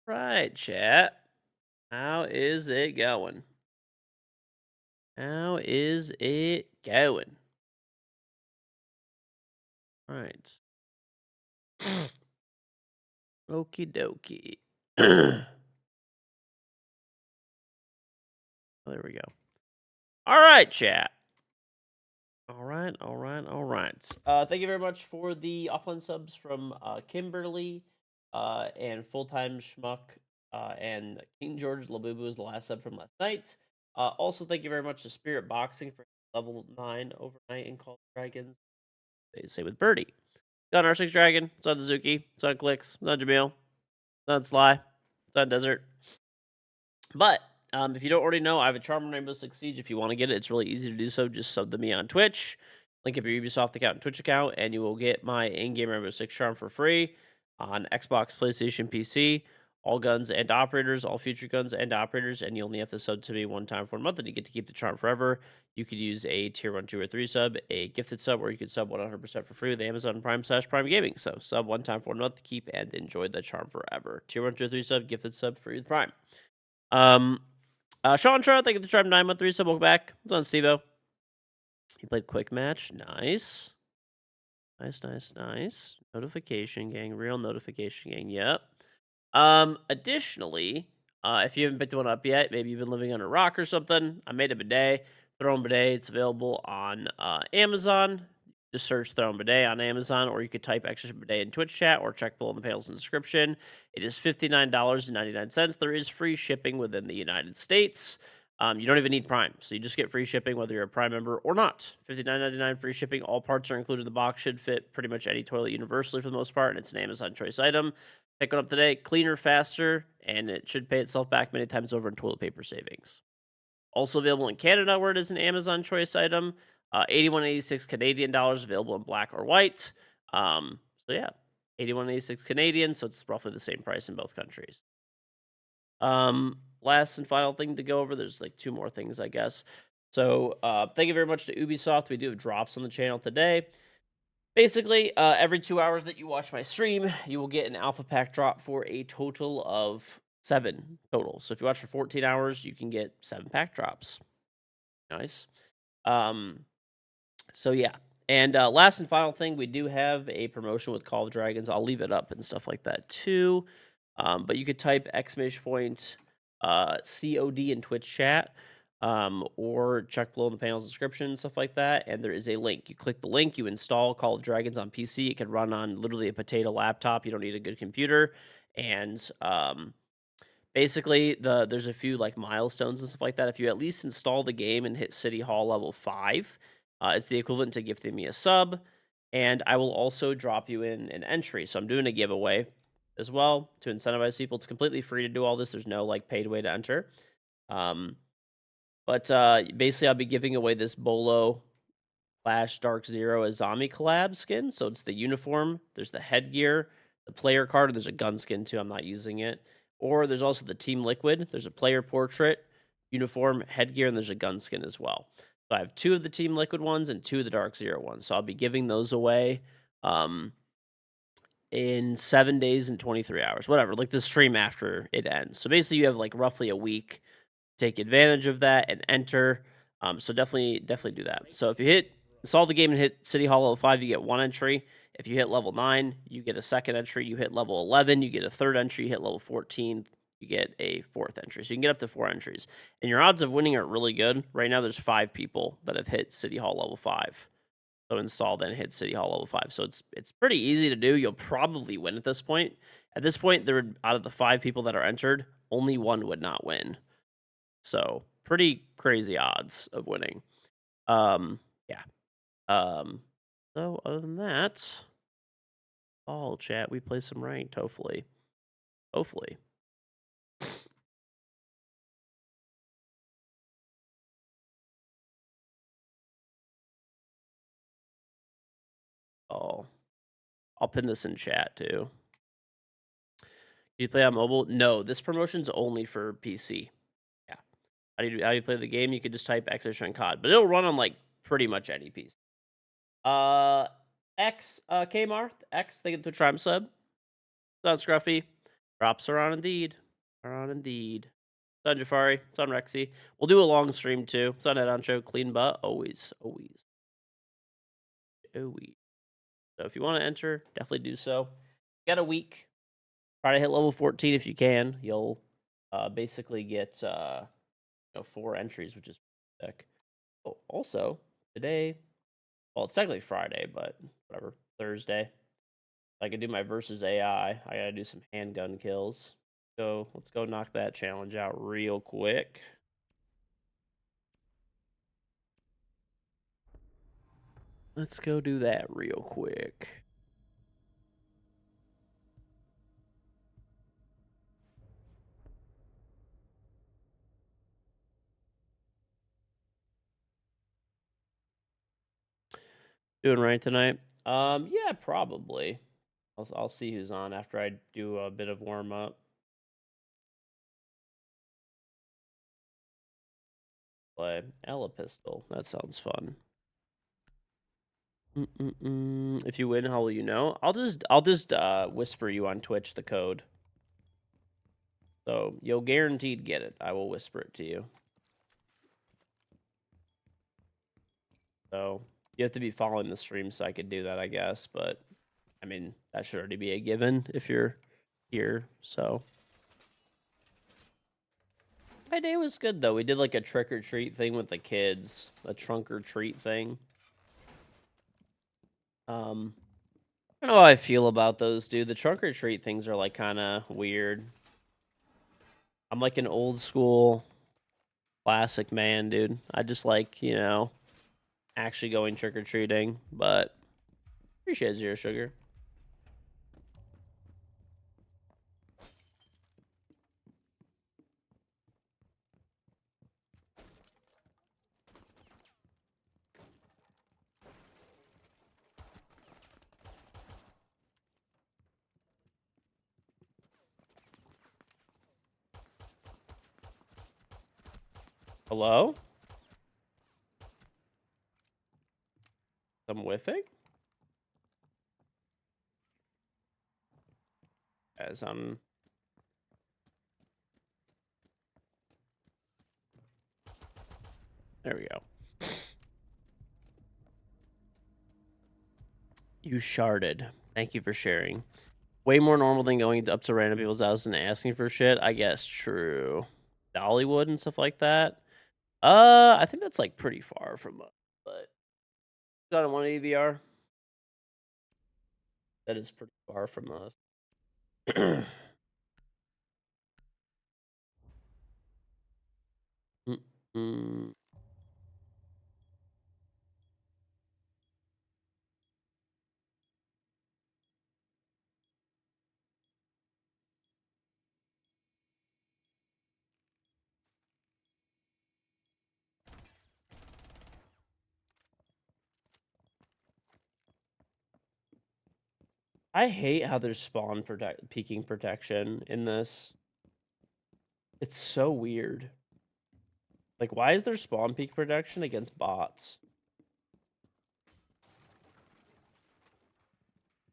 Right, chat. How is it going? How is it going? Right. Okie dokie. There we go. All right, chat. All right, all right, all right. Thank you very much for the offline subs from Kimberly and Full Time Schmuck and King George Labubu was the last sub from last night. Also, thank you very much to Spirit Boxing for level 9 overnight in Call of Dragons. They say with Birdie. It's on R6 Dragon. It's on Suzuki. It's on Clicks. It's on Jamil. It's on Sly. It's on Desert. But if you don't already know, I have a Charm on Rainbow Six Siege. If you want to get it, it's really easy to do so. Just sub to me on Twitch. Link up your Ubisoft account and Twitch account, and you will get my in-game Rainbow Six Charm for free on Xbox, PlayStation, PC. All guns and operators, all future guns and operators, and you only have to sub to me one time for a month, and you get to keep the charm forever. You could use a tier 1, 2, or 3 sub, a gifted sub, or you could sub 100% for free with Amazon Prime/Prime Gaming. So sub one time for 1 month to keep and enjoy the charm forever. Tier 1, 2, or 3 sub, gifted sub, free with Prime. Sean Trout, thank you for the Charm 9 month 3 sub. Welcome back. It's on Stevo. He played Quick Match. Nice. Nice. Notification gang. Real notification gang. Yep. Additionally, if you haven't picked one up yet, maybe you've been living under a rock or something, I made a bidet. Throne Bidet. It's available on Amazon. Just search Throne Bidet on Amazon, or you could type extra bidet in Twitch chat or check below in the panels in the description. It is $59.99. There is free shipping within the United States. You don't even need Prime, so you just get free shipping whether you're a Prime member or not. $59.99 free shipping. All parts are included in the box. Should fit pretty much any toilet universally for the most part, and it's an Amazon choice item. Pick one up today. Cleaner, faster, and it should pay itself back many times over in toilet paper savings. Also available in Canada, where it is an Amazon choice item. 81.86 Canadian dollars, available in black or white. So yeah, 81.86 Canadian, so it's roughly the same price in both countries. Last and final thing to go over. There's like 2 more things, I guess. So thank you very much to Ubisoft. We do have drops on the channel today. Basically, every 2 hours that you watch my stream, you will get an alpha pack drop for a total of 7 total. So if you watch for 14 hours, you can get 7 pack drops. Nice. So yeah. And last and final thing, we do have a promotion with Call of Dragons. I'll leave it up and stuff like that too. But you could type exclamation COD in Twitch chat, or check below in the panel's description, stuff like that. And there is a link. You click the link, you install Call of Dragons on PC. It can run on literally a potato laptop. You don't need a good computer. And basically, there's a few like milestones and stuff like that. If you at least install the game and hit City Hall level 5, it's the equivalent to gifting me a sub. And I will also drop you in an entry. So I'm doing a giveaway as well to incentivize people. It's completely free to do all this. There's no like paid way to enter. But basically, I'll be giving away this Bolo Flash Dark Zero as zombie collab skin. So it's the uniform, there's the headgear, the player card, and there's a gun skin too. I'm not using it. Or there's also the Team Liquid. There's a player portrait, uniform, headgear, and there's a gun skin as well. So I have 2 of the Team Liquid ones and 2 of the Dark Zero ones. So I'll be giving those away in 7 days and 23 hours, whatever, like the stream after it ends. So basically, you have like roughly a week to take advantage of that and enter. So definitely do that. So if you install the game and hit City Hall level 5, you get 1 entry. If you hit level 9, you get a 2nd entry. You hit level 11, you get a 3rd entry. You hit level 14, you get a 4th entry. So you can get up to 4 entries. And your odds of winning are really good. Right now, there's 5 people that have hit City Hall level 5. So install, then hit City Hall level 5. So it's pretty easy to do. You'll probably win at this point. At this point, out of the 5 people that are entered, only 1 would not win. So pretty crazy odds of winning. Yeah. So other than that, all chat, we play some ranked, hopefully. Hopefully. Oh, I'll pin this in chat too. Do you play on mobile? No, this promotion's only for PC. Yeah. How do you play the game? You could just type Exertion COD, but it'll run on like pretty much any PC. Kmart, X, thank you for the Trime sub. Not Scruffy. Drops are on indeed. Are on indeed. It's on Jafari. It's on Rexy. We'll do a long stream too. It's on Head On Show. Clean butt. Always. Always. Always. So if you want to enter, definitely do so. You got a week. Try to hit level 14 if you can. You'll basically get 4 entries, which is sick. Oh, also, today, well, it's technically Friday, but whatever. Thursday. I can do my versus AI. I gotta do some handgun kills. So let's go knock that challenge out real quick. Let's go do that real quick. Doing right tonight? Yeah, probably. I'll see who's on after I do a bit of warm up. Play Ella pistol. That sounds fun. If you win, how will you know? I'll just whisper you on Twitch the code. So you'll guaranteed get it. I will whisper it to you. So you have to be following the stream so I could do that, I guess. But I mean, that should already be a given if you're here. So my day was good though. We did like a trick or treat thing with the kids, a trunk or treat thing. I don't know how I feel about those, dude. The trunk or treat things are like kind of weird. I'm like an old school classic man, dude. I just like, actually going trick or treating, but appreciate Zero Sugar. Hello? I'm whiffing? As I'm... There we go. You sharded. Thank you for sharing. Way more normal than going up to random people's houses and asking for shit. I guess true. Dollywood and stuff like that. I think that's like pretty far from us, but got on one AVR. That is pretty far from us. I hate how there's spawn peeking protection in this. It's so weird. Like, why is there spawn peek protection against bots?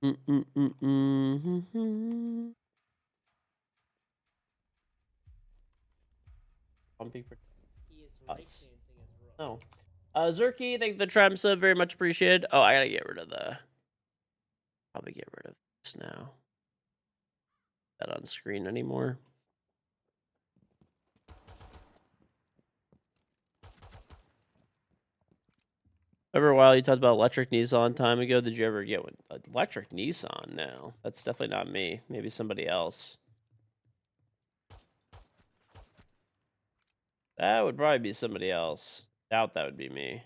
Spawn peek protection. Oh. Zerky, thank the tram sub, very much appreciated. Oh, I gotta get rid of the... Probably get rid of this now. That on screen anymore. Remember a while you talked about electric Nissan time ago. Did you ever get one? Electric Nissan? No, that's definitely not me. Maybe somebody else. That would probably be somebody else. Doubt that would be me.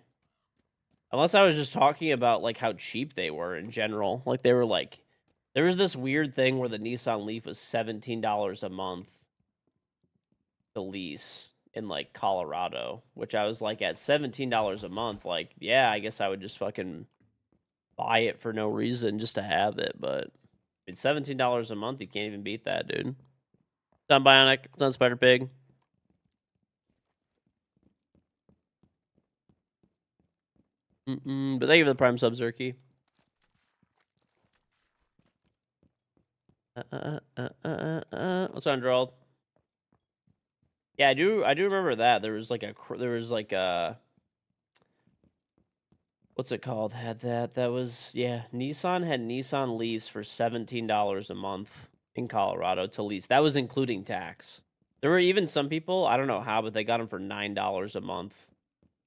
Unless I was just talking about like how cheap they were in general. Like they were like, there was this weird thing where the Nissan Leaf was $17 a month to lease in like Colorado, which I was like, at $17 a month, like, yeah, I guess I would just fucking buy it for no reason just to have it. But it's $17 a month. You can't even beat that, dude. It's on Bionic. It's on Spider Pig. But thank you for the Prime sub, Zerky. What's on, Gerald? Yeah, I do remember that. There was like a what's it called? Had that was yeah, Nissan had Nissan Leafs for $17 a month in Colorado to lease. That was including tax. There were even some people, I don't know how, but they got them for $9 a month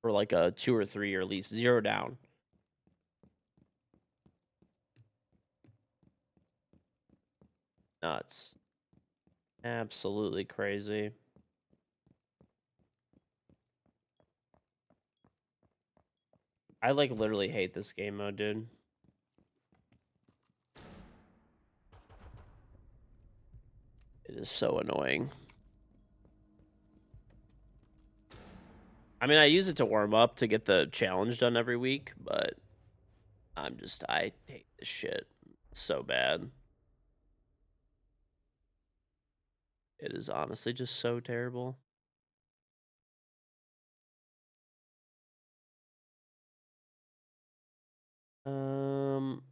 for like a 2 or 3 year lease, 0 down. Nuts. Absolutely crazy. I like literally hate this game mode, dude. It is so annoying. I mean, I use it to warm up to get the challenge done every week, but I hate this shit so bad. It is honestly just so terrible. Um,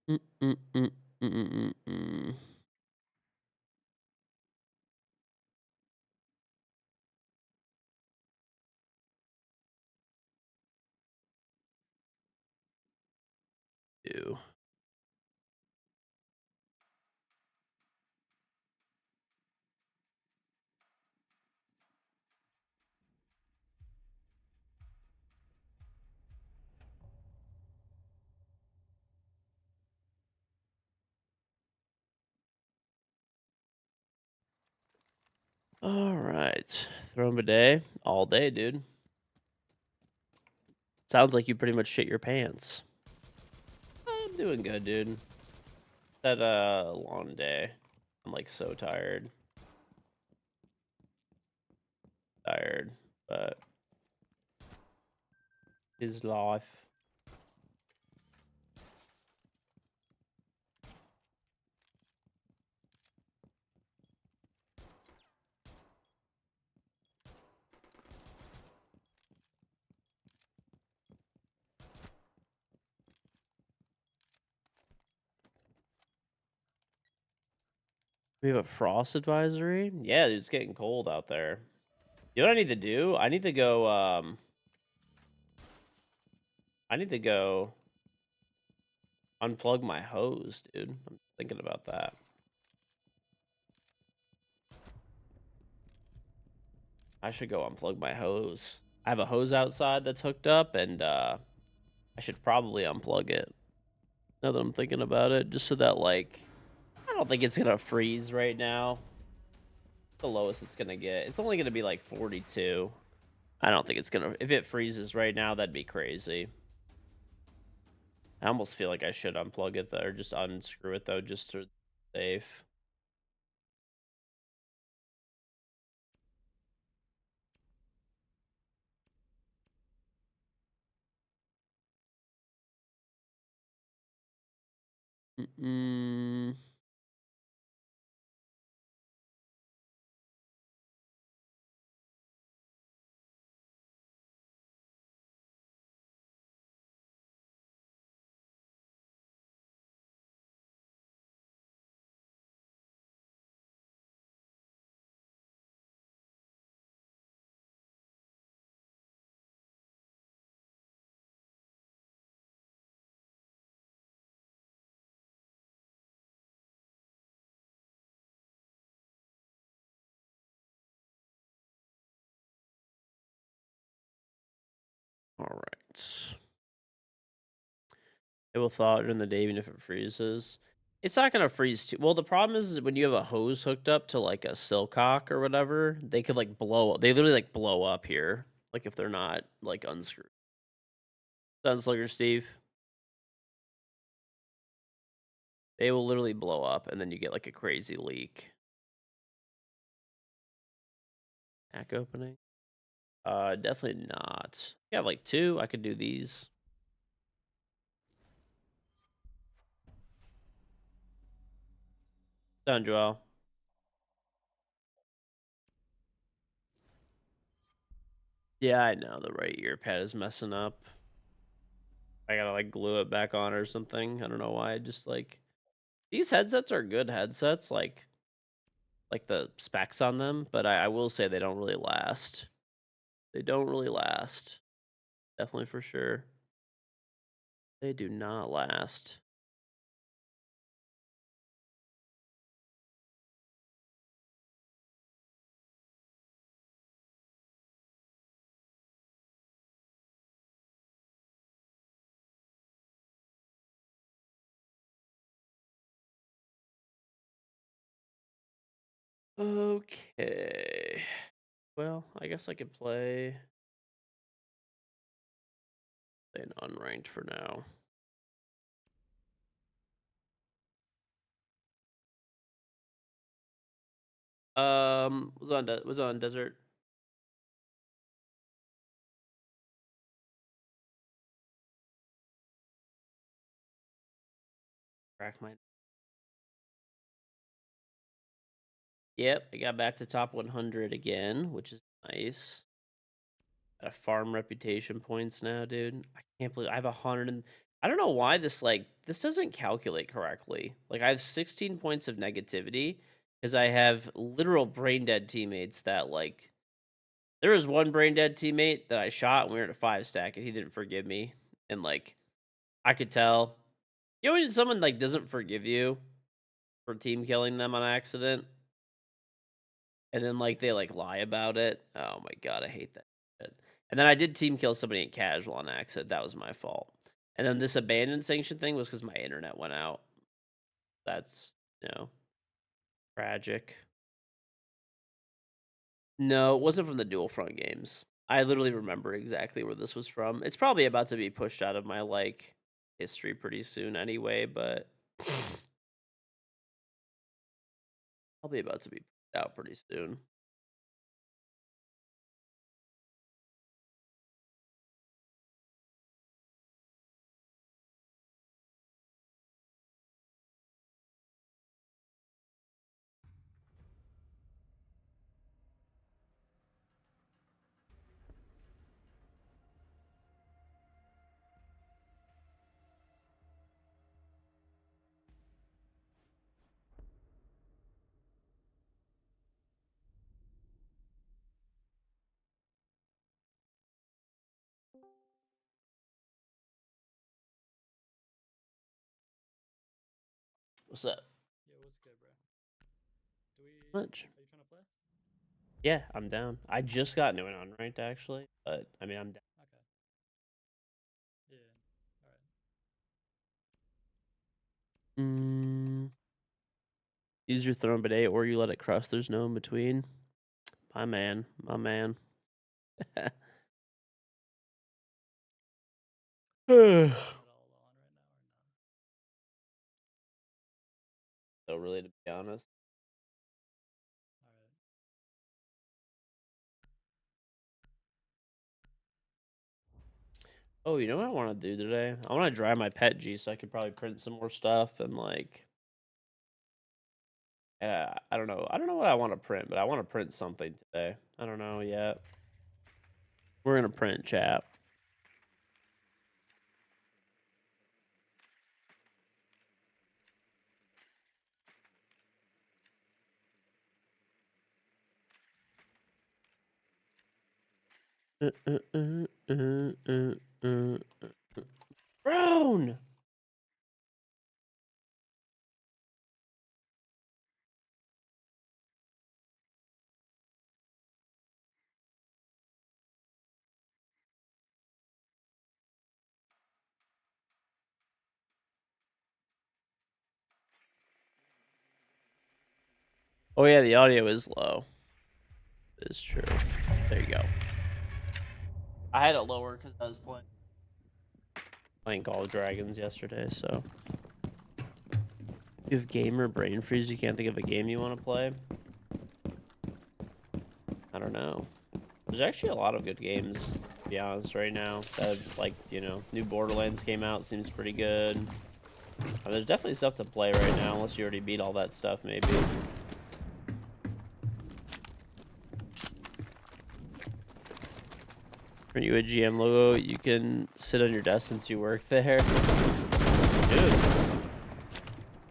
mm, mm, mm, mm, mm, mm, mm. Ew. All right, throw him a day, all day, dude. Sounds like you pretty much shit your pants. I'm doing good, dude. Had a long day. I'm like so tired, but his life. We have a frost advisory. Yeah, dude, it's getting cold out there. You know what I need to do? I need to go unplug my hose, dude. I'm thinking about that. I should go unplug my hose. I have a hose outside that's hooked up, and I should probably unplug it. Now that I'm thinking about it, just so that like I don't think it's gonna freeze right now. The lowest it's gonna get. It's only gonna be like 42. I don't think it's gonna. If it freezes right now, that'd be crazy. I almost feel like I should unplug it though, or just unscrew it though, just to safe. Mm-mm. All right. It will thaw during the day even if it freezes. It's not gonna freeze too well. The problem is when you have a hose hooked up to like a silcock or whatever, they could like blow. They literally like blow up here, like if they're not like unscrewed. Gunslinger Steve, they will literally blow up, and then you get like a crazy leak. Pack opening. Definitely not. Yeah, like 2. I could do these. Done, Joel. Yeah, I know the right ear pad is messing up. I gotta like glue it back on or something. I don't know why. Just like these headsets are good headsets, like the specs on them, but I will say they don't really last. They don't really last. Definitely for sure. They do not last. Okay. Well, I guess I could play an unranked for now. Was on desert. Crack my. Yep, I got back to top 100 again, which is nice. Got a farm reputation points now, dude. I can't believe I have 100 and I don't know why this doesn't calculate correctly. Like I have 16 points of negativity because I have literal brain dead teammates that like there was one brain dead teammate that I shot and we were at a 5 stack and he didn't forgive me. And like I could tell. You know when someone like doesn't forgive you for team killing them on accident? And then like they like lie about it. Oh my god, I hate that shit. And then I did team kill somebody in casual on accident. That was my fault. And then this abandoned sanction thing was because my internet went out. That's tragic. No, it wasn't from the dual front games. I literally remember exactly where this was from. It's probably about to be pushed out of my like history pretty soon anyway, but probably about to be pushed out pretty soon. What's up? Yeah, what's good, bro? Much. Are you trying to play? Yeah, I'm down. I just got into an unranked actually, but I mean I'm down. Okay. Yeah. All right. Use your throne bidet or you let it cross. There's no in between. My man. My man. So Is it all on right now or no? really to be honest. All right. Oh, you know what I want to do today? I want to dry my pet G so I could probably print some more stuff and like I don't know. I don't know what I want to print, but I want to print something today. I don't know yet. We're gonna print chat. Brown. Oh yeah, the audio is low. It is true. There you go. I had it lower because I was playing Call of Dragons yesterday, so you have gamer brain freeze. You can't think of a game you want to play. I don't know. There's actually a lot of good games, to be honest, right now. That, like, you know, new Borderlands came out, seems pretty good. There's definitely stuff to play right now, unless you already beat all that stuff, maybe. Are you a GM logo? You can sit on your desk since you work there. Dude.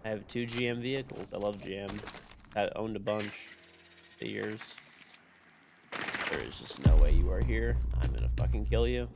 I have 2 GM vehicles. I love GM. I owned a bunch for years. There is just no way you are here. I'm gonna fucking kill you.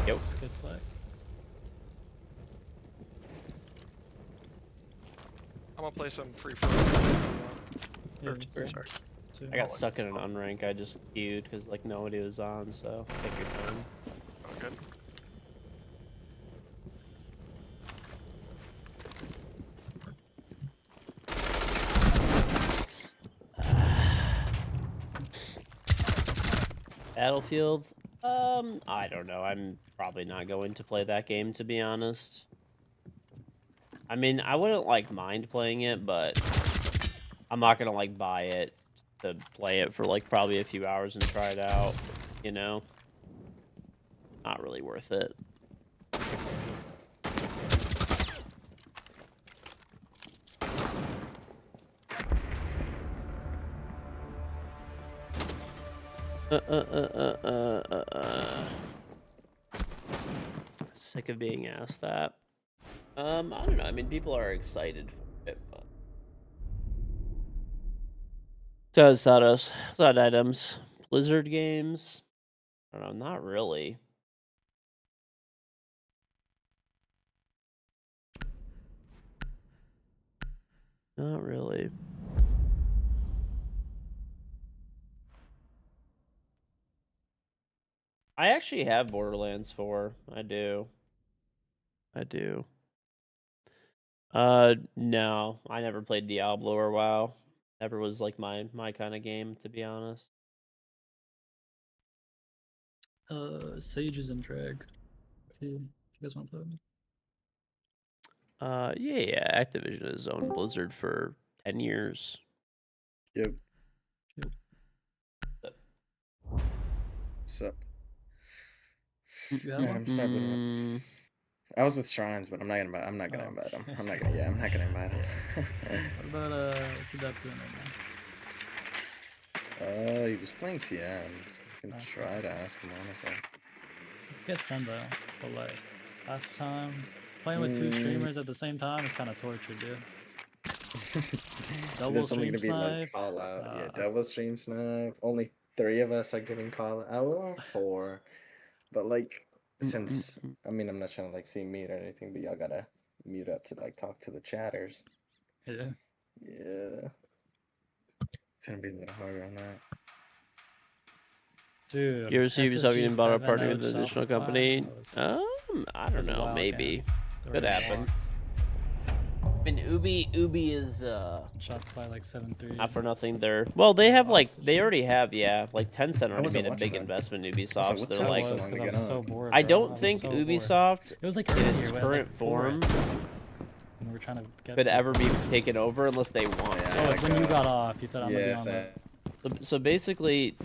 Yo. Just get slacked. I'm gonna play some free for Yeah, or same. sorry. Same. I got stuck in an unrank. I just queued because like nobody was on, so take your time. Oh, good. Battlefield? I don't know. I'm probably not going to play that game, to be honest. I mean, I wouldn't like mind playing it, but I'm not gonna like buy it to play it for like probably a few hours and try it out, you know? Not really worth it. Sick of being asked that. I don't know. I mean, people are excited for it, but side items, Blizzard games. I don't know. Not really. Not really. I actually have Borderlands 4. I do. I do. No. I never played Diablo or WoW. Never was like my kind of game, to be honest. Sages and Drag. If you guys want to play with me. Yeah. Activision has owned Blizzard for 10 years. Yep. Yep. What's up? You have Yeah, one? I'm starting. I was with Shrines, but I'm not gonna. I'm not gonna Oh, invite him. okay. I'm not gonna. Yeah, I'm not gonna invite him. What about what's Adept doing right now? He was playing TMs. I can Oh, try to ask him honestly. You could get Sendo, but like last time playing with 2 streamers at the same time is kind of torture, dude. Double There's only stream gonna be like snipe. call out. Yeah, double stream snipe. Only 3 of us are giving call out. Well, 4. But like, since I mean, I'm not trying to like see meat or anything, but y'all gotta mute up to like talk to the chatters. Yeah. Yeah. It's gonna be a little harder on that. Dude, You ever see Ubisoft getting bought up party SSG7 with an additional Shopify, company? that was- I don't was a know. wild Maybe. game. They Could were happen. locked. I mean, Ubi is Shopify like 7-3. not for nothing. They have like Lost. they already have like Tencent already wasn't made a watching big that. investment in I was Ubisoft. like, So what's they're up? like, So long to because I get was so on. bored. I bro. don't was think so bored. Ubisoft It was like in earlier, its we had, current like, 4, I form think, and we were trying to get could people. ever be taken over unless they want Yeah, to. Oh, like, when you got off, you said I'm Yeah, gonna be on the. So basically,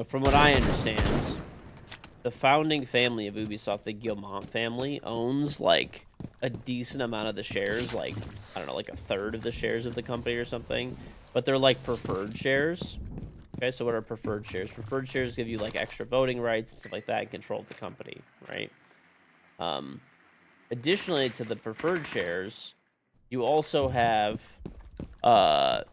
from what I understand, the founding family of Ubisoft, the Guillemot family, owns like a decent amount of the shares, like I don't know, like a third of the shares of the company or something. But they're like preferred shares. Okay, so what are preferred shares? Preferred shares give you like extra voting rights, stuff like that, and control of the company, right? Additionally to the preferred shares, you also have Tencent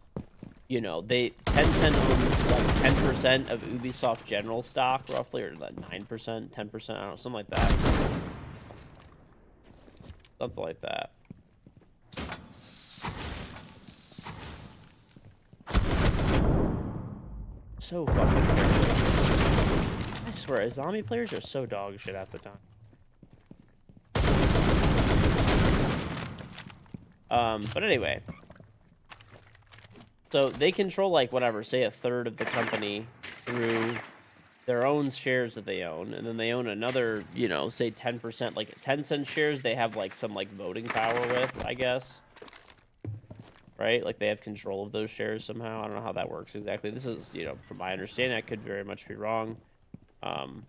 owns like 10% of Ubisoft general stock, roughly, or like 9%, 10%, I don't know, something like that. Something like that. so fucking terrible. I swear, zombie players are so dog shit half the time. But anyway. So they control, like, whatever, say a third of the company through their own shares that they own, and then they own another, you know, say 10%, like 10-cent shares they have, like, some, like, voting power with, I guess. Right? Like, they have control of those shares somehow. I don't know how that works exactly. This is, you know, from my understanding, I could very much be wrong. So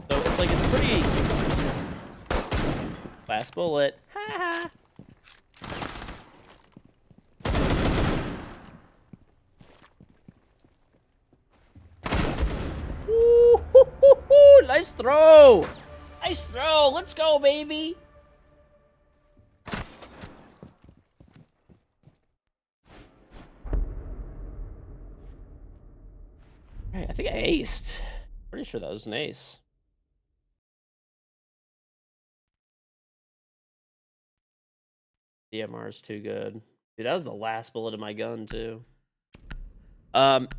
it's like, it's pretty... Last bullet. Ha ha! Nice throw! Nice throw! Let's go, baby! Alright, I think I aced. Pretty sure that was an ace. DMR is too good. Dude, that was the last bullet of my gun, too.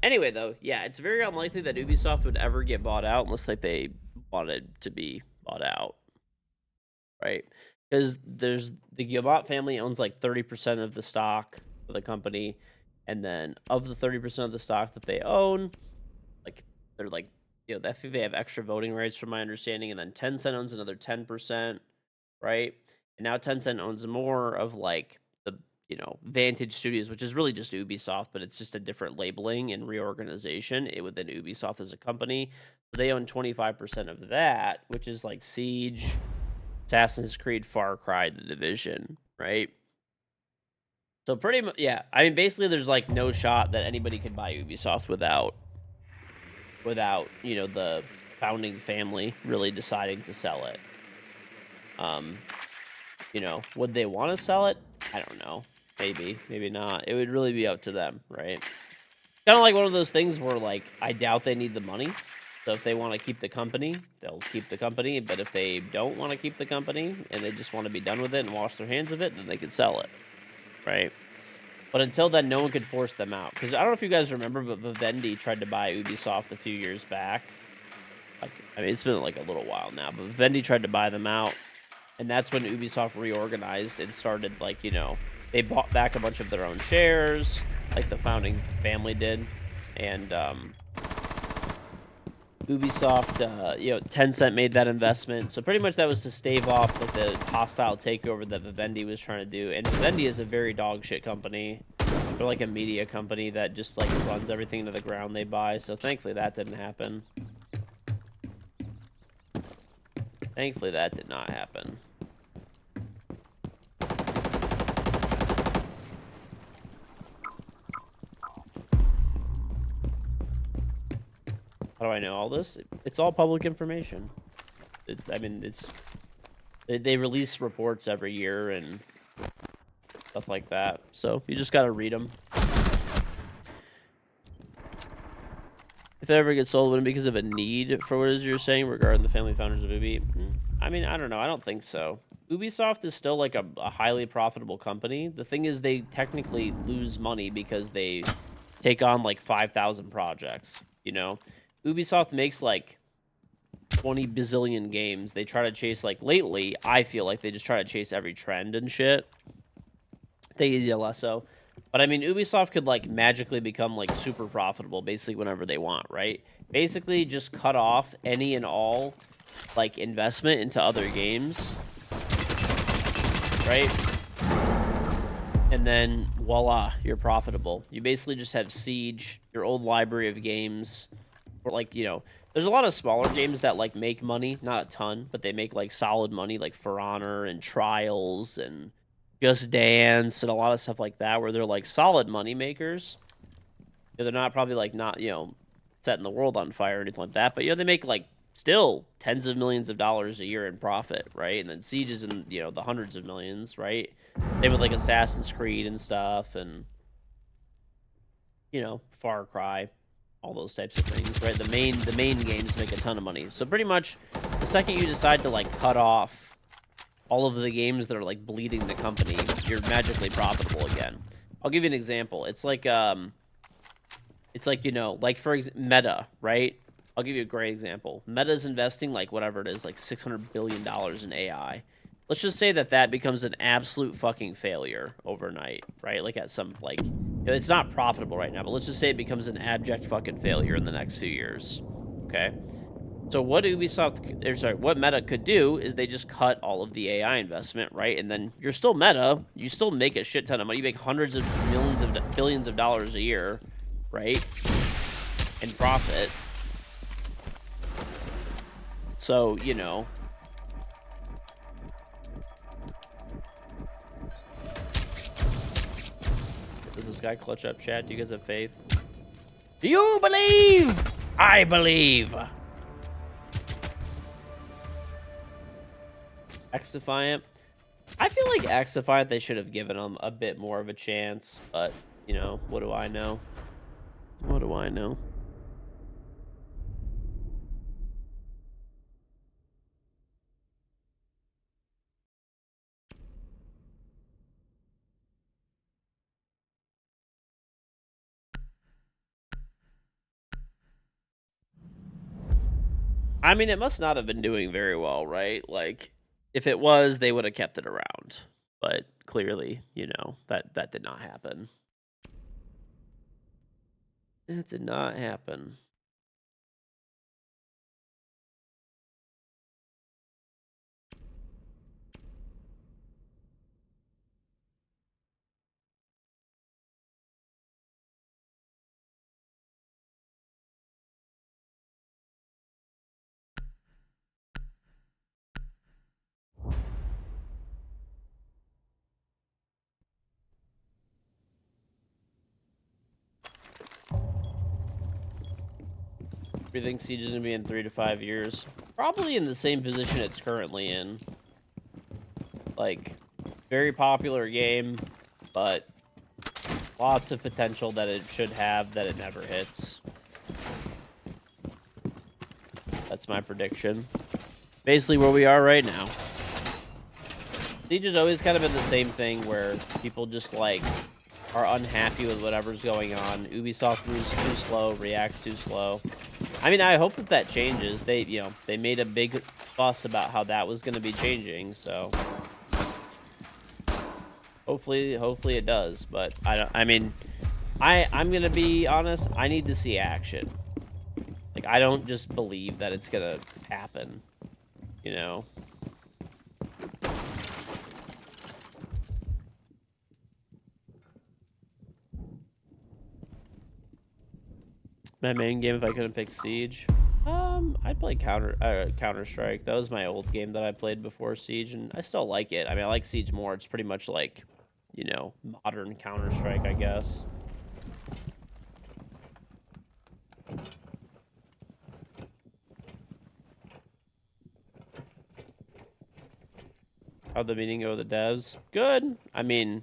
Anyway, though, yeah, it's very unlikely that Ubisoft would ever get bought out unless, like, they wanted to be bought out. Right? Because there's the Guillemot family owns, like, 30% of the stock of the company, and then of the 30% of the stock that they own, like, they're, like, you know, I think they have extra voting rights from my understanding, and then Tencent owns another 10%, right? And now Tencent owns more of, like, the, you know, Vantage Studios, which is really just Ubisoft, but it's just a different labeling and reorganization within Ubisoft as a company. So they own 25% of that, which is like Siege, Assassin's Creed, Far Cry, The Division, right? So pretty much, yeah. I mean, basically, there's like no shot that anybody could buy Ubisoft without, you know, the founding family really deciding to sell it. You know, would they want to sell it? I don't know. Maybe, maybe not. It would really be up to them, right? Kind of like one of those things where, like, I doubt they need the money. So if they want to keep the company, they'll keep the company. But if they don't want to keep the company and they just want to be done with it and wash their hands of it, then they could sell it, right? But until then, no one could force them out. Because I don't know if you guys remember, but Vivendi tried to buy Ubisoft a few years back. Like, I mean, it's been like a little while now, but Vivendi tried to buy them out. And that's when Ubisoft reorganized and started, like, you know, they bought back a bunch of their own shares, like the founding family did. And Ubisoft, you know, Tencent made that investment. So pretty much that was to stave off, like, the hostile takeover that Vivendi was trying to do. And Vivendi is a very dog shit company. They're like a media company that just, like, runs everything to the ground they buy. So thankfully that didn't happen. Thankfully that did not happen. How do I know all this? It's all public information. I mean, they release reports every year and stuff like that. So you just gotta read them. If it ever gets sold, wouldn't it be because of a need for what it is you're saying regarding the family founders of Ubi? I mean, I don't know. I don't think so. Ubisoft is still like a highly profitable company. The thing is, they technically lose money because they take on like 5,000 projects, you know? Ubisoft makes like 20 bazillion games. They try to chase, like, lately, I feel like they just try to chase every trend and shit. Take it easy, Alesso. But I mean, Ubisoft could, like, magically become, like, super profitable basically whenever they want, right? Basically just cut off any and all, like, investment into other games, right? And then voila, you're profitable. You basically just have Siege, your old library of games. Or, like, you know, there's a lot of smaller games that, like, make money, not a ton, but they make, like, solid money, like For Honor and Trials and Just Dance and a lot of stuff like that, where they're, like, solid money makers. You know, they're not probably, like, not, you know, setting the world on fire or anything like that, but, you know, they make, like, still tens of millions of dollars a year in profit, right? And then Siege is in, you know, the hundreds of millions, right? They with, like, Assassin's Creed and stuff and, you know, Far Cry. All those types of things, right? The main games make a ton of money. So pretty much the second you decide to, like, cut off all of the games that are like bleeding the company, you're magically profitable again. I'll give you an example. It's like you know, like for Meta, right? I'll give you a great example. Meta's investing like whatever it is, like $600 billion in AI. Let's just say that becomes an absolute fucking failure overnight, right? Like at some, like, it's not profitable right now, but let's just say it becomes an abject fucking failure in the next few years, okay? So what what Meta could do is they just cut all of the AI investment, right? And then you're still Meta, you still make a shit ton of money, you make hundreds of millions of billions of dollars a year, right? In profit. So, you know. Does this guy clutch up, chat? Do you guys have faith? Do you believe? I believe. X-Defiant. I feel like X-Defiant, they should have given him a bit more of a chance. But, you know, what do I know? What do I know? I mean, it must not have been doing very well, right? Like, if it was, they would have kept it around. But clearly, you know, that did not happen. That did not happen. Do you think Siege is going to be in 3 to 5 years? Probably in the same position it's currently in. Like, very popular game, but lots of potential that it should have that it never hits. That's my prediction. Basically where we are right now. Siege has always kind of been the same thing where people just, like, are unhappy with whatever's going on. Ubisoft moves too slow, reacts too slow. I mean, I hope that changes. They made a big fuss about how that was going to be changing, so hopefully it does. But I'm going to be honest, I need to see action. Like, I don't just believe that it's going to happen, you know? My main game if I couldn't pick Siege. I'd play Counter-Strike. That was my old game that I played before Siege, and I still like it. I mean, I like Siege more. It's pretty much like, you know, modern Counter-Strike, I guess. How'd the meeting go with the devs? Good. I mean,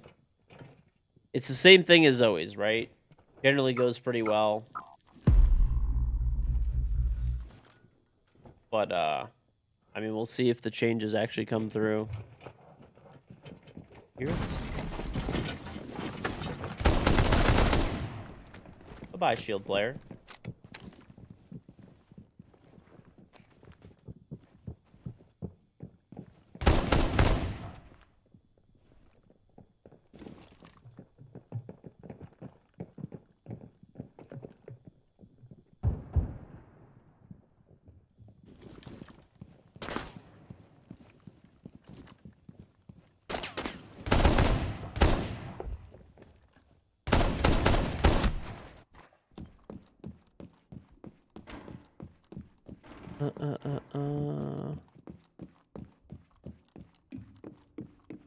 it's the same thing as always, right? Generally goes pretty well. But, I mean, we'll see if the changes actually come through. Here it is. Bye-bye, shield player.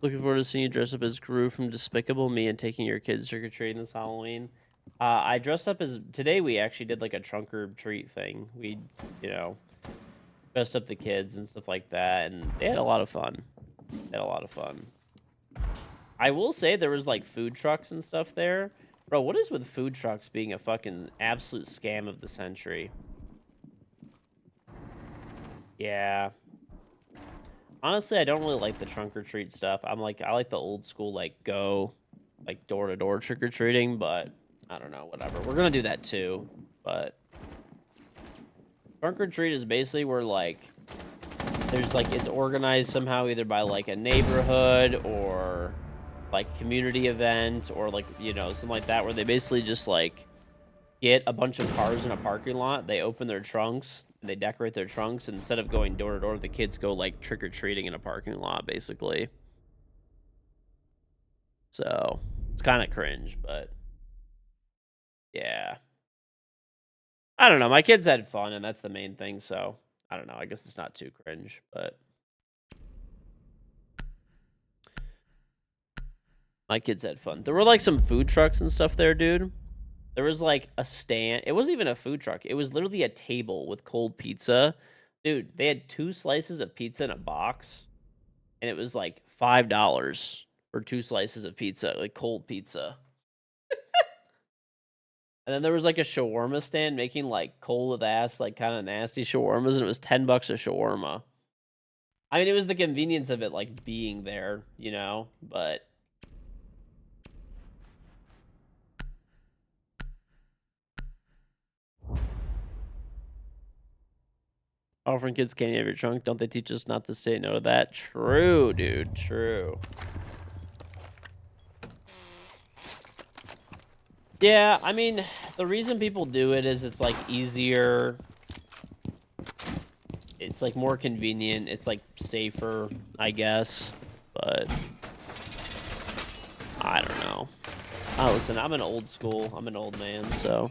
Looking forward to seeing you dress up as Gru from Despicable Me and taking your kids trick-or-treating this Halloween. I dressed up as... Today we actually did like a trunk or treat thing. We, you know, dressed up the kids and stuff like that, and they had a lot of fun. They had a lot of fun. I will say there was like food trucks and stuff there. Bro, what is with food trucks being a fucking absolute scam of the century? Yeah. Honestly, I don't really like the trunk or treat stuff. I like the old school, like, go, like, door-to-door trick-or-treating, but I don't know, whatever. We're gonna do that too, but trunk or treat is basically where, like, there's, like, it's organized somehow either by, like, a neighborhood or, like, community event or, like, you know, something like that, where they basically just, like, get a bunch of cars in a parking lot, they open their trunks, and they decorate their trunks, and instead of going door to door, the kids go, like, trick-or-treating in a parking lot, basically. So, it's kinda cringe, but yeah. I don't know, my kids had fun, and that's the main thing, so, I don't know, I guess it's not too cringe, but my kids had fun. There were, like, some food trucks and stuff there, dude. There was, like, a stand. It wasn't even a food truck. It was literally a table with cold pizza. Dude, they had 2 slices of pizza in a box, and it was, like, $5 for 2 slices of pizza, like, cold pizza. And then there was, like, a shawarma stand making, like, cold ass, like, kinda nasty shawarmas, and it was $10 a shawarma. I mean, it was the convenience of it, like, being there, you know? But offering kids candy out of your trunk, don't they teach us not to say no to that? True, dude, true. Yeah, I mean, the reason people do it is it's, like, easier. It's, like, more convenient. It's, like, safer, I guess. But I don't know. Listen, I'm an old school. I'm an old man, so.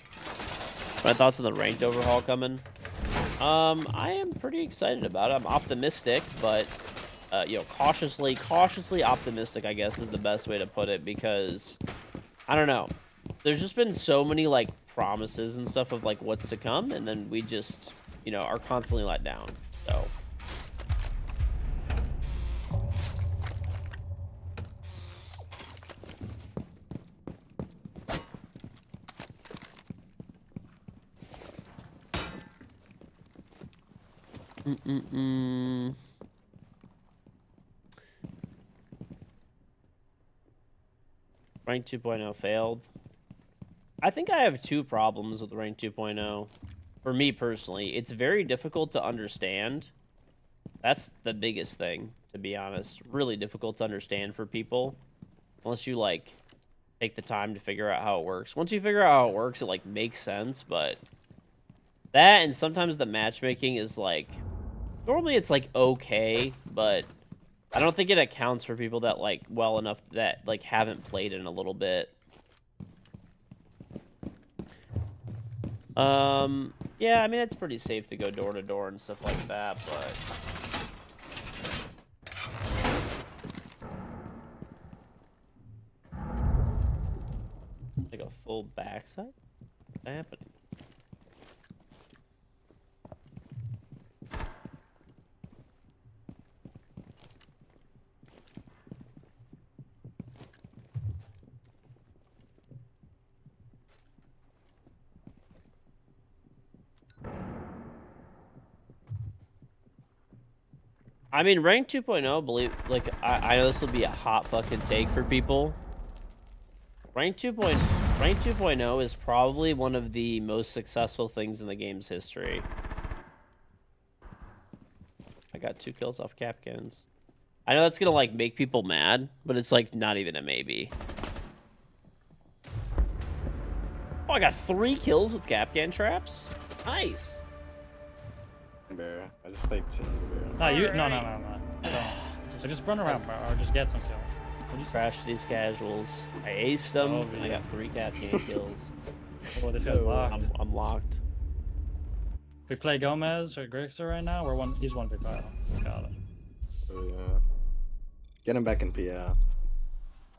My thoughts on the ranked overhaul coming? I am pretty excited about it. I'm optimistic, but, you know, cautiously optimistic, I guess, is the best way to put it, because, I don't know. There's just been so many, like, promises and stuff of, like, what's to come, and then we just, you know, are constantly let down, so. Rank 2.0 failed. I think I have 2 problems with Rank 2.0. For me personally, it's very difficult to understand. That's the biggest thing, to be honest. Really difficult to understand for people. Unless you, like, take the time to figure out how it works. Once you figure out how it works, it, like, makes sense, but that and sometimes the matchmaking is, like, normally it's, like, okay, but I don't think it accounts for people that, like, well enough that, like, haven't played in a little bit. Yeah, I mean, it's pretty safe to go door to door and stuff like that, but like a full backside? What's happening? I mean, rank 2.0, believe, like, I know this will be a hot fucking take for people. Rank 2.0 is probably one of the most successful things in the game's history. I got 2 kills off Capcans. I know that's gonna, like, make people mad, but it's, like, not even a maybe. Oh, I got 3 kills with Capcan traps? Nice. Bear. I just played Bear. No, you. No. Don't. Just run around, bro, or just get some kills. What'd you crash these casuals? I aced them, Oh, and I yeah. got 3 Capcan kills. Oh, this guy's locked. I'm locked. If we play Gomez or Grixer right now, he's 1v5. Let's got it. Oh, yeah. Get him back in PL.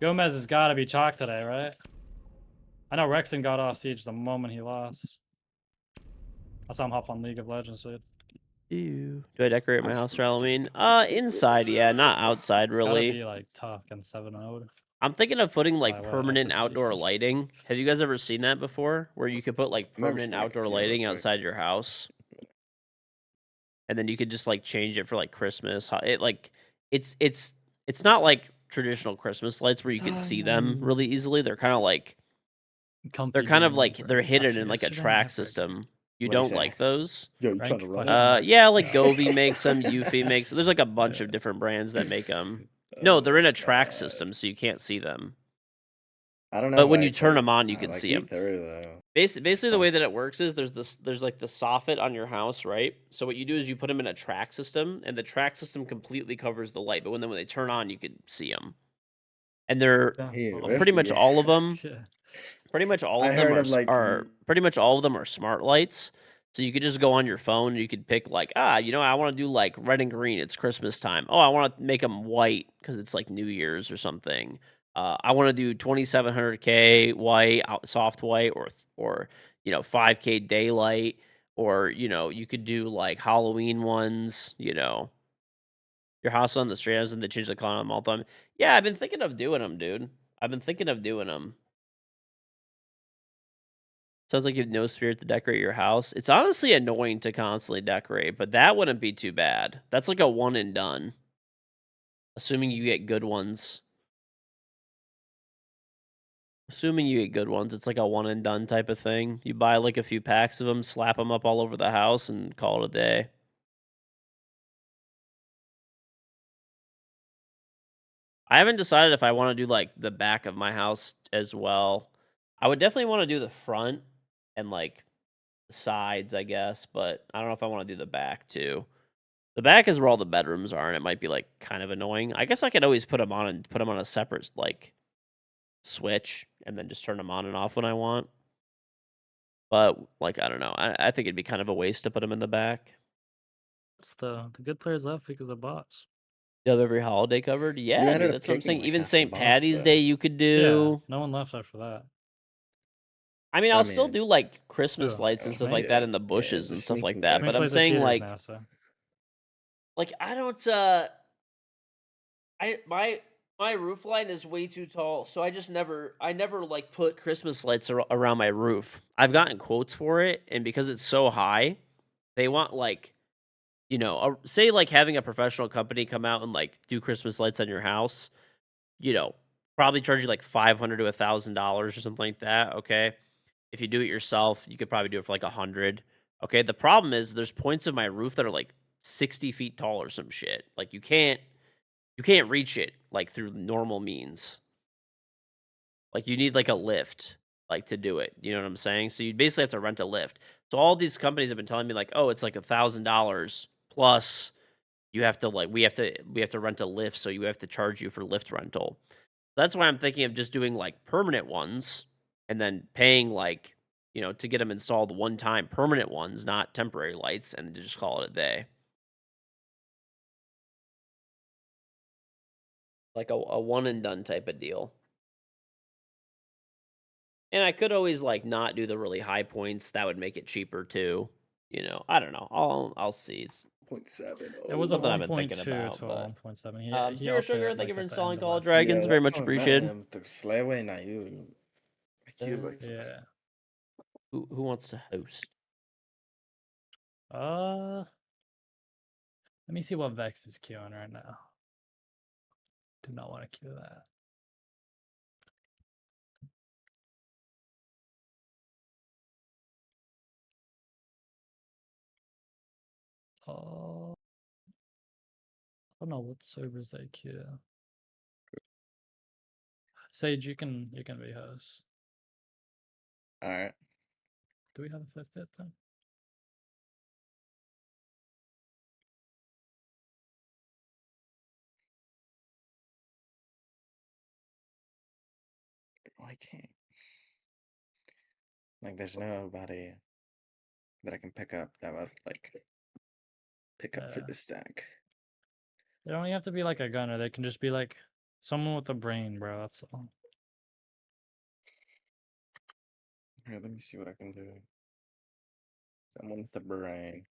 Gomez has got to be chalk today, right? I know Rexon got off siege the moment he lost. I saw him hop on League of Legends, dude. Do I decorate my house for Nice. Halloween? Inside, yeah, not outside, It's gotta really. be like tough and 7-0. I'm thinking of putting, like, By way, permanent SSG. outdoor lighting. Have you guys ever seen that before? Where you could put, like, I've never permanent seen, like, outdoor PL lighting quick. outside your house? and then you could just like change it for like Christmas. It's not like traditional Christmas lights where you can see them really easily. They're kind of like Comfy they're hidden in like a yesterday, track I forgot. system. You What'd he don't say? like those? Yo, you Rank trying to run question it? mark. Yeah, like Govee makes them, Eufy makes. There's like a bunch Yeah. of different brands that make them. No, Oh they're in my a track God. system, so you can't see them. I don't know But when why you it's turn like, them on, you can like see them. E3 though. Basically, the fun. way that it works is there's like the soffit on your house, right? So what you do is you put them in a track system, and the track system completely covers the light. But when they turn on, you can see them, and they're Yeah. Here, Oh, pretty much yeah. all of them. yeah. Pretty much all I of them heard of like pretty much all of them are smart lights. So you could just go on your phone and you could pick like, I want to do like red and green. It's Christmas time. Oh, I want to make them white because it's like New Year's or something. I want to do 2700K white, soft white, or 5K daylight, or you could do like Halloween ones. Your house on the street, and they change the color on them all the time. Yeah, I've been thinking of doing them, dude. I've been thinking of doing them. Sounds like you have no spirit to decorate your house. It's honestly annoying to constantly decorate, but that wouldn't be too bad. That's like a one and done. Assuming you get good ones. Assuming you get good ones, it's like a one and done type of thing. You buy like a few packs of them, slap them up all over the house, and call it a day. I haven't decided if I want to do like the back of my house as well. I would definitely want to do the front and like the sides, I guess, but I don't know if I want to do the back too. The back is where all the bedrooms are, and it might be like kind of annoying. I guess I could always put them on and put them on a separate like switch, and then just turn them on and off when I want. But like I don't know, I think it'd be kind of a waste to put them in the back. It's the good players left because of bots. You have every holiday covered, you yeah, ended dude. up That's what I'm kicking saying. like Even half the St. bots, Patty's though. Day, you could Yeah, do. no one left after that. I mean, I I'll still mean, do like Christmas Who? lights and stuff Schmink? like that in the yeah, bushes the and stuff like sneaking that. Schmink But I'm plays with saying cheaters like, now, so I don't. My roof line is way too tall, so I never like put Christmas lights around my roof. I've gotten quotes for it, and because it's so high, they want like say like having a professional company come out and like do Christmas lights on your house. You know, probably charge you like $500 to $1,000 or something like that. Okay, if you do it yourself, you could probably do it for like 100. Okay, the problem is there's points of my roof that are like 60 feet tall or some shit. Like you can't reach it like through normal means. Like you need like a lift like to do it. You know what I'm saying? So you basically have to rent a lift. So all these companies have been telling me like, "Oh, it's like $1,000 plus you have to like we have to rent a lift, so you have to charge you for lift rental." That's why I'm thinking of just doing like permanent ones and then paying like, to get them installed one time, permanent ones, not temporary lights, and to just call it a day. Like a one and done type of deal. And I could always like not do the really high points. That would make it cheaper too. I don't know. I'll see. It's 0.7. it was a something I've been thinking 1.2 about. to a But 1.7. He Zero upped Sugar, it thank you like for at the installing end of Call of last Dragons. season. Very much appreciated. The Slayway, not you. You like to Yeah. Who wants to host? Let me see what Vex is queuing right now. Do not want to queue that. I don't know what servers they queue. Sage, you can be host. All right. Do we have a fifth bit then? I can't. Like, there's nobody that I can pick up that would like pick up for Yeah. this stack. They don't even have to be like a gunner. They can just be like someone with a brain, bro. That's all. Here, let me see what I can do. Someone with a brain.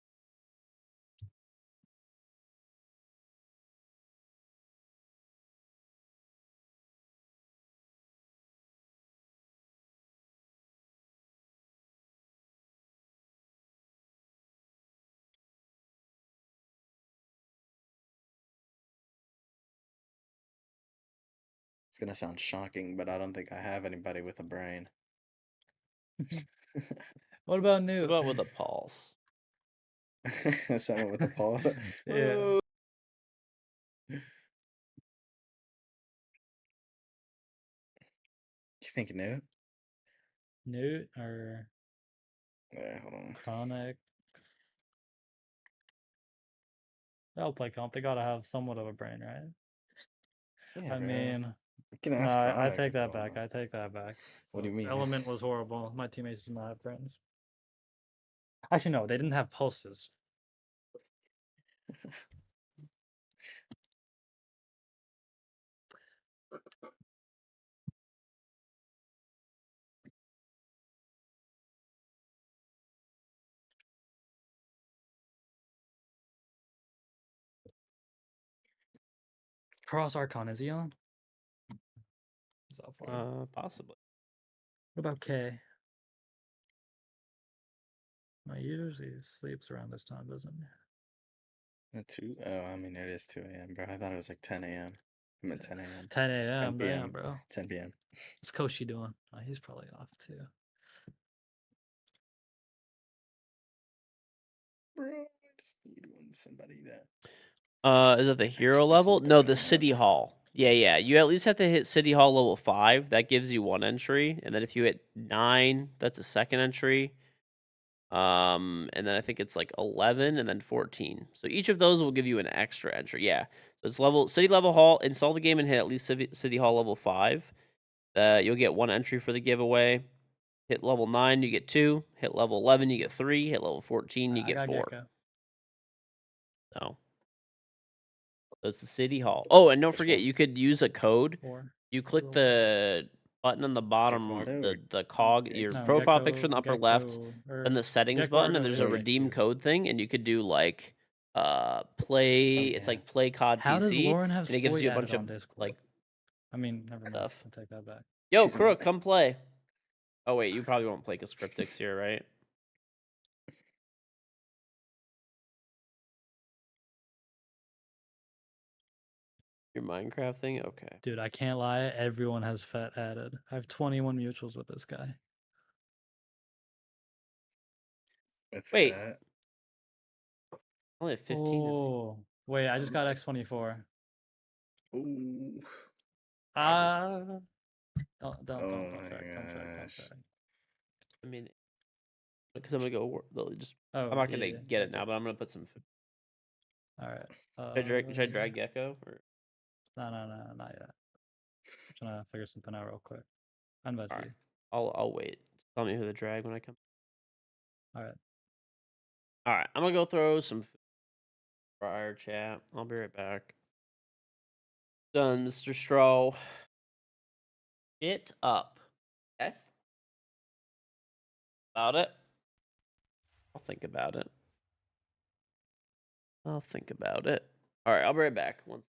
gonna sound shocking, but I don't think I have anybody with a brain. What about What Newt? about with a pulse? Someone with a pulse. Yeah. You think Newt? Newt or Yeah, hold on. Chronic? They'll play comp. They gotta have somewhat of a brain, right? Yeah, I bro. mean, You can no, ask I Chronic take if you that back. want. I take that back. What do you mean? Element was horrible. My teammates did not have brains. Actually, no, they didn't have pulses. Cross Archon, is he on? Is that for you? Possibly. What about K? No, he usually sleeps around this time, doesn't he? At 2? Oh, I mean, it is 2 a.m., bro. I thought it was like 10 a.m. I meant 10 a.m. 10 a.m. 10 p.m. Damn, bro. 10 p.m. What's Koshi doing? Oh, he's probably off too. Bro, I just need somebody that. Is it the hero Actually, level? hold the No, gun the up. city hall. Yeah. You at least have to hit city hall level 5. That gives you 1 entry, and then if you hit 9, that's a second entry. And then I think it's like 11 and then 14. So each of those will give you an extra entry. Yeah. So it's city level hall. Install the game and hit at least city hall level 5. You'll get 1 entry for the giveaway. Hit level 9, you get 2. Hit level 11, you get 3. Hit level 14, you I get got 4. Gecko. So that's the city hall. Oh, and don't Which forget, one? you could use a code. 4. You click 201. the button on the bottom, Gequardo or the cog, your Gecko? No, profile Gecko, picture in the upper left, Gecko, then the settings button, and Gecko there's is a Gecko. redeem Gecko. code thing, and you could do like play. Oh, It's yeah. like play COD How does PC, Lauren have and it gives Spoy you a added bunch of on Discord? like I mean, never mind. stuff. I'll take that back. Yo, She's in Crook, it. come play. Oh wait, you probably won't play because Cryptic's here, right? Your Minecraft thing? Okay. Dude, I can't lie. Everyone has Fett added. I have 21 mutuals with this guy. With Wait, that. I only have 15 of you. Oh, wait, I just got X24. Ooh. Ah, don't Oh my track, don't gosh. track. I mean, because I'm gonna go. Just Oh, I'm not yeah, gonna yeah, get it okay. now, but I'm gonna put some. All right. Should I drag Gecko? Or... No, not yet. I'm trying to figure something out real quick. I invite All you. right, I'll wait. Tell me who to drag when I come. All right. All right, I'm gonna go throw some for our chat. I'll be right back. Done, Mr. Stroh. Get up. Okay. About it. I'll think about it. All right, I'll be right back. Once.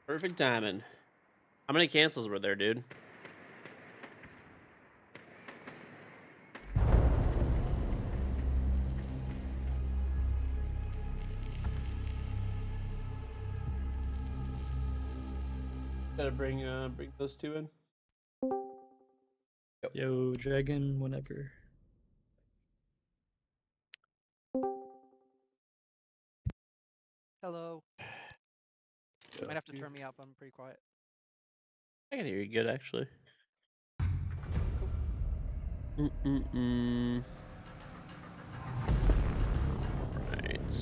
Perfect timing. How many cancels were there, dude? Gotta bring those two in. Yo, dragon, whenever. Hello. Might have to turn me up. I'm pretty quiet. I can hear you good, actually. Cool. Right.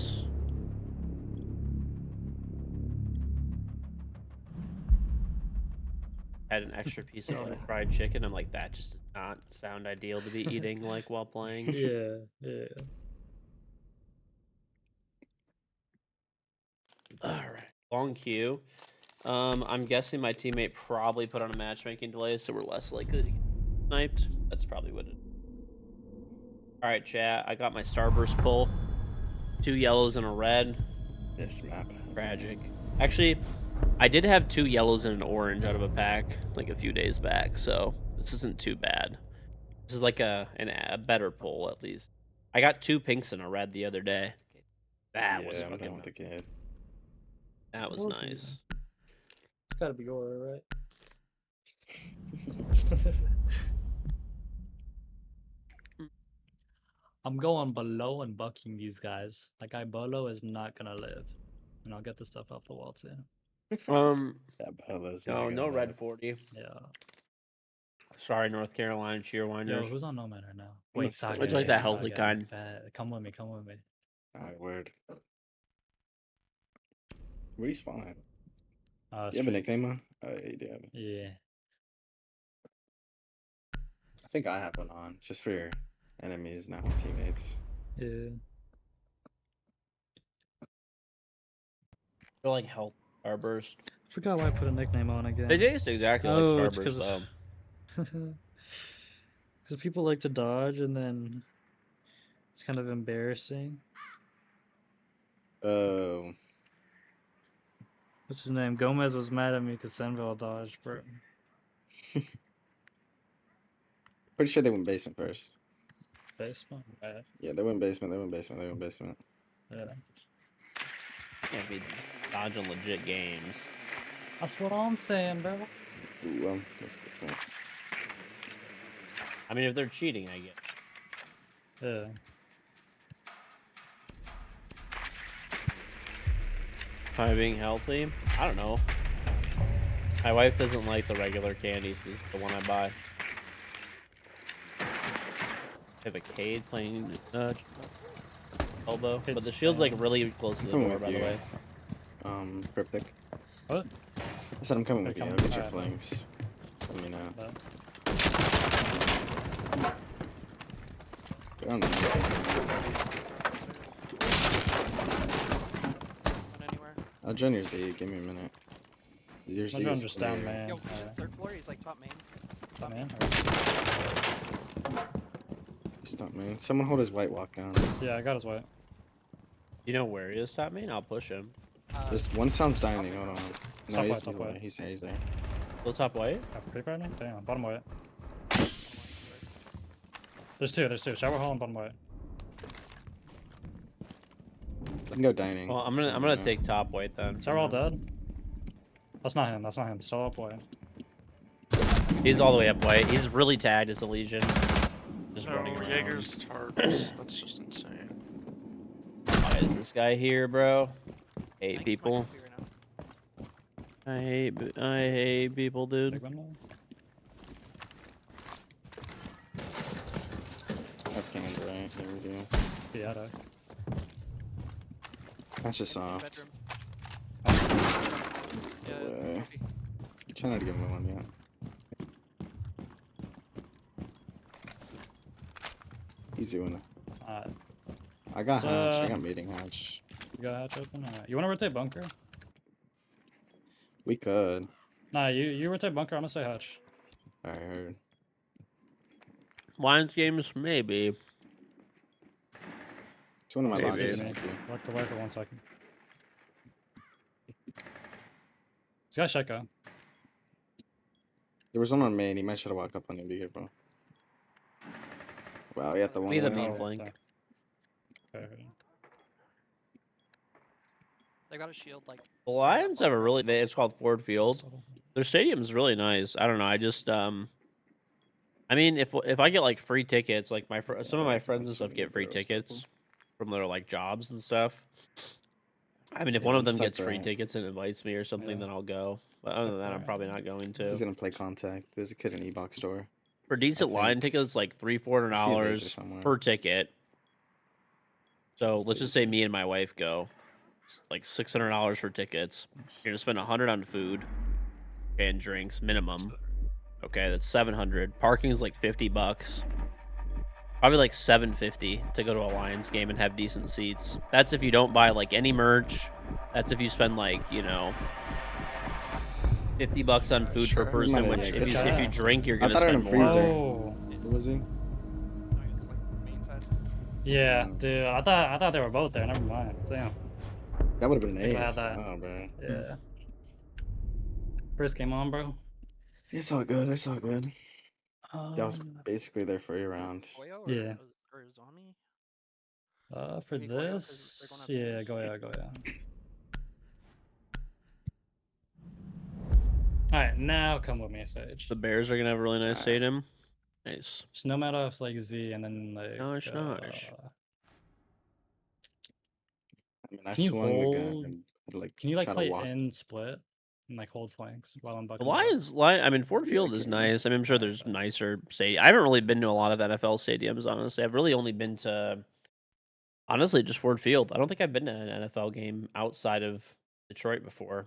Had an extra piece of like fried chicken. I'm like, that just does not sound ideal to be eating like while playing. Yeah, yeah. All right, long queue. I'm guessing my teammate probably put on a matchmaking delay, so we're less likely to get sniped. That's probably what it. All right, chat. I got my starburst pull. 2 yellows and a red. This map. Tragic. Actually, I did have 2 yellows and an orange out of a pack like a few days back, so this isn't too bad. This is like a better pull at least. I got 2 pinks and a red the other day. That was I'm down fucking. with the kid. That was Told you. nice. It's gotta be Aura, right? I'm going below and bucking these guys. That guy Bolo is not gonna live. And I'll get the stuff off the wall too. Yeah, Bolo's No, not no gonna red live. 40. Yeah. Sorry, North Carolina Yo, cheerwinders. who's on Nomad right now? I'm gonna Wait, stay Saga. It's like that Yeah, healthy Saga. kind. Come with me. Come with me. Alright, word. Where you spawn at? You have a Street. nickname on? Oh, yeah, you do have it. Yeah. I think I have one on, just for your enemies, not for teammates. Yeah. They're like health starburst. Forgot why I put a nickname on again. They taste exactly like Oh, it's starburst though. because people like to dodge and then it's kind of embarrassing. Oh, What's his name? Gomez was mad at me because Senville dodged, bro. pretty sure they went basement first. Basement? Right. Yeah, they went basement. They went basement. They went basement. Yeah. Can't be dodging legit games. That's what I'm saying, bro. Ooh, that's a good point. I mean, if they're cheating, I get. Yeah. Am I being healthy? I don't know. My wife doesn't like the regular candies. This is the one I buy. I have a Cade playing elbow, but Cade's the shield's like spam. really close to the Coming door, with by the you. way. Cryptic. What? I said I'm coming They're with you. I'll coming. get your Alright, flanks. Let me know. but- They're on the Going anywhere? I'll join your Z. Give me a minute. Your Z I'm going is just down, clear. man. Yo, he's in third floor. He's like top main. Top man? Stop, man. Someone hold his white walk down. Yeah, I got his white. You know where he is, top main? I'll push him. Just one sounds dining. Hold on. No, Top he's, white, top he's there. white. He's there. He's there. Still top white? Have pretty frightening? Damn, bottom white. There's two. Shower hall and bottom white. I can go dining. Well, I'm gonna take top white then. Shower hall dead? That's not him. Still up white. He's all the way up white. He's really tagged as a Legion. Just No, running around. Jaeger's targets. That's just insane. Why is this guy here, bro? I Hate think it's my people. computer now. I hate people, dude. Big window? I've canned, right? There we go. Yeah, I That's just soft. Bedroom. No Yeah, way. trophy. Try not to give him one yet. He's doing it. Alright. I got hatch. I So- got meeting hatch. You got hatch open? Alright. You wanna rotate bunker? We could. Nah, you rotate bunker, I'm gonna say hatch. I heard. Lions games, maybe. It's one of my Maybe. logics. Maybe. Thank you. Look to work for 1 second. This guy's Sheka. There was one on main. He might try to walk up on you. Be careful. Wow, he had the one. Be the way. main Oh, flank. okay. They got a shield like. The Lions have a really. It's called Ford Field. Their stadium's really nice. I don't know. I just I mean, if I get like free tickets, like some of my friends and stuff get free tickets from their like jobs and stuff. I mean, if Yeah, one of them that's gets free right. tickets and invites me or something, Yeah. then I'll go. But other than that, I'm Alright. probably not going He's to. gonna play contact. There's a kid in E-box store. For decent Lion think. tickets, like $300, I see a laser $400 somewhere. per ticket. So Sounds let's just say me and my wife go. It's like $600 for tickets. You're gonna spend $100 on food and drinks minimum. Okay, that's $700. Parking's like $50. Probably like $750 to go to a Lions game and have decent seats. That's if you don't buy like any merch. That's if you spend like, you know, $50 on food per Sure. person. Might Which have if you extra. drink, you're I gonna thought I had spend him more. freezer. Oh. Who was he? No, he's like main side. Yeah, Mm. dude. I thought they were both there. Never mind. Damn. That would have been an Think I had ace. that. Oh, bro. Yeah. First game on, bro. It's all good. It's all good. That was Um, basically their free round. Goyo or, Yeah. or Zombie? for Maybe Goyo, 'cause they're this, going up yeah, big. go yeah. All right, now come with me, Sage. The Bears are gonna have a really nice Alright. stadium. Nice. Just no matter if like Z and then like. Nice, nice. I mean, I Can you swung the gun hold- and like Can you like try to play walk. in split and like hold flanks while I'm The bucking? Lions, I mean, Ford Yeah, Field is can. nice. I mean, I'm sure there's nicer stadiums. I haven't really been to a lot of NFL stadiums, honestly. I've really only been to, honestly, just Ford Field. I don't think I've been to an NFL game outside of Detroit before.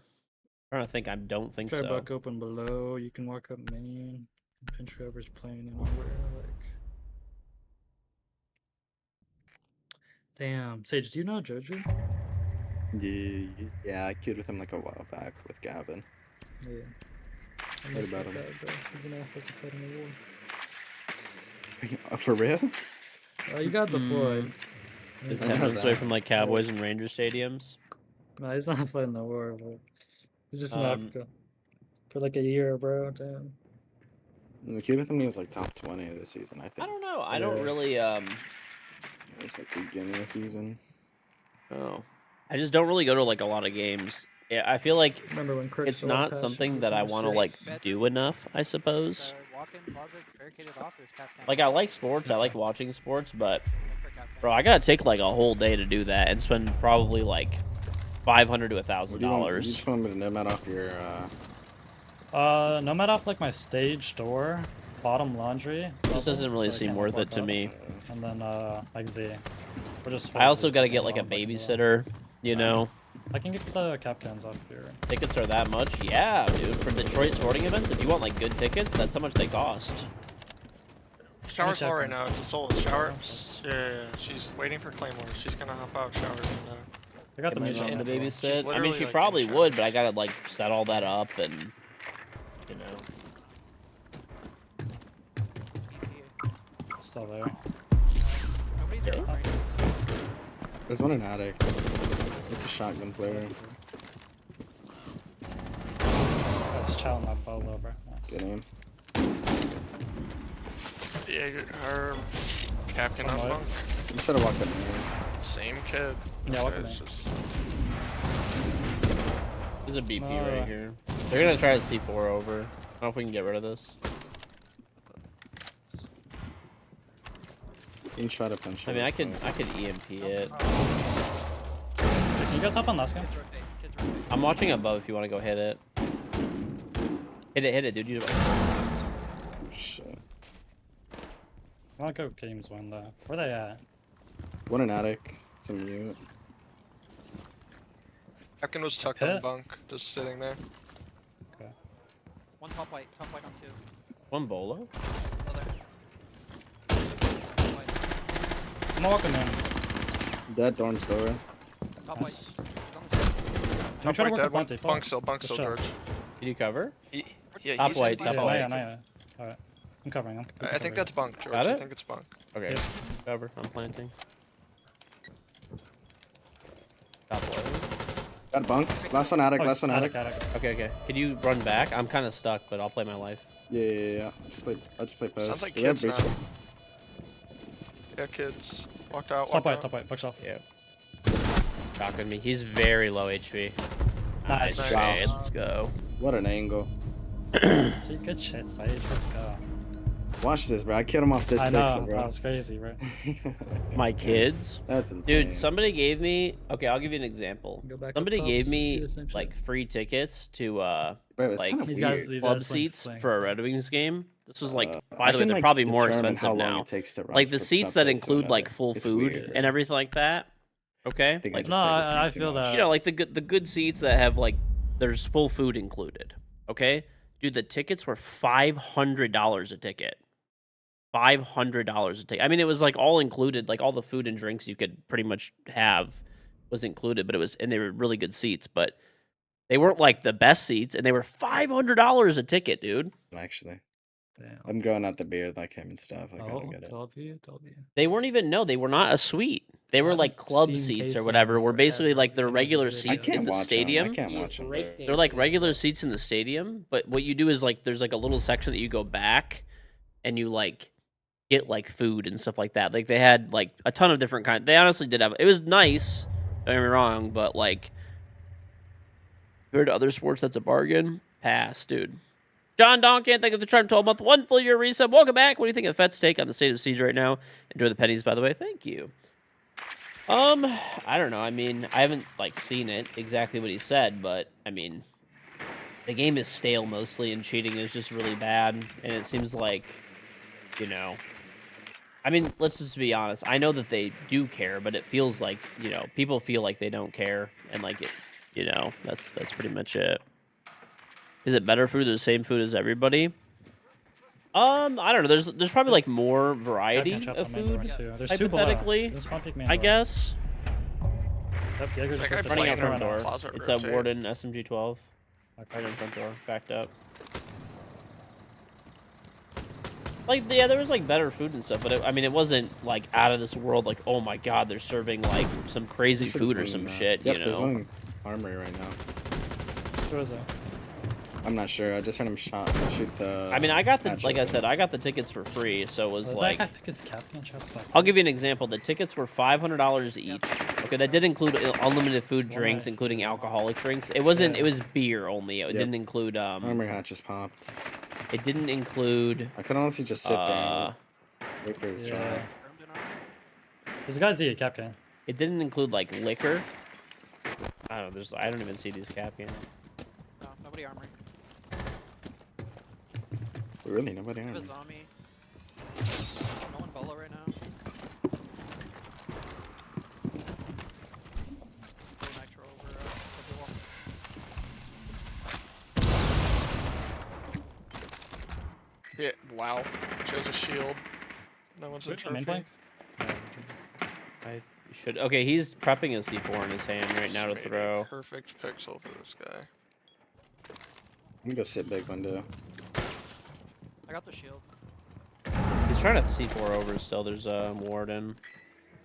I'm trying to think. I don't think Try so. buck open below. You can walk up main. Pinch whoever's playing anywhere. Like. Damn, Sage, do you know Joju? Yeah, I queued with him like a while back with Gavin. Yeah. I Heard miss about that him. guy, bro. He's in Africa fighting a war. For real? You got deployed. Is He's I it know 10 not, minutes away that. from like Cowboys and Ranger stadiums? no, he's not fighting the war, but he's just in Um, Africa for like a year, bro. Damn. I queued with him. He was like top 20 this season. I I think. don't know. I don't Yeah. really. It's like the beginning of the season. Oh, I just don't really go to like a lot of games. Yeah, I feel like Remember when Crick it's fell off not passion something with that I number want to 6? like Bedroom. do enough. I suppose. Walk-in closets barricaded off. There's Captain. Like I like sports. I like watching sports, but For Captain. bro, I gotta take like a whole day to do that and spend probably like $500 to What $1,000. do you want? You just want me to nomad off your. No matter off like my stage door, bottom laundry. This level, doesn't really so I seem can't worth walk it to up, me. And then like Z. We're just I also hold Z gotta for get like a while I'm bucking below. babysitter. You know, I can get the cap cans off here. tickets are that much. Yeah, dude. For Detroit sporting events, if you want like good tickets, that's how much they cost. Shower's check low right them. now. It's a soulless shower. Yeah. She's waiting for Claymore. She's gonna hop out shower and I got the Am I music wrong on to that, bro. babysit? I mean, literally, she like, in probably the would, shower. but I gotta like set all that up and you know. Still there. Nobody's Okay. around right now. There's one in attic. It's a shotgun player. Let's chow my bolo, bro. Nice. Get him. yeah, her Captain on What? bunk. You should have walked up there. Same kid. Yeah, what It's the just- There's a BP No. right here. They're gonna try to C4 over. I don't know if we can get rid of this. You can try to punch I it mean, I up, could EMP it. Hey, can you guys hop on last game? Kids rotate. Kids rotate. I'm watching above if you want to go hit it. Hit it, dude. You. Oh, shit. I wanna go games one though. Where they at? One in attic. It's a mute. Captain was tucked Pit? on bunk, just sitting there. One top white on 2. One bolo. Still there. Top white. I'm walking in. Dead dorm's door. Top Nice. white. He's on the side. Can we try Top to white work dead up one. plenty? Bunk still, Let's show. George. Did you cover? Yeah, Top he's white, in top Yeah, white. not yet. Alright. I'm covering. I think that's bunk, George. Got I it? think it's bunk. Okay. Yeah. Cover. I'm planting. Top left. Got a bunk. Last one attic. Last one attic. Okay, okay. Can you run back? I'm kind of stuck, but I'll play my life. Yeah. I just play post. Sounds like Do we have kids now. breach? Yeah, kids. Walked out. Top Walked white, out. bookshelf. Yeah. Shotgun me. He's very low HP. Nice. Nice. Wow. Shit. Let's go. What an angle. See, good shit, Sage. Let's go. Watch this, bro. I killed him off this I pixel, know. bro. That was crazy, bro. My kids. That's insane. Dude, somebody gave me. Okay, I'll give you an example. Go back up Somebody top, gave let's just do me the same shit. like free tickets to Bro, it's like, kind of These weird. guys- these club guys playing seats swings, for a so- Red Wings game. This was like, I by the way, can, they're like, probably more determine expensive how long now. it takes to Like run the from seats some that place to include like another. full It's food weird. and everything like that. Okay, I think I like just No, played this game I too feel much. that. you know, like the good seats that have like there's full food included. Okay, dude, the tickets were $500 a ticket. $500 a ticket. I mean, it was like all included, like all the food and drinks you could pretty much have was included, but it was, and they were really good seats, but they weren't like the best seats, and they were $500 a ticket, dude. Actually, Damn. I'm growing out the beard like him and stuff. Like, I Oh, don't get it. W. They weren't even, no, they were not a suite. They were haven't like club seen seats or Casey whatever. Were basically forever. like their Looking at his regular videos. I seats in can't the watch stadium. him. I can't watch him. They're like regular seats in the stadium, but what you do is like there's like a little section that you go back and you like get like food and stuff like that. Like they had like a ton of different kinds. They honestly did have it was nice, don't get me wrong, but like compared to other sports that's a bargain. Pass, dude. John Donkin, thank you for the Charm 12-month, 1 full year resub. Welcome back. What do you think of Fett's take on the state of Siege right now? Enjoy the pennies, by the way. Thank you. I don't know. I mean, I haven't like seen it exactly what he said, but I mean, the game is stale mostly, and cheating is just really bad. And it seems like, you know, I mean, let's just be honest. I know that they do care, but it feels like, you know, people feel like they don't care, and like it, you know, that's pretty much it. Is it better food or the same food as everybody? I don't know. There's probably like more variety of food. There's Hypothetically, I guess. Yep, Jaeger's It's like just I Running out played front around door. the closet It's a rotate. Warden SMG-12. Right in front door, backed up. Like, yeah, there was like better food and stuff, but I mean, it wasn't like out of this world. Like, oh my god, they're serving like some crazy There should food or be some one, shit. Yep, You there's know. one in armory right now. Who is it? I'm not sure. I just heard him shoot the. I mean, I got the hatchet. like I said, I got the tickets for free, so it was like. I think his captain shots back. I'll give you an example. The tickets were $500 each. Okay, that did include unlimited food, Just drinks, one including alcoholic drinks. It wasn't. Yeah. It was beer only. It Yep. didn't include. Armory hatch just popped. It didn't include. I could honestly just sit there and wait for his Yeah. job. Armed and armed. There's a guy's the cap can. It didn't include like liquor. I don't know. I don't even see these cap cans. No, nobody armory. Really, nobody Give a armory. zombie. No one bolo right now. Play nitro over the wall. Yeah, wow. She has a shield. No one's a Wait, main trophy. flank? I should. Okay, he's prepping a C4 in his hand right now to Just made a throw. Perfect pixel for this guy. I'm gonna go sit big window. I got the shield. He's trying to C4 over still. There's a Warden.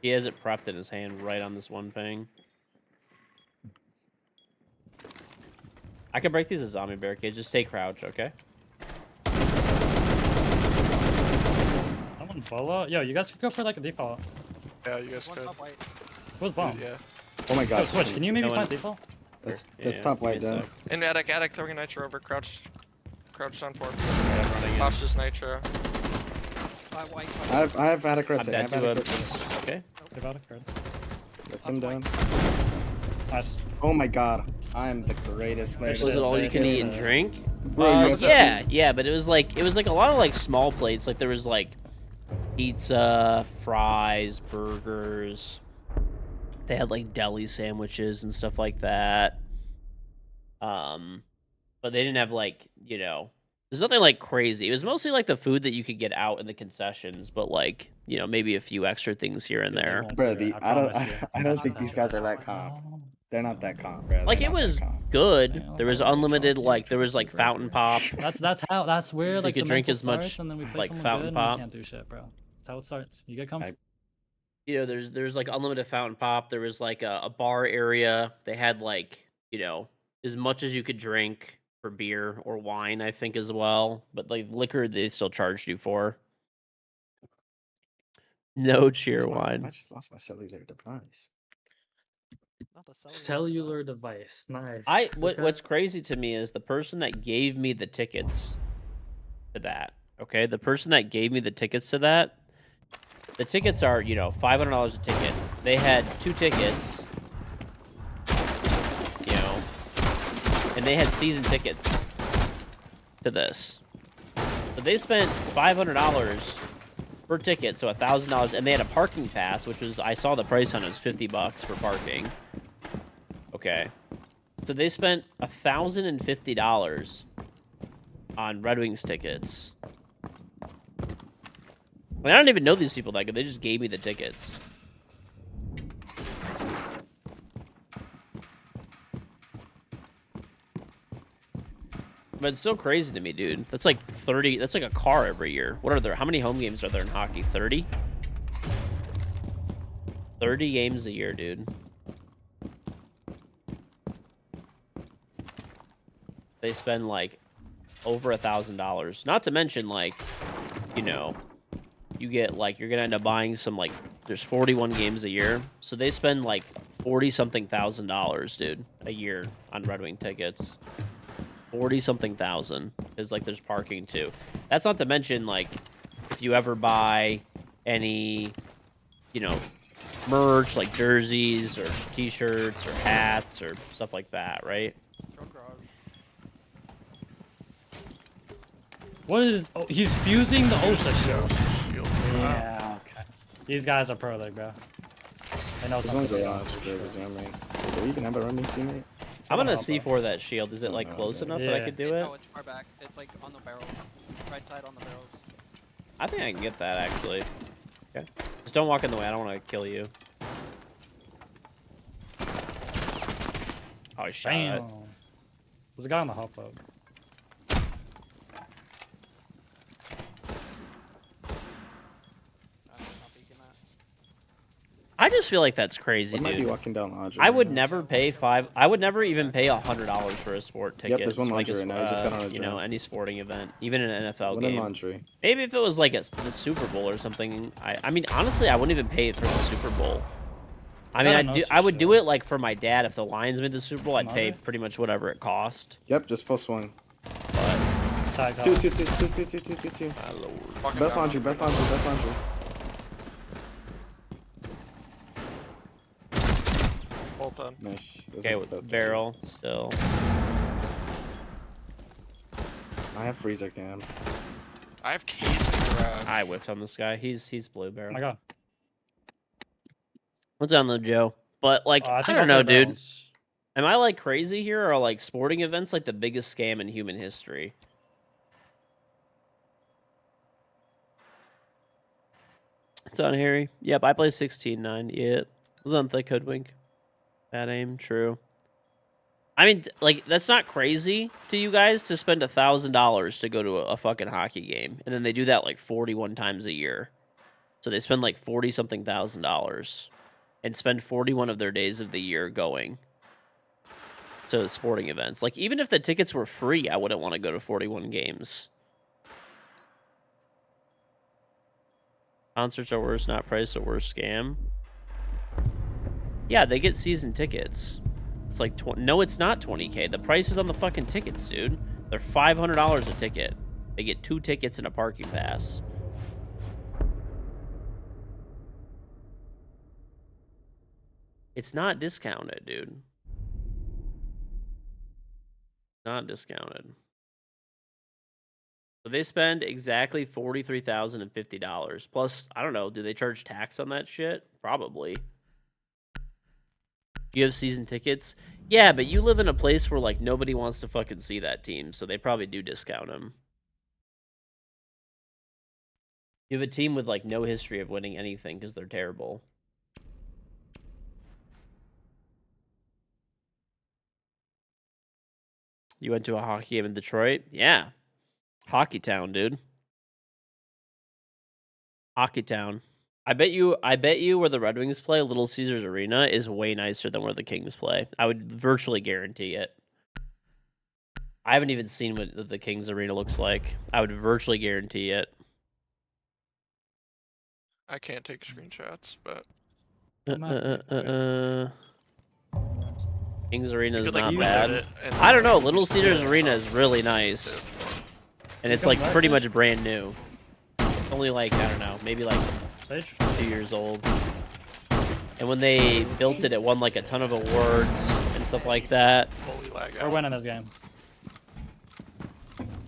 He has it prepped in his hand right on this one ping. I can break these as zombie barricades. Just stay crouched, okay? I want Bola. Yo, you guys could go for like a default. Yeah, you guys One could. top white. Who's bomb? Yeah. Oh my Yo, god. Twitch, can you maybe No find one- default? Let's Yeah, top give me white a down. sec. In attic, throwing nitro over, crouch on form. Yeah, I'm running in. Pops just nitro. Five white. I have attic I'm rotate. I dead have to attic a... rotate. Okay. Give out a card. That's him down. Nice. Oh my god. I am the greatest player. Was it all you can eat and drink? Bro, you have to Yeah, yeah, but it was like a lot of like small plates. Like there was like pizza, fries, burgers. They had like deli sandwiches and stuff like that. But they didn't have like, you know, there's nothing like crazy. It was mostly like the food that you could get out in the concessions, but like, you know, maybe a few extra things here and there. Bro, I don't promise you. I don't think these guys are that comp. They're not that comp, bro. Like They're it not that was comp. good. Yeah, There was that's unlimited, Chauncey, like there was like Chauncey fountain burger. pop. That's where You like could the drink mental as much, starts, and then we play like, someone fountain good pop. and we can't do shit, bro. That's how it starts. You get comfy. You know, there's like unlimited fountain pop. There was like a bar area. They had like, you know, as much as you could drink for beer or wine, I think as well. But like liquor, they still charged you for. No cheer I wine. just lost my cellular device. Not the cellular. Cellular device. Nice. What's crazy to me is the person that gave me the tickets to that. Okay, the person that gave me the tickets to that. The tickets are, you know, $500 a ticket. They had 2 tickets, you know, and they had season tickets to this. So they spent $500 per ticket, so $1,000, and they had a parking pass, which was, I saw the price on it was $50 for parking. Okay, so they spent $1,050 on Red Wings tickets. I don't even know these people that good. They just gave me the tickets. But it's so crazy to me, dude. That's like 30. That's like a car every year. What are there? How many home games are there in hockey? 30? 30 games a year, dude. They spend like over $1,000. Not to mention, like, you know, you get like you're gonna end up buying some like there's 41 games a year, so they spend like $40-something thousand, dude, a year on Red Wing tickets. 40-something thousand. Because, like, there's parking, too. That's not to mention, like, if you ever buy any, you know, merch, like jerseys or t-shirts or hats or stuff like that, right? Drone garage. What is? Oh, he's fusing the OSA shield. Shield. Yeah. Okay. These guys are pro league, bro. They know This one's something. a launch. There's Ingame. Do we even have a roaming teammate? I'm gonna Hop up. C4 that shield. Is it, like, Oh, close okay. enough that I Yeah. could do it? No, it's far back. It's like on the barrel. Right side on the barrels. I think I can get that, actually. Okay. Just don't walk in the way. I don't want to kill you. Oh, I shot it. Damn. There's a guy on the hop up. I'm not peeking that. I just feel like that's crazy, One might be dude. walking down launch. I would never pay I would never even pay $100 for a sport ticket. there's one like laundry right now. I just got on a you know, drone. any sporting event, even an NFL One in game. laundry. Maybe if it was like the Super Bowl or something. I mean, honestly, I wouldn't even pay it for the Super Bowl. I mean, don't know I would do shit. it like for my dad. If the Lions made the Super Bowl, I'd pay Laundry? pretty much whatever it cost. Yep, just full swing. But It's tagged out. Two. my lord. Walking Beth down. laundry, Beth laundry, Beth laundry. Both done. Nice. Those Okay, are with both barrel still. I have freezer cam. I have case in garage. I whiffed on this guy. He's blue Oh barrel. my god. What's on the Joe? But like, I I think don't I'll know, play dude. barrels. Am I like crazy here, or are like sporting events like the biggest scam in human history? It's on Harry. Yep, I play 16-9. Yep. It was on Thick Hoodwink. Bad aim, true. I mean, like, that's not crazy to you guys to spend $1,000 to go to a fucking hockey game. And then they do that like 41 times a year. So they spend like 40-something thousand dollars and spend 41 of their days of the year going to sporting events. Like, even if the tickets were free, I wouldn't want to go to 41 games. Concerts are worse, not price, a worse scam. Yeah, they get season tickets. It's like, no, it's not 20K. The price is on the fucking tickets, dude. They're $500 a ticket. They get 2 tickets and a parking pass. It's not discounted, dude. Not discounted. So they spend exactly $43,050. Plus, I don't know, do they charge tax on that shit? Probably. You have season tickets? Yeah, but you live in a place where, like, nobody wants to fucking see that team, so they probably do discount them. You have a team with, like, no history of winning anything because they're terrible. You went to a hockey game in Detroit? Yeah. Hockey town, dude. Hockey town. I bet you where the Red Wings play, Little Caesars Arena, is way nicer than where the Kings play. I would virtually guarantee it. I haven't even seen what the Kings Arena looks like. I would virtually guarantee it. I can't take screenshots, but Kings Arena you is could like not window bad. it and I don't know. use Little the Caesars other Arena stuff is really too. nice, and it's Become like pretty nicer? much brand new. It's only like, I don't know, maybe like Sage? 2 years old. And when they built it, it won like a ton of awards and stuff like that. Fully lag We're out. winning this game.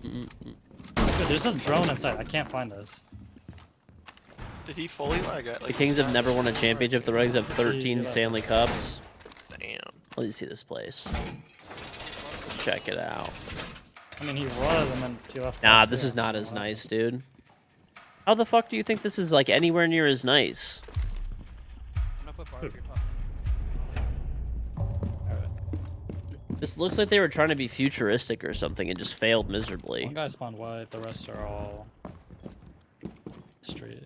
Mm-mm. Dude, there's a drone inside. I can't find this. Did he fully lag out? The Like, Kings he's have not- never won a championship. The Reds have 13 Yeah. Stanley Cups. Damn. Let me see this place. Let's check it out. I mean, he was, and then he left. Nah, back this too. is not as nice, dude. How the fuck do you think this is like anywhere near as nice? I'm gonna put bar if you're talking. This looks like they were trying to be futuristic or something and just failed miserably. One guy spawned white, the rest are all street.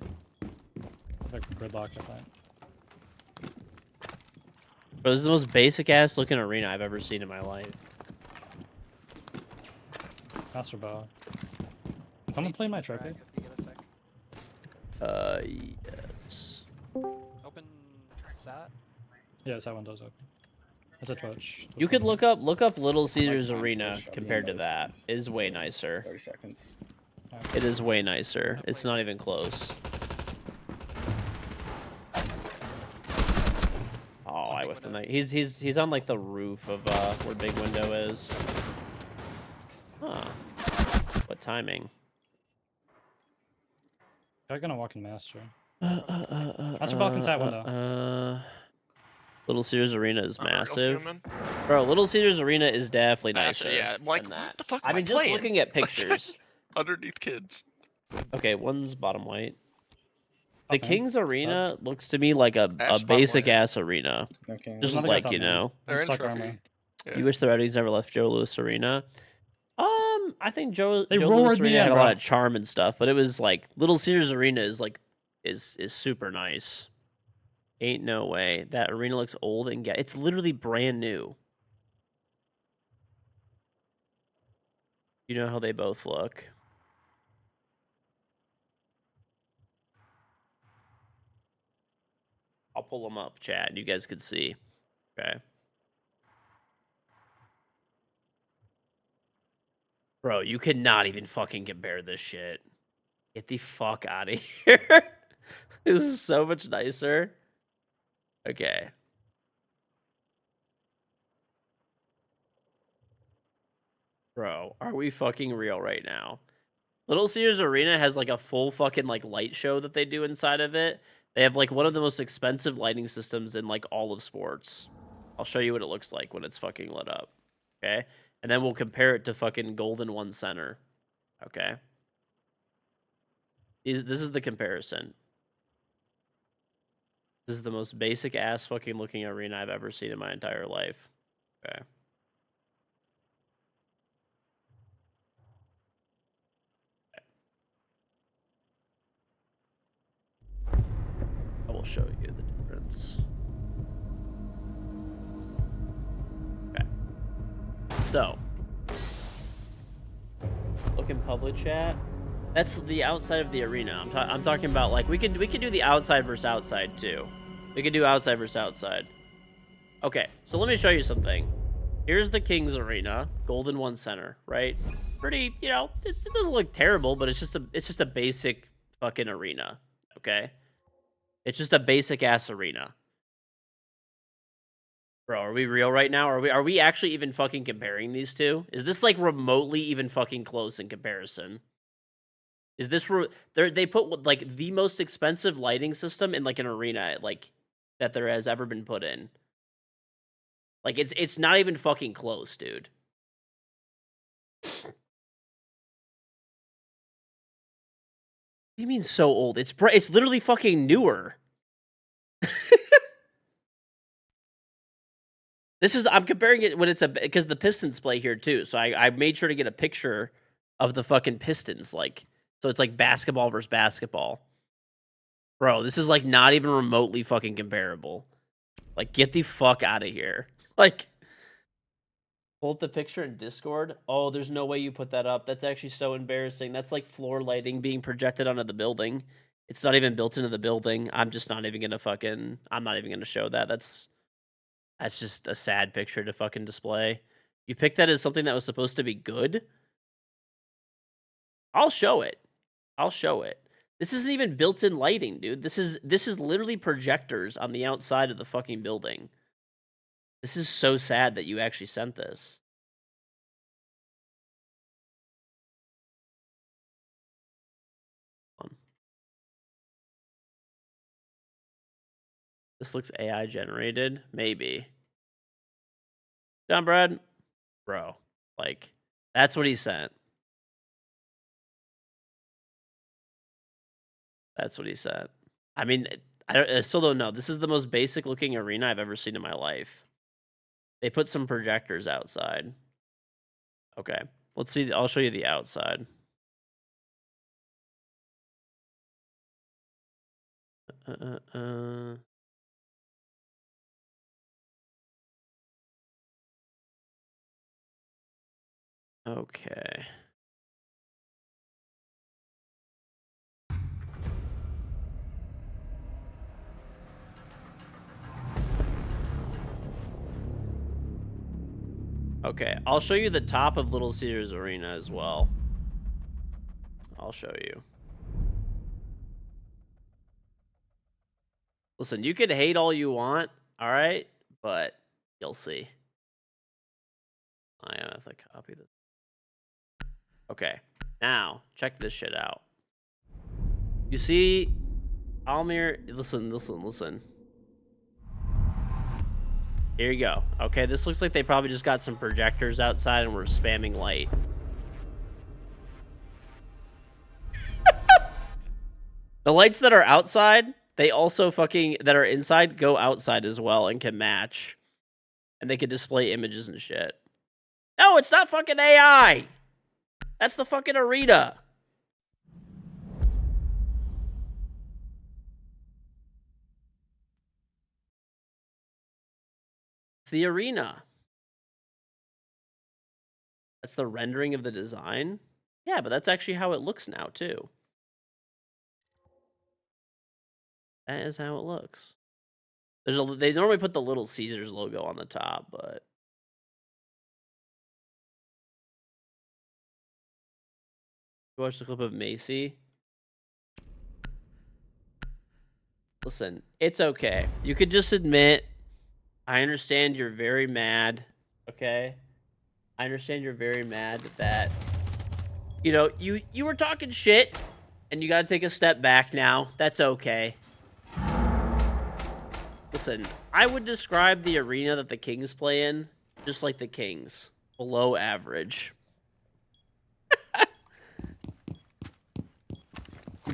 Like gridlock, I think. Bro, this is the most basic ass looking arena I've ever seen in my life. Master bow. Can someone play my trophy? If you get a sec. Yes. Open sat. Yes, that one does open. It's a Twitch. You Just could looking. look up Little Like Caesars on Arena Twitch, I'll be compared to on that. streams. It is way So, nicer. 30 seconds. It is way nicer. I've It's played not that. even close. Oh, I Big whiffed the window. night. He's on like the roof of where Big Window is. Huh. What timing? They're gonna walk in master. Master block inside window. Little Caesars Arena is I'm a real massive. human. Bro, Little Caesars Arena is definitely Massive, nicer yeah. Like, than what that. the fuck I am mean, I just playing? looking at pictures. Underneath kids. Okay, one's bottom white. The Top man. King's Arena looks to me like a Ash bottom basic white. ass arena. Okay. Just Another guy like, top you man. know. They're in Stuck trophy. armor. Yeah. You wish the Red Wings never left Joe Louis Arena. I think Joe They Louis roared me Arena in, had a lot bro. of charm and stuff, but it was like Little Caesars Arena is like is super nice. Ain't no way. That arena looks old and it's literally brand new. You know how they both look. I'll pull them up, chat, and you guys can see. Okay. Bro, you cannot even fucking compare this shit. Get the fuck out of here. This is so much nicer. Okay. Bro, are we fucking real right now? Little Caesars Arena has like a full fucking like light show that they do inside of it. They have like one of the most expensive lighting systems in like all of sports. I'll show you what it looks like when it's fucking lit up. Okay? And then we'll compare it to fucking Golden One Center. Okay? This is the comparison. This is the most basic ass fucking looking arena I've ever seen in my entire life. Okay. I will show you the difference. Okay. So, look in public chat. That's the outside of the arena. I'm talking about like we could do the outside versus outside too. We could do outside versus outside. Okay, so let me show you something. Here's the King's Arena, Golden One Center, right? Pretty, you know, it doesn't look terrible, but it's just a basic fucking arena. Okay, it's just a basic ass arena. Bro, are we real right now? Are we actually even fucking comparing these two? Is this like remotely even fucking close in comparison? Is this they put like the most expensive lighting system in like an arena like that there has ever been put in? Like it's not even fucking close, dude. What do you mean so old? It's literally fucking newer. I'm comparing it when it's because the Pistons play here too. So I made sure to get a picture of the fucking Pistons, like, so it's like basketball versus basketball. Bro, this is like not even remotely fucking comparable. Like, get the fuck out of here. Like, pull up the picture in Discord. Oh, there's no way you put that up. That's actually so embarrassing. That's like floor lighting being projected onto the building. It's not even built into the building. I'm just not even gonna I'm not even gonna show that. That's just a sad picture to fucking display. You picked that as something that was supposed to be good? I'll show it. I'll show it. This isn't even built-in lighting, dude. This is literally projectors on the outside of the fucking building. This is so sad that you actually sent this. This looks AI generated. Maybe. John Brad? Bro. Like, that's what he sent. That's what he sent. I mean, I still don't know. This is the most basic looking arena I've ever seen in my life. They put some projectors outside. Okay. Let's see. I'll show you the outside. Okay. Okay, I'll show you the top of Little Caesars Arena as well. I'll show you. Listen, you could hate all you want, all right? But you'll see. I have to copy this. Okay, now check this shit out. You see, Almir, listen. Here you go. Okay, this looks like they probably just got some projectors outside and were spamming light. The lights that are outside, they also that are inside go outside as well and can match. And they can display images and shit. No, it's not fucking AI. That's the fucking arena. It's the arena. That's the rendering of the design. Yeah, but that's actually how it looks now, too. That is how it looks. They normally put the Little Caesars logo on the top, but... You watch the clip of Macy? Listen, it's okay. You could just admit, I understand you're very mad, okay? I understand you're very mad that, you know, you were talking shit, and you gotta take a step back now. That's okay. Listen, I would describe the arena that the Kings play in just like the Kings. Below average.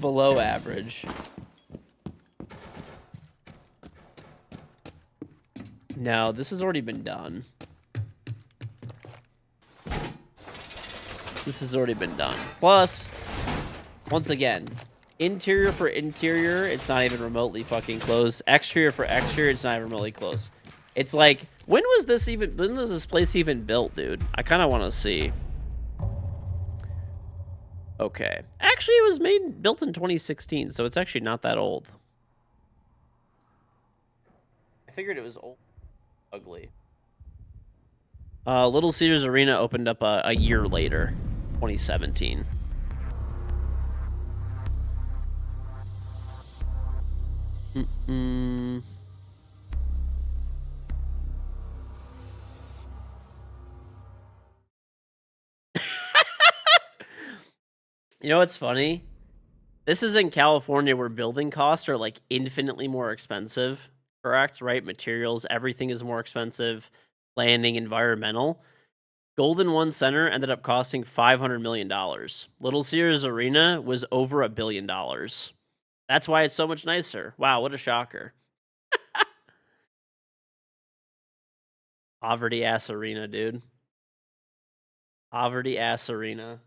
Below average. No, this has already been done. This has already been done. Plus, once again, interior for interior, it's not even remotely fucking close. Exterior for exterior, it's not even remotely close. It's like, when was this place even built, dude? I kind of want to see. Okay. Actually, it was built in 2016, so it's actually not that old. I figured it was old. Ugly. Little Caesars Arena opened up a year later, 2017. You know what's funny? This is in California where building costs are like infinitely more expensive, correct? Right? Materials, everything is more expensive. Landing, environmental. Golden One Center ended up costing $500 million. Little Caesars Arena was over $1 billion. That's why it's so much nicer. Wow, what a shocker. Poverty-ass arena, dude. Poverty-ass arena.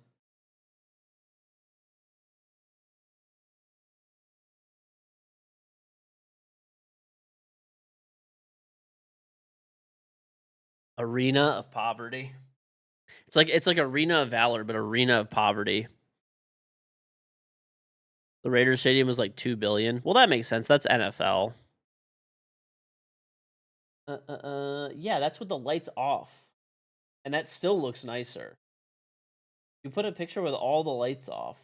Arena of poverty. It's like Arena of Valor, but Arena of Poverty. The Raiders Stadium was like $2 billion. Well, that makes sense. That's NFL. Yeah, that's with the lights off. And that still looks nicer. You put a picture with all the lights off.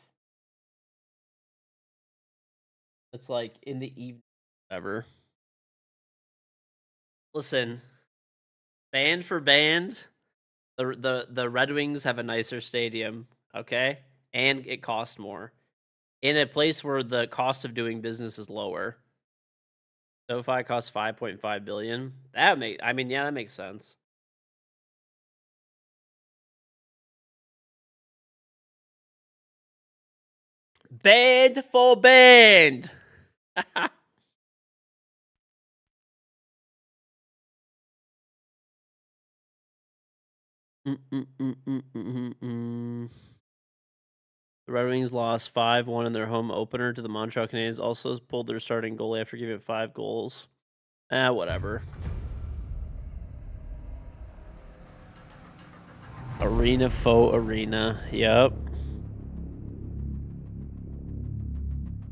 It's like in the evening, whatever. Listen, band for band, the Red Wings have a nicer stadium, okay? And it costs more. In a place where the cost of doing business is lower. SoFi costs $5.5 billion. Yeah, that makes sense. Band for band. The Red Wings lost 5-1 in their home opener to the Montreal Canadiens. Also pulled their starting goalie after giving it 5 goals. Whatever. Arena faux arena. Yep.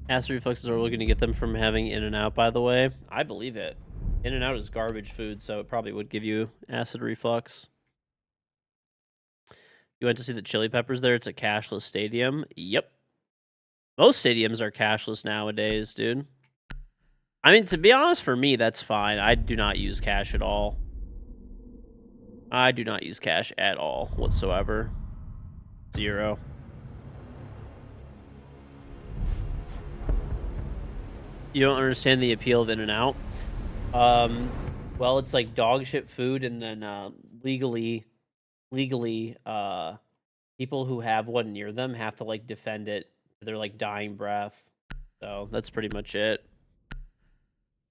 Acid reflexes are looking to get them from having In-N-Out, by the way. I believe it. In-N-Out is garbage food, so it probably would give you acid reflux. You went to see the Chili Peppers there? It's a cashless stadium. Yep. Most stadiums are cashless nowadays, dude. I mean, to be honest, for me, that's fine. I do not use cash at all. I do not use cash at all whatsoever. 0. You don't understand the appeal of In-N-Out? Well, it's like dog shit food, and then legally, people who have one near them have to like defend it to their like dying breath. So that's pretty much it.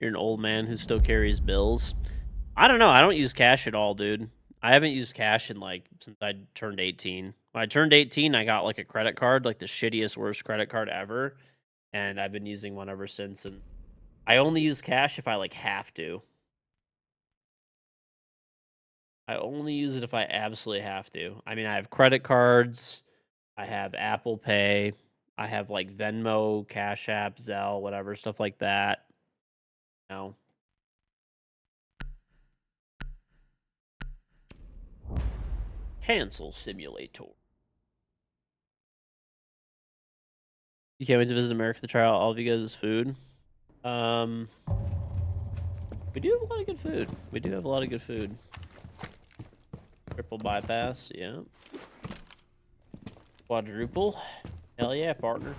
You're an old man who still carries bills. I don't know. I don't use cash at all, dude. I haven't used cash in like since I turned 18. When I turned 18, I got like a credit card, like the shittiest, worst credit card ever, and I've been using one ever since. And I only use cash if I like have to. I only use it if I absolutely have to. I mean, I have credit cards, I have Apple Pay, I have like Venmo, Cash App, Zelle, whatever, stuff like that. No. Cancel simulator. You can't wait to visit America to try out all of you guys' food. We do have a lot of good food. We do have a lot of good food. Triple bypass, yeah. Quadruple. Hell yeah, partner.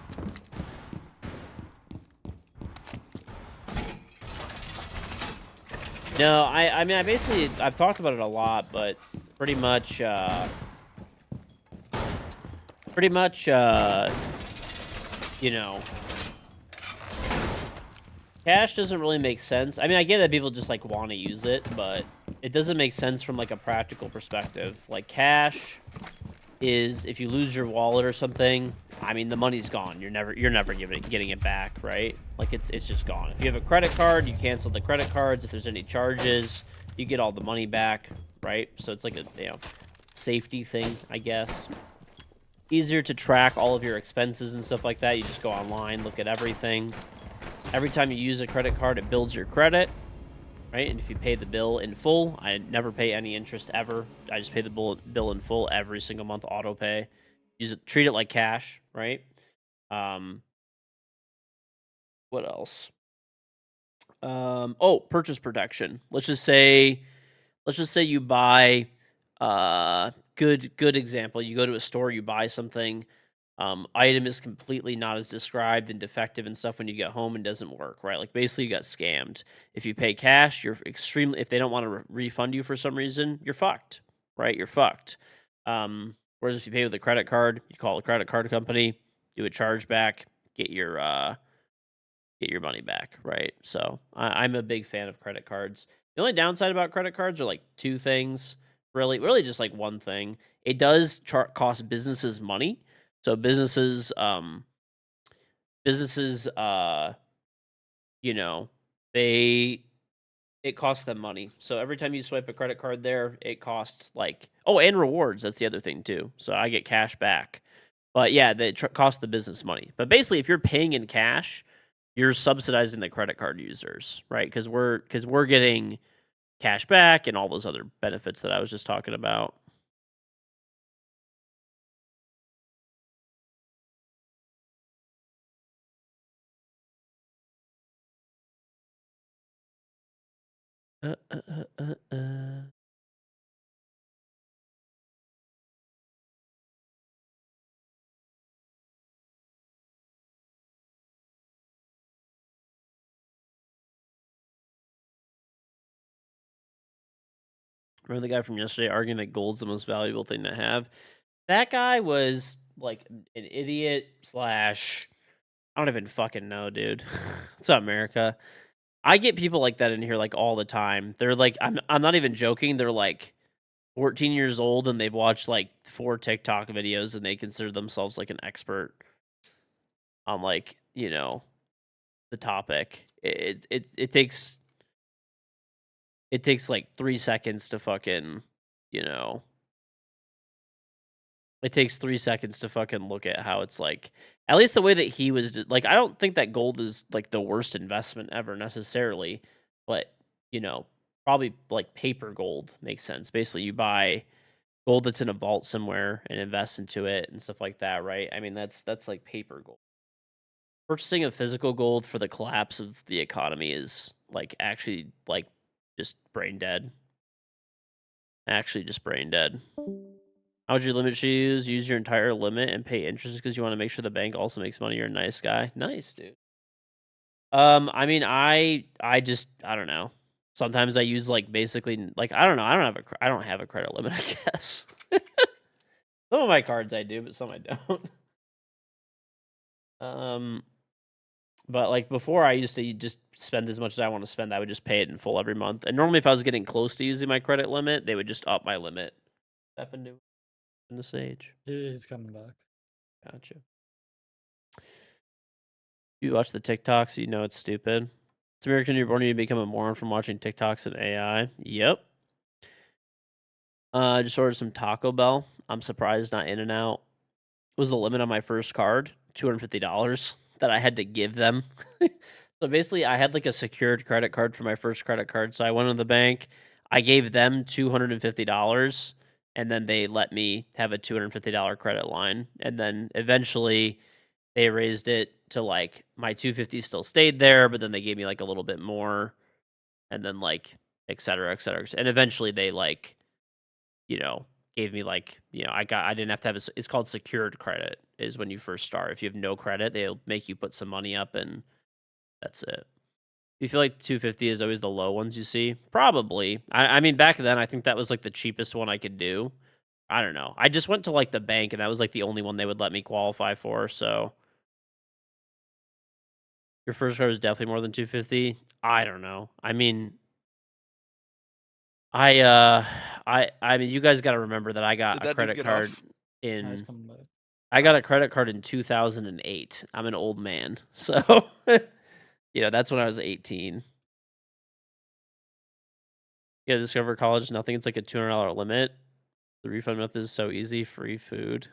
No, I mean, I've talked about it a lot, but pretty much, you know, cash doesn't really make sense. I mean, I get that people just like want to use it, but it doesn't make sense from like a practical perspective. Like cash is if you lose your wallet or something, I mean, the money's gone. You're never getting it back, right? Like it's just gone. If you have a credit card, you cancel the credit cards. If there's any charges, you get all the money back, right? So it's like a safety thing, I guess. Easier to track all of your expenses and stuff like that. You just go online, look at everything. Every time you use a credit card, it builds your credit, right? And if you pay the bill in full, I never pay any interest ever. I just pay the bill in full every single month, auto pay. Treat it like cash, right? What else? Oh, purchase protection. Let's just say you buy good example. You go to a store, you buy something, item is completely not as described and defective and stuff when you get home and doesn't work, right? Like basically you got scammed. If you pay cash, you're if they don't want to refund you for some reason, you're fucked, right? You're fucked. Whereas if you pay with a credit card, you call a credit card company, do a chargeback, get your money back, right? So I'm a big fan of credit cards. The only downside about credit cards are like two things, really just like one thing. It does cost businesses money. So businesses, you know, it costs them money. So every time you swipe a credit card there, it costs like, oh, and rewards. That's the other thing too. So I get cash back. But yeah, they cost the business money. But basically, if you're paying in cash, you're subsidizing the credit card users, right? Because we're getting cash back and all those other benefits that I was just talking about. Remember the guy from yesterday arguing that gold's the most valuable thing to have? That guy was like an idiot / I don't even fucking know, dude. What's up, America? I get people like that in here like all the time. They're like, I'm not even joking. They're like 14 years old and they've watched like 4 TikTok videos and they consider themselves like an expert on like, the topic. It takes like 3 seconds to fucking, it takes 3 seconds to fucking look at how it's like, at least the way that he was like, I don't think that gold is like the worst investment ever necessarily, but probably like paper gold makes sense. Basically, you buy gold that's in a vault somewhere and invest into it and stuff like that, right? I mean, that's like paper gold. Purchasing of physical gold for the collapse of the economy is like actually like just brain dead. Actually, just brain dead. How would you limit your use? Use your entire limit and pay interest because you want to make sure the bank also makes money. You're a nice guy. Nice, dude. I mean, I don't know. Sometimes I use like basically like I don't know. I don't have a credit limit. I guess some of my cards I do, but some I don't. But like before, I used to just spend as much as I want to spend. I would just pay it in full every month. And normally, if I was getting close to using my credit limit, they would just up my limit. Happened to in the sage. He's coming back. Gotcha. You watch the TikToks, you know it's stupid. It's American you're born to become a moron from watching TikToks and AI. Yep. I just ordered some Taco Bell. I'm surprised not In-N-Out. Was the limit on my first card $250 that I had to give them. So basically, I had like a secured credit card for my first credit card. So I went to the bank, I gave them $250, and then they let me have a $250 credit line. And then eventually, they raised it to like my 250 still stayed there, but then they gave me like a little bit more, and then like et cetera, et cetera. And eventually, they like gave me like, I didn't have to have it's called secured credit is when you first start. If you have no credit, they'll make you put some money up and that's it. You feel like 250 is always the low ones you see? Probably. I mean, back then, I think that was like the cheapest one I could do. I don't know. I just went to like the bank and that was like the only one they would let me qualify for. So your first card was definitely more than 250. I don't know. I mean, I mean, you guys got to remember that I got Did a that dude credit get card off? Now he's in. coming back. I got a credit card in 2008. I'm an old man, so that's when I was 18. You gotta discover college. Nothing. It's like a $200 limit. The refund method is so easy. Free food.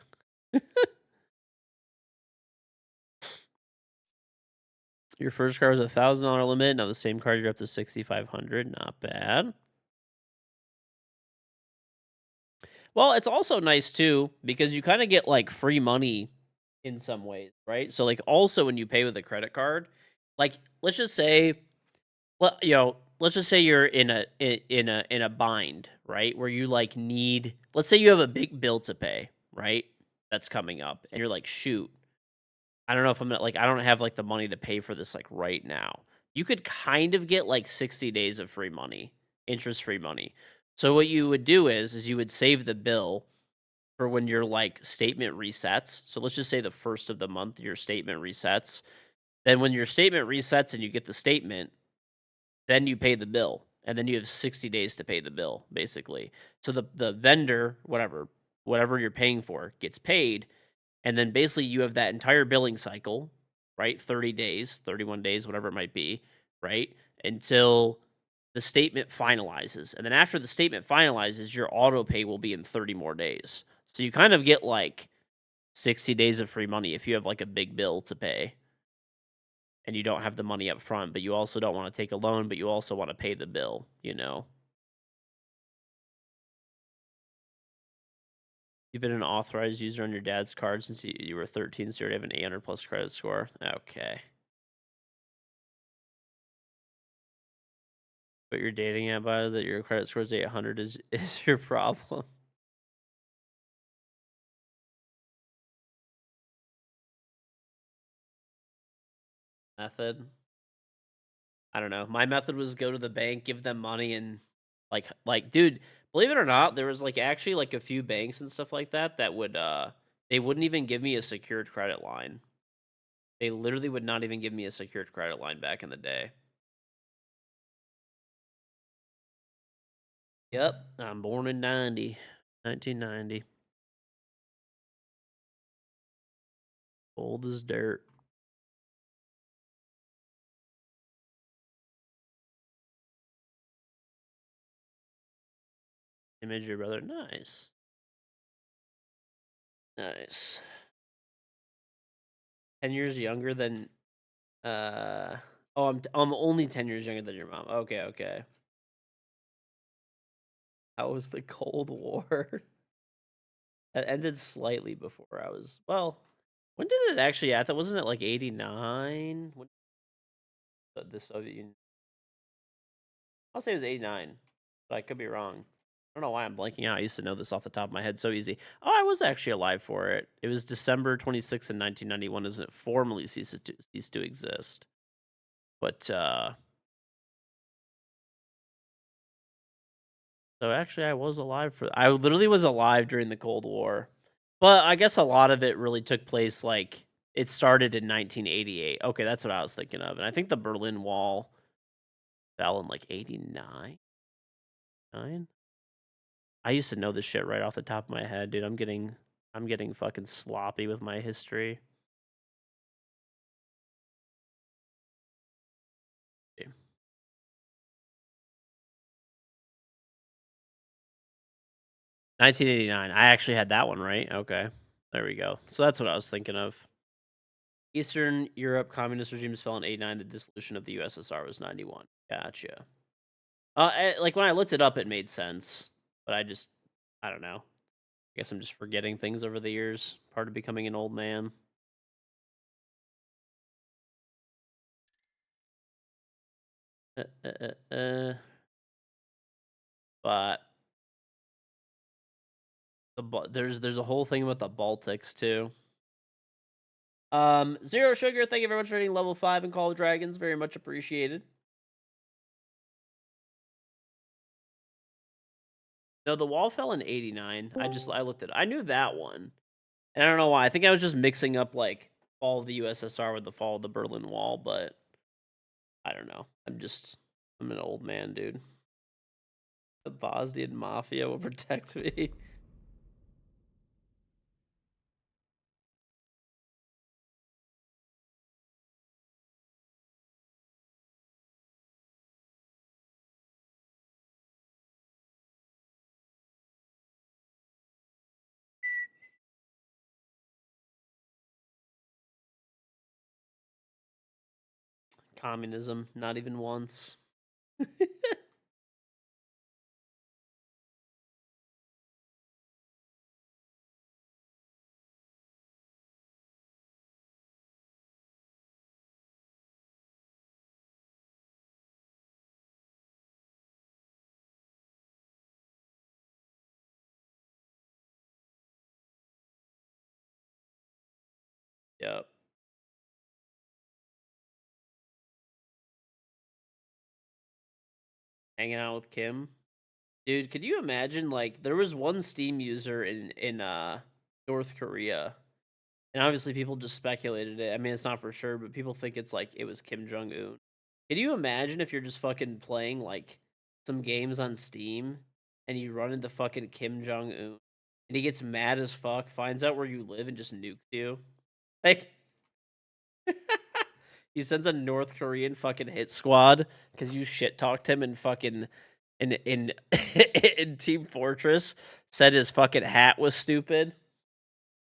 Your first card was $1,000 limit. Now the same card you're up to 6,500. Not bad. Well, it's also nice too because you kind of get like free money in some ways, right? So like also when you pay with a credit card, like let's just say, let's just say you're in a bind, right? Where you like need, let's say you have a big bill to pay, right? That's coming up, and you're like, shoot, I don't know if I'm gonna like, I don't have like the money to pay for this like right now. You could kind of get like 60 days of free money, interest free money. So what you would do is you would save the bill for when your like statement resets. So let's just say the first of the month your statement resets. Then when your statement resets and you get the statement, then you pay the bill. And then you have 60 days to pay the bill, basically. So the vendor, whatever you're paying for, gets paid. And then basically you have that entire billing cycle, right? 30 days, 31 days, whatever it might be, right? Until the statement finalizes. And then after the statement finalizes, your auto pay will be in 30 more days. So you kind of get like 60 days of free money if you have like a big bill to pay and you don't have the money up front, but you also don't want to take a loan, but you also want to pay the bill, You've been an authorized user on your dad's card since you were 13, so you already have an 800 plus credit score. Okay. But you're dating at by that your credit score is 800 is your problem. Method. I don't know. My method was go to the bank, give them money, and like, dude, believe it or not, there was like actually like a few banks and stuff like that that would they wouldn't even give me a secured credit line. They literally would not even give me a secured credit line back in the day. Yep, I'm born in 1990. Old as dirt. Image your brother. Nice. Nice. 10 years younger than I'm only 10 years younger than your mom. Okay. How was the Cold War? That ended slightly before I was. Well, when did it actually? I thought wasn't it like 89? When the Soviet Union? I'll say it was 89, but I could be wrong. I don't know why I'm blanking out. I used to know this off the top of my head so easy. Oh, I was actually alive for it. It was December 26th in 1991, as it formally ceased to exist. But so actually, I was alive for. I literally was alive during the Cold War, but I guess a lot of it really took place like it started in 1988. Okay, that's what I was thinking of, and I think the Berlin Wall fell in like 89. I used to know this shit right off the top of my head, dude. I'm getting fucking sloppy with my history. Okay. 1989. I actually had that one right. Okay. There we go. So that's what I was thinking of. Eastern Europe communist regimes fell in 89. The dissolution of the USSR was 91. Gotcha. Like when I looked it up, it made sense, but I don't know. I guess I'm just forgetting things over the years. Part of becoming an old man. But there's a whole thing about the Baltics too. Zero Sugar, thank you very much for hitting level 5 in Call of Dragons. Very much appreciated. No, the wall fell in 89. I looked at it. I knew that one. And I don't know why. I think I was just mixing up like fall of the USSR with the fall of the Berlin Wall, but I don't know. I'm an old man, dude. The Bosnian mafia will protect me. Communism, not even once. Yep. Hanging out with Kim. Dude, could you imagine like there was one Steam user in North Korea. And obviously people just speculated it. I mean, it's not for sure, but people think it's like it was Kim Jong Un. Can you imagine if you're just fucking playing like some games on Steam and you run into fucking Kim Jong Un and he gets mad as fuck, finds out where you live and just nukes you? Like he sends a North Korean fucking hit squad because you shit talked him in fucking in in Team Fortress, said his fucking hat was stupid.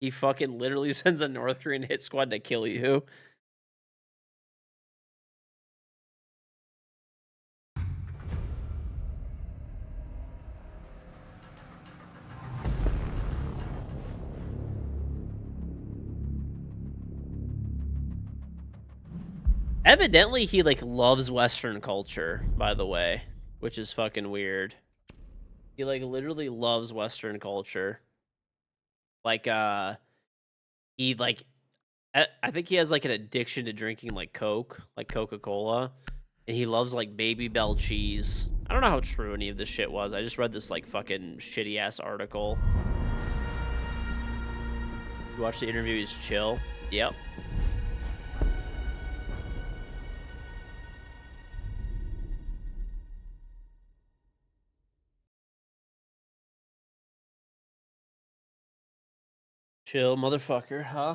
He fucking literally sends a North Korean hit squad to kill you. Evidently, he like loves Western culture, by the way, which is fucking weird. He like literally loves Western culture. Like, he like, I think he has like an addiction to drinking like Coke, like Coca-Cola, and he loves like Baby Bell cheese. I don't know how true any of this shit was. I just read this like fucking shitty ass article. You watch the interview, he's chill. Yep. Chill, motherfucker, huh?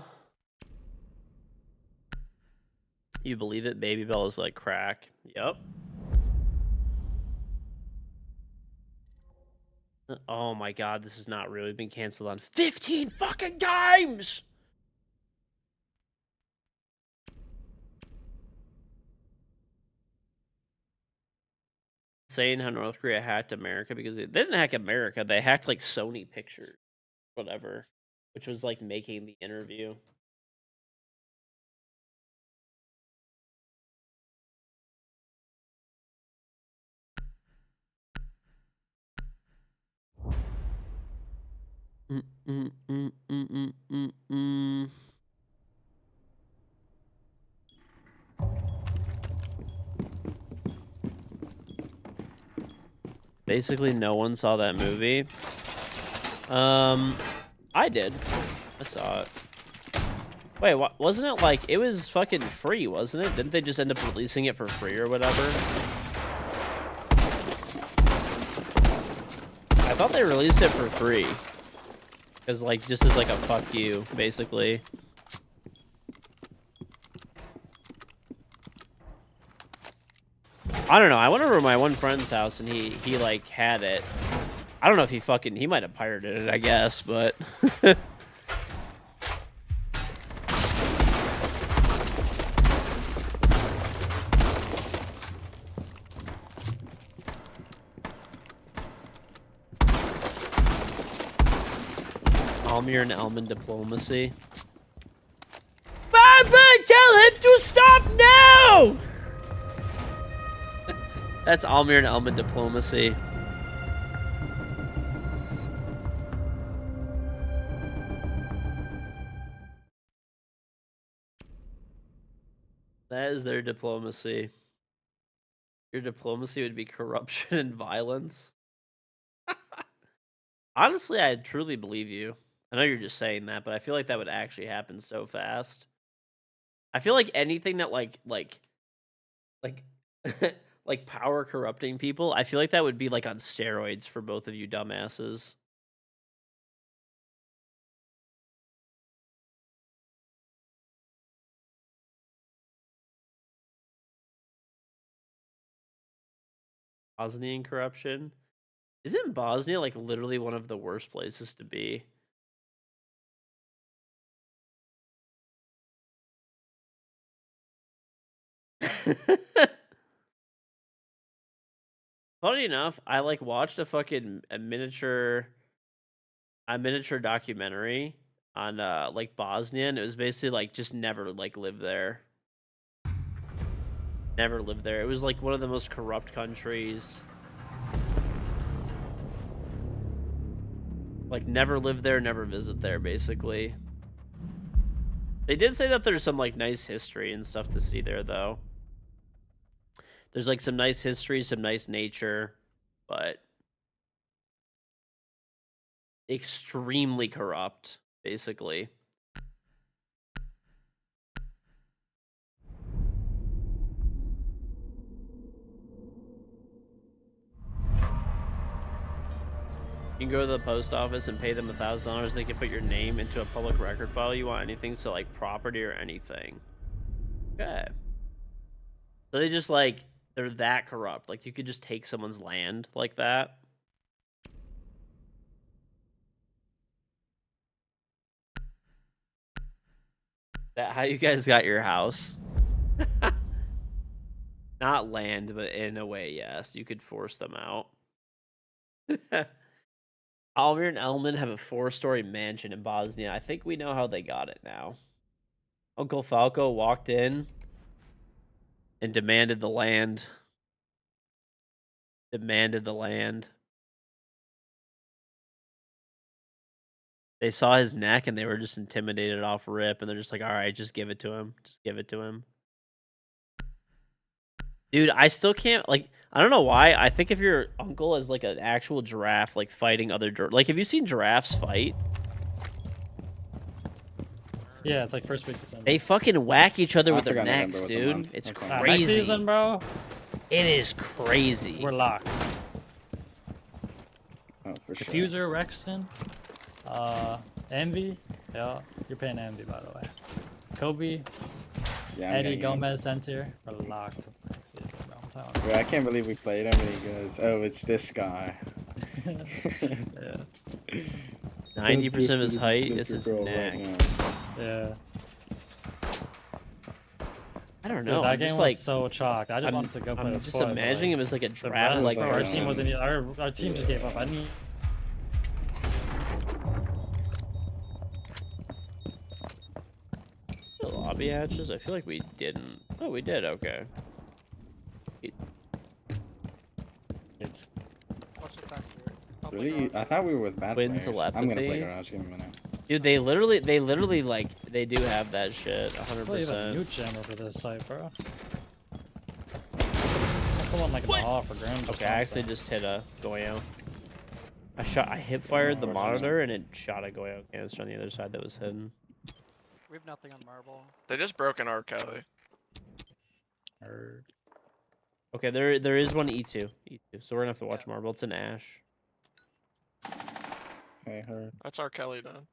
You believe it? Baby Bell is like crack. Yep. Oh my god, this is not real. We've been canceled on 15 fucking times! Saying how North Korea hacked America because they didn't hack America, they hacked like Sony Pictures. whatever, which was like making the interview. Mm, mm, mm, mm, mm, mm, mm. Basically, no one saw that movie. I did. I saw it. Wait, wasn't it like it was fucking free, wasn't it? Didn't they just end up releasing it for free or whatever? I thought they released it for free. Cause like just as like a fuck you, basically. I don't know. I went over to my one friend's house and he like had it. I don't know if he might have pirated it, I guess, but Almir and Elman diplomacy. I'm gonna tell him to stop now! That's Almir and Elman diplomacy. That is their diplomacy. Your diplomacy would be corruption and violence. Honestly, I truly believe you. I know you're just saying that, but I feel like that would actually happen so fast. I feel like anything that like like power corrupting people, I feel like that would be like on steroids for both of you dumbasses. Bosnian corruption. Isn't Bosnia like literally one of the worst places to be? Funny enough, I like watched a miniature documentary on like Bosnia, and it was basically like just never like live there. Never lived there. It was like one of the most corrupt countries. Like never live there, never visit there, basically. They did say that there's some like nice history and stuff to see there though. There's like some nice history, some nice nature, but extremely corrupt, basically. You can go to the post office and pay them $1,000. They can put your name into a public record file. You want anything, so like property or anything. Okay. So they just like, they're that corrupt. Like you could just take someone's land like that. That how you guys got your house? Not land, but in a way, yes. You could force them out. Almir and Elman have a 4-story mansion in Bosnia. I think we know how they got it now. Uncle Falco walked in and demanded the land. Demanded the land. They saw his neck and they were just intimidated off rip, and they're just like, all right, just give it to him. Just give it to him. Dude, I still can't, like, I don't know why. I think if your uncle is like an actual giraffe, like fighting other like, have you seen giraffes fight? Yeah, it's like first week December. They fucking whack each other I with their forgot November necks, was a dude. month. It's Okay. Next crazy. season, bro. It is crazy. We're locked. Oh, for sure. Diffuser, Rexton, Envy. Yeah, you're paying Envy, by the way. Kobe, Yeah, I'm Eddie, getting him. Gomez, Center. We're locked next season, bro. I'm telling Bro, I can't believe we played him and he goes, oh, it's this guy. you. Yeah. 90% of his So height super is his girl neck. right now. Yeah. I don't Dude, know. that I'm game just was like, so chalk. I just I'm, wanted to go play I'm with just Foy, but, imagining like, him as like a the draft, rest, like bro, our our team wasn't. Our team just gave up. I need. lobby hatches? I feel like we didn't. Oh, we did. Okay. Watch the fast here. I'll play Really? garage. I thought we were with bad Twin players. I'm gonna play telepathy. garage. Give me a minute. Dude, they literally like they do have that shit. Well, you have a 100%. mute jammer for this site, bro. Come on, like in the hall for grams. Okay, I actually just hit a Goyo. I hip fired the monitor and it shot a Goyo canister on the other side that was hidden. We have nothing on marble. They just broke an arc alley. Okay, there is one E2. So we're gonna have to watch marble. It's an Ash. Hey, heard. That's our Kelly done.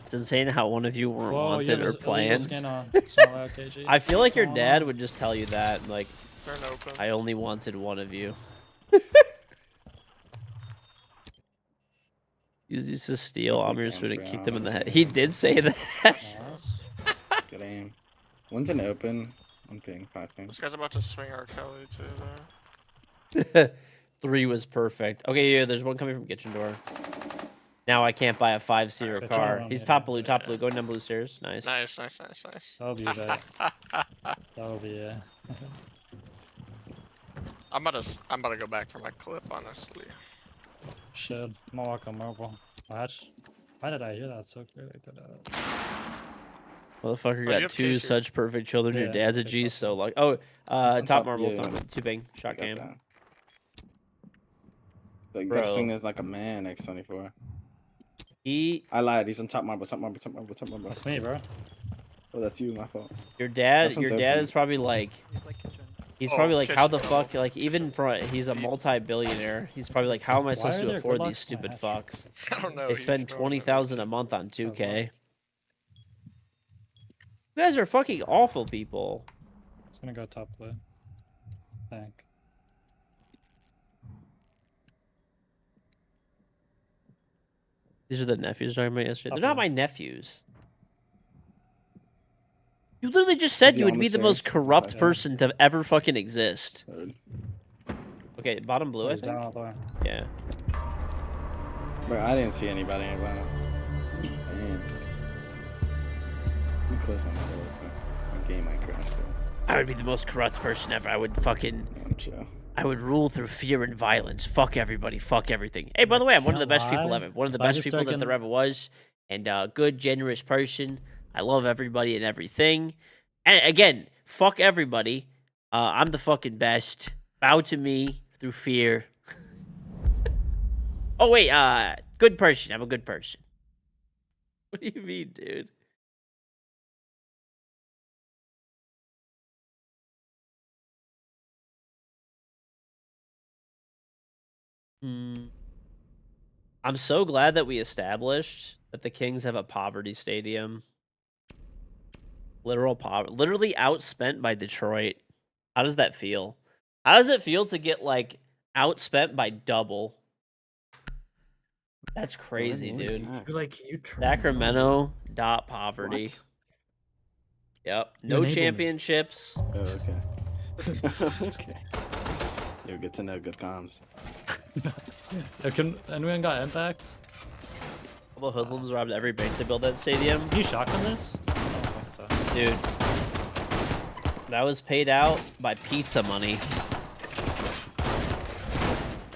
It's insane how one of you weren't wanted or planned. KG. I feel like your Come dad on. would just tell you that, like, Turn open. I only wanted one of you. He used to steal Amir's food and keep them in the head. He did say that. Nice. Good aim. One's an open. One ping. 5 ping. This guy's about to swing our Kelly too there. 3 was perfect. Okay, yeah, there's one coming from kitchen door. Now I can't buy a 5-seater Good car. job, He's yeah. top blue, going down blue stairs. Nice. Nice. That'll be that. That'll be I'm about to go back for my clip, honestly. Shit. I'm gonna walk on mobile. Why did I hear that so clearly? Motherfucker you got have 2 Casey. such perfect children. Your Yeah, dad's a Casey. G, so like. Oh, One's top up, marble, yeah. 2 ping, I shot got game. that. Like, Bro. that swing is like a man, X24. He, I lied. He's on top marble. That's me, bro. Oh, that's you. My fault. your dad That one's is open. probably like. He's like kitchen. He's Oh, probably like, how the kitchen fuck, marble. like, even for he's a multi-billionaire. He's probably like, how am I supposed are to there afford good these locks? My stupid hatch. fucks? I don't know. They he's spend throwing it 20,000 a into- month on 2K. locked. You guys are fucking awful people. It's gonna go top blue. Think. These are the nephews talking about yesterday. They're Top not blue. my nephews. You literally just said he you would on be the the most stairs? corrupt Yeah. person to ever fucking exist. Heard. Okay, bottom blue, I He's down think. all the way. Yeah. Bro, I didn't see anybody. Wow. Man. Let me close my door. My game might crash though. I would be the most corrupt person ever. I would fucking. I'm chill. I would rule through fear and violence. Fuck everybody. Fuck everything. Hey, by the way, I'm one of the Can't best people lie. ever. One of the If I best just people that taken- there ever was. And good, generous person. I love everybody and everything. And again, fuck everybody. I'm the fucking best. Bow to me through fear. Oh wait, good person. I'm a good person. What do you mean, dude? I'm so glad that we established that the Kings have a poverty stadium. Literally outspent by Detroit. How does that feel? How does it feel to get like outspent by double? That's crazy, dude. Sacramento dot poverty. What? Yep. You No enable me. championships. Oh, okay. Okay. Yo, good to know. Good comms. Can anyone got impacts? All the hoodlums robbed every bank to build that stadium. Can you shotgun this? I don't think so. Dude. That was paid out by pizza money.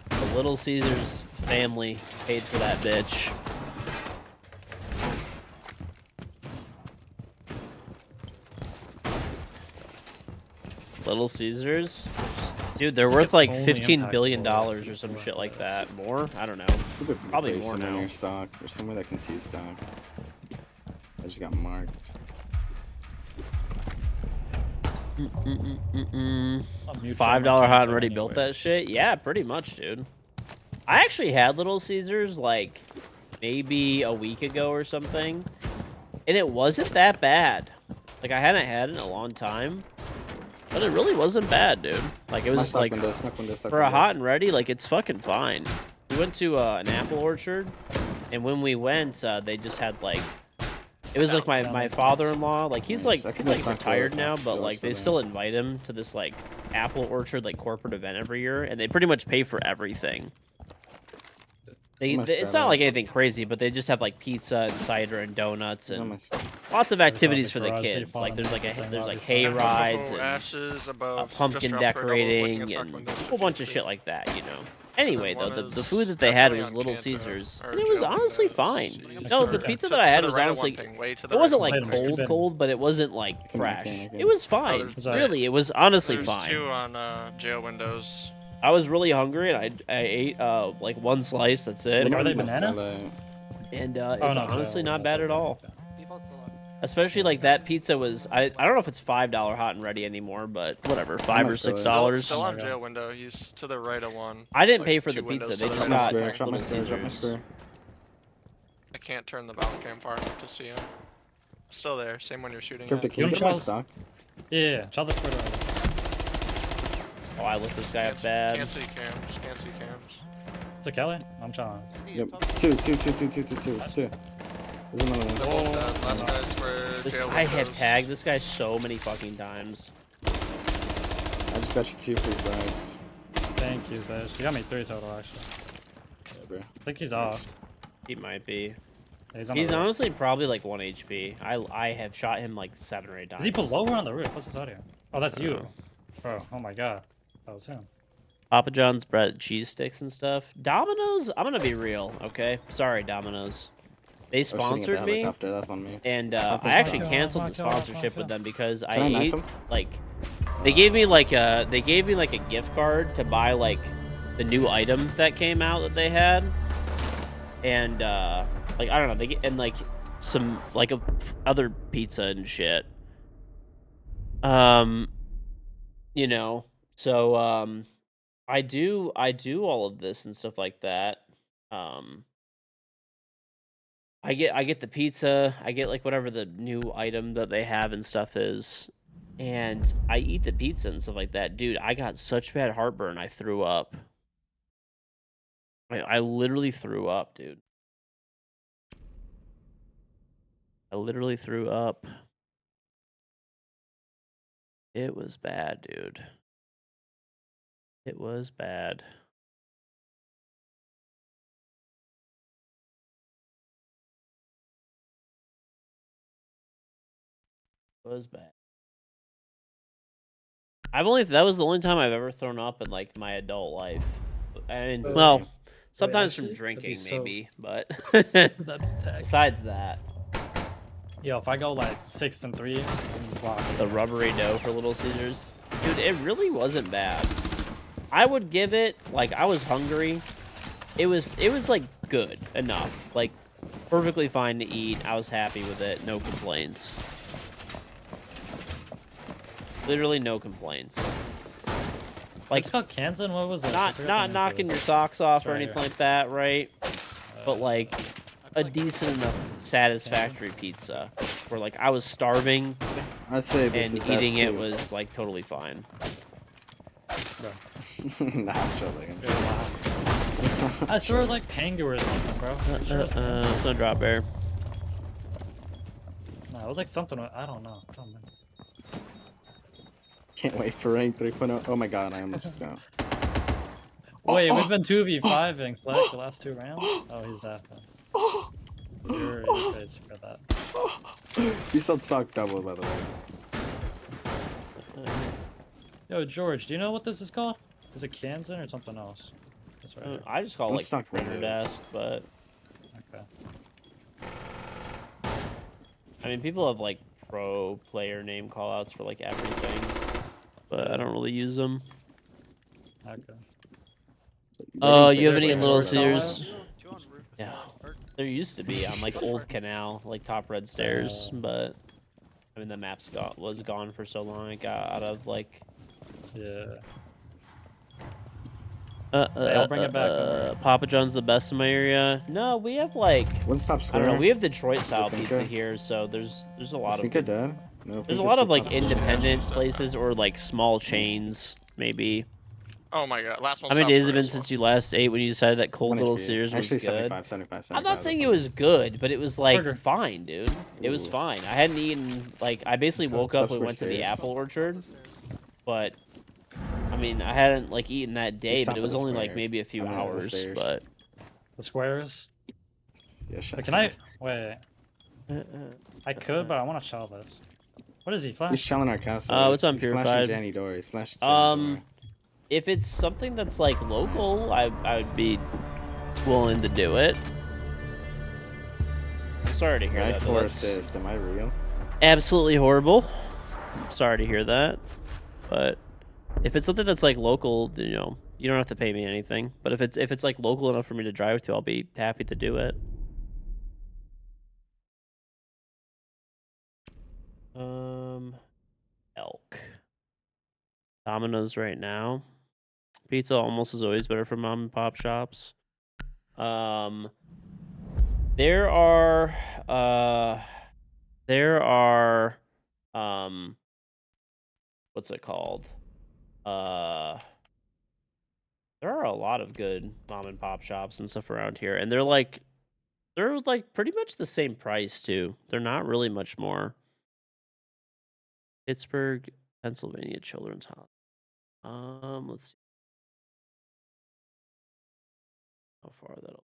The Little Caesars family paid for that bitch. Little Caesars? Dude, they're worth like only $15 impact billion bullets or some before shit like this. that. More? I don't know. You could Probably place more someone now. in your stock or somewhere that can see stock. I just got marked. Mm-mm-mm-mm. I'll mute $5 your mic, hot can't already join built that anyways. shit? Yeah, pretty much, dude. I actually had Little Caesars like maybe a week ago or something, and it wasn't that bad. Like I hadn't had it in a long time, but it really wasn't bad, dude. Like it My was stock like window, stock window, stock for a windows. hot and ready, like it's fucking fine. We went to an apple orchard, and when we went, they just had like. It was like my father-in-law, like he's Nice. like I can he's just like talk to her retired now, fast but as like they well, so still invite him to this like apple orchard like corporate event every year, and they pretty much pay for everything. It's not like anything crazy, but they just have like pizza and cider and donuts and lots of activities for the garage kids. Like there's like thing, there's like obviously. hay Yeah, rides multiple and ashes above pumpkin just dropped right over, looking decorating at stock and windows a for whole bunch of THC. shit like that, you know. Anyway, though, one the is food that they had definitely was on Little Kanto, Caesars, or and it was Joe honestly Windows. fine. She's No, Okay. the pizza that I to had the was right of honestly, one thing, way to it the right wasn't of like one Later, thing. keep in. cold, but it wasn't like Come on, fresh. Kane, It was Oh, fine. there's, Sorry. Really, it was honestly there's fine. 2 on jail windows. I was really hungry, and I ate like one slice. That's it. Are they banana? And Oh, it's no, honestly Joe, not that's bad at okay, all. okay. Default's still up. Especially like that pizza was I don't know if it's $5 hot and ready anymore, but whatever, $5 or must go in. $6. Still Oh my on God. jail window. He's to the right of one. I didn't like, pay for 2 the pizza. windows They to the just right of got one thing. Drop my Little square, drop my Caesars. square. I can't turn the battle cam far enough to see him. Still there. Same when you're shooting. Crypto, At. can you Young get my Charles- stock? Yeah, child the square. Oh, I lit this guy up Can't bad. see cams. Can't see cams. It's a Kelly. I'm challenged. Is he Yep. top? Two. It's 2. There's another They're one. both dead. Last guy's square. This jail I have windows. tagged this guy so many fucking times. I just got you 2 free frags. Thank you, Zay. You got me 3 total, actually. Yeah, bro. I think he's off. He might be. Yeah, on He's the roof. honestly probably like 1 HP. I have shot him like 7 or 8 times. Is he below or on the roof? What's his audio? Oh, that's you. know. Bro, oh my god. That was him. Papa John's bread, cheese sticks and stuff. Domino's. I'm gonna be real, okay? Sorry, Domino's. They I was sitting at the sponsored me, helicopter, that's on me. and Papa I actually John's. canceled the Papa John's, sponsorship Papa with them because Can I I knife ate him? like they gave me like a gift card to buy like the new item that came out that they had, and like I don't know, they get and like some like other pizza and shit. You know, so I do all of this and stuff like that. I get the pizza, I get like whatever the new item that they have and stuff is, and I eat the pizza and stuff like that. Dude, I got such bad heartburn, I threw up. I literally threw up, dude. I literally threw up. It was bad, dude. It was bad. It was bad. That was the only time I've ever thrown up in like my adult life. I mean, Wait, well, wait, sometimes from actually? That'd be drinking so- maybe, but That tag. besides that, Yo, if I go like 6 and 3, I'm blocking. the rubbery dough for Little Caesars, dude, it really wasn't bad. I would give it like I was hungry. It was like good enough, like perfectly fine to eat. I was happy with it, no complaints. Literally no complaints. Like It's called Kansan. What was it? I not forgot the name for knocking your this. socks off It's or right anything here. like that, right? But like I a feel like decent enough satisfactory pizza where like I was starving I'd say this and is eating best it too. was like totally fine. Nah, chilling. Relax. I swear it was like Pangu or something, bro. Pretty sure it was Kansan. It's no drop bear. No, it was like something. I don't know. I don't remember. Can't wait for rank 3.0. Oh my god, I almost just got. Wait, we've been 2v5ing Slack the last 2 rounds? Oh, he's definitely. You're crazy for that. You sold stock double, by the way. Yo, George, do you know what this is called? Is it Kansan or something else? That's right. I just call it Let's like stock printer windows. desk, but Okay. I mean people have like pro player name callouts for like everything, but I don't really use them. Okay. Oh, you you have have any any Little Little Caesars? Caesars? Two on roof as Yeah. well, or- There used to be on like Old Canal, like top red stairs, but I mean the map's was gone for so long. It got out of like Yeah. I'll bring it back, don't worry. Papa John's the best in my area. No, we have like What's top I square? don't know. We have Detroit style Finca? pizza here, so there's a lot Is of Finca dead? No, there's a Finca's lot of still like top square. independent places or like small chains maybe. Oh my god, last one. How many days has it been since you last ate when you decided that cold 1 Little HP. Caesars was Actually, good? 75. I'm not saying it was good, but it was like Burger. fine, dude. It was Ooh. fine. I hadn't eaten like I basically Okay. woke up Those and were went to the stairs. apple orchard, but I mean I hadn't like eaten that day, Just but top it of was the only like squares. maybe a few I mean, the hours. stairs. But The squares. Yeah, shut But can I up. wait? I could, but I want to shell this. What is he He's flash? shelling our castle. What's on He's flashing Purified? Janny door. He's flashing Janny door. If it's something that's like local, Nice. I would be willing to do it. Sorry to hear Guy that. 4 That's assist. Am I real? absolutely horrible. Sorry to hear that. But if it's something that's like local, you know, you don't have to pay me anything. But if it's like local enough for me to drive to, I'll be happy to do it. Elk. Domino's right now. Pizza almost is always better from mom and pop shops. There are what's it called? There are a lot of good mom and pop shops and stuff around here, and they're like pretty much the same price too. They're not really much more. Pittsburgh, Pennsylvania Children's Hospital. Let's see how far that'll.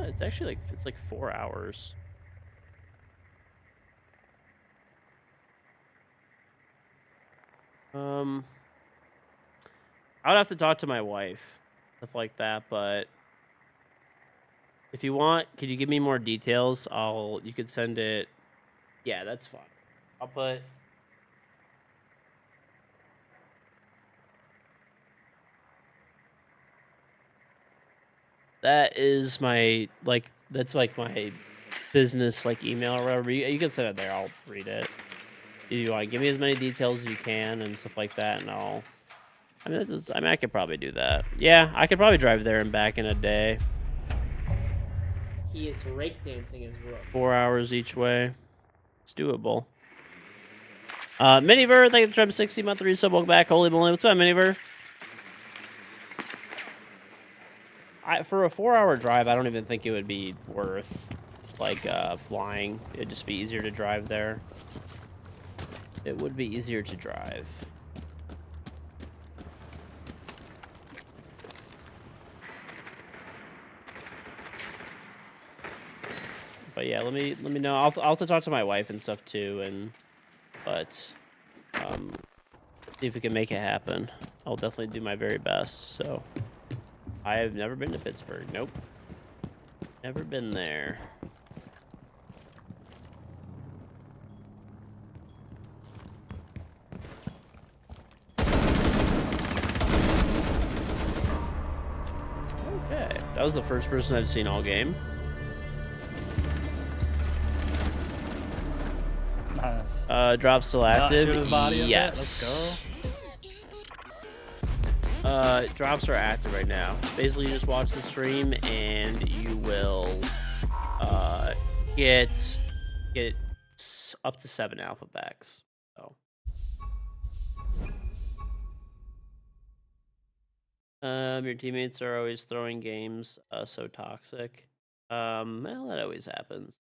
It's actually like 4 hours. I would have to talk to my wife, stuff like that. But if you want, could you give me more details? You could send it. Yeah, that's fine. I'll put. That is my that's like my business email or whatever. You can send it there. I'll read it. If you want to give me as many details as you can and stuff like that, and I mean, I could probably do that. Yeah, I could probably drive there and back in a day. He is breakdancing his room. 4 hours each way. It's doable. Miniver, thank you for the 60 month resub. Welcome back. Holy moly, what's up, Miniver? For a 4-hour drive, I don't even think it would be worth flying. It'd just be easier to drive there. It would be easier to drive. But yeah, let me know. I'll have to talk to my wife and stuff too, but see if we can make it happen. I'll definitely do my very best. So I have never been to Pittsburgh. Nope, never been there. Okay, that was the first person I've seen all game. Nice. Drop still Not active. shoot his body a bit? Yes. Let's go. Drops are active right now. Basically, you just watch the stream and you will get up to 7 alpha packs. So. Your teammates are always throwing games, so toxic. Well, that always happens.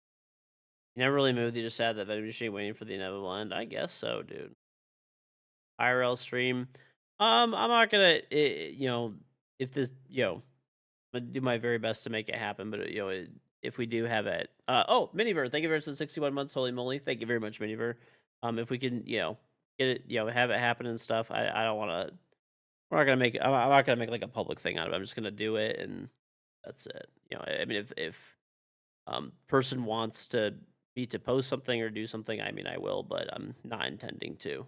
You never really moved. You just sat that vending machine waiting for the inevitable end. I guess so, dude. IRL stream. I'm not gonna, if this, I'm gonna do my very best to make it happen. But if we do have it, Miniver, thank you very much for the 61 months. Holy moly, thank you very much, Miniver. If we can, get it, have it happen and stuff. I don't want to. We're not gonna make. I'm not gonna make like a public thing out of it. I'm just gonna do it, and that's it. I mean, if person wants me to post something or do something, I mean, I will, but I'm not intending to.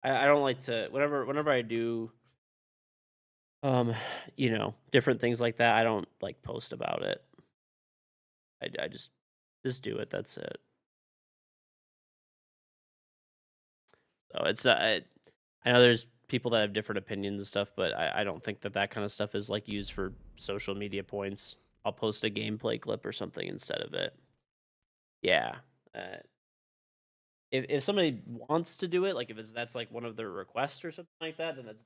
I don't like to whenever I do different things like that, I don't like post about it. I just do it. That's it. So it's I know there's people that have different opinions and stuff, but I don't think that kind of stuff is like used for social media points. I'll post a gameplay clip or something instead of it. Yeah. If somebody wants to do it, like if that's like one of their requests or something like that, then that's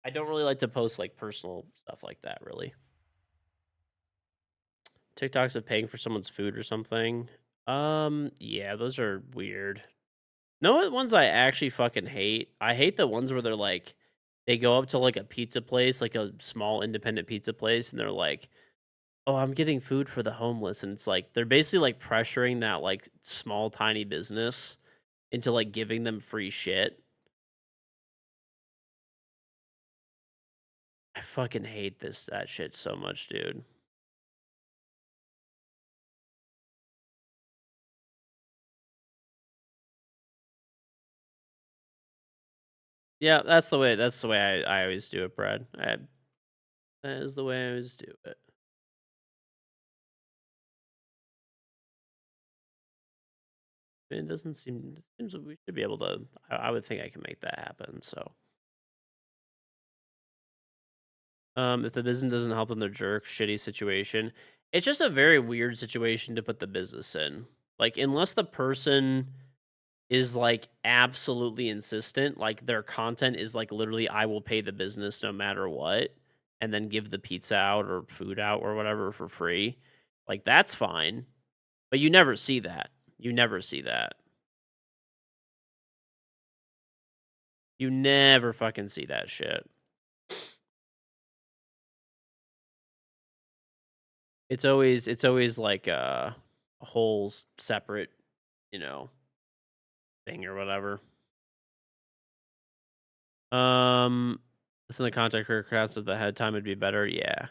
I don't really like to post like personal stuff like that, really. TikToks of paying for someone's food or something. Yeah, those are weird. No, what ones I actually fucking hate? I hate the ones where they're like, they go up to like a pizza place, like a small independent pizza place, and they're like, "Oh, I'm getting food for the homeless," and it's like they're basically like pressuring that like small tiny business into like giving them free shit. I fucking hate that shit so much, dude. Yeah, that's the way. That's the way I always do it, Brad. That is the way I always do it. I mean, it doesn't seem. It seems like we should be able to. I would think I can make that happen. So, if the business doesn't help in their jerk shitty situation, it's just a very weird situation to put the business in. Like, unless the person is like absolutely insistent, like their content is like literally, I will pay the business no matter what, and then give the pizza out or food out or whatever for free. Like, that's fine. But you never see that. You never see that. You never fucking see that shit. It's always like a whole separate, you know, thing or whatever. It's in the contact career crowds at the head time would be better. Yeah.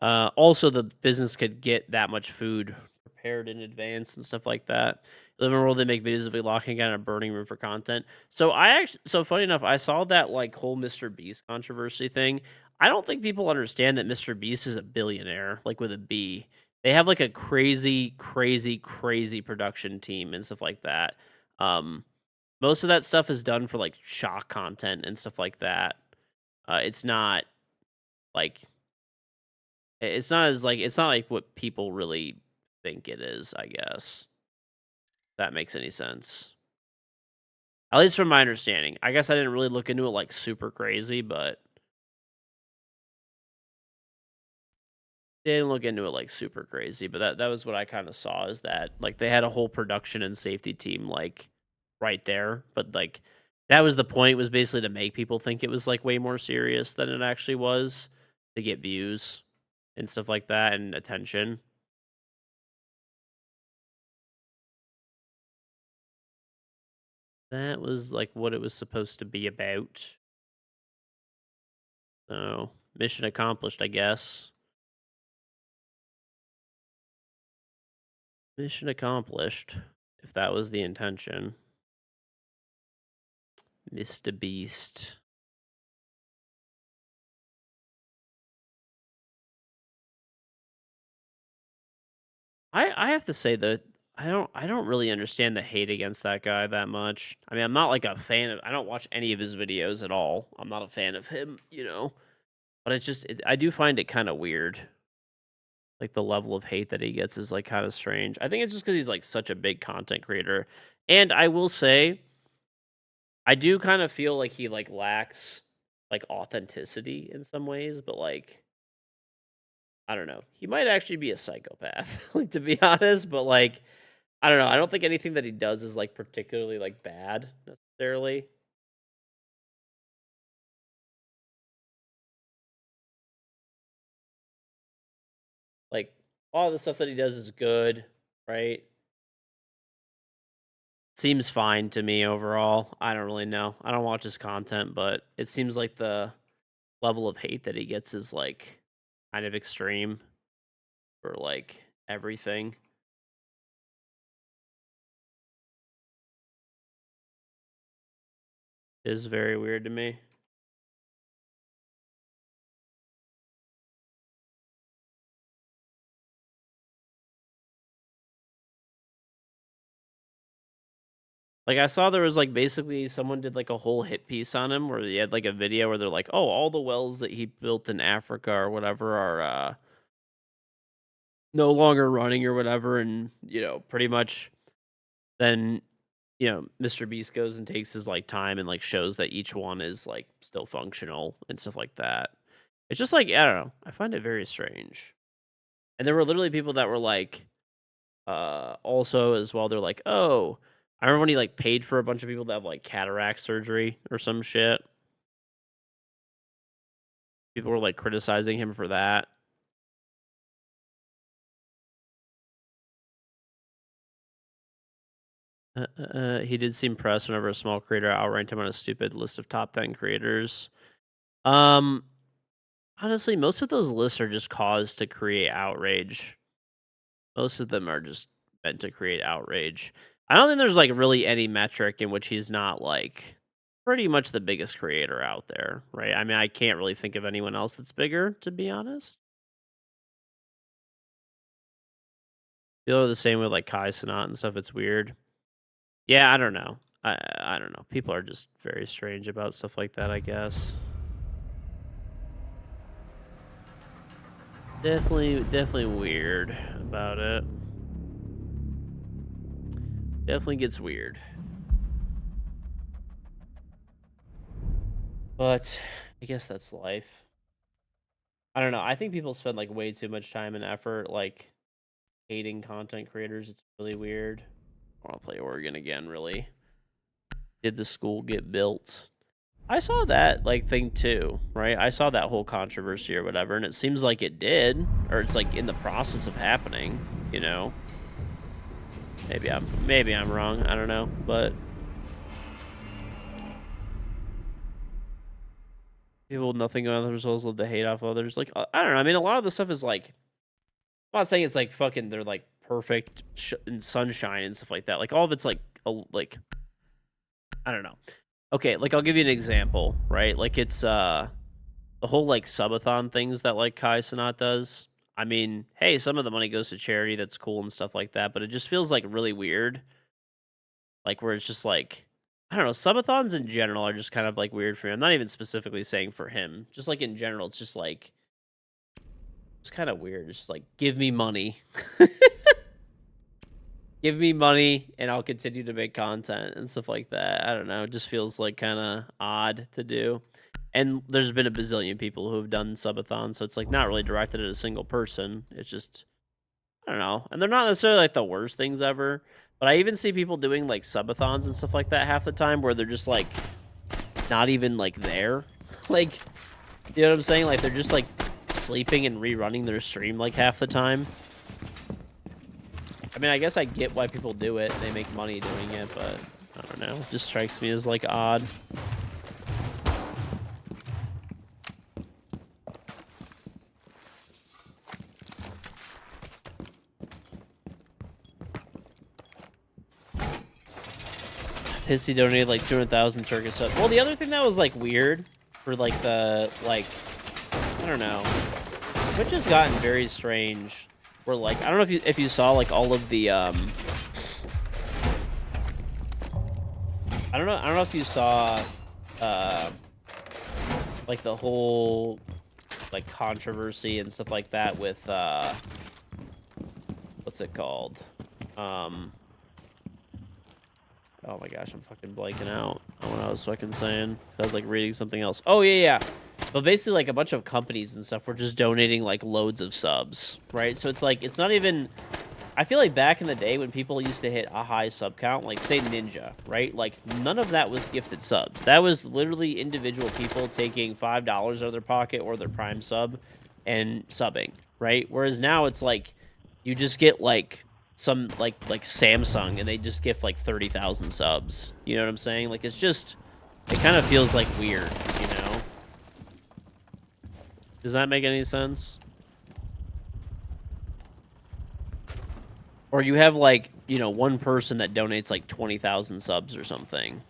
Also, the business could get that much food prepared in advance and stuff like that. Live in a world they make videos of it locking out in a burning room for content. So so funny enough, I saw that like whole Mr. Beast controversy thing. I don't think people understand that Mr. Beast is a billionaire, like with a B. They have like a crazy, crazy, crazy production team and stuff like that. Um, Most of that stuff is done for like shock content and stuff like that. It's not like it's not like what people really think it is, I guess. If that makes any sense. At least from my understanding. I guess I didn't really look into it like super crazy, but didn't look into it like super crazy. But that was what I kind of saw, is that like they had a whole production and safety team like right there. But like that was the point, was basically to make people think it was like way more serious than it actually was, to get views and stuff like that and attention. That was like what it was supposed to be about. So, mission accomplished, I guess. Mission accomplished, if that was the intention. Mr. Beast. I have to say that I don't really understand the hate against that guy that much. I mean, I'm not like a fan of, I don't watch any of his videos at all. I'm not a fan of him, you know. But I do find it kind of weird. Like the level of hate that he gets is like kind of strange. I think it's just because he's like such a big content creator. And I will say, I do kind of feel like he like lacks like authenticity in some ways, but like I don't know. He might actually be a psychopath, like, to be honest, but like I don't know. I don't think anything that he does is like particularly like bad necessarily. Like all the stuff that he does is good, right? Seems fine to me overall. I don't really know. I don't watch his content, but it seems like the level of hate that he gets is like kind of extreme for like everything. It is very weird to me. Like, I saw there was, like, basically someone did, like, a whole hit piece on him where he had, like, a video where they're like, "Oh, all the wells that he built in Africa or whatever are, no longer running or whatever," and, you know, pretty much then Mr. Beast goes and takes his like time and like shows that each one is like still functional and stuff like that. It's just like, I don't know. I find it very strange. And there were literally people that were like, also as well, they're like, oh, I remember when he like paid for a bunch of people to have like cataract surgery or some shit. People were like criticizing him for that. He did seem pressed whenever a small creator outranked him on a stupid list of top 10 creators. Honestly, most of those lists are just caused to create outrage. Most of them are just meant to create outrage. I don't think there's like really any metric in which he's not like pretty much the biggest creator out there, right? I mean, I can't really think of anyone else that's bigger, to be honest. Feel the same with like Kai Cenat and stuff. It's weird. Yeah, I don't know. I don't know. People are just very strange about stuff like that, I guess. Definitely weird about it. Definitely gets weird. But I guess that's life. I don't know. I think people spend like way too much time and effort like hating content creators. It's really weird. I want to play Oregon again, really. Did the school get built? I saw that like thing too, right? I saw that whole controversy or whatever, and it seems like it did, or it's like in the process of happening, you know. Maybe I'm wrong. I don't know, but people with nothing going on the results love to hate off others. Like I don't know. I mean, a lot of the stuff is like, I'm not saying it's like fucking they're like perfect and sunshine and stuff like that. Like all of it's like I don't know. Okay, like I'll give you an example, right? Like it's the whole like subathon things that like Kai Cenat does. I mean, hey, some of the money goes to charity, that's cool and stuff like that, but it just feels like really weird. Like where it's just like, I don't know, subathons in general are just kind of like weird for me. I'm not even specifically saying for him. Just like in general, it's just like it's kind of weird. It's just like give me money. Give me money and I'll continue to make content and stuff like that. I don't know. It just feels like kind of odd to do. And there's been a bazillion people who have done subathons, so it's like not really directed at a single person. It's just, I don't know. And they're not necessarily like the worst things ever. But I even see people doing like subathons and stuff like that half the time where they're just like not even like there. Like, you know what I'm saying? Like they're just like sleeping and rerunning their stream like half the time. I mean, I guess I get why people do it. They make money doing it, but I don't know. It just strikes me as like odd. Pissy donated like 200,000 Turkish subs. Well, the other thing that was like weird for like the like, I don't know, Twitch has gotten very strange. Where like, I don't know if you saw like all of the I don't know if you saw like the whole like controversy and stuff like that with what's it called? Oh my gosh, I'm fucking blanking out on what I was fucking saying. I was like reading something else. Oh yeah. But basically like a bunch of companies and stuff were just donating like loads of subs, right? So it's like, it's not even, I feel like back in the day when people used to hit a high sub count, like say Ninja, right? Like none of that was gifted subs. That was literally individual people taking $5 out of their pocket or their Prime sub and subbing, right? Whereas now it's like, you just get like some like Samsung and they just gift like 30,000 subs. You know what I'm saying? Like it's just, it kind of feels like weird, you know? Does that make any sense? Or you have like, you know, one person that donates like 20,000 subs or something.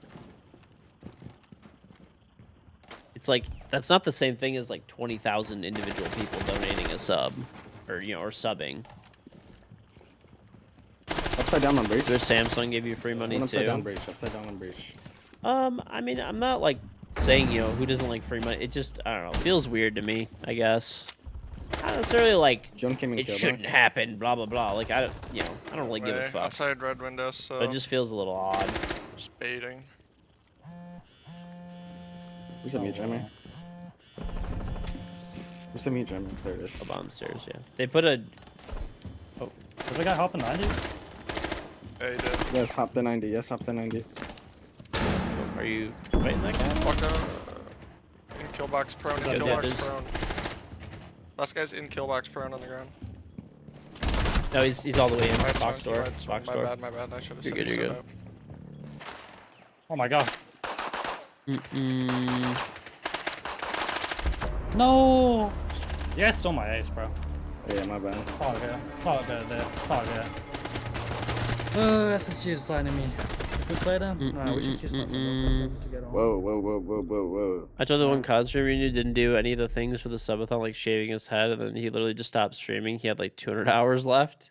It's like, that's not the same thing as like 20,000 individual people donating a sub or, you know, or subbing. Upside down on breach. Does Samsung give you free money too? Upside down on breach. I mean, I'm not like saying, you know, who doesn't like free money. It just, I don't know, it feels weird to me, I guess. Not necessarily like it shouldn't happen, blah blah blah. Like I don't really give a fuck. Outside red window, so But it just feels a little odd. baiting. Where's the meat jammer? Where's the meat jammer? There it is. Up on the stairs, yeah. They put a. Did the guy hop in 90? Yeah, he did. Yes, hop the 90. Yes, hop the 90. Are you fighting that guy? Fuck in kill box prone, in Yeah, kill yeah, box there's- prone. Last guy's in kill box prone on the ground. No, he's all the way in. I had Box swung, door. I had swung. Box My door. bad, my bad. I should have You're said good, he you're stood good. up. Oh my god. Mm-mm. No! You guys stole my ace, bro. Oh, yeah, my bad. Oh, yeah. Oh, there. Sorry, yeah. SSG is signing me. If we play them? No, we should queue stop them to get on. Whoa. I told the one COD streamer you didn't do any of the things for the subathon, like shaving his head, and then he literally just stopped streaming. He had like 200 hours left.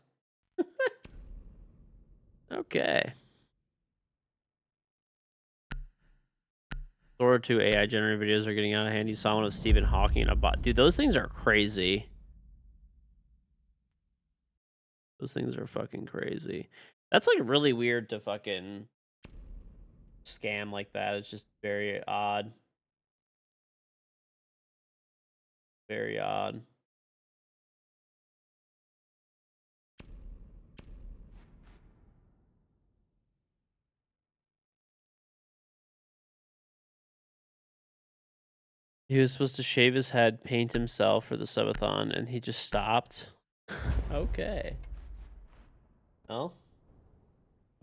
Okay. Thor 2 AI generated videos are getting out of hand. You saw one of Stephen Hawking and a bot. Dude, those things are crazy. Those things are fucking crazy. That's like really weird to fucking scam like that. It's just very odd. Very odd. He was supposed to shave his head, paint himself for the subathon, and he just stopped. Okay. Oh.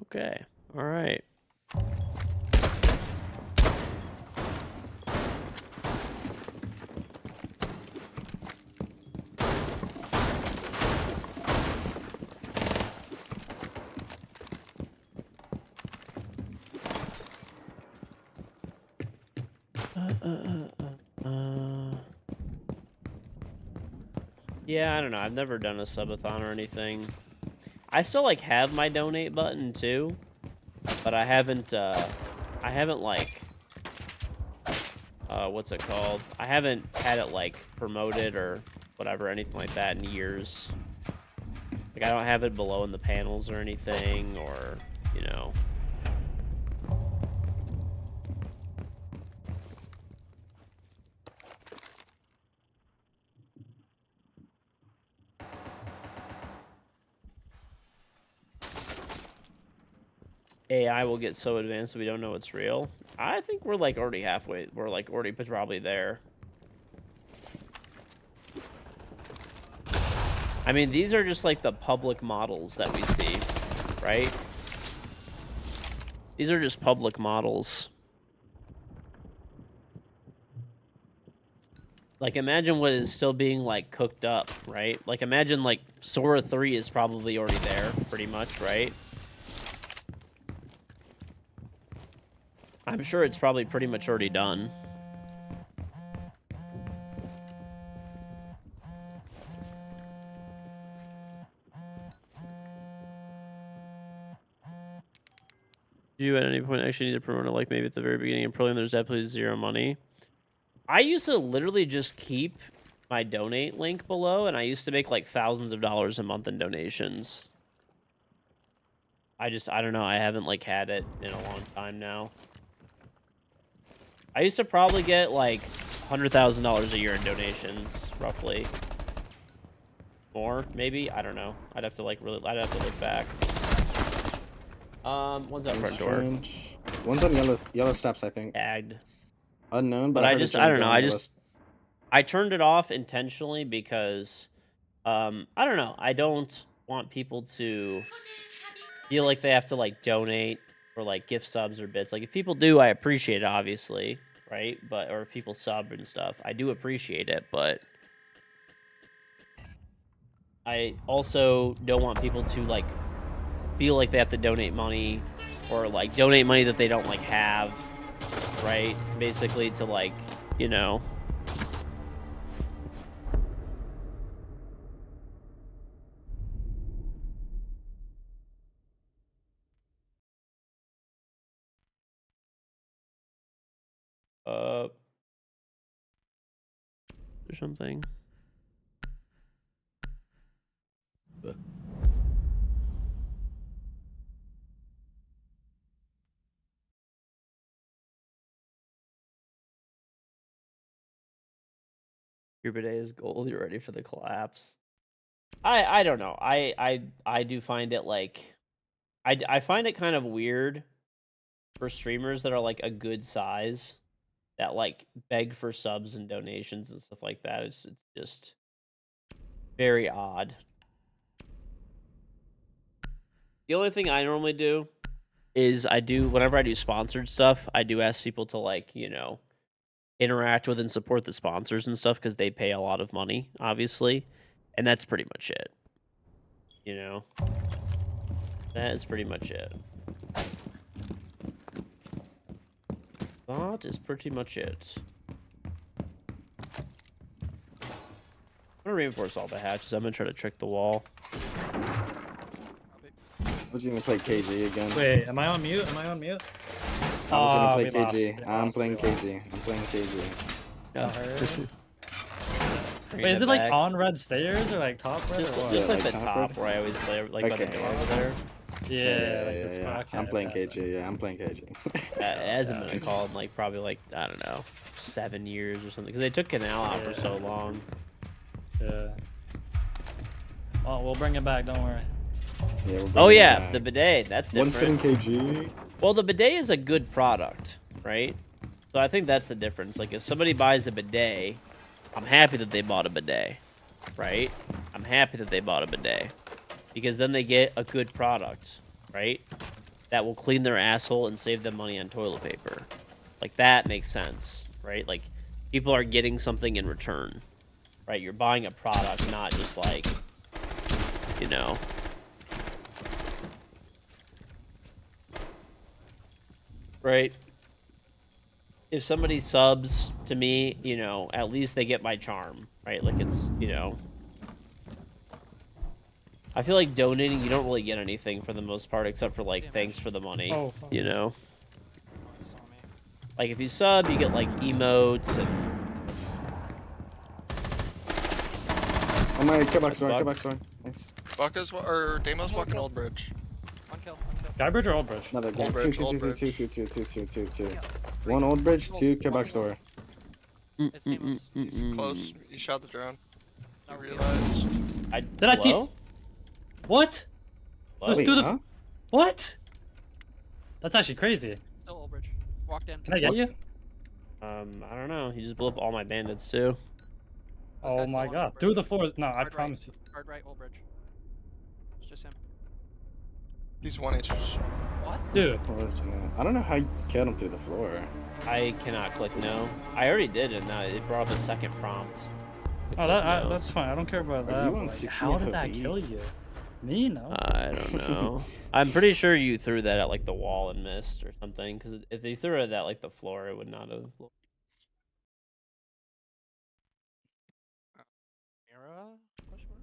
Okay. All right. Yeah, I don't know. I've never done a subathon or anything. I still like have my donate button too, but I haven't like what's it called? I haven't had it like promoted or whatever, anything like that in years. Like I don't have it below in the panels or anything, or you know. AI will get so advanced that we don't know it's real. I think we're like already halfway. We're like already probably there. I mean, these are just like the public models that we see, right? These are just public models. Like, imagine what is still being, like, cooked up, right? Like, imagine, like, Sora 3 is probably already there, pretty much, right? I'm sure it's probably pretty much already done. Do you at any point actually need to promote it, like, maybe at the very beginning of Pearlium, there's absolutely zero money? I used to literally just keep my donate link below, and I used to make, like, thousands of dollars a month in donations. I don't know. I haven't, like, had it in a long time now. I used to probably get, like, $100,000 a year in donations, roughly. More, maybe? I don't know. I'd have to, like, I'd have to look back. One's out front door. One's on yellow steps, I think. Tagged. Unknown, But I I heard just, it's I don't know. gonna go on I turned it off intentionally because, I don't know. I don't want people to feel like they have to, like, donate or, like, gift subs or bits. Like, if people do, I appreciate it, obviously, right? But, or if people sub and stuff, I do appreciate it, but I also don't want people to, like, feel like they have to donate money or, like, donate money that they don't, like, have, right? Basically to, like, you know. Or something. Your bidet is gold. You're ready for the collapse. I don't know. I do find it like I find it kind of weird for streamers that are like a good size that like beg for subs and donations and stuff like that. It's just very odd. The only thing I normally do is whenever I do sponsored stuff, I do ask people to like, interact with and support the sponsors and stuff because they pay a lot of money, obviously. And that's pretty much it. That is pretty much it. That is pretty much it. I'm gonna reinforce all the hatches. I'm gonna try to trick the wall. I was gonna play KG again. Wait, am I on mute? Am I on mute? I was gonna we play lost, KG. we I'm lost, playing we lost. KG. I'm playing KG. Wait, is it like on red stairs or like top red? Just or what? like like the top top red? where I always play, like by the Okay. door over there. Yeah, like the spot. I'm playing KG. Yeah, I'm playing KG. It hasn't been a call in like probably like I don't know 7 years or something because they took Canal out for so long. Yeah. Well, we'll bring it back. Don't worry. Yeah, Oh yeah, the bidet. That's different. 110 KG. Well, the bidet is a good product, right? So I think that's the difference. Like if somebody buys a bidet, I'm happy that they bought a bidet, right? I'm happy that they bought a bidet because then they get a good product, right? That will clean their asshole and save them money on toilet paper. Like that makes sense, right? Like people are getting something in return, right? You're buying a product, not just like, right? If somebody subs to me, at least they get my charm, right? Like it's, I feel like donating, you don't really get anything for the most part, except for like thanks for the money, Oh, Like if you sub, you get like emotes and. Oh my, come back Buck. store, come back store. Nice. Buck is or Damo's walking Old Bridge. One kill. Skybridge or Old Bridge? Another Old Bridge, Old Bridge. two. One old bridge, two Quebec store. It's Demos. He's close. You shot the drone. I Not realized. Did I peep? What? Hello? Let's do the. huh? What? That's actually crazy. Still Old Bridge. Walked in. Can I get you? I don't know. He just blew up all my bandits too. This Oh guy's my still on god. Old Bridge. Through the floors. No, I Hard right. promise you. Hard right, Old Bridge. It's just him. He's 1 HP. What? Dude. I don't know how you killed him through the floor. I cannot click no. I already did, and it brought up a second prompt. to Oh, click no. that's fine. I don't care about Are that. you but, on like, 60 how did that FOV? kill you? Me? No. I don't know. I'm pretty sure you threw that at like the wall and missed or something. Because if they threw it at like the floor, it would not have. Mira? Question mark?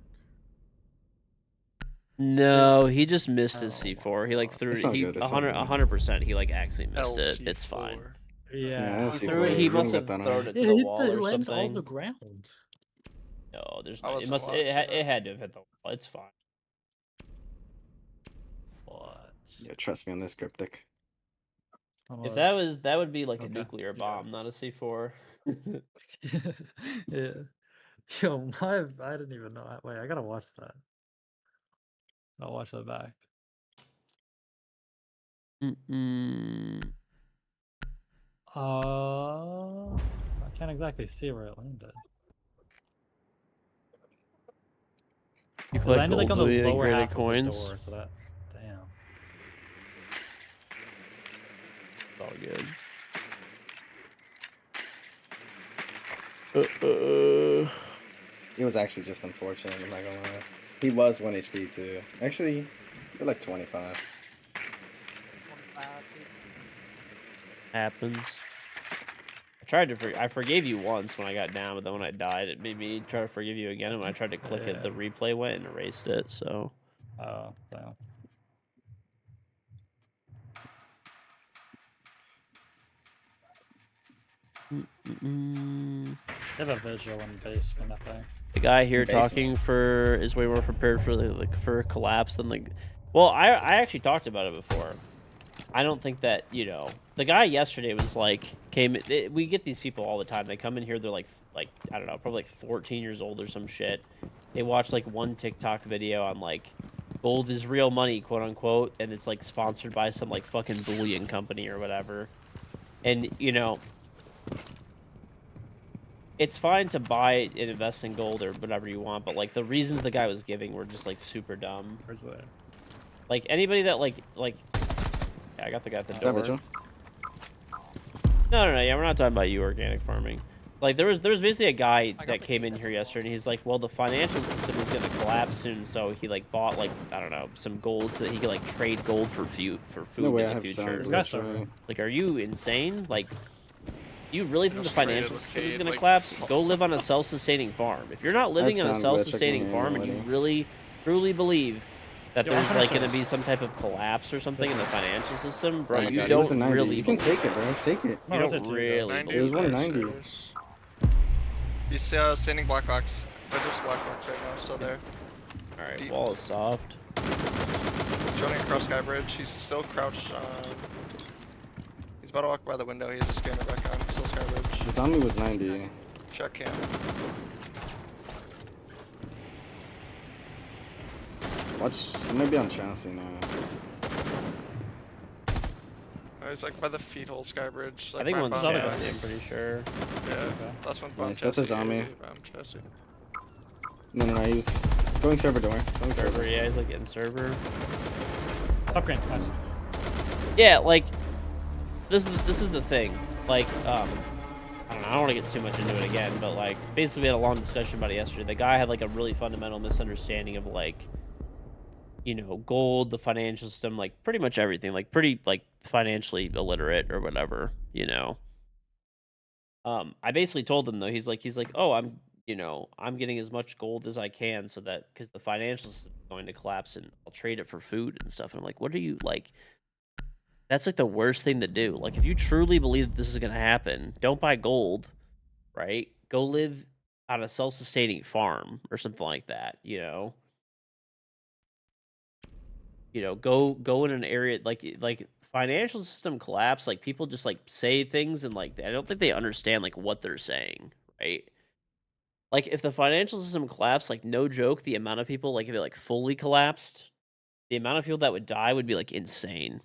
No, he just missed his Oh, C4. He like threw It's it. not He good, it's not good. 100%. He like actually missed it. It's fine. LC4. Yeah. I He see threw it. why He you must didn't have get that thrown on. it to the wall or on something. the ground. No, there's I not. It wasn't must. watching It it. had to have hit the wall. It's fine. What? Yeah, trust me on this cryptic. If that would be like a nuclear bomb, not a C4. Yeah. Yo, I didn't even know that. Wait, I gotta watch that. I'll watch that back. I can't exactly see where it landed. You It collect landed like on gold the and lower granite half of the coins. door, so that. Damn. It's all good. It was actually just unfortunate, I'm not gonna lie. He was 1 HP too. Actually, you're like 25. 25, dude. Happens. I forgave you once when I got down, but then when I died, it made me try to forgive you again. And when I tried to click it, the replay went and erased it. So Oh, damn. They have a visual in basement, I think. the guy here Basement. talking is way more prepared for for a collapse than like. Well, I actually talked about it before. I don't think that, you know, the guy yesterday was like, we get these people all the time. They come in here, they're like, I don't know, probably like 14 years old or some shit. They watch like one TikTok video on like, gold is real money, quote unquote, and it's like sponsored by some like fucking bullion company or whatever. And, you know, it's fine to buy and invest in gold or whatever you want, but like the reasons the guy was giving were just like super dumb. Where's that? Like anybody that like yeah, I got the guy at the Is that door. Vigil? No, yeah, we're not talking about you organic farming. Like there was basically a guy got that the came key in at here the yesterday, and he's like, well, the financial system is gonna collapse soon, so he like bought like, I don't know, some gold so that he could like trade gold for food No way, in I the have future. sound This guy's glitch, so right? Like, are you insane? Like, do you really think the Just traded financial with system is Cade, gonna like- collapse? Go live on a self-sustaining farm. If you're not living on a sound glitch, I can self-sustaining hear farm and you nobody. really, truly believe that Yo, there's I'm like finished gonna be this. some type of collapse or something in the financial system, bro, Oh my you God, it was a don't 90. really You can believe take it, bro. Take it. No, You rotate don't to you, really 90. It was believe 190. He's standing black box. There's black box right now, still there. All right, Deep. wall is soft. Joining across Sky Bridge. He's still crouched. He's about to walk by the window. He has a scanner back on. Still Sky Bridge. The zombie was 90. Check cam. Watch, he might be on chassis now. He's like by the feet hole Sky Bridge. I Like think by one's bomb chassis, chassis. I'm pretty sure. Yeah, last one bomb Nice, that's a chassis, zombie. bomb chassis. No, he was going server door. Going Server, server. yeah, he's like in server. Top green. Nice. Yeah, like this is the thing. Like, I don't want to get too much into it again, but like basically we had a long discussion about it yesterday. The guy had like a really fundamental misunderstanding of like, you know, gold, the financial system, like pretty much everything, like pretty like financially illiterate or whatever, you know. I basically told him though, he's like, oh, I'm getting as much gold as I can so that because the financial system is going to collapse and I'll trade it for food and stuff. And I'm like, what are you like? That's like the worst thing to do. Like, if you truly believe that this is gonna happen, don't buy gold, right? Go live on a self-sustaining farm or something like that. Go in an area like financial system collapse. Like people just like say things and like I don't think they understand like what they're saying, right? Like if the financial system collapsed, like no joke, the amount of people like if it like fully collapsed, the amount of people that would die would be like insane.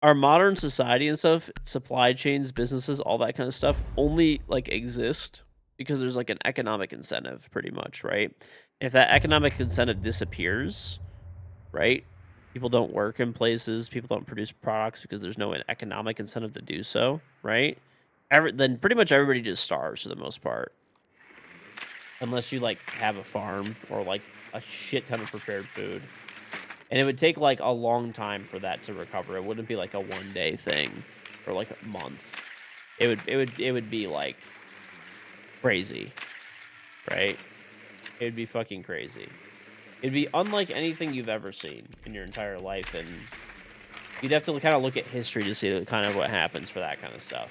Our modern society and stuff, supply chains, businesses, all that kind of stuff only like exist because there's like an economic incentive pretty much, right? If that economic incentive disappears, right? People don't work in places, people don't produce products because there's no economic incentive to do so, right? Then pretty much everybody just starves for the most part. Unless you like have a farm or like a shit ton of prepared food. And it would take like a long time for that to recover. It wouldn't be like a one-day thing or like a month. It would be like crazy, right? It would be fucking crazy. It'd be unlike anything you've ever seen in your entire life, and you'd have to kind of look at history to see kind of what happens for that kind of stuff.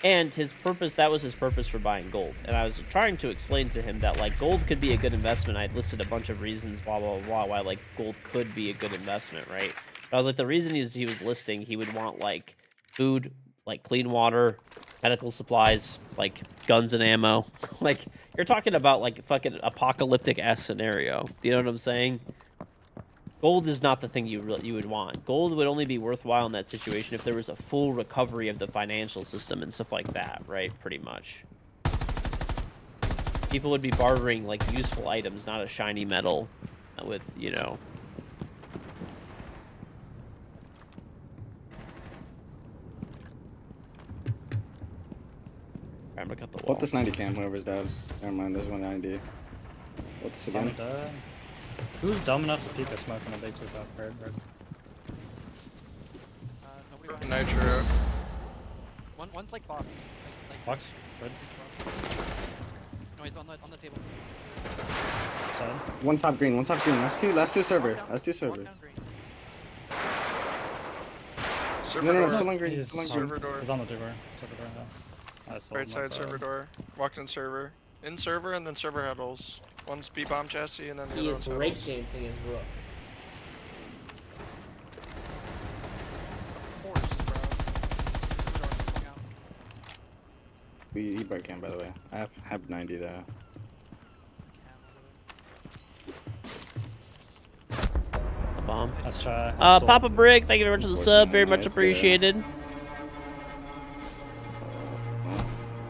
And that was his purpose for buying gold. And I was trying to explain to him that, like, gold could be a good investment. I'd listed a bunch of reasons, blah, blah, blah, why, like, gold could be a good investment, right? But I was like, the reason he was listing, he would want, like, food, like, clean water, medical supplies, like, guns and ammo. Like, you're talking about, like, fucking apocalyptic-ass scenario. Do you know what I'm saying? Gold is not the thing you would want. Gold would only be worthwhile in that situation if there was a full recovery of the financial system and stuff like that, right? Pretty much. People would be bartering, like, useful items, not a shiny metal with, you know... I'm gonna cut the wall. What this 90 cam, whoever's dead. Never mind, there's 190. What this again? Who's dumb enough to peek a smoke in a big 2-5 bird? Nobody behind. Nitro. One's like box. Box? Bird? No, he's on the table. Side? One top green, Last two server. Walk down- Last two walk server. down green. Server No, door. still on green. He's Still on server green. door. He's on the server. Server door, yeah. I saw Right him side up server door. Walked in server. In server and then server handles. One's B bomb chassis and then the He other is one's handles. breakdancing his roof. He broke in, by the way. I have 90 though. A bomb. Let's try. Papa Brick, thank you very much for the sub. Very much Unfortunately, it's good. appreciated.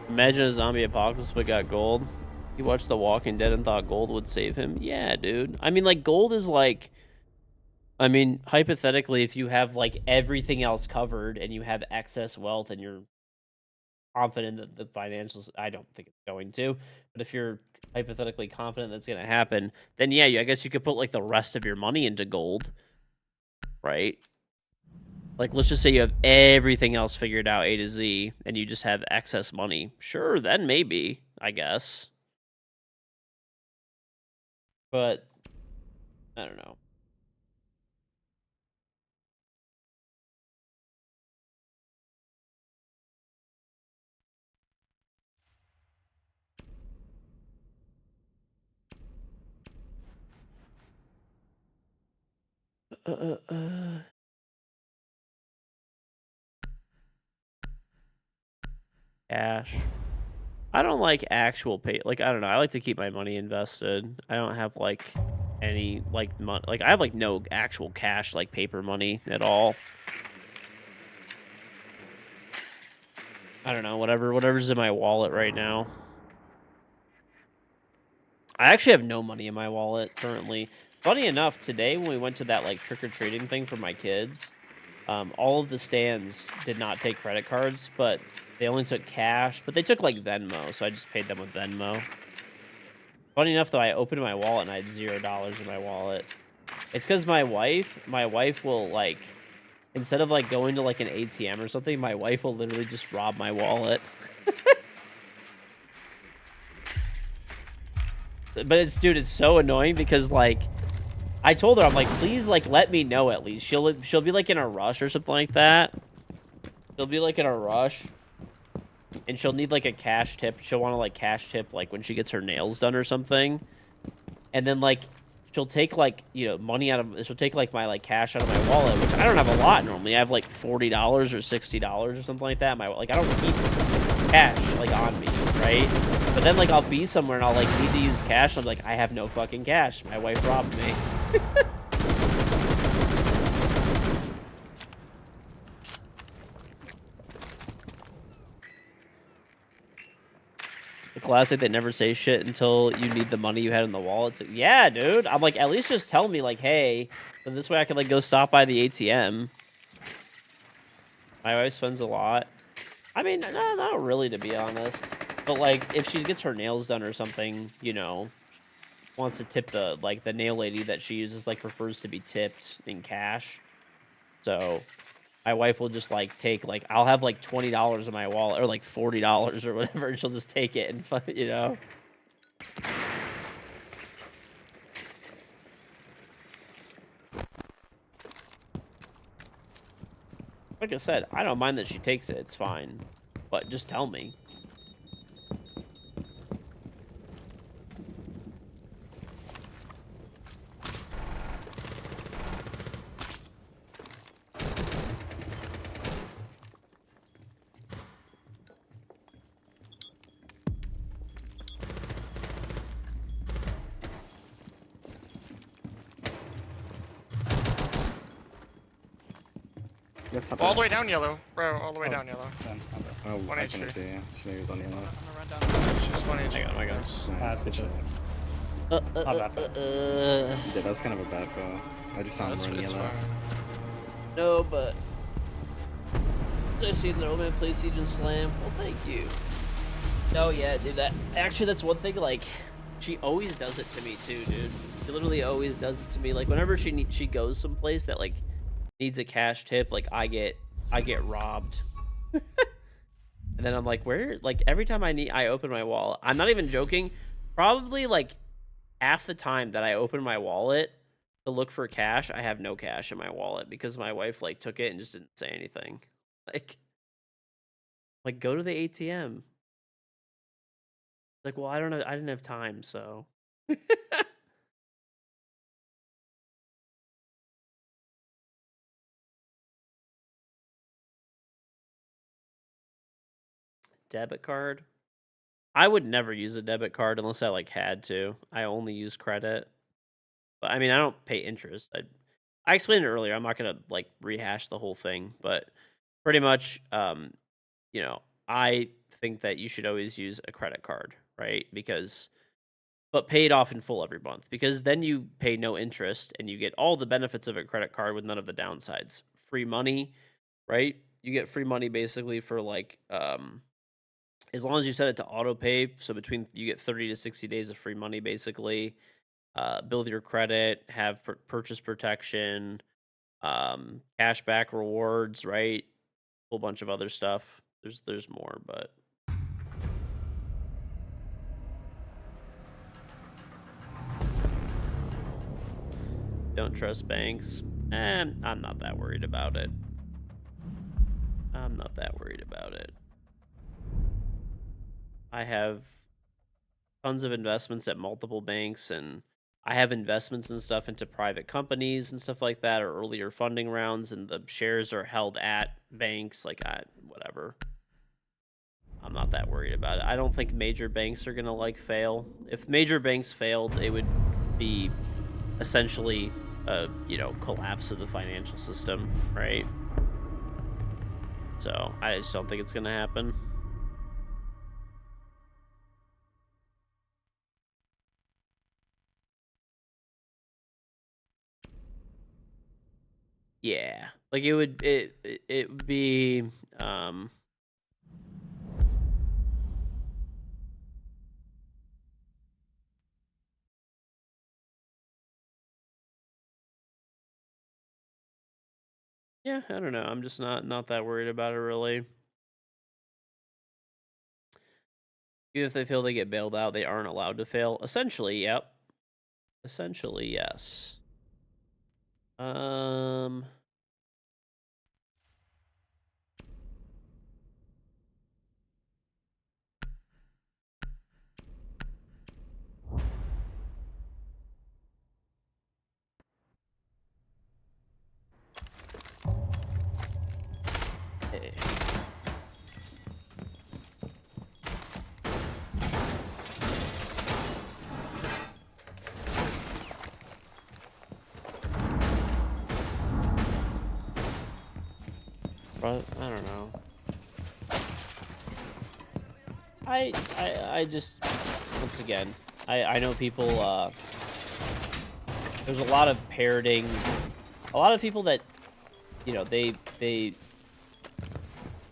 Imagine a zombie apocalypse but got gold. He watched The Walking Dead and thought gold would save him. Yeah, dude. I mean, like, gold is like... I mean, hypothetically, if you have, like, everything else covered and you have excess wealth and you're confident that the financials... I don't think it's going to. But if you're hypothetically confident that's going to happen, then yeah, I guess you could put, like, the rest of your money into gold. Right? Like, let's just say you have everything else figured out A to Z, and you just have excess money. Sure, then maybe, I guess. But, I don't know. Cash. I don't like actual pay. Like, I don't know. I like to keep my money invested. I don't have, like, any, like, money. Like, I have, like, no actual cash, like, paper money at all. I don't know. Whatever's in my wallet right now. I actually have no money in my wallet currently. Funny enough, today when we went to that, like, trick-or-treating thing for my kids, all of the stands did not take credit cards, but they only took cash. But they took, like, Venmo, so I just paid them with Venmo. Funny enough, though, I opened my wallet and I had $0 in my wallet. It's because my wife will, like, instead of, like, going to, like, an ATM or something, my wife will literally just rob my wallet. But it's, dude, it's so annoying because, like, I told her, I'm like, please, like, let me know at least. She'll be, like, in a rush or something like that. She'll be, like, in a rush. And she'll need, like, a cash tip. She'll want to, like, cash tip, like, when she gets her nails done or something. And then, like, she'll take, like, you know, money out of... She'll take, like, my, like, cash out of my wallet, which I don't have a lot normally. I have, like, $40 or $60 or something like that. Like, I don't keep cash, like, on me, right? But then, like, I'll be somewhere and I'll, like, need to use cash. I'm like, I have no fucking cash. My wife robbed me. The classic that never say shit until you need the money you had in the wallet. It's like, yeah, dude. I'm like, at least just tell me, like, hey, then this way I can, like, go stop by the ATM. My wife spends a lot. I mean, no, not really, to be honest. But, like, if she gets her nails done or something, you know, wants to tip the, like, the nail lady that she uses, like, prefers to be tipped in cash. So my wife will just, like, take, like, I'll have, like, $20 in my wallet, or, like, $40 or whatever, and she'll just take it and, you know. Like I said, I don't mind that she takes it. It's fine. But just tell me. All the way down yellow, bro. All the way down yellow. Oh, One I can HP. see. Snooze on yellow. I'm gonna run down. She's 1 HP. Hang on, Nice. That's good shit. Yeah, that was kind of a bad call. I just saw him run It's yellow. fine. No, but I see the open play siege and slam. Well, thank you. No, yeah, dude. That's one thing. Like, she always does it to me too, dude. She literally always does it to me. Like, whenever she goes someplace that, like, needs a cash tip, like, I get robbed. And then I'm like, where? Like, every time I open my wallet, I'm not even joking. Probably, like, half the time that I open my wallet to look for cash, I have no cash in my wallet because my wife, like, took it and just didn't say anything. Like, go to the ATM. Like, well, I don't know. I didn't have time, so. Debit card. I would never use a debit card unless I like had to. I only use credit. But I mean, I don't pay interest. I explained it earlier. I'm not gonna like rehash the whole thing, but pretty much, you know, I think that you should always use a credit card, right? Because but pay it off in full every month because then you pay no interest and you get all the benefits of a credit card with none of the downsides. Free money, right? You get free money basically for like as long as you set it to auto pay, so between you get 30 to 60 days of free money basically. Build your credit, have purchase protection, cashback rewards, right? Whole bunch of other stuff. There's more, but don't trust banks. I'm not that worried about it. I'm not that worried about it. I have tons of investments at multiple banks, and I have investments and stuff into private companies and stuff like that, or earlier funding rounds, and the shares are held at banks. Like, whatever. I'm not that worried about it. I don't think major banks are gonna like fail. If major banks failed, it would be essentially a collapse of the financial system, right? So I just don't think it's gonna happen. Yeah, like it would be yeah, I don't know. I'm just not that worried about it really. Even if they feel they get bailed out, they aren't allowed to fail. Essentially, yep. Essentially, yes. Hey. But I don't know. I just once again I know people there's a lot of parroting, a lot of people that they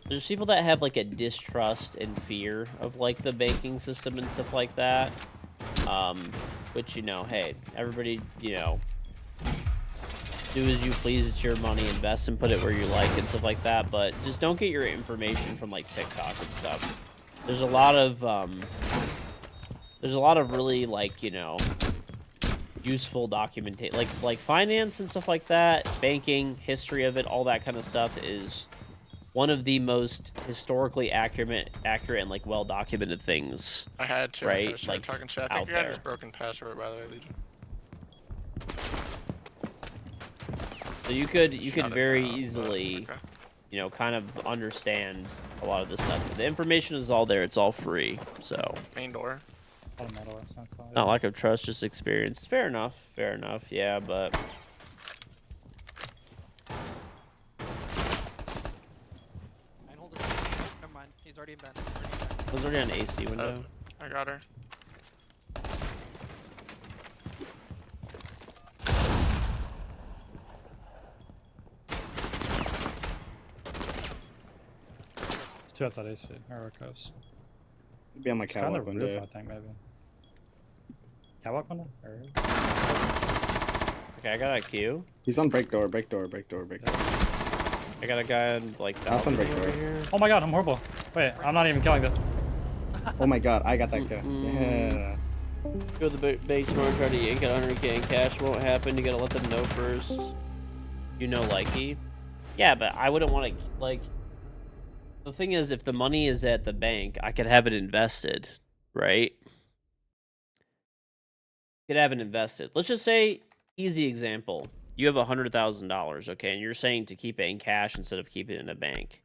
there's people that have like a distrust and fear of like the banking system and stuff like that. Which hey, everybody do as you please. It's your money. Invest and put it where you like and stuff like that. But just don't get your information from like TikTok and stuff. There's a lot of really like useful documentation, like finance and stuff like that, banking, history of it, all that kind of stuff is one of the most historically accurate and like well documented things. I had to. Right? After I started Like, talking shit. I out think you had there. his broken password, by the way, Legion. So you could Shut it very down, but, easily, okay. kind of understand a lot of this stuff. The information is all there. It's all free. So Main door. Metal, it's not called. not lack of trust, just experience. Fair enough. Fair enough. Yeah, but Nine hold it. Never mind. He's already in bed. was already on AC window. I got her. It's two outside AC, or Coast. Be on my It's kind catwalk of roof, window. I think, maybe. Catwalk window? Or... Okay, I got a queue. He's on break door, break door, break door, break door. I got a guy on like That's on balcony break over door. here. Oh my god, I'm horrible. Wait, I'm not even killing this. Oh my god, I got that guy. Mm-mm. Yeah. Go to the bank tomorrow and try to yank out 100K in cash. Won't happen. You gotta let them know first. Likey. Yeah, but I wouldn't want to like. The thing is, if the money is at the bank, I could have it invested, right? Could have it invested. Let's just say, easy example. You have $100,000, okay, and you're saying to keep it in cash instead of keep it in a bank.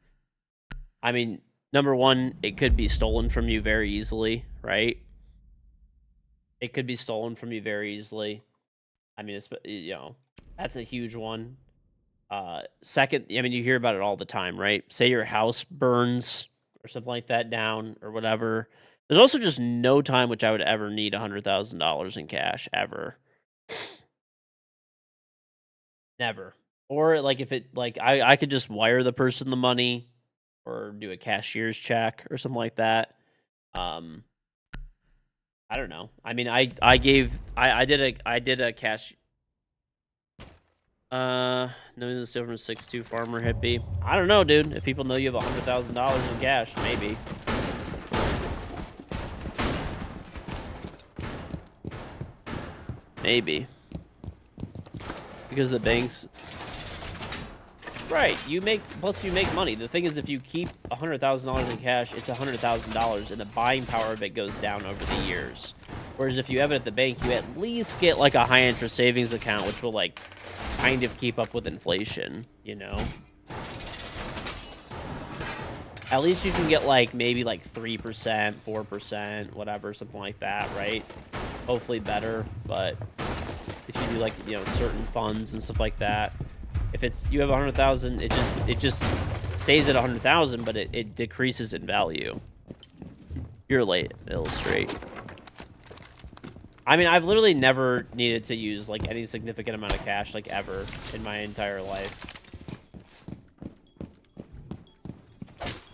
I mean, number one, it could be stolen from you very easily, right? It could be stolen from you very easily. I mean, that's a huge one. Second, I mean, you hear about it all the time, right? Say your house burns or something like that down or whatever. There's also just no time which I would ever need $100,000 in cash ever. Never. Or like if it like I could just wire the person the money or do a cashier's check or something like that. I don't know. I mean, I did a cash. No, it's still from 6'2" farmer hippie. I don't know, dude. If people know you have $100,000 in cash, maybe. Maybe. Because the banks. Right, plus you make money. The thing is, if you keep $100,000 in cash, it's $100,000, and the buying power of it goes down over the years. Whereas if you have it at the bank, you at least get like a high interest savings account, which will like kind of keep up with inflation, you know? At least you can get like maybe like 3%, 4%, whatever, something like that, right? Hopefully better, but if you do like, you know, certain funds and stuff like that, if it's you have 100,000, it just stays at 100,000, but it decreases in value. You're late, illustrate. I mean, I've literally never needed to use like any significant amount of cash like ever in my entire life.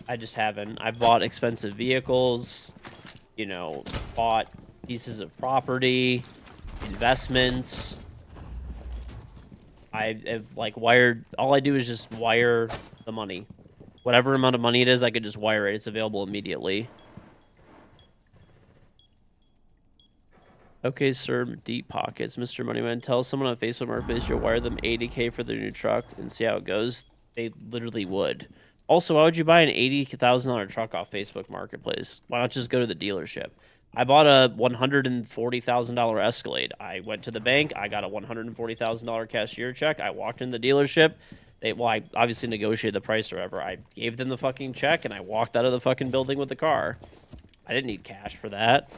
I just haven't. I've bought expensive vehicles, you know, bought pieces of property, investments. I have like wired, all I do is just wire the money. Whatever amount of money it is, I could just wire it. It's available immediately. Okay, sir, deep pockets. Mr. Moneyman, tell someone on Facebook Marketplace you'll wire them $80K for their new truck and see how it goes. They literally would. Also, why would you buy an $80,000 truck off Facebook Marketplace? Why not just go to the dealership? I bought a $140,000 Escalade. I went to the bank. I got a $140,000 cashier check. I walked in the dealership. I obviously negotiated the price or whatever. I gave them the fucking check, and I walked out of the fucking building with the car. I didn't need cash for that.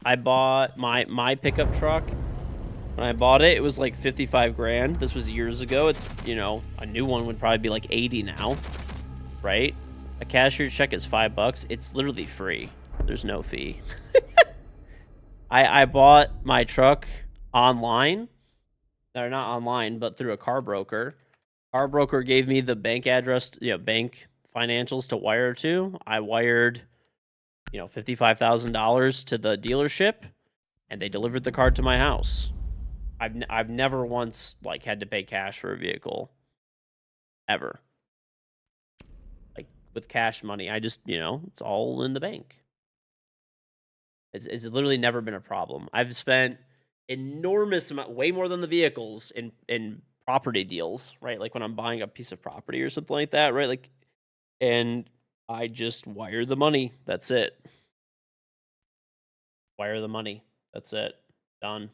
I bought my pickup truck. When I bought it, it was like 55 grand. This was years ago. It's, you know, a new one would probably be like 80 now, right? A cashier check is $5. It's literally free. There's no fee. I bought my truck online. Or not online, but through a car broker. Car broker gave me the bank address, you know, bank financials to wire to. I wired, you know, $55,000 to the dealership, and they delivered the car to my house. I've never once like had to pay cash for a vehicle, ever. Like with cash money, I just, you know, it's all in the bank. It's literally never been a problem. I've spent enormous amount, way more than the vehicles in property deals, right? Like when I'm buying a piece of property or something like that, right? Like, and I just wire the money. That's it. Wire the money. That's it. Done.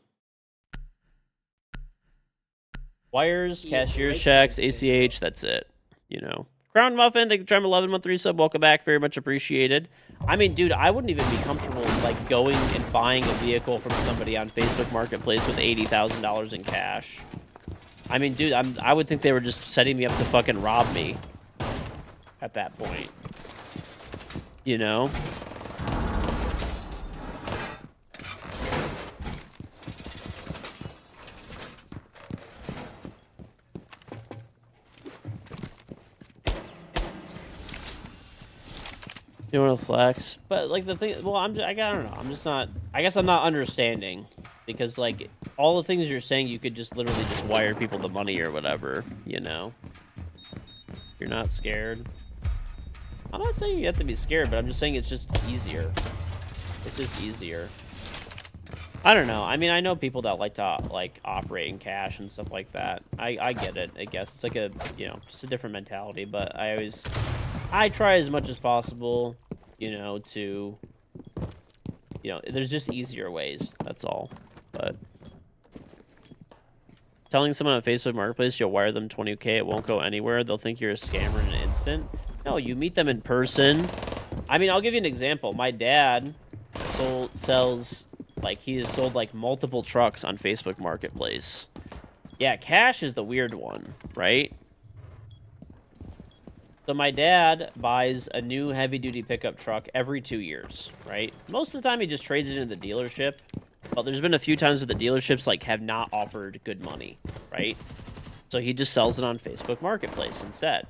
Wires, cashier's checks, ACH, that's it. You know. Crown Muffin, thank you for trying 11-month resub. Welcome back. Very much appreciated. I mean, dude, I wouldn't even be comfortable like going and buying a vehicle from somebody on Facebook Marketplace with $80,000 in cash. I mean, dude, I would think they were just setting me up to fucking rob me at that point. You know? You want to flex, but like the thing, well, I don't know. I'm just not. I guess I'm not understanding because like all the things you're saying, you could just literally just wire people the money or whatever. You know, you're not scared. I'm not saying you have to be scared, but I'm just saying it's just easier. It's just easier. I don't know. I mean, I know people that like to like operate in cash and stuff like that. I get it. I guess it's like a, you know, just a different mentality. But I try as much as possible, you know, to, you know, there's just easier ways. That's all. But telling someone on Facebook Marketplace you'll wire them 20K, it won't go anywhere. They'll think you're a scammer in an instant. No, you meet them in person. I mean, I'll give you an example. My dad sells, like, he has sold, like, multiple trucks on Facebook Marketplace. Yeah, cash is the weird one, right? So my dad buys a new heavy-duty pickup truck every 2 years, right? Most of the time, he just trades it into the dealership. But there's been a few times where the dealerships, like, have not offered good money, right? So he just sells it on Facebook Marketplace instead,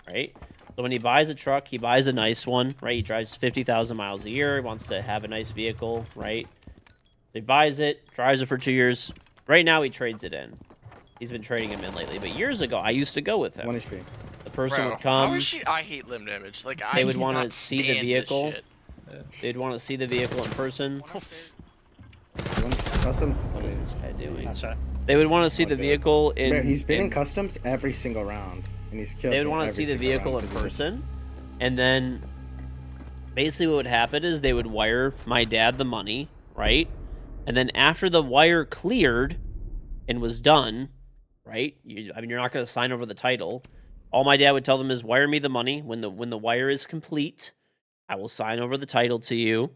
right? So when he buys a truck, he buys a nice one, right? He drives 50,000 miles a year. He wants to have a nice vehicle, right? He buys it, drives it for 2 years. Right now, he trades it in. He's been trading him in lately. But years ago, I used to go with him. 1 HP. The person Bro, would come. how is she? I hate limb damage. Like They I would want cannot to see the stand this vehicle. shit. They'd want to see the vehicle in person. Customs. What is this guy doing? That's right. They would want to see the Okay. vehicle in. Bro, he's been in in- customs every single round, and he's killed. They would me want to every see the single vehicle round in 'cause he just- person, and then basically what would happen is they would wire my dad the money, right? And then after the wire cleared and was done, right? I mean, you're not going to sign over the title. All my dad would tell them is wire me the money when the wire is complete. I will sign over the title to you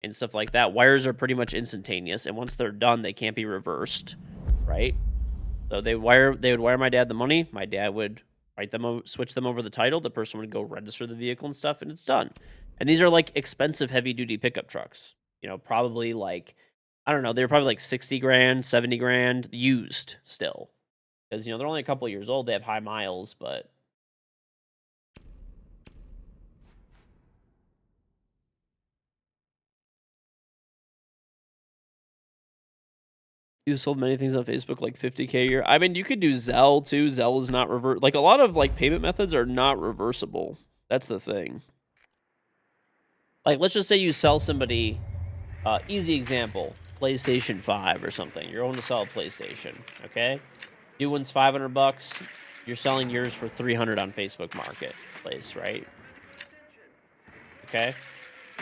and stuff like that. Wires are pretty much instantaneous, and once they're done, they can't be reversed, right? So they would wire my dad the money. My dad would switch them over the title. The person would go register the vehicle and stuff, and it's done. And these are like expensive heavy duty pickup trucks. You know, probably like, I don't know, they were probably like 60 grand, 70 grand used still. Because, you know, they're only a couple years old. They have high miles, but you sold many things on Facebook, like 50K a year. I mean, you could do Zelle too. Zelle is not reverse. Like a lot of like payment methods are not reversible. That's the thing. Like, let's just say you sell somebody, easy example, PlayStation 5 or something. You're going to sell a PlayStation, okay? New one's $500. You're selling yours for $300 on Facebook Marketplace, right? Okay.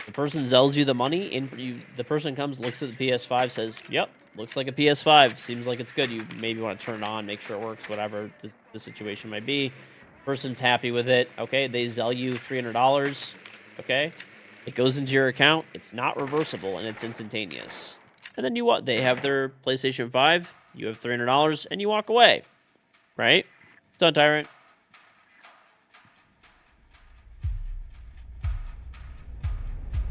The person Zells you the money, and the person comes, looks at the PS5, says, "Yep, looks like a PS5. Seems like it's good. You maybe want to turn it on, make sure it works, whatever the situation might be." Person's happy with it. Okay, they Zell you $300. Okay, it goes into your account. It's not reversible, and it's instantaneous. And then they have their PlayStation 5. You have $300, and you walk away. Right? It's on Tyrant.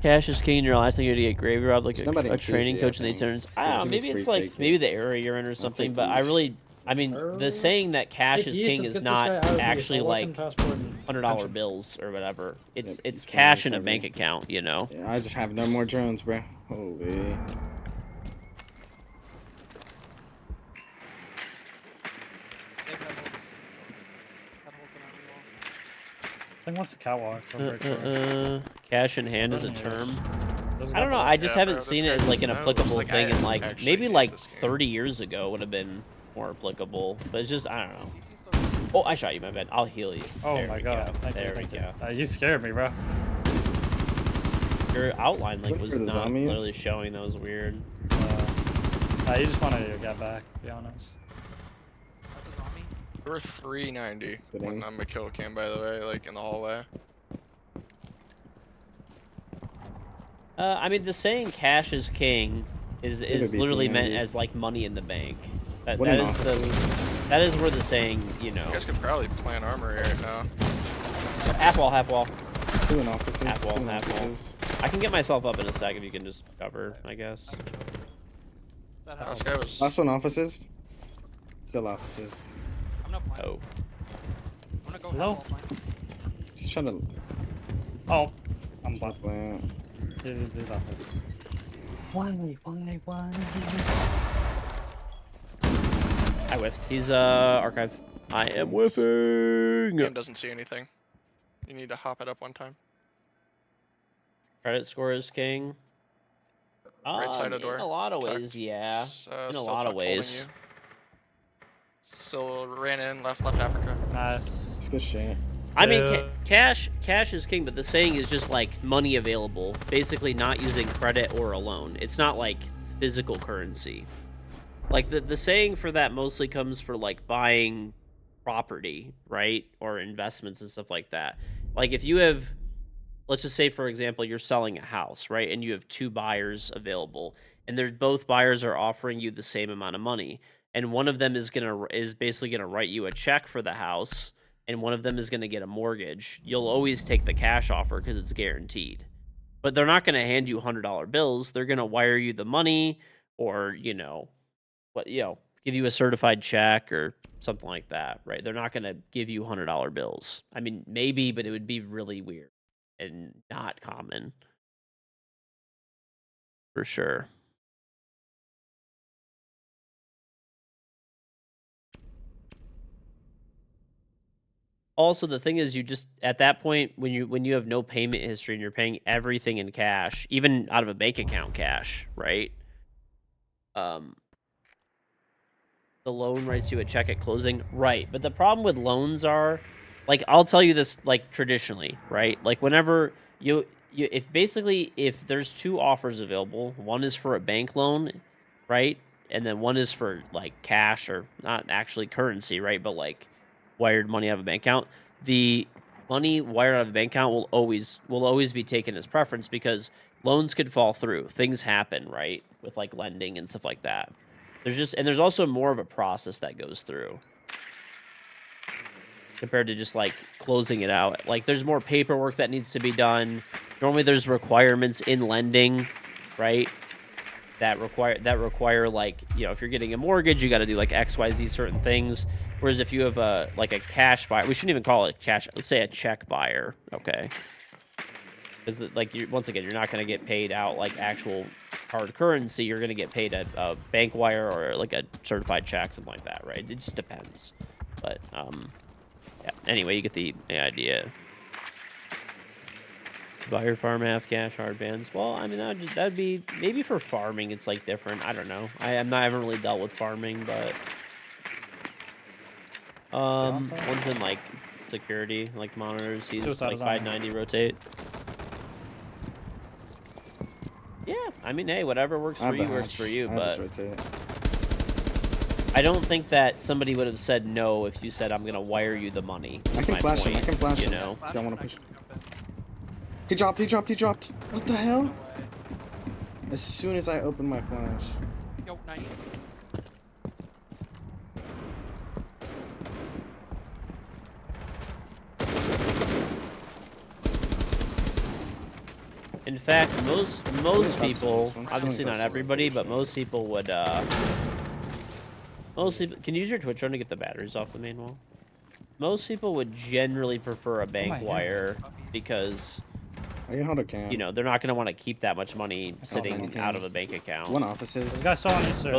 Cash is king in your life. I think you're to get gravy robbed like Nobody a in training CC, coach in I the think. turns. I I don't know. think Maybe it's it's free like take maybe it. the area you're in or something. take But I these. really, I mean, the saying that cash is king is not actually like $100 bills or whatever. It's Yep, it's it's cash in a 27. bank account. You know. Yeah, I just have no more drones, bro. Holy. They have holes. Got holes in our wall. I think once a catwalk. I'll break through. Cash in hand is a Doesn't term. Doesn't I don't know. got I just Yeah, haven't bro, this seen it guy as like an just knows. applicable Like, thing, I and like actually maybe hate like this game. 30 years ago would have been more applicable. But it's just I don't know. CC still Oh, I shot you, my bad. I'll heal you. Oh There my we god. go. Thank There you. we Thank go. you. You scared me, bro. Your outline link Look was for the not zombies. literally showing. That was weird. You just wanted to get back, to be honest. That's a zombie. There were 390 Kidding. when I'm a kill cam, by the way, like in the hallway. I mean, the saying "cash is king" is It'd be literally meant handy. as like money in the bank. That What that an is office. that is where the saying, you know. You guys could probably plan armory right now. Half wall, half wall. Two in offices. Half wall, two in half wall. offices. I can get myself up in a sec if you can just cover, I guess. I can chill. That This house. guy was. Last one offices. Still offices. I'm not playing. Oh, I'm gonna go Hello? half wall plant. Just trying to. Oh, I'm blind. Plant. It is his office. Why? I whiffed. He's archive. I am whiffing. Game doesn't see anything. You need to hop it up one time. Credit score is king. Right side of door. In a lot of Tucked. ways, yeah. In a Still lot of tucked, holding ways. you. Still ran in, left Africa. Nice. It's good shit. I mean, Yeah. cash is king, but the saying is just like money available. Basically, not using credit or a loan. It's not like physical currency. Like the saying for that mostly comes for like buying property, right? Or investments and stuff like that. Like if you have, let's just say for example, you're selling a house, right? And you have two buyers available, and they're both buyers are offering you the same amount of money. And one of them is basically gonna write you a check for the house, and one of them is gonna get a mortgage. You'll always take the cash offer because it's guaranteed. But they're not gonna hand you $100 bills. They're gonna wire you the money, or give you a certified check or something like that, right? They're not gonna give you $100 bills. I mean, maybe, but it would be really weird and not common for sure. Also, the thing is, you just at that point when you have no payment history and you're paying everything in cash, even out of a bank account cash, right? The loan writes you a check at closing, right? But the problem with loans are, like, I'll tell you this, like, traditionally, right? Like, whenever if there's two offers available, one is for a bank loan, right? And then one is for like cash or not actually currency, right? But like wired money out of a bank account. The money wired out of a bank account will always be taken as preference because loans could fall through. Things happen, right? With like lending and stuff like that. There's also more of a process that goes through compared to just like closing it out. Like there's more paperwork that needs to be done. Normally there's requirements in lending, right? That require like, if you're getting a mortgage, you got to do like XYZ certain things. Whereas if you have a cash buyer, we shouldn't even call it cash. Let's say a check buyer, okay? Because once again, you're not going to get paid out like actual hard currency. You're going to get paid a bank wire or like a certified check, something like that, right? It just depends. But yeah. Anyway, you get the idea. Buyer farm half cash hard bands. Well, I mean that'd be maybe for farming. It's like different. I don't know. I haven't really dealt with farming, but one's in like security, like monitors. He's Suicide like is on 590 rotate. Yeah, I mean, hey, whatever works for you works for you. But I don't think that somebody would have said no if you said I'm gonna wire you the money. I can flash him. I can flash him. You know. Flash Don't him, wanna I push. can jump in. He dropped. He dropped. He dropped. What the hell? No way. As soon as I open my flash. Yo, 90. In fact, most people, Someone obviously not customer everybody, but rotation. most people would. Can you use your Twitch run to get the batteries off the main wall? Most people would generally prefer a bank here? wire because I can hold a cam. they're not going to want to keep that much money call sitting them out cam. of a bank account. One offices. This guy's still on these, sir.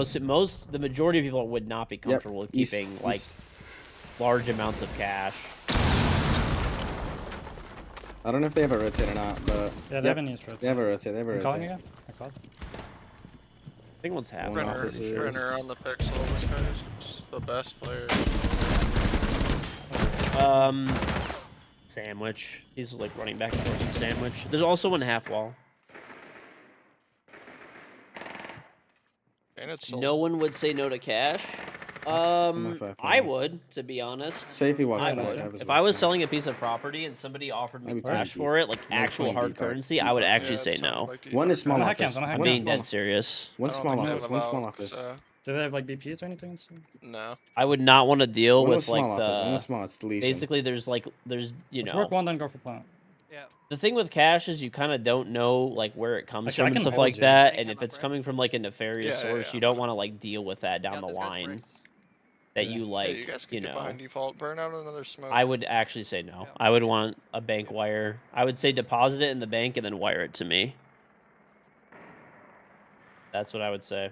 The majority of people would not be comfortable with East- keeping like east. large amounts of cash. I don't know if they have a rotate or not, but Yeah, they have an east rotate. they have a rotate. They have a I'm calling rotate. again? I called. I think one's half. One Brenner, office is- Brenner on the pixel. This guy's the best player. Sandwich. He's like running back and forth from sandwich. There's also one half wall. And it's sold. No one would say no to cash. my 5 I point. would, to be honest. Say if he walks I back. would. have his If I was weapon. selling a piece of property and somebody offered me Maybe cash playing for it, like Maybe actual playing hard deep card. currency, I would actually Yeah, say it sounds no. like One is small I'm a office. hack cam, I'm a hack I'm One being cam. dead serious. One I don't small think they office. have One a small valve, office. so, Do they have like BPs or anything? no. I would not want to deal One was with like small office. One the. was small. It's deletion. Basically, there's Let's work one, then go for plant. Yeah. the thing with cash is you kind of don't know like where it comes Actually, I from and can stuff hold like you. that, Bank and him if up, it's right? coming from like a nefarious Yeah, source, yeah, you don't I'm want to like deal with that down Yeah, the this guy's line. bricked. That Yeah. you Hey, like, you guys could get know. behind default. Burn out another smoke. I would actually say no. Yeah. I would want a bank wire. I would say deposit it in the bank and then wire it to me. That's what I would say.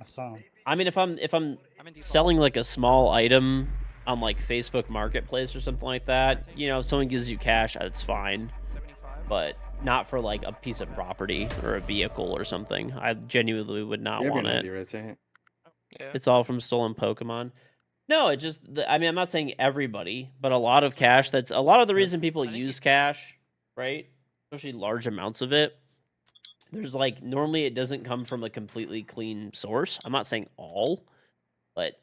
I saw him. I mean, if I'm I'm in default. selling like a small item on like Facebook Marketplace or something like that, if someone gives you cash, it's fine. 75. But not for like a piece of property or a vehicle or something. I genuinely would not You have your want 90 it. rotate. Yeah. It's all from stolen Pokemon. No, it just. I mean, I'm not saying everybody, but a lot of cash. That's a lot of the reason people I think use you- cash, right? Especially large amounts of it, there's like normally it doesn't come from a completely clean source. I'm not saying all, but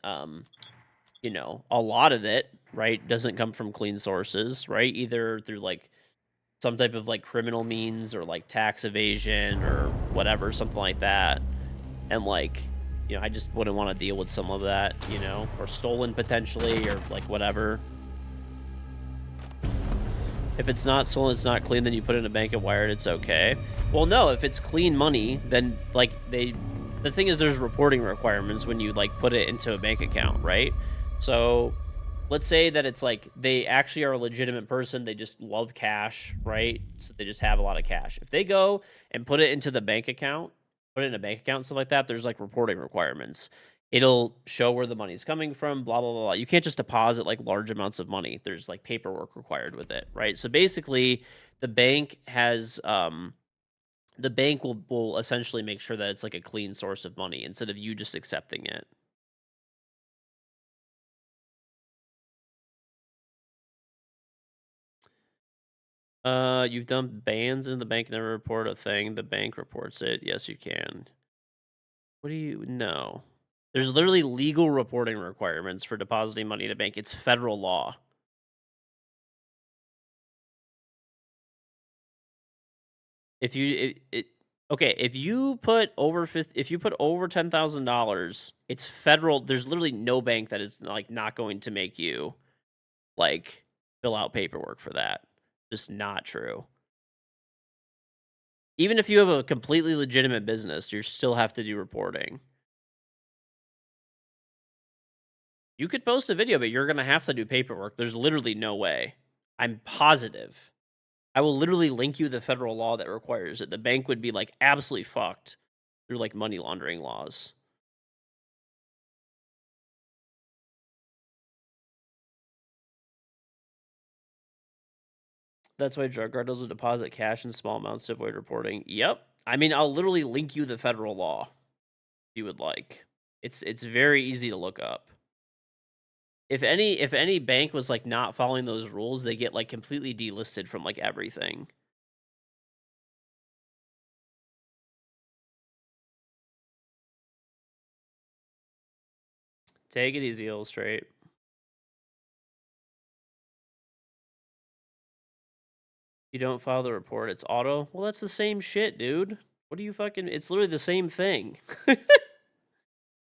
you know, a lot of it, right, doesn't come from clean sources, right? Either through like some type of like criminal means or like tax evasion or whatever, something like that. And like, you know, I just wouldn't want to deal with some of that, you know, or stolen potentially or like whatever. If it's not stolen, it's not clean, then you put it in a bank and wire it, it's okay. Well, no, if it's clean money, then like the thing is there's reporting requirements when you like put it into a bank account, right? So let's say that it's like they actually are a legitimate person, they just love cash, right? So they just have a lot of cash. If they go and put it into the bank account, put it in a bank account, stuff like that, there's like reporting requirements. It'll show where the money's coming from, blah, blah, blah, blah. You can't just deposit like large amounts of money. There's like paperwork required with it, right? So basically, the bank has the bank will essentially make sure that it's like a clean source of money instead of you just accepting it. You've done bans in the bank, never report a thing. The bank reports it. Yes, you can. What do you know? There's literally legal reporting requirements for depositing money in a bank. It's federal law. If you okay, if you put over $10,000, it's federal. There's literally no bank that is like not going to make you like fill out paperwork for that. Just not true. Even if you have a completely legitimate business, you still have to do reporting. You could post a video, but you're going to have to do paperwork. There's literally no way. I'm positive. I will literally link you the federal law that requires it. The bank would be like absolutely fucked through like money laundering laws. That's why drug cartels will deposit cash in small amounts to avoid reporting. Yep. I mean, I'll literally link you the federal law if you would like. It's very easy to look up. If any bank was like not following those rules, they get like completely delisted from like everything. Take it easy, Illustrate. You don't file the report, it's auto. Well, that's the same shit, dude. What do you fucking? It's literally the same thing.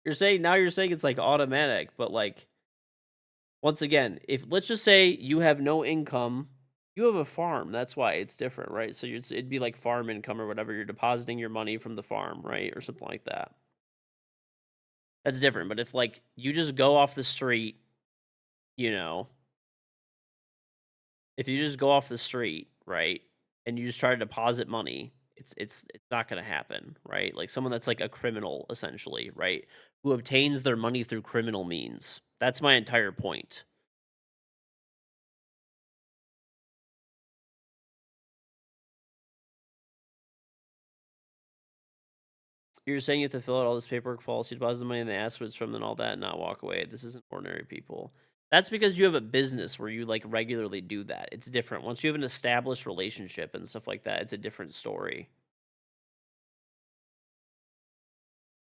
You're saying it's like automatic, but like once again, if let's just say you have no income, you have a farm. That's why it's different, right? So it'd be like farm income or whatever. You're depositing your money from the farm, right, or something like that. That's different. But if like you just go off the street, you know, if you just go off the street, right, and you just try to deposit money, it's not going to happen, right? Like someone that's like a criminal essentially, right, who obtains their money through criminal means. That's my entire point. You're saying you have to fill out all this paperwork false, you deposit the money and they ask what it's from and all that and not walk away. This isn't ordinary people. That's because you have a business where you like regularly do that. It's different. Once you have an established relationship and stuff like that, it's a different story.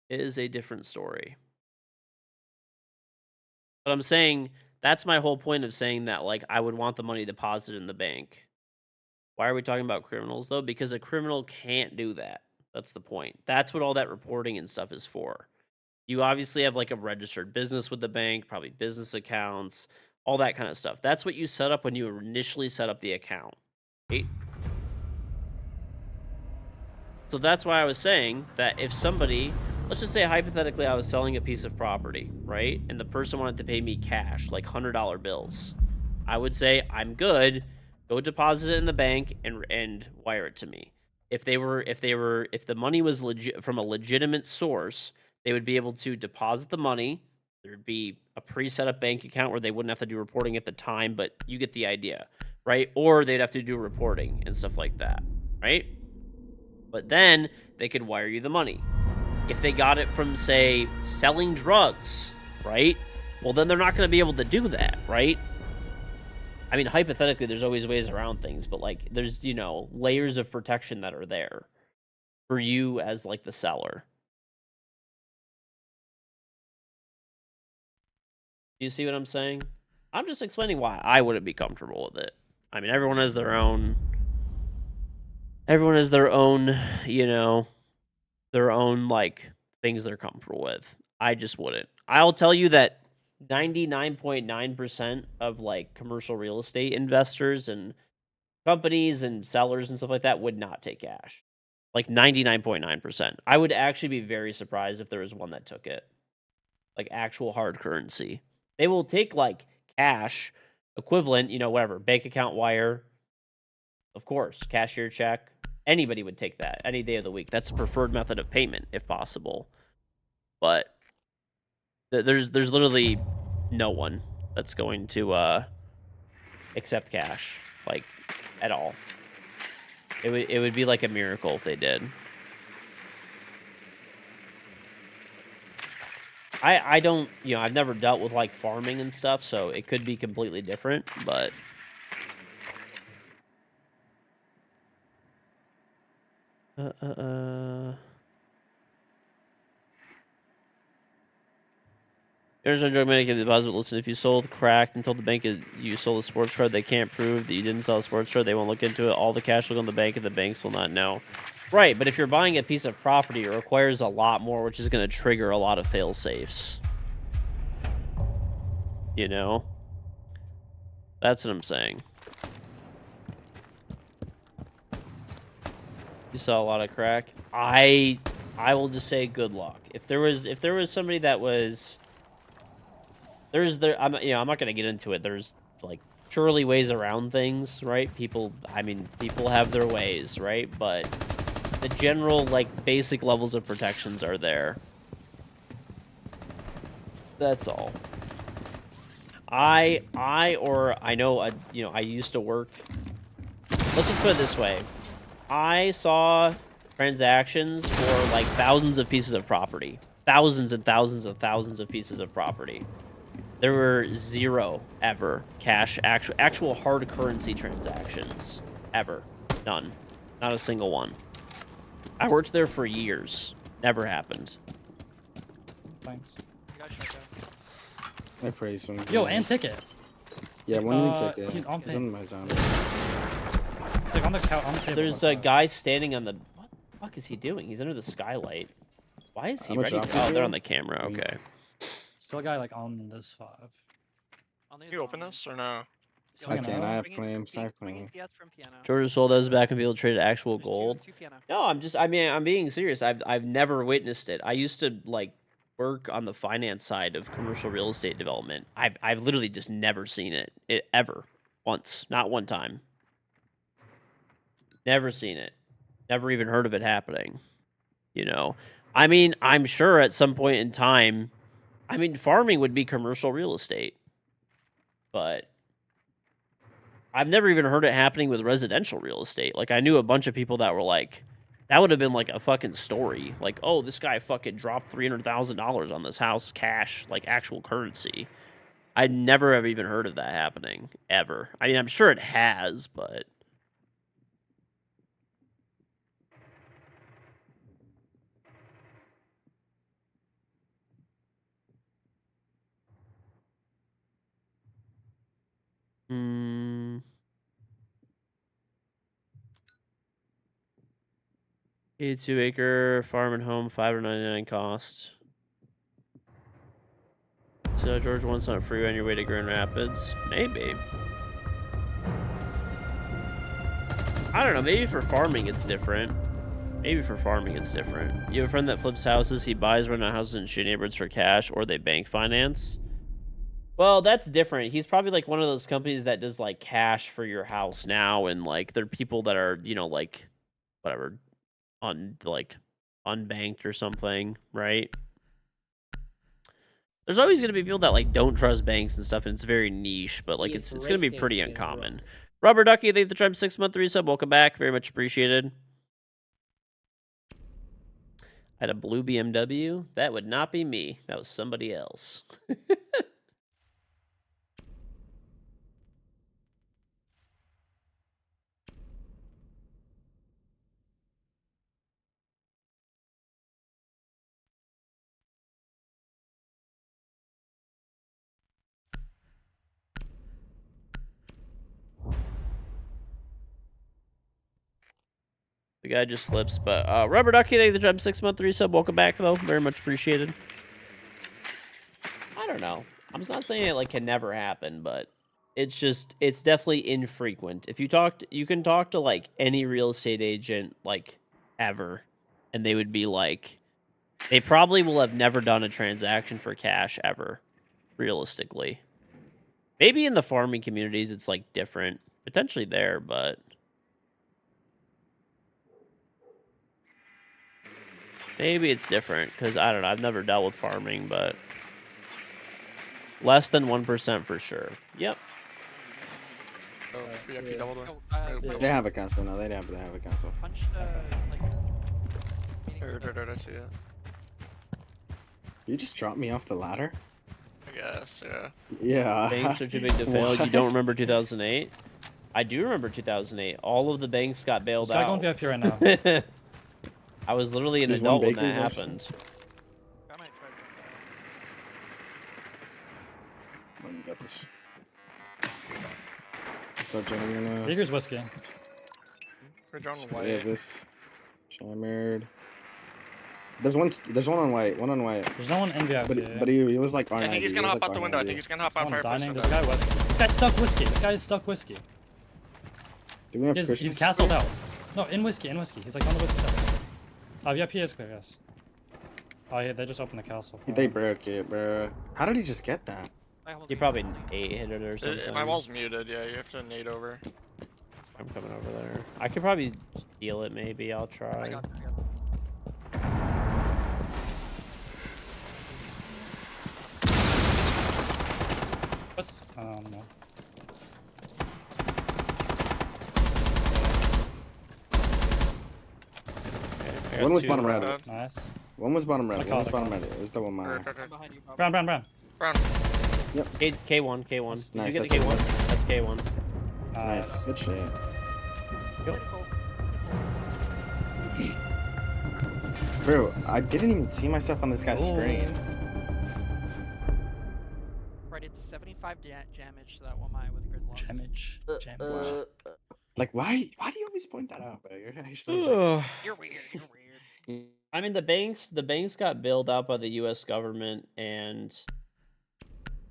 It is a different story. But I'm saying that's my whole point of saying that like I would want the money deposited in the bank. Why are we talking about criminals though? Because a criminal can't do that. That's the point. That's what all that reporting and stuff is for. You obviously have like a registered business with the bank, probably business accounts, all that kind of stuff. That's what you set up when you initially set up the account. Right? So that's why I was saying that if somebody, let's just say hypothetically I was selling a piece of property, right? And the person wanted to pay me cash, like $100 bills. I would say, I'm good. Go deposit it in the bank and wire it to me. If the money was legit from a legitimate source, they would be able to deposit the money. There'd be a pre-set up bank account where they wouldn't have to do reporting at the time, but you get the idea, right? Or they'd have to do reporting and stuff like that, right? But then they could wire you the money. If they got it from, say, selling drugs, right? Well, then they're not going to be able to do that, right? I mean, hypothetically, there's always ways around things, but like, there's, you know, layers of protection that are there. for you as like the seller. Do you see what I'm saying? I'm just explaining why I wouldn't be comfortable with it. I mean, everyone has their own, you know, their own like things they're comfortable with. I just wouldn't. I'll tell you that 99.9% of like commercial real estate investors and companies and sellers and stuff like that would not take cash. Like 99.9%. I would actually be very surprised if there was one that took it. Like actual hard currency. They will take like cash equivalent, you know, whatever, bank account wire. Of course, cashier check. Anybody would take that any day of the week. That's a preferred method of payment if possible. But there's literally no one that's going to accept cash like at all. It would be like a miracle if they did. I don't, you know, I've never dealt with like farming and stuff, so it could be completely different, but There's no drug making the deposit. Listen, if you sold cracked and told the bank you sold a sports card, they can't prove that you didn't sell a sports card. They won't look into it. All the cash will go in the bank, and the banks will not know. Right, but if you're buying a piece of property, it requires a lot more, which is going to trigger a lot of fail safes. You know, that's what I'm saying. You saw a lot of crack. I will just say good luck. If there was somebody that was I'm not gonna get into it. There's like surely ways around things, right? People have their ways, right? But the general like basic levels of protections are there. That's all. I know you know, I used to work. Let's just put it this way. I saw transactions for like thousands of pieces of property. Thousands and thousands of thousands of pieces of property. There were zero ever cash, actual hard currency transactions. Ever. None. Not a single one. I worked there for years. Never happened. Thanks. You got shut down. I praise him. Yo, and ticket. Yeah, one of them ticket. He's on He's ping. on my zone. It's like on the couch, on the table. There's a guy standing on the... What the fuck is he doing? He's under the skylight. Why is he I'm gonna ready? drop Oh, you they're here. on the camera. Okay. Still a guy like on this 5. I'll need Can you open this or no? I Swinging can. I out. have flames. I have flames. PS from piano. Georgia sold those back and people traded actual There's gold. Two piano. No, I'm being serious. I've never witnessed it. I used to like work on the finance side of commercial real estate development. I've literally just never seen it ever once, not one time. Never seen it. Never even heard of it happening. You know, I mean, I'm sure at some point in time, I mean, farming would be commercial real estate, but I've never even heard it happening with residential real estate. Like, I knew a bunch of people that were like, that would have been like a fucking story. Like, oh, this guy fucking dropped $300,000 on this house, cash, like actual currency. I never have even heard of that happening, ever. I mean, I'm sure it has, but... Hmm... 82-acre farm and home, $599 cost. So George wants on a freeway on your way to Grand Rapids. Maybe. I don't know. Maybe for farming it's different. Maybe for farming it's different. You have a friend that flips houses. He buys rental houses in shitty neighborhoods for cash, or they bank finance. Well, that's different. He's probably like one of those companies that does like cash for your house now, and like they're people that are, you know, like whatever, on like unbanked or something, right? There's always going to be people that like don't trust banks and stuff, and it's very niche, but like it's going to be pretty uncommon. Rubber Ducky, thank you for the Trump 6-month resub. Welcome back, very much appreciated. I had a blue BMW. That would not be me. That was somebody else. The guy just flips. But Rubber Ducky, thank you for the job 6-month resub. Welcome back though. Very much appreciated. I don't know. I'm not saying it like can never happen, but it's definitely infrequent. If you can talk to like any real estate agent like ever, and they would be like, they probably will have never done a transaction for cash ever, realistically. Maybe in the farming communities it's like different, potentially there, but maybe it's different because I don't know. I've never dealt with farming, but less than 1% for sure. Yep. Oh, VIP doubled one. Oh, Yeah. They have a castle now. They have a castle. punch like. meeting window. I see it. You just dropped me off the ladder? I guess, yeah. Yeah. Banks are too big to fail. You What? don't remember 2008? I do remember 2008. All of the banks got bailed Just gotta go on out. VIP right now. I was literally an There's one adult when that baker's happened. I might try to. Oh, you got this. Start jamming now. Jaeger's whiskey. We're drawing We have white. this. Jammered. There's one on white. One on white. There's no one in VIP. But he was like R90. I think he's gonna he was hop like out the window. I R90. think he's gonna hop There's out one fireplace. dining. for This that. guy whiskey. This guy's stuck whiskey. This guy is stuck whiskey. Do we have He's Christians? castled out. No, in whiskey. He's like on the whiskey side. VIP is clear, yes. Oh yeah, they just opened the castle. For They him. broke it, bro. How did he just get that? He probably 8-hit it or something. My wall's muted, yeah, you have to nade over. I'm coming over there. I could probably steal it, maybe. I'll I try. got it. What's... no. Okay, I got One was 2. bottom red. Bad. Nice. One was bottom red. I One caught was it, bottom caught red. It was the one mine. I'm behind you, Bob. Brown. Brown. K1, K1. Did Nice, you get that's the it. K1? That's K1. Nice. Good shit. Critical. Bro, I didn't even see myself on this guy's Ooh. screen. Right, it's 75 damage to that one mine with grid loss. Jamage. Like, why do you always point that out, bro? You're actually like, You're weird. You're weird. I mean, the banks got bailed out by the U.S. government, and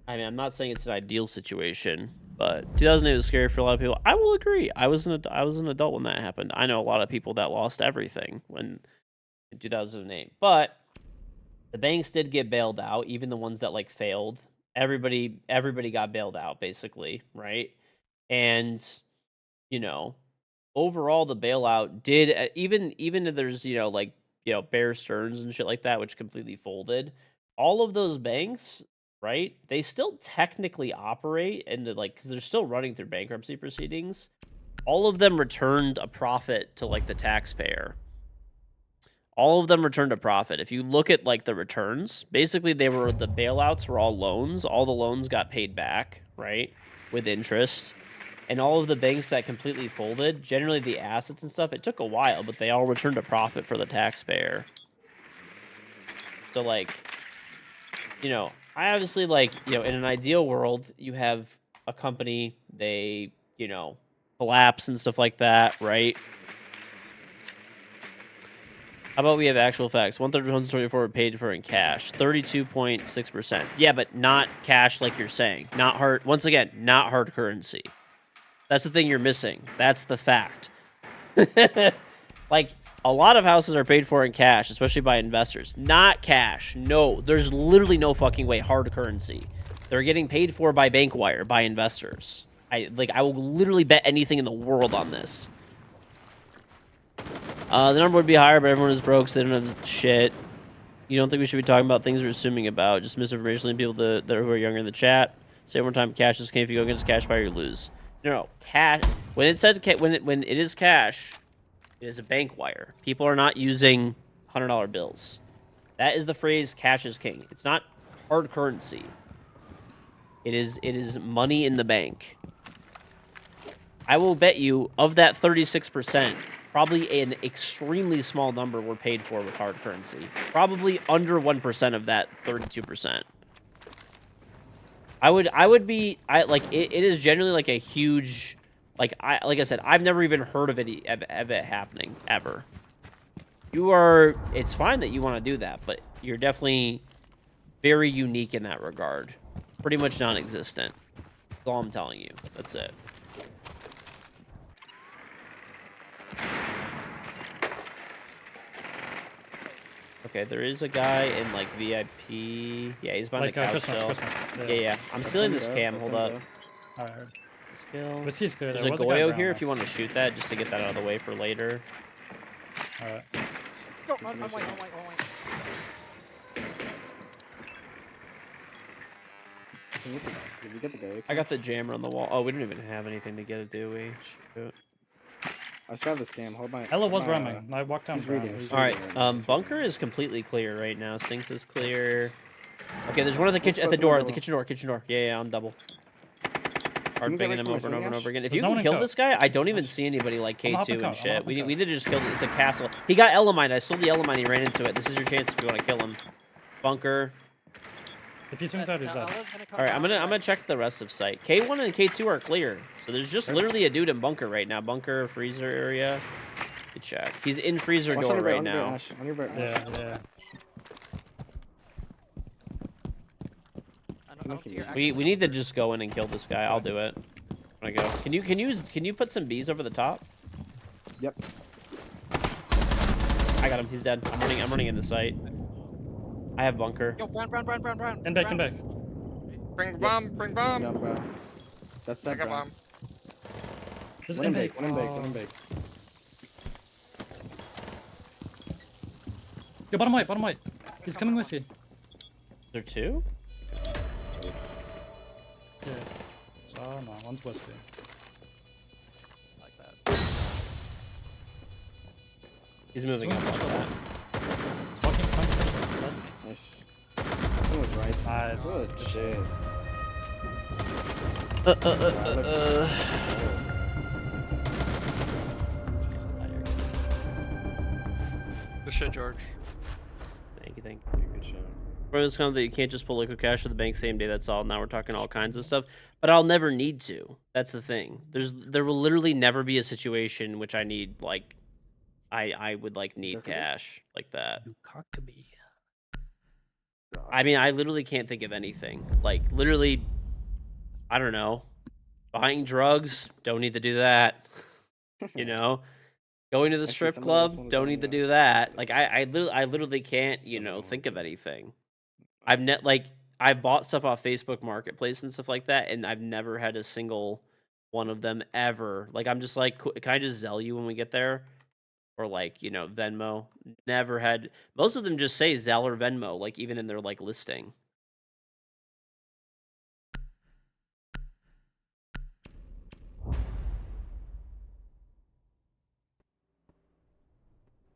I mean, I'm not saying it's an ideal situation, but 2008 was scary for a lot of people. I will agree. I was an adult when that happened. I know a lot of people that lost everything in 2008, but the banks did get bailed out, even the ones that like failed. Everybody got bailed out, basically, right? And you know, overall, the bailout did even if there's like Bear Stearns and shit like that, which completely folded. All of those banks, right? They still technically operate and because they're still running through bankruptcy proceedings. All of them returned a profit to like the taxpayer. All of them returned a profit. If you look at like the returns, basically the bailouts were all loans. All the loans got paid back, right? With interest. And all of the banks that completely folded, generally the assets and stuff, it took a while, but they all returned a profit for the taxpayer. So like, I obviously in an ideal world, you have a company, they, collapse and stuff like that, right? How about we have actual facts? 1/3 were paid for in cash. 32.6%. Yeah, but not cash like you're saying. Not hard. Once again, not hard currency. That's the thing you're missing. That's the fact. Like, a lot of houses are paid for in cash, especially by investors. Not cash. No, there's literally no fucking way. Hard currency. They're getting paid for by bank wire, by investors. I will literally bet anything in the world on this. The number would be higher, but everyone is broke, so they don't have shit. You don't think we should be talking about things we're assuming about? Just misinformation leading people that who are younger in the chat. Say one more time, cash is king. If you go against cash buyer, you lose. No, cash. When it said when it is cash, it is a bank wire. People are not using $100 bills. That is the phrase "cash is king." It's not hard currency. It is money in the bank. I will bet you of that 36%, probably an extremely small number were paid for with hard currency. Probably under 1% of that 32%. It is generally like a huge Like I said, I've never even heard of it happening ever. It's fine that you want to do that, but you're definitely very unique in that regard. Pretty much non-existent. That's all I'm telling you. That's it. Okay, there is a guy in like VIP. Yeah, he's behind Like the couch Christmas, still. Christmas. Yeah. I'm That's stealing him, this bro. cam. That's Hold him, up. bro. Alright. Skill. But he's clear. There's There a was a guy Goyo brown here us. if you want to shoot that, just to get that out of the way for later. Alright. No, It's on an white, issue. on white, on white. Did you get the guy? I got the jammer on the wall. Oh, we don't even have anything to get it, do we? Shoot. I still have the scam. Hold my. Ella was my, roaming. I walked down he's brown. reading, he's All right, reading right now, he's bunker reading. is completely clear right now. Sinks is clear. Okay, there's one at the Let's kitchen, at the close door, another the kitchen door. Yeah, on double. Can Hard you get banging right him from my over and over swing, and Ash? over again. If There's you no can one in kill coat. this guy, I don't even Ash. see anybody like I'm K2 hopping and coat, I'm shit. hopping We coat. need to just kill it. It's a castle. He got Elamine. I stole the Elamine. He ran into it. This is your chance if you want to kill him. Bunker. If he swings out, he's Now dead. Ella's gonna come All right, I'm down gonna right. check the rest of site. K1 and K2 are clear. So there's just literally a dude in bunker right now. Bunker freezer area. Good check. He's in freezer Watch door on your right right, on your right, now. Ash. On your right, Ash. Yeah, yeah. I don't see your We actual need to number. just go in and kill this guy. I'll do it. I go. Can you put some bees over the top? Yep. I got him. He's dead. I'm running in the site. I have bunker. Yo, brown. In back, in brown. back. Bring bomb, bring bomb. Down, bro. That's I that, got bro. bomb. Just One in in back. bake, one in bake, one in bake. Yo, bottom white. He's coming with you. Is there two? Yeah. So, no, one's whiskey. Like that. He's moving up Swing on that. He's walking front. Nice. This one was rice. Nice. Good shit. Good shit, George. Thank you. Good shit. For this kind that you can't just pull liquid cash to the bank same day. That's all. Now we're talking all kinds of stuff, but I'll never need to. That's the thing. There will literally never be a situation in which I need like, I would like need Definitely. cash like that. Huckabee. I mean, I literally can't think of anything. Like literally, I don't know. Buying drugs, don't need to do that. You know, going to the Actually, strip somebody else club, wanted don't to need to do do that. Like I literally can't, Somebody think wants of it. anything. I've bought stuff off Facebook Marketplace and stuff like that, and I've never had a single one of them ever. Like I'm just like, can I just Zelle you when we get there, or like Venmo? Never had. Most of them just say Zelle or Venmo, like even in their like listing.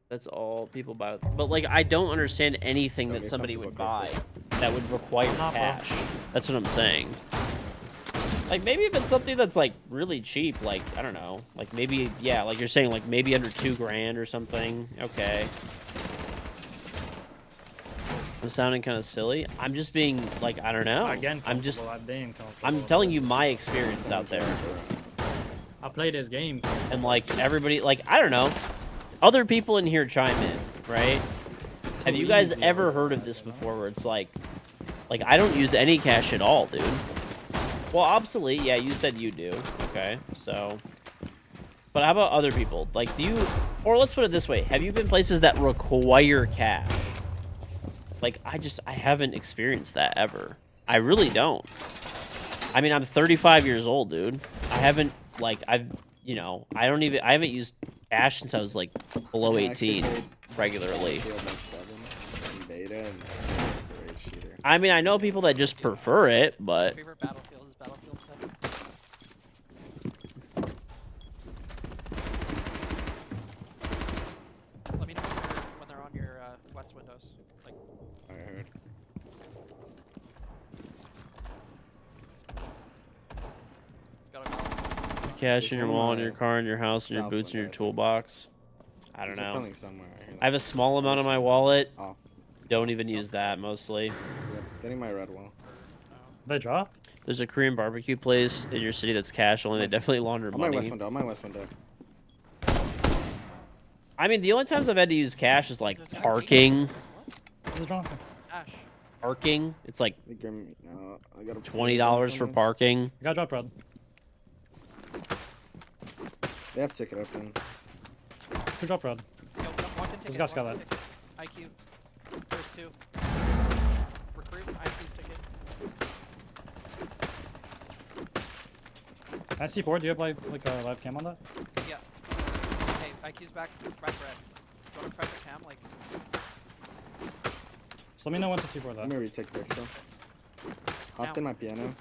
That's all people buy. But like, I don't understand anything Don't that get somebody comfortable would buy quickly. that would require Nah, bro. cash. That's what I'm saying. Like maybe if it's something that's like really cheap, like I don't know, like maybe like you're saying, like maybe under $2,000 or something. Okay. I'm sounding kind of silly. I'm just being like, I don't know. Again, I'm just, comfortable, I'm being comfortable. I'm telling you my experience out there. I play this game. And like everybody, like I don't know, other people in here chime in, right? Have you guys easy. ever heard of this before? Where it's like I don't use any cash at all, dude. Well, obsolete, yeah, you said you do. Okay, so, but how about other people? Like, do you, or let's put it this way: have you been places that require cash? Like, I haven't experienced that ever. I really don't. I mean, I'm 35 years old, dude. I haven't, like, I haven't used cash since I was, like, below 18 regularly. I mean, I know people that just prefer it, but Favorite battlefield is Battlefield 7. Let me know when they're on your west windows. Like, I heard. it's got a Battlefield. cash in your There's wallet, one, in your car, in your house, in your south boots, in your window, I think. toolbox. I don't There's a know. building somewhere. I hear I have a small amount on my wallet. off. Don't even use that mostly. Yep, getting my red wall. They drop? There's a Korean barbecue place in your city that's cash only. They definitely launder On my west money. window. On my west window. I mean, the only times I've had to use cash is like There's no parking. What? Who's dropping? Ash. Parking. It's like No, I got $20 for parking. I got drop red. They have ticket open. Two drop red. Yo, one can This ticket. guy's got one that. ticket. IQ. There's 2. Recruit. IQ's ticket. Can I see forward? Do you have like a live cam on that? Yeah. Hey, IQ's back red. Do you want to press the cam? Like, Just let me know when to see forward Let that. me retake bricks though. Hopped Now. in my piano. there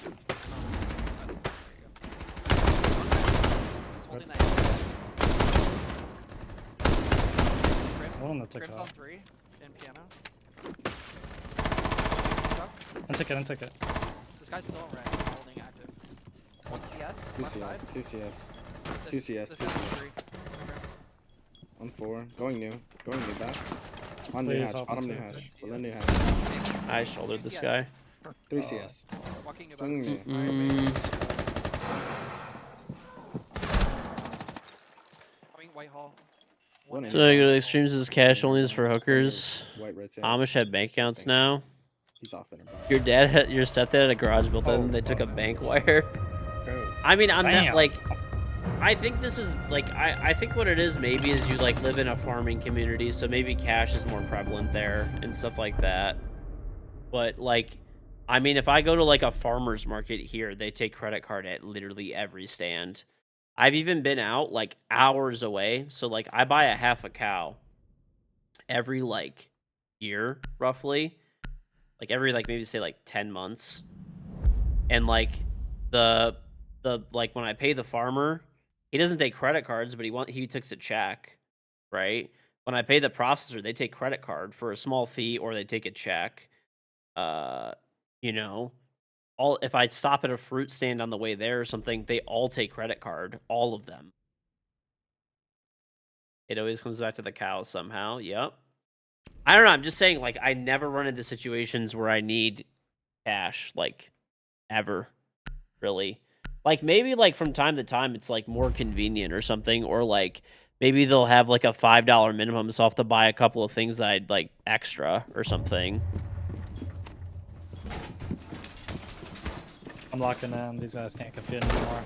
you go. He's holding that. One on the ticket. Grim's on 3 in piano. And ticket. This guy's still red, holding active. One CS, 2 left side. CS. 2 CS. This- 2 CS. this 2 guy's on CS. 3. On 4. Going new. Going new back. On new Please hatch. help Bottom us new out. hatch. Below new hatch. I shouldered this guy. 3 CS. Walking about. Swing me. Coming Whitehall. One in. So I go to extremes is cash only is for hookers. White rotate. Amish have bank accounts now. He's off in about. Your dad had your stepdad had a garage built in. Oh, They took a fuck. bank wire. Bro. I mean, I'm not Damn. like. I think this is like I think what it is maybe is you like live in a farming community, so maybe cash is more prevalent there and stuff like that. But like, I mean, if I go to like a farmer's market here, they take credit card at literally every stand. I've even been out like hours away, so like I buy a half a cow every like year roughly, like every like maybe say like 10 months, and like the like when I pay the farmer, he doesn't take credit cards, but he takes a check, right? When I pay the processor, they take credit card for a small fee or they take a check. You know, all if I stop at a fruit stand on the way there or something, they all take credit card, all of them. It always comes back to the cows somehow. Yep. I don't know. I'm just saying, like, I never run into situations where I need cash, like, ever, really. Like, maybe, like, from time to time, it's, like, more convenient or something, or, like, maybe they'll have, like, a $5 minimum, so I'll have to buy a couple of things that I'd, like, extra or something. I'm locking in. These guys can't compete anymore.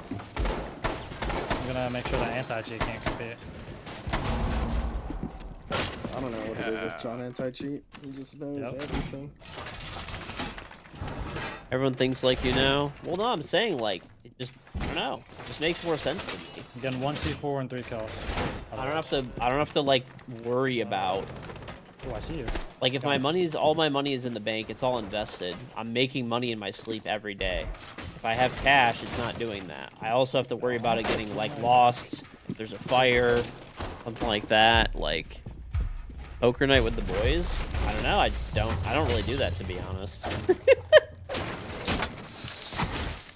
I'm gonna make sure that anti-cheat can't compete. I don't know what it is with John anti-cheat. He just knows Yep. everything. Everyone thinks like you know. Well, no, I'm saying, like, it just, I don't know. It just makes more sense to me. I'm getting 1 C4 and 3 kills. I don't have to, like, worry about, Oh, I see you. like, if all my money is in the bank, it's all invested. I'm making money in my sleep every day. If I have cash, it's not doing that. I also have to worry about it getting, like, lost. If there's a fire, something like that. Like, poker night with the boys? I don't know. I don't really do that, to be honest.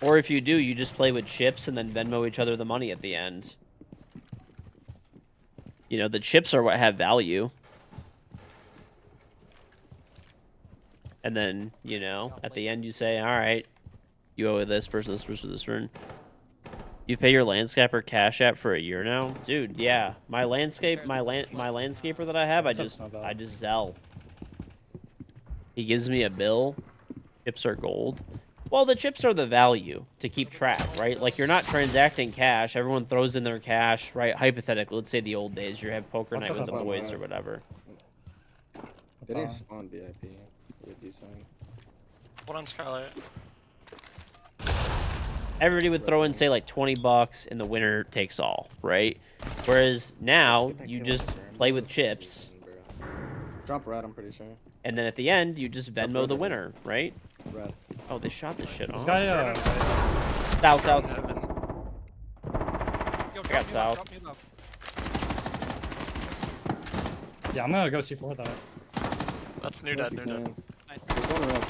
Or if you do, you just play with chips and then Venmo each other the money at the end. You know, the chips are what have value. And then, you know, at the end you say, all right, you owe this person, this person, this person. You pay your landscaper Cash App for a year now? Dude, yeah. My landscaper that I have, I just Zelle. He gives me a bill. Chips are gold. Well, the chips are the value to keep track, right? Like, you're not transacting cash. Everyone throws in their cash, right? Hypothetically, let's say the old days, you have poker night with the boys or whatever. They didn't spawn VIP. Would be saying. One on Skylight. Everybody would throw in, say, like, $20, and the winner takes all, right? Whereas now, you just play with chips, Drop red, I'm pretty sure. and then at the end, you just Venmo the winner, right? Red. Oh, they shot this shit off. Guy, South. Heaven. Yo, I got south. Drop me low. yeah, I'm gonna go C4 though. That's new dead, new dead. Nice. There's one red.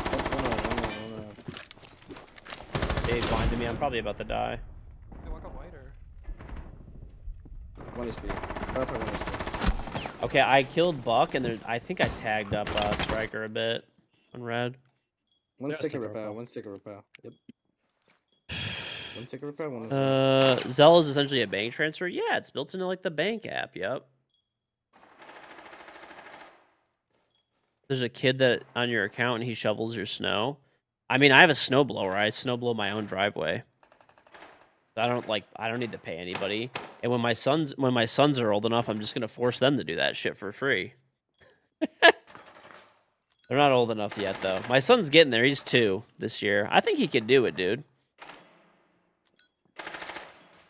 One red. They blinded me. I'm probably about to die. They walk up white or? One is speed. Both are one is speed. Okay, I killed Buck, and I think I tagged up Striker a bit on red. One Yeah, sticker sticker repel. repel. One sticker repel. Yep. One sticker repel. One. Zelle is essentially a bank transfer. Yeah, it's built into like the bank app. Yep. There's a kid that on your account and he shovels your snow. I mean, I have a snowblower. I snowblow my own driveway. I don't need to pay anybody. And when my sons are old enough, I'm just gonna force them to do that shit for free. They're not old enough yet though. My son's getting there. He's 2 this year. I think he could do it, dude.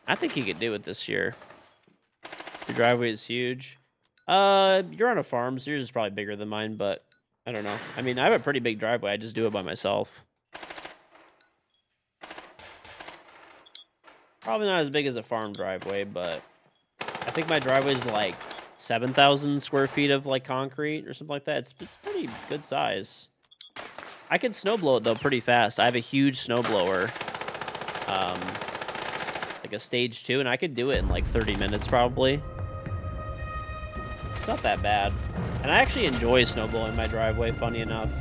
I think he could do it this year. Your driveway is huge. You're on a farm, so yours is probably bigger than mine, but I don't know. I mean, I have a pretty big driveway. I just do it by myself. Probably not as big as a farm driveway, but I think my driveway is like 7,000 square feet of like concrete or something like that. It's pretty good size. I can snowblow it though pretty fast. I have a huge snowblower, like a stage 2, and I could do it in like 30 minutes probably. It's not that bad. And I actually enjoy snowblowing my driveway, funny enough.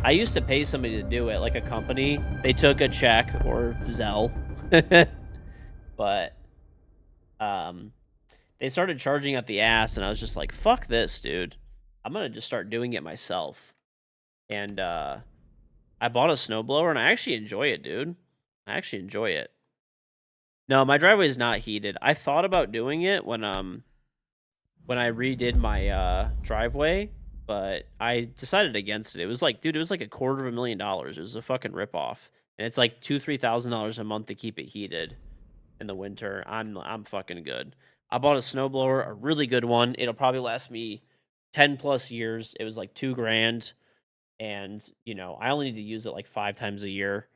I used to pay somebody to do it, like a company. They took a check or Zelle. But they started charging at the ass, and I was just like, fuck this, dude. I'm gonna just start doing it myself. And I bought a snowblower, and I actually enjoy it, dude. I actually enjoy it. No, my driveway is not heated. I thought about doing it when I redid my driveway, but I decided against it. It was like, dude, it was like $250,000. It was a fucking ripoff, and it's like $2,000-$3,000 a month to keep it heated in the winter. I'm fucking good. I bought a snowblower, a really good one. It'll probably last me 10 plus years. It was like $2,000, and you know I only need to use it like 5 times a year.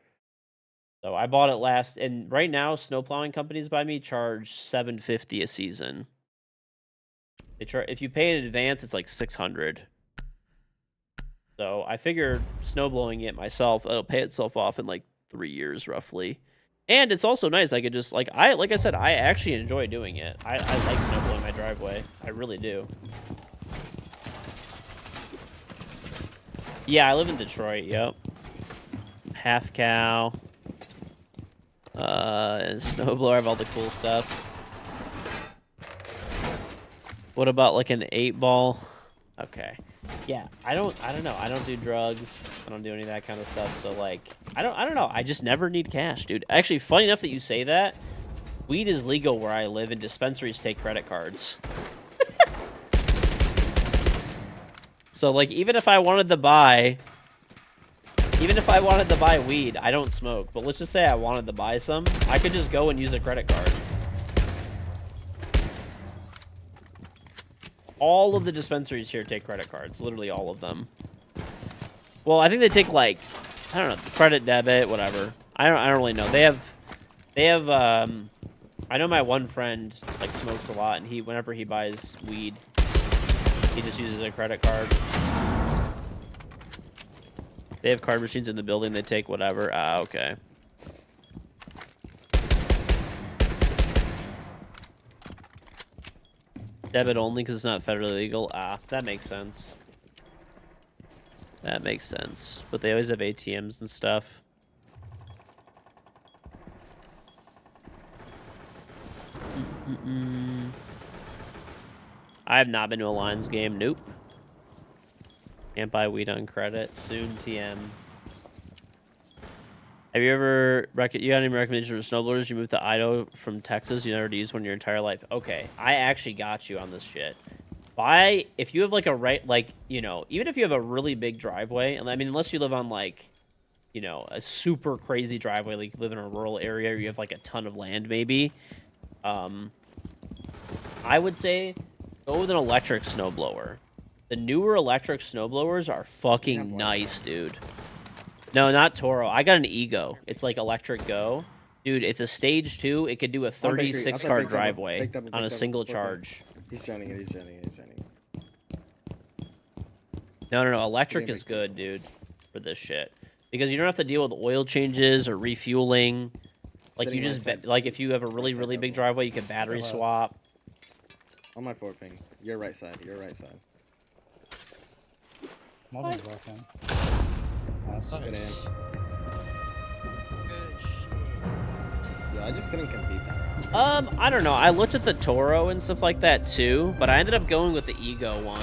So I bought it last, and right now snowplowing companies by me charge $750 a season. If you pay in advance, it's like $600. So I figured snowblowing it myself, it'll pay itself off in like 3 years roughly. And it's also nice. I could just like I said, I actually enjoy doing it. I like snowblowing my driveway. I really do. Yeah, I live in Detroit. Yep. Half cow. And snowblower. I have all the cool stuff. What about like an 8-ball? Okay. Yeah, I don't know. I don't do drugs. I don't do any of that kind of stuff. So like, I don't know. I just never need cash, dude. Actually, funny enough that you say that. Weed is legal where I live, and dispensaries take credit cards. So like, even if I wanted to buy weed, I don't smoke. But let's just say I wanted to buy some, I could just go and use a credit card. All of the dispensaries here take credit cards. Literally all of them. Well, I think they take like, I don't know, credit, debit, whatever. I don't really know. They have I know my one friend like smokes a lot, and whenever he buys weed, he just uses a credit card. They have card machines in the building. They take whatever. Ah, okay. Debit only because it's not federally legal. Ah, that makes sense. That makes sense. But they always have ATMs and stuff. I have not been to a Lions game. Nope. Can't buy weed on credit. Soon, TM. Have you ever... You got any recommendations for snowblowers? You moved to Idaho from Texas. You never used one your entire life. Okay. I actually got you on this shit. If you have like even if you have a really big driveway, and I mean, unless you live on like, a super crazy driveway, like you live in a rural area or you have like a ton of land maybe, I would say go with an electric snowblower. The newer electric snowblowers are fucking nice, dude. No, not Toro. I got an Ego. It's like electric go. Dude, it's a stage 2. It could do a 36-car driveway on a single charge. He's joining it. He's joining it. No. Electric is good, dude, for this shit. Because you don't have to deal with oil changes or refueling. Like, you just... Like, if you have a really, really big driveway, you can battery swap. On my 4 ping. Your right side. Mobbing's working. Nice. Good aim. Nice. Good shit. Yeah, I just couldn't compete that round. I don't know. I looked at the Toro and stuff like that too, but I ended up going with the Ego one.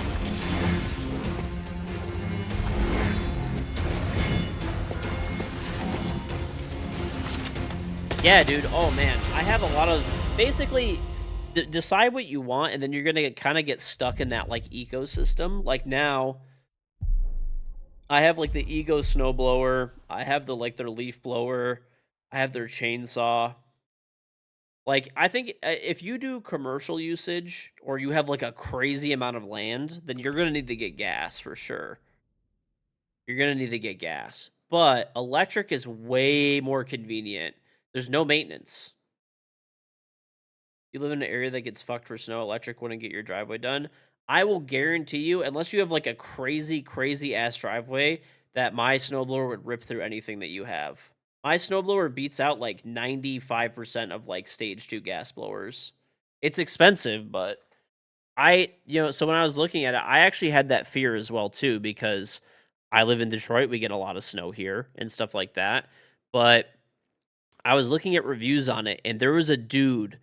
Yeah, dude. Oh man, I have a lot of basically decide what you want, and then you're gonna kind of get stuck in that like ecosystem. Like now, I have like the Ego snowblower. I have the like their leaf blower. I have their chainsaw. Like I think if you do commercial usage or you have like a crazy amount of land, then you're gonna need to get gas for sure. You're gonna need to get gas, but electric is way more convenient. There's no maintenance. You live in an area that gets fucked for snow, electric wouldn't get your driveway done. I will guarantee you, unless you have like a crazy, crazy ass driveway, that my snowblower would rip through anything that you have. My snowblower beats out like 95% of like stage 2 gas blowers. It's expensive, but so when I was looking at it, I actually had that fear as well too, because I live in Detroit. We get a lot of snow here and stuff like that. But I was looking at reviews on it, and there was a dude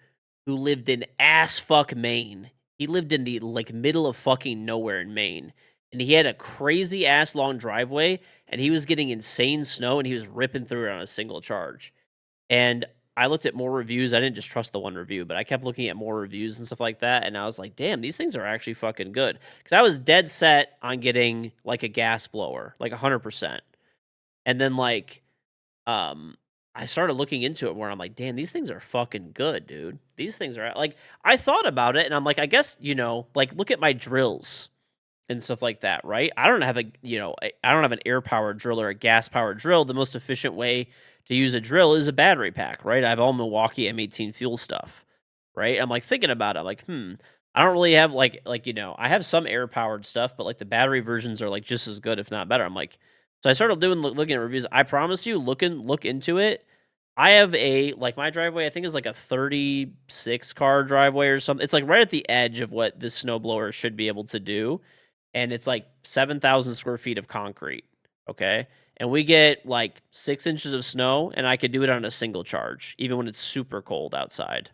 who lived in ass fuck Maine. He lived in the like middle of fucking nowhere in Maine. And he had a crazy ass long driveway, and he was getting insane snow, and he was ripping through it on a single charge. And I looked at more reviews. I didn't just trust the one review, but I kept looking at more reviews and stuff like that. And I was like, damn, these things are actually fucking good. Because I was dead set on getting like a gas blower, like 100%. And then like, I started looking into it more. I'm like, damn, these things are fucking good, dude. These things are like, I thought about it and I'm like, I guess, like look at my drills and stuff like that, right? I don't have I don't have an air powered drill or a gas powered drill. The most efficient way to use a drill is a battery pack, right? I have all Milwaukee M18 fuel stuff, right? I'm like thinking about it. I'm like, I don't really have I have some air powered stuff, but like the battery versions are like just as good, if not better. I'm like, so I started looking at reviews. I promise you, look into it. I have my driveway, I think is like a 36 car driveway or something. It's like right at the edge of what this snowblower should be able to do. And it's like 7,000 square feet of concrete. Okay. And we get like 6 inches of snow, and I could do it on a single charge, even when it's super cold outside.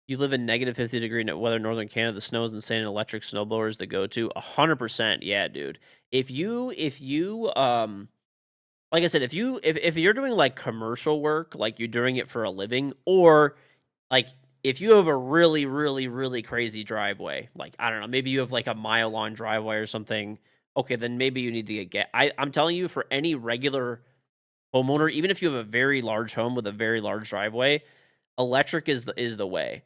You live in negative 50-degree weather in northern Canada. The snow is insane. Electric snowblower is the go-to. 100%, yeah, dude. If you like I said, if you're doing like commercial work, like you're doing it for a living, or like if you have a really, really, really crazy driveway, like I don't know, maybe you have like a mile-long driveway or something. Okay, then maybe you need to get. I'm telling you, for any regular homeowner, even if you have a very large home with a very large driveway, electric is the way.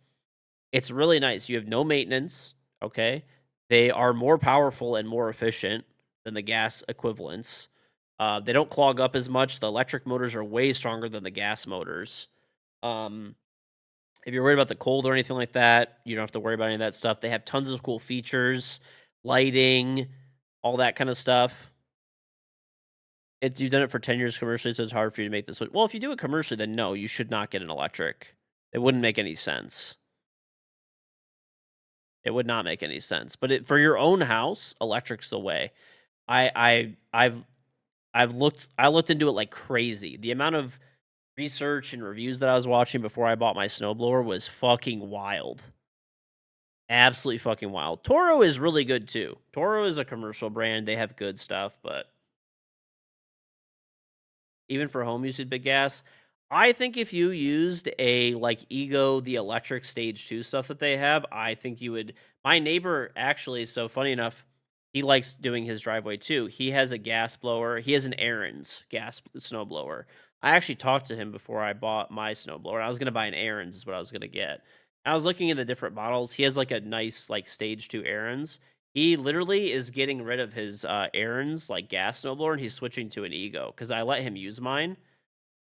It's really nice. You have no maintenance, okay? They are more powerful and more efficient than the gas equivalents. They don't clog up as much. The electric motors are way stronger than the gas motors. If you're worried about the cold or anything like that, you don't have to worry about any of that stuff. They have tons of cool features, lighting, all that kind of stuff. You've done it for 10 years commercially, so it's hard for you to make this. Well, if you do it commercially, then no, you should not get an electric. It wouldn't make any sense. It would not make any sense. But for your own house, electric's the way. I've looked into it like crazy. The amount of research and reviews that I was watching before I bought my snowblower was fucking wild. Absolutely fucking wild. Toro is really good too. Toro is a commercial brand. They have good stuff, but even for home use with big gas, I think if you used a like Ego, the electric stage 2 stuff that they have, I think you would. My neighbor actually, so funny enough, he likes doing his driveway too. He has a gas blower. He has an Aaron's gas snow blower. I actually talked to him before I bought my snow blower. I was gonna buy an Aaron's, is what I was gonna get. I was looking at the different models. He has like a nice like stage 2 Aaron's. He literally is getting rid of his Aaron's like gas snowblower, and he's switching to an Ego because I let him use mine.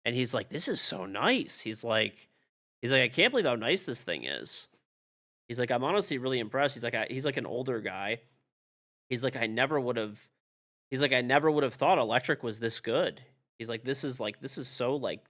And he's like, "This is so nice." He's like, "I can't believe how nice this thing is." He's like, "I'm honestly really impressed." He's like an older guy. He's like, "I never would have." He's like, "I never would have thought electric was this good." He's like, this is so like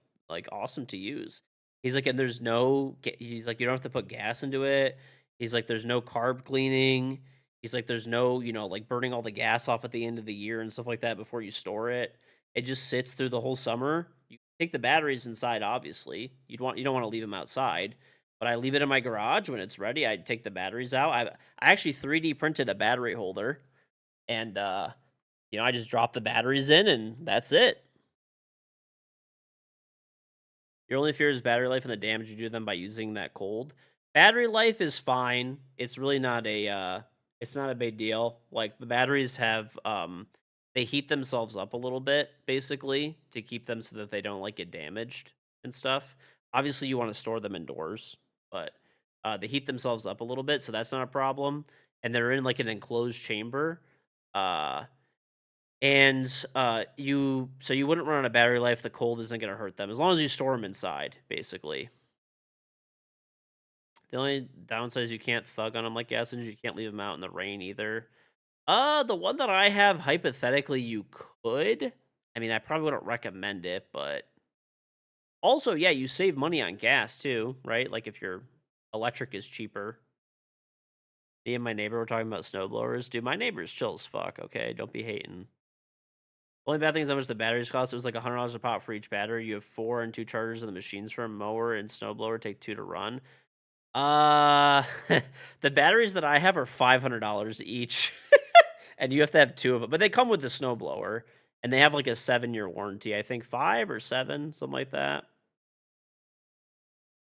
awesome to use." He's like, "And there's no." He's like, "You don't have to put gas into it." He's like, "There's no carb cleaning." He's like, there's no, like burning all the gas off at the end of the year and stuff like that before you store it. It just sits through the whole summer. You take the batteries inside, obviously. You don't want to leave them outside. But I leave it in my garage when it's ready. I take the batteries out. I actually 3D printed a battery holder, and I just drop the batteries in, and that's it. Your only fear is battery life and the damage you do to them by using that cold. Battery life is fine. It's really not it's not a big deal. Like the batteries have they heat themselves up a little bit basically to keep them so that they don't like get damaged and stuff. Obviously you want to store them indoors, but they heat themselves up a little bit, so that's not a problem. And they're in like an enclosed chamber. And you wouldn't run out of battery life. The cold isn't going to hurt them as long as you store them inside, basically. The only downside is you can't thug on them like gas engines. You can't leave them out in the rain either. The one that I have, hypothetically, you could. I mean, I probably wouldn't recommend it, but also, yeah, you save money on gas too, right? Like if your electric is cheaper. Me and my neighbor were talking about snowblowers. Dude, my neighbor's chill as fuck, okay? Don't be hating. Only bad thing is how much the batteries cost. It was like $100 a pop for each battery. You have 4 and 2 chargers of the machines for a mower and snowblower take 2 to run. The batteries that I have are $500 each, and you have to have 2 of them. But they come with the snowblower, and they have like a 7-year warranty. I think 5 or 7, something like that.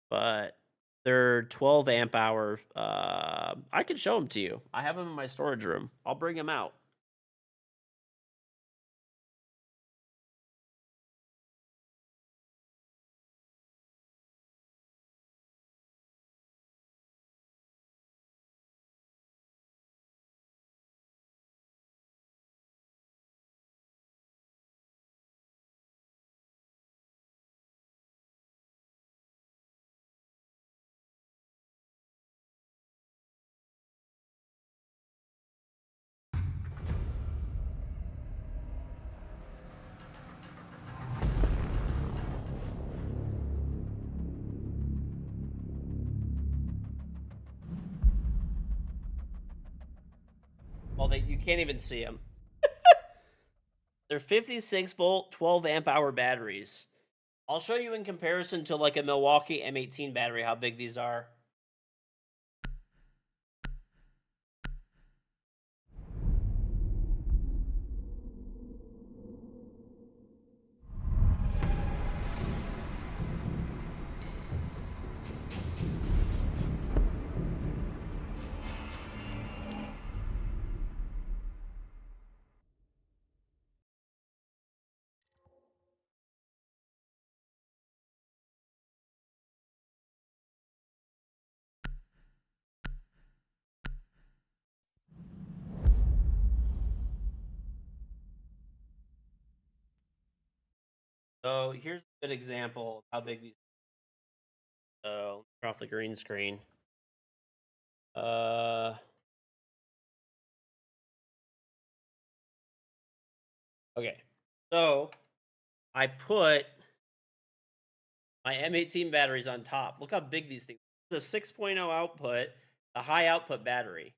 But they're 12 amp hour. I can show them to you. I have them in my storage room. I'll bring them out. Well, you can't even see them. They're 56 volt, 12 amp hour batteries. I'll show you in comparison to like a Milwaukee M18 battery how big these are. So here's a good example of how big these. So turn off the green screen. Okay. So I put my M18 batteries on top. Look how big these things. The 6.0 output, the high output battery.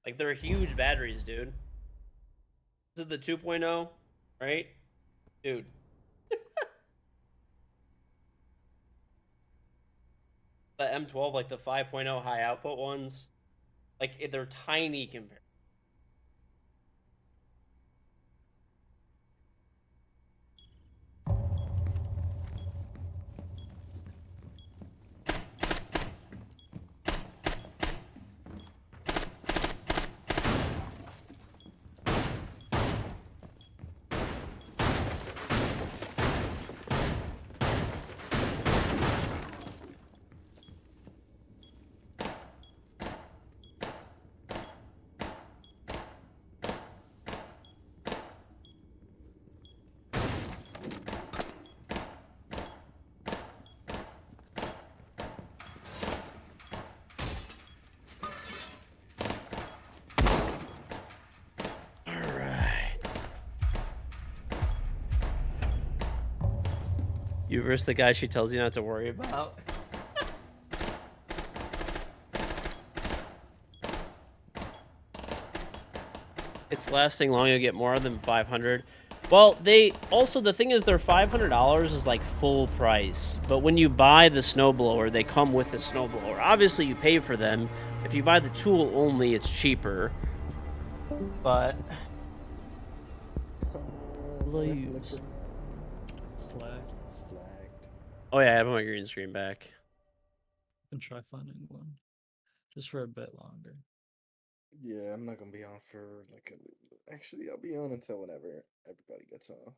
Like they're huge batteries, dude. This is the 2.0, right? Dude. The M12, like the 5.0 high output ones, like they're tiny compared. You versus the guy she tells you not to worry about. it's lasting long, you'll get more than 500. Well, they also, the thing is, their $500 is like full price, but when you buy the snowblower, they come with the snowblower. Obviously, you pay for them. If you buy the tool only, it's cheaper. But Use. Slack. Slacked. Oh yeah, I have my green screen back. And try finding one. Just for a bit longer. Yeah, I'm not gonna be on for like actually I'll be on until whenever everybody gets off.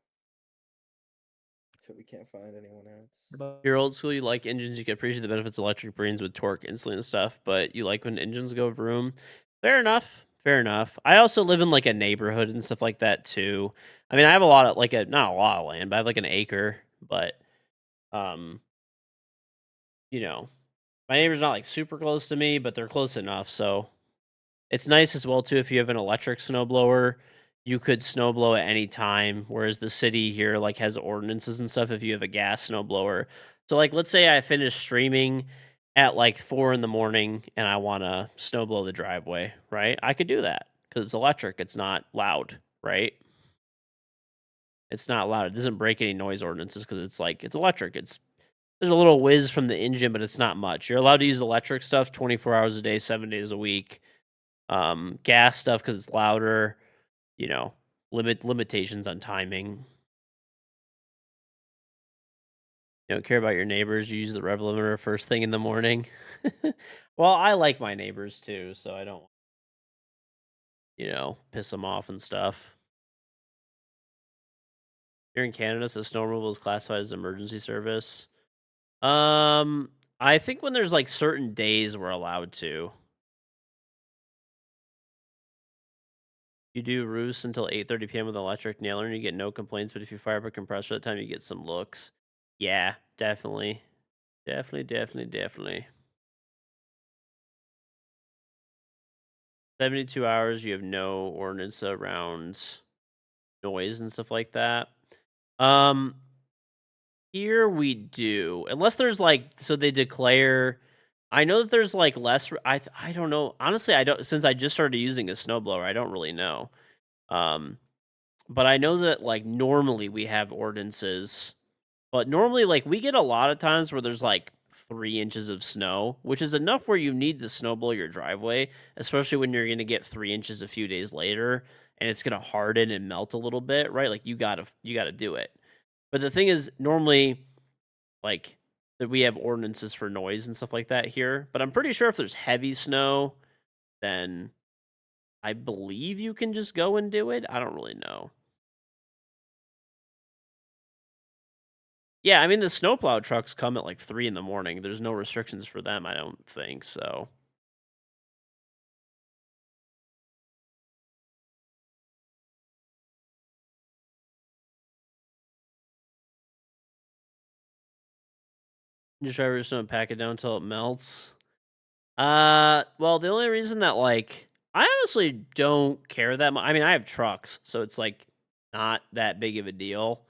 Until we can't find anyone else. You're old school, you like engines, you can appreciate the benefits of electric brains with torque instantly and stuff, but you like when engines go vroom. Fair enough. Fair enough. I also live in like a neighborhood and stuff like that too. I mean, I have a lot of like not a lot of land, but I have like an acre, but you know, my neighbor's not like super close to me, but they're close enough, so it's nice as well too if you have an electric snowblower, you could snowblow at any time, whereas the city here like has ordinances and stuff if you have a gas snowblower. So like let's say I finish streaming at like 4 in the morning and I want to snowblow the driveway, right? I could do that because it's electric, it's not loud, right? It's not loud. It doesn't break any noise ordinances because it's like it's electric. There's a little whiz from the engine, but it's not much. You're allowed to use electric stuff 24 hours a day, 7 days a week. Gas stuff because it's louder. You know, limitations on timing. You don't care about your neighbors. You use the rev limiter first thing in the morning. Well, I like my neighbors too, so I don't, piss them off and stuff. Here in Canada, so snow removal is classified as emergency service. I think when there's like certain days we're allowed to. You do roost until 8:30 p.m. with an electric nailer and you get no complaints, but if you fire up a compressor at the time, you get some looks. Yeah, definitely. Definitely. 72 hours, you have no ordinance around noise and stuff like that. Here we do. Unless there's like, so they declare, I know that there's like less, I don't know. Honestly, I don't, since I just started using a snowblower, I don't really know. But I know that like normally we have ordinances, but normally like we get a lot of times where there's like 3 inches of snow, which is enough where you need to snowblow your driveway, especially when you're going to get 3 inches a few days later and it's going to harden and melt a little bit, right? Like you got to do it. But the thing is normally like that we have ordinances for noise and stuff like that here, but I'm pretty sure if there's heavy snow, then I believe you can just go and do it. I don't really know. Yeah, I mean the snowplow trucks come at like 3 in the morning. There's no restrictions for them, I don't think so. Just drive your snow and pack it down until it melts. Well, the only reason that like I honestly don't care that much. I mean, I have trucks, so it's like not that big of a deal,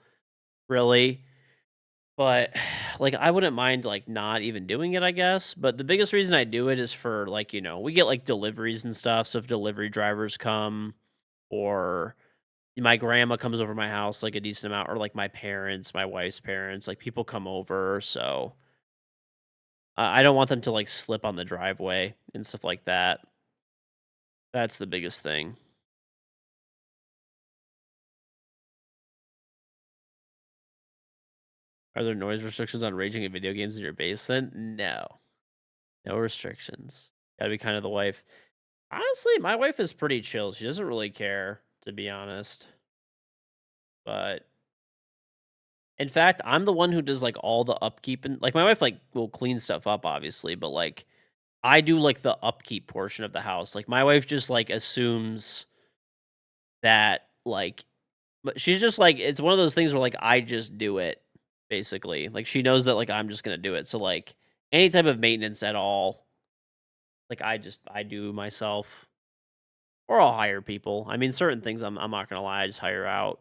really. But like I wouldn't mind like not even doing it, I guess. But the biggest reason I do it is for like, we get like deliveries and stuff. So if delivery drivers come or my grandma comes over my house like a decent amount, or like my parents, my wife's parents, like people come over, so I don't want them to like slip on the driveway and stuff like that. That's the biggest thing. Are there noise restrictions on raging at video games in your basement? No. No restrictions. Gotta be kind of the wife. Honestly, my wife is pretty chill. She doesn't really care, to be honest. But in fact, I'm the one who does like all the upkeep and like my wife like will clean stuff up obviously, but like I do like the upkeep portion of the house. Like my wife just like assumes that like but she's just like it's one of those things where like I just do it basically. Like she knows that like I'm just going to do it. So like any type of maintenance at all like I do myself or I'll hire people. I mean certain things I'm not going to lie, I just hire out.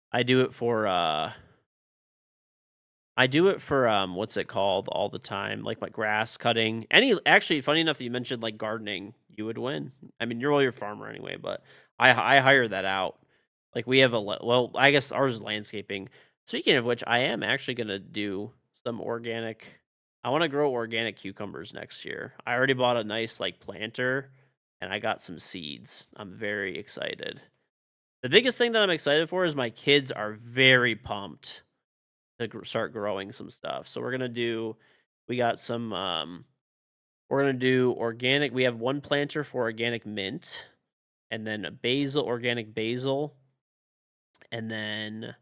I do it for what's it called all the time? Like my grass cutting. Actually funny enough that you mentioned like gardening. you would win. I mean, you're your farmer anyway, but I hire that out. Like we have well, I guess ours is landscaping. Speaking of which, I am actually gonna do some organic. I want to grow organic cucumbers next year. I already bought a nice like planter, and I got some seeds. I'm very excited. The biggest thing that I'm excited for is my kids are very pumped to start growing some stuff. So we got some we're gonna do organic. We have one planter for organic mint, and then a organic basil, and then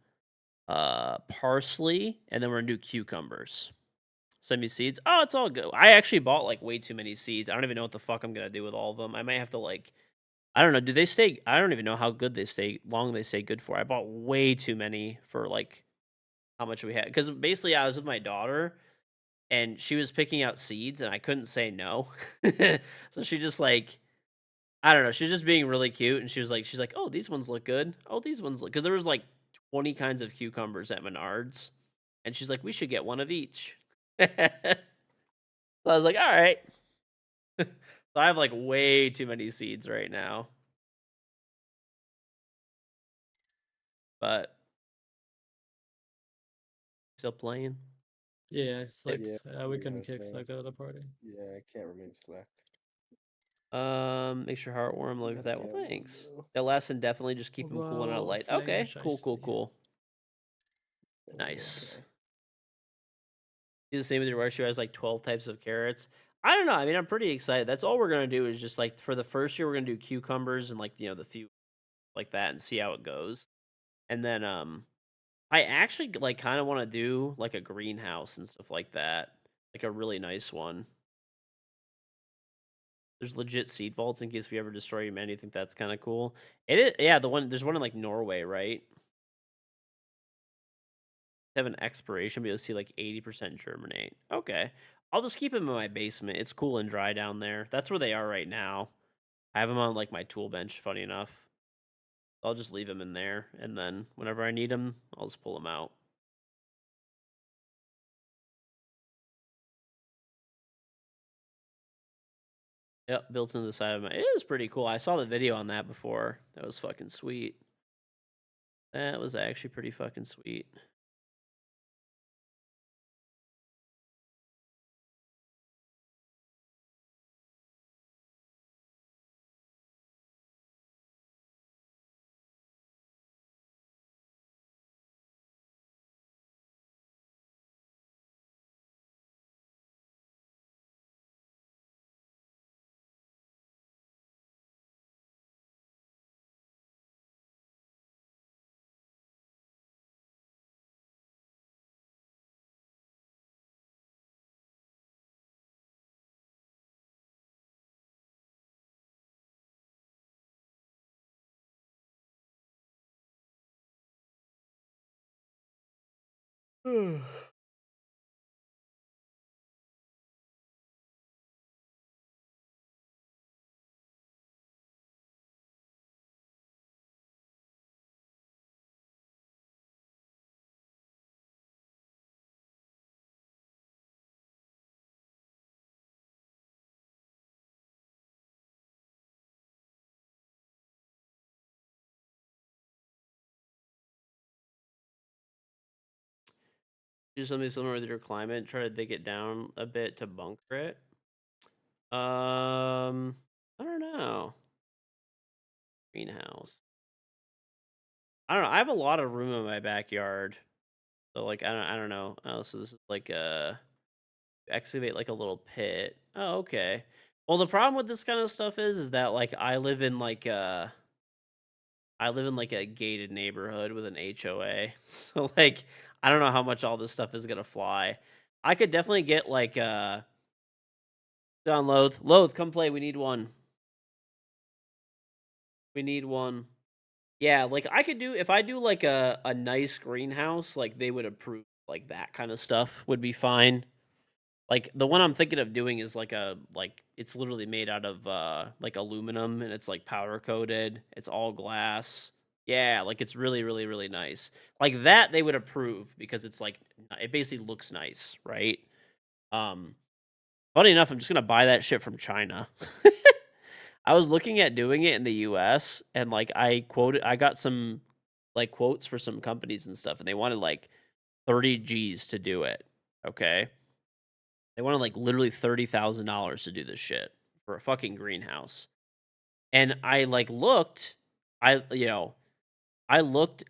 parsley, and then we're gonna do cucumbers. Send me seeds. Oh, it's all good. I actually bought like way too many seeds. I don't even know what the fuck I'm gonna do with all of them. I might have to like, I don't know. Do they stay? I don't even know how good they stay, long they stay good for. I bought way too many for like how much we had, because basically I was with my daughter and she was picking out seeds and I couldn't say no. So she just like, I don't know, she was just being really cute and she's like, oh, these ones look good. Oh, these ones look, because there was like 20 kinds of cucumbers at Menards, and she's like, we should get one of each. So I was like, all right. So I have like way too many seeds right now. But still playing. Yeah, it's like Yeah, we you couldn't guys kick saying. select out of the party. Yeah, I can't remove select. Make sure heartwarm. Look at that. Well, Gotta get thanks. one, That lasts indefinitely. Just keep them cool and out Well, light. fang Okay, cool, cool, shiesty. cool. though. Nice. Okay. Do the same with your rice. Has like 12 types of carrots. I don't know. I mean, I'm pretty excited. That's all we're gonna do is just like for the first year, we're gonna do cucumbers and like the few like that and see how it goes. And then I actually like kind of want to do like a greenhouse and stuff like that, like a really nice one. There's legit seed vaults in case we ever destroy humanity. I think that's kind of cool. It is, yeah. There's one in like Norway, right? Have an expiration, but you'll see like 80% germinate. Okay. I'll just keep them in my basement. It's cool and dry down there. That's where they are right now. I have them on like my tool bench, funny enough. I'll just leave them in there, and then whenever I need them, I'll just pull them out. Yep, built into the side of my. It is pretty cool. I saw the video on that before. That was fucking sweet. That was actually pretty fucking sweet. Do something similar with your climate. Try to dig it down a bit to bunker it. I don't know. Greenhouse. I don't know. I have a lot of room in my backyard, so like I don't know. Oh, so this is like excavate like a little pit. Oh, okay. Well, the problem with this kind of stuff is that like I live in like a gated neighborhood with an HOA. So like I don't know how much all this stuff is gonna fly. I could definitely get like John Loath, come play. We need one. We need one. Yeah, like I could do if I do like a nice greenhouse, like they would approve like that kind of stuff would be fine. Like the one I'm thinking of doing is like it's literally made out of like aluminum and it's like powder coated. It's all glass. Yeah, like it's really really really nice. Like that they would approve because it's like it basically looks nice, right? Um Funny enough, I'm just going to buy that shit from China. I was looking at doing it in the US and like I got some like quotes for some companies and stuff and they wanted like 30 G's to do it. Okay. They wanted like literally $30,000 to do this shit for a fucking greenhouse. And I like looked, I looked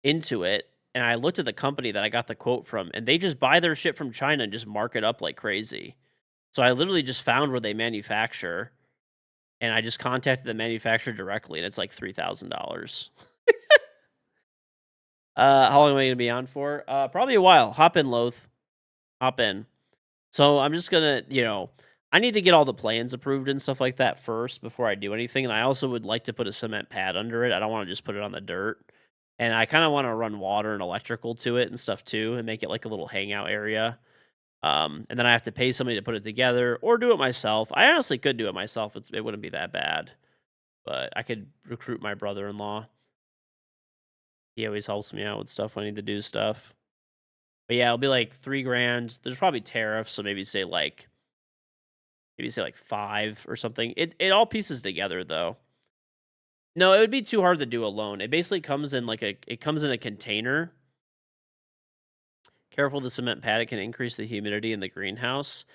into it and I looked at the company that I got the quote from and they just buy their shit from China and just mark it up like crazy. So I literally just found where they manufacture and I just contacted the manufacturer directly and it's like $3,000. How long am I gonna be on for? Probably a while. Hop in, Loath. Hop in. So I'm just gonna, I need to get all the plans approved and stuff like that first before I do anything. And I also would like to put a cement pad under it. I don't want to just put it on the dirt. And I kind of want to run water and electrical to it and stuff too, and make it like a little hangout area. And then I have to pay somebody to put it together or do it myself. I honestly could do it myself. It wouldn't be that bad, but I could recruit my brother-in-law. He always helps me out with stuff when I need to do stuff. But yeah, it'll be like 3 grand. There's probably tariffs, so maybe say like 5 or something. It all pieces together though. No, it would be too hard to do alone. It basically comes in it comes in a container. Careful the cement pad, it can increase the humidity in the greenhouse.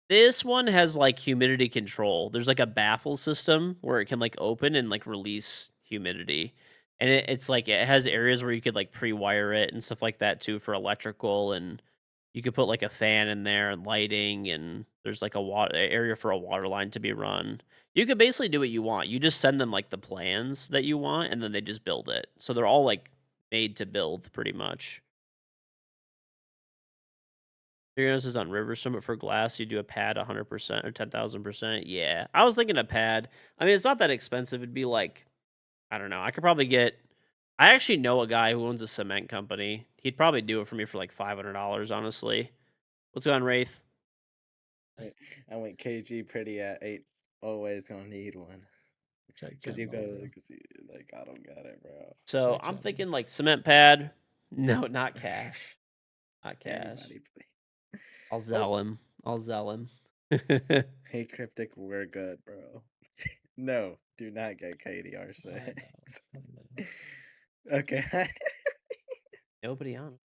This one has like humidity control. There's like a baffle system where it can like open and like release humidity. And it's like it has areas where you could like pre-wire it and stuff like that too for electrical, and you could put like a fan in there and lighting, and there's like a water area for a water line to be run. You could basically do what you want. You just send them like the plans that you want and then they just build it. So they're all like made to build pretty much. Greenhouse is on River Summit for glass. You do a pad 100% or 10,000%. Yeah, I was thinking a pad. I mean, it's not that expensive. It'd be like, I don't know. I could probably get. I actually know a guy who owns a cement company. He'd probably do it for me for like $500, honestly. What's going on, Wraith? I went KG pretty at 8. Always gonna need one. Check Because chat you go, mode, bro. because like, I don't got it, bro. So Check I'm chat thinking like cement pad. No, not cash. Not cash. Anybody, please. I'll zell him. I'll zell him. Hey, Cryptic, we're good, bro. No, do not get KDR6. I know. Okay. Nobody on.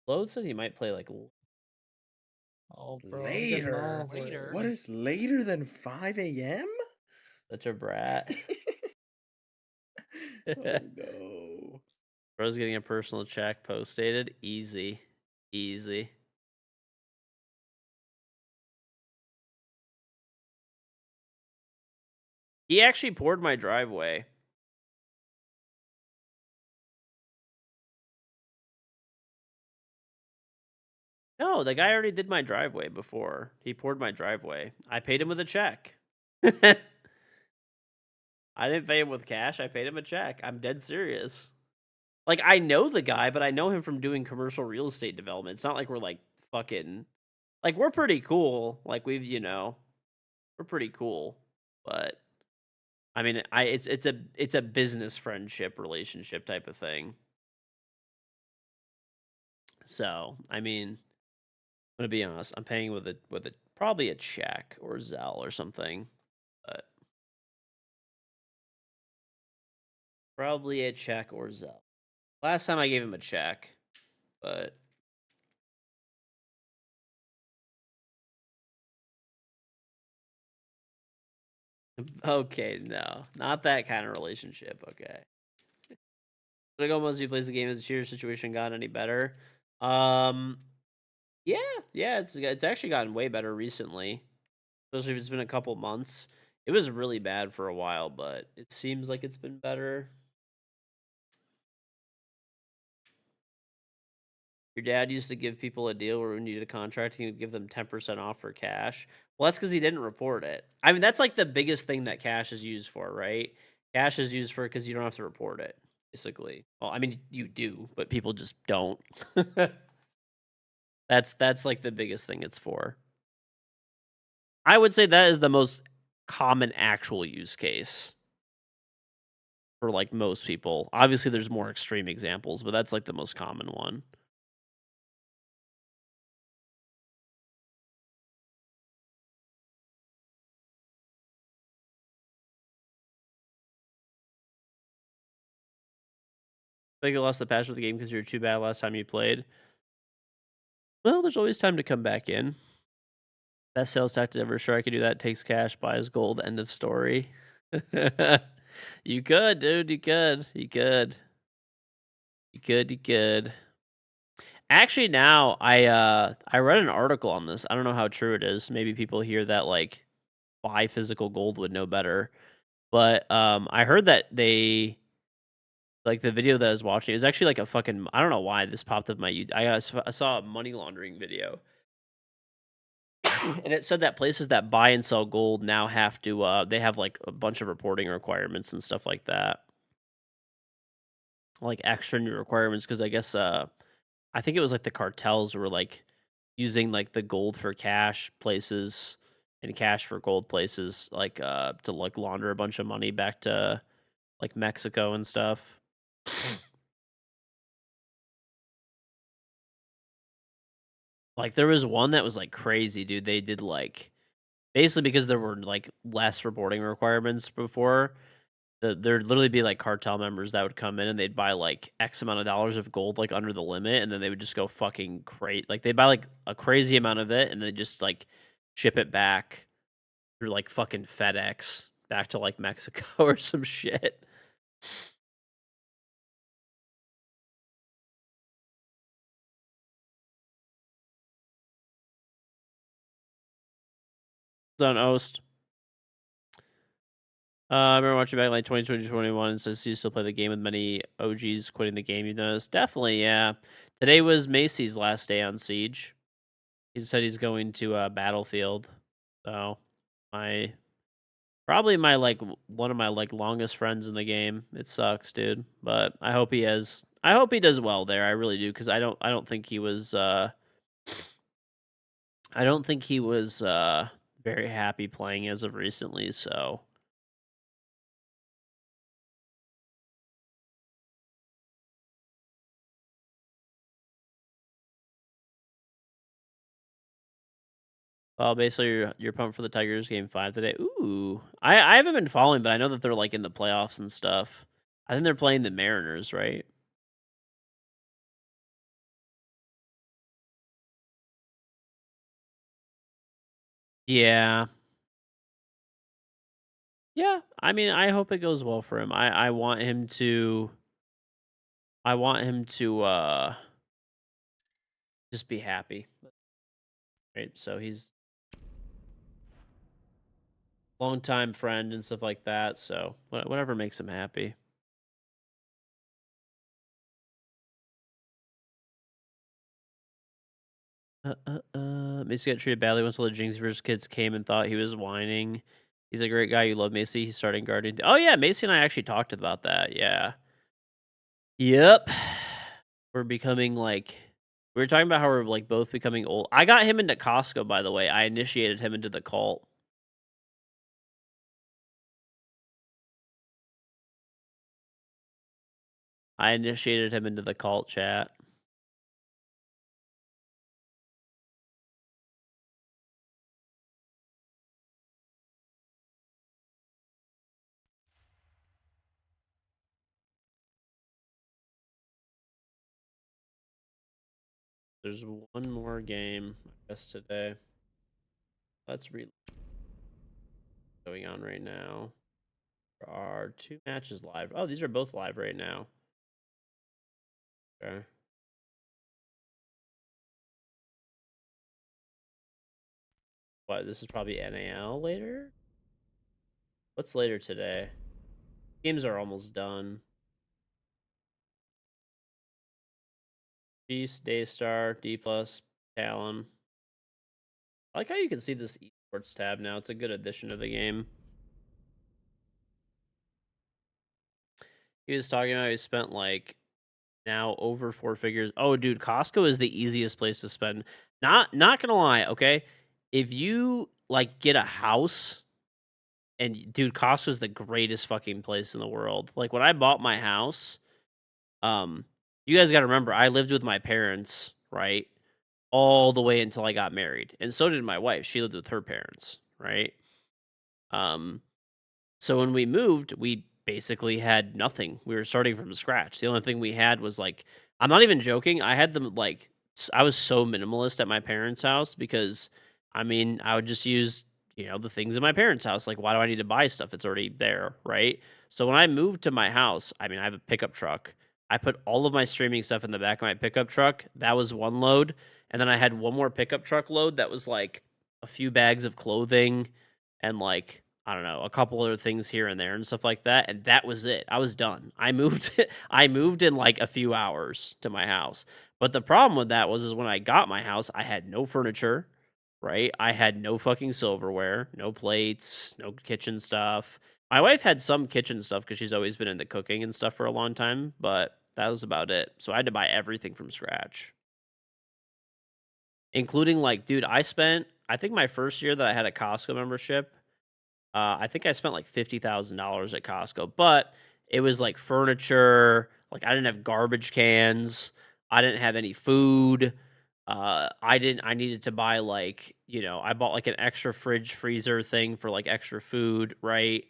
Load said he might play like Oh, bro, I'm getting Later. off Later. it. What is later than 5 a.m.? such a brat. Oh no. Bro's getting a personal check post dated. Easy. Easy. He actually poured my driveway. No, the guy already did my driveway before. He poured my driveway. I paid him with a check. I didn't pay him with cash. I paid him a check. I'm dead serious. Like, I know the guy, but I know him from doing commercial real estate development. It's not like we're like fucking. Like, we're pretty cool. Like, we're pretty cool. But I mean, it's a business friendship relationship type of thing. So, I mean, I'm gonna be honest. I'm paying with a probably a check or Zelle or something, but probably a check or Zelle. Last time I gave him a check, but okay, no, not that kind of relationship. Okay. But almost you plays the game as a cheater situation got any better? Yeah, it's actually gotten way better recently, especially if it's been a couple months. It was really bad for a while, but it seems like it's been better. Your dad used to give people a deal where when you did a contract, he would give them 10% off for cash. Well, that's because he didn't report it. I mean, that's like the biggest thing that cash is used for, right? Cash is used for because you don't have to report it, basically. Well, I mean, you do, but people just don't. That's like the biggest thing it's for. I would say that is the most common actual use case for like most people. Obviously, there's more extreme examples, but that's like the most common one. Like you lost the passion of the game because you were too bad last time you played. Well, there's always time to come back in. Best sales tactic ever. Sure, I could do that. Takes cash, buys gold. End of story. You could, dude. You could. You could. You could. You could. Actually, now I read an article on this. I don't know how true it is. Maybe people hear that like buy physical gold would know better. But I heard that they like the video that I was watching. It was actually like a fucking I don't know why this popped up my I saw a money laundering video. And it said that places that buy and sell gold now have to they have like a bunch of reporting requirements and stuff like that. Like extra new requirements because I guess I think it was like the cartels were like using like the gold for cash places and cash for gold places like to like launder a bunch of money back to like Mexico and stuff. Like there was one that was like crazy, dude. They did like basically because there were like less reporting requirements before. There'd literally be like cartel members that would come in and they'd buy like X amount of dollars of gold like under the limit, and then they would just go fucking crazy. Like they buy like a crazy amount of it, and then just like ship it back through like fucking FedEx back to like Mexico or some shit. It's on Oast. I remember watching back in like 2020, 2021. Says you still play the game with many OGs quitting the game. You noticed? Definitely, yeah. Today was Macy's last day on Siege. He said he's going to Battlefield. So my probably my like one of my like longest friends in the game. It sucks, dude. But I hope he does well there. I really do, because I don't think he was very happy playing as of recently, so well, basically, you're pumped for the Tigers game 5 today. Ooh, I haven't been following, but I know that they're like in the playoffs and stuff. I think they're playing the Mariners, right? Yeah, yeah. I mean, I hope it goes well for him. I want him to. I want him to just be happy, right? So he's longtime friend and stuff like that. So whatever makes him happy. Macy got treated badly once all the Jinx vs. kids came and thought he was whining. He's a great guy. You love Macy. He's starting guarding. Oh yeah, Macy and I actually talked about that. Yeah. Yep. We're becoming like we were talking about how we're like both becoming old. I got him into Costco, by the way. I initiated him into the cult. I initiated him into the cult, chat. There's one more game, I guess, today. Let's read going on right now. There are 2 matches live. Oh, these are both live right now. Okay. What, this is probably NAL later? What's later today? Games are almost done. Beast, Daystar, D+, Talon. I like how you can see this esports tab now. It's a good addition to the game. He was talking about he spent like now over 4 figures. Oh, dude, Costco is the easiest place to spend. Not gonna lie, okay? If you like get a house, and dude, Costco is the greatest fucking place in the world. Like when I bought my house, you guys got to remember I lived with my parents, right? All the way until I got married. And so did my wife. She lived with her parents, right? So when we moved, we basically had nothing. We were starting from scratch. The only thing we had was like, I'm not even joking. I had them like, I was so minimalist at my parents' house because, I mean, I would just use, the things in my parents' house. Like, why do I need to buy stuff? It's already there, right? So when I moved to my house, I mean, I have a pickup truck. I put all of my streaming stuff in the back of my pickup truck. That was one load. And then I had one more pickup truck load that was like a few bags of clothing and like, I don't know, a couple other things here and there and stuff like that. And that was it. I was done. I moved I moved in like a few hours to my house. But the problem with that was is when I got my house, I had no furniture, right? I had no fucking silverware, no plates, no kitchen stuff. My wife had some kitchen stuff because she's always been into cooking and stuff for a long time, but that was about it. So I had to buy everything from scratch. Including like, dude, I think my first year that I had a Costco membership, I think I spent like $50,000 at Costco, but it was like furniture. Like I didn't have garbage cans. I didn't have any food. I needed to buy like, I bought like an extra fridge freezer thing for like extra food, right?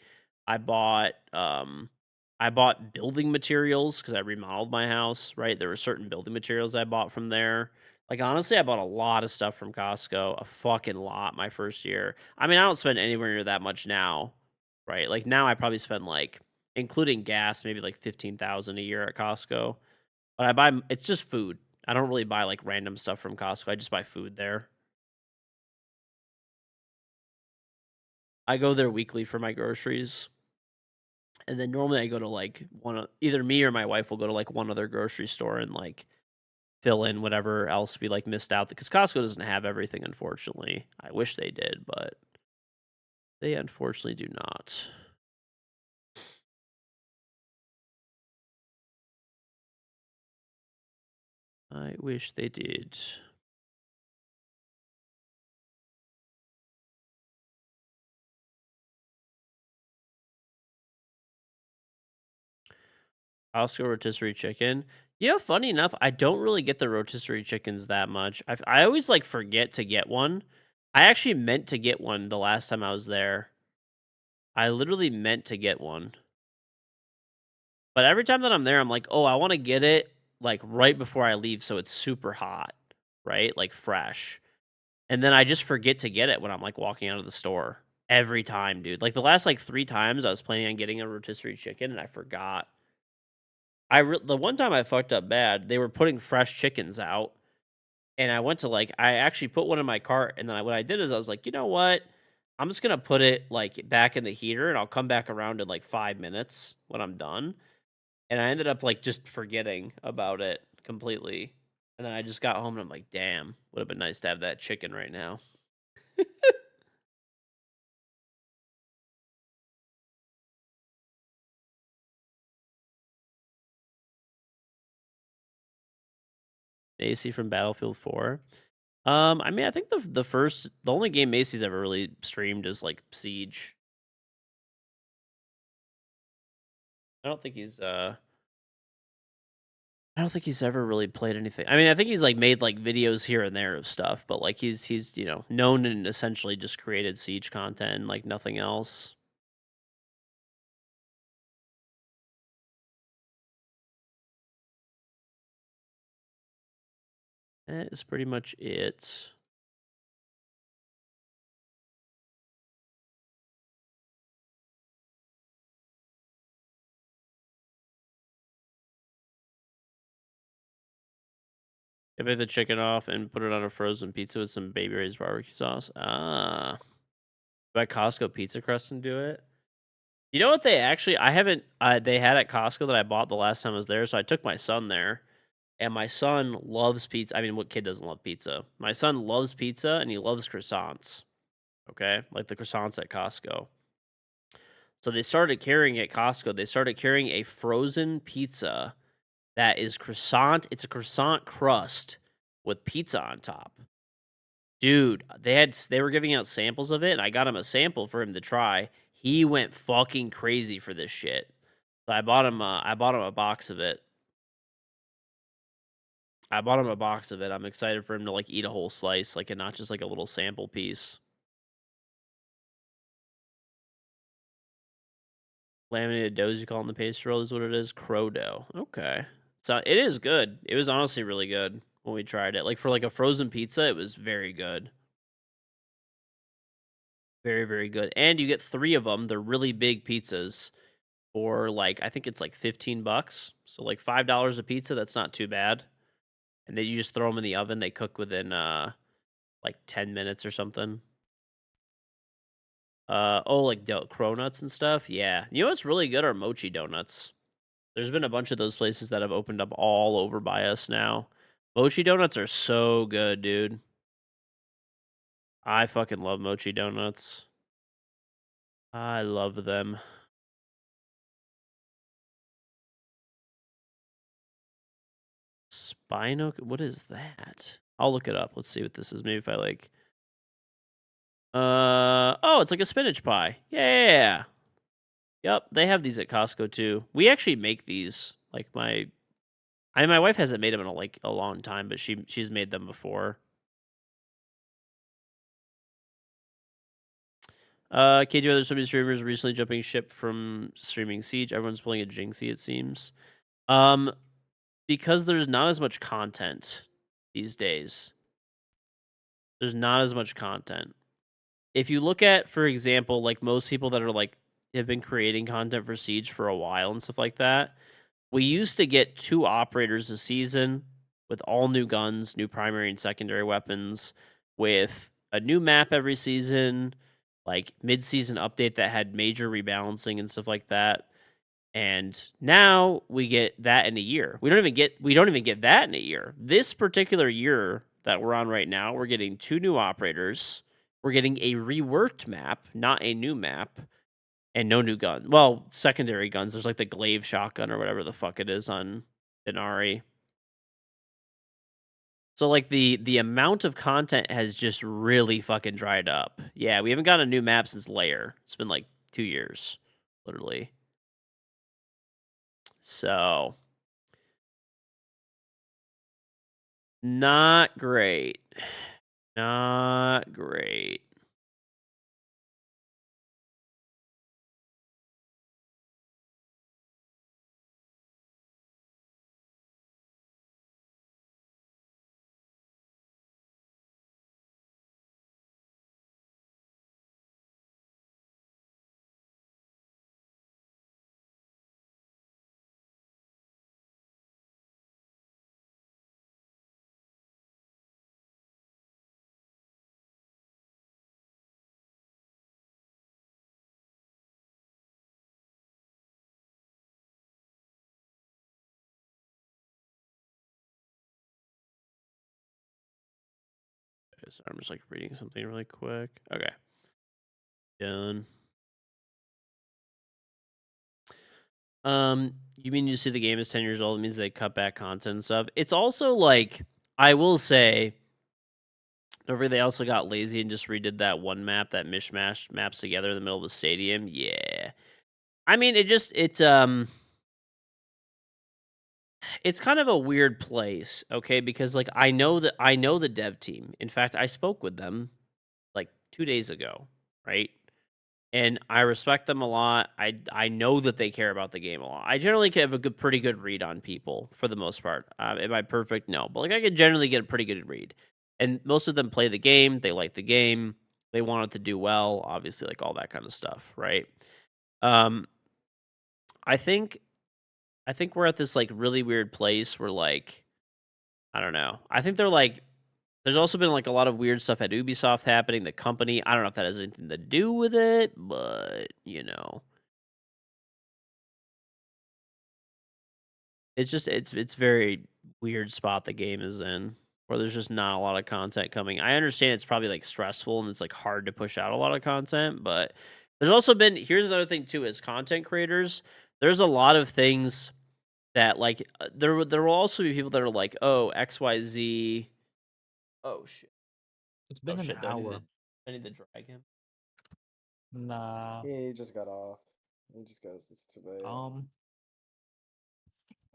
I bought, I bought building materials because I remodeled my house, right? There were certain building materials I bought from there. Like honestly, I bought a lot of stuff from Costco, a fucking lot my first year. I mean, I don't spend anywhere near that much now, right? Like now I probably spend like including gas, maybe like 15,000 a year at Costco. But it's just food. I don't really buy like random stuff from Costco. I just buy food there. I go there weekly for my groceries. And then normally I go to like either me or my wife will go to like one other grocery store and like fill in whatever else we like missed out because Costco doesn't have everything, unfortunately. I wish they did, but they unfortunately do not. I wish they did. Costco rotisserie chicken. Funny enough, I don't really get the rotisserie chickens that much. I always like forget to get one. I actually meant to get one the last time I was there. I literally meant to get one. But every time that I'm there, I'm like, oh, I want to get it like right before I leave so it's super hot, right? Like fresh. And then I just forget to get it when I'm like walking out of the store. Every time, dude. Like the last like 3 times I was planning on getting a rotisserie chicken and I forgot. The one time I fucked up bad, they were putting fresh chickens out, and I went to like I actually put one in my cart, and then what I did is I was like, you know what? I'm just gonna put it like back in the heater, and I'll come back around in like 5 minutes when I'm done. And I ended up like just forgetting about it completely, and then I just got home and I'm like, damn, would have been nice to have that chicken right now. Macy from Battlefield 4. I mean, I think the only game Macy's ever really streamed is like Siege. I don't think he's I don't think he's ever really played anything. I mean, I think he's like made like videos here and there of stuff, but like he's known and essentially just created Siege content, like nothing else. That is pretty much it. I bake the chicken off and put it on a frozen pizza with some baby raised barbecue sauce. Ah, buy Costco pizza crust and do it. You know what they actually? I haven't. They had at Costco that I bought the last time I was there, so I took my son there, and my son loves pizza. I mean, what kid doesn't love pizza? My son loves pizza and he loves croissants. Okay, like the croissants at Costco. So they started carrying at Costco. They started carrying a frozen pizza that is croissant. It's a croissant crust with pizza on top. Dude, they were giving out samples of it, and I got him a sample for him to try. He went fucking crazy for this shit. So I bought him a box of it. I'm excited for him to like eat a whole slice, like and not just like a little sample piece. Laminated dough, as you call it in the pastry roll, is what it is. Crow dough. Okay. So it is good. It was honestly really good when we tried it. Like for like a frozen pizza, it was very good. Very, very good. And you get 3 of them. They're really big pizzas for like I think it's like $15. So like $5 a pizza, that's not too bad. And then you just throw them in the oven. They cook within like 10 minutes or something. Oh, like cronuts and stuff. Yeah. You know what's really good are mochi donuts. There's been a bunch of those places that have opened up all over by us now. Mochi donuts are so good, dude. I fucking love mochi donuts. I love them. Spino, what is that? I'll look it up. Let's see what this is. Maybe if I like. Oh, it's like a spinach pie. Yeah. Yep, they have these at Costco too. We actually make these. Like my wife hasn't made them in a long time, but she's made them before. KJ, there's so many streamers recently jumping ship from streaming Siege. Everyone's pulling a Jinxie, it seems. Because there's not as much content these days. There's not as much content. If you look at, for example, like most people that are like have been creating content for Siege for a while and stuff like that, we used to get 2 operators a season with all new guns, new primary and secondary weapons, with a new map every season, like mid-season update that had major rebalancing and stuff like that. And now we get that in a year. We don't even get that in a year. This particular year that we're on right now, we're getting 2 new operators. We're getting a reworked map, not a new map, and no new gun. Well, secondary guns. There's like the glaive shotgun or whatever the fuck it is on Denari. So like the amount of content has just really fucking dried up. Yeah, we haven't got a new map since Lair. It's been like 2 years, literally. So not great. Not great. Okay, so I'm just like reading something really quick. Okay. Done. You mean you see the game is 10 years old? It means they cut back content and stuff. It's also like, I will say, over they also got lazy and just redid that one map, that mishmash maps together in the middle of the stadium. Yeah. I mean, it's kind of a weird place, okay? Because like I know the dev team. In fact, I spoke with them like 2 days ago, right? And I respect them a lot. I know that they care about the game a lot. I generally have a pretty good read on people for the most part. Am I perfect? No, but like I can generally get a pretty good read. And most of them play the game. They like the game. They want it to do well. Obviously, like all that kind of stuff, right? Um, I think we're at this like really weird place where like I don't know. I think they're like there's also been like a lot of weird stuff at Ubisoft happening. The company, I don't know if that has anything to do with it, but you know, it's very weird spot the game is in where there's just not a lot of content coming. I understand it's probably like stressful and it's like hard to push out a lot of content, but there's also been here's another thing too as content creators, there's a lot of things that like there will also be people that are like, "Oh, XYZ." Oh shit. It's been Oh an shit, hour. I need to drag him. Nah. He just got off. He just goes, it's too late. I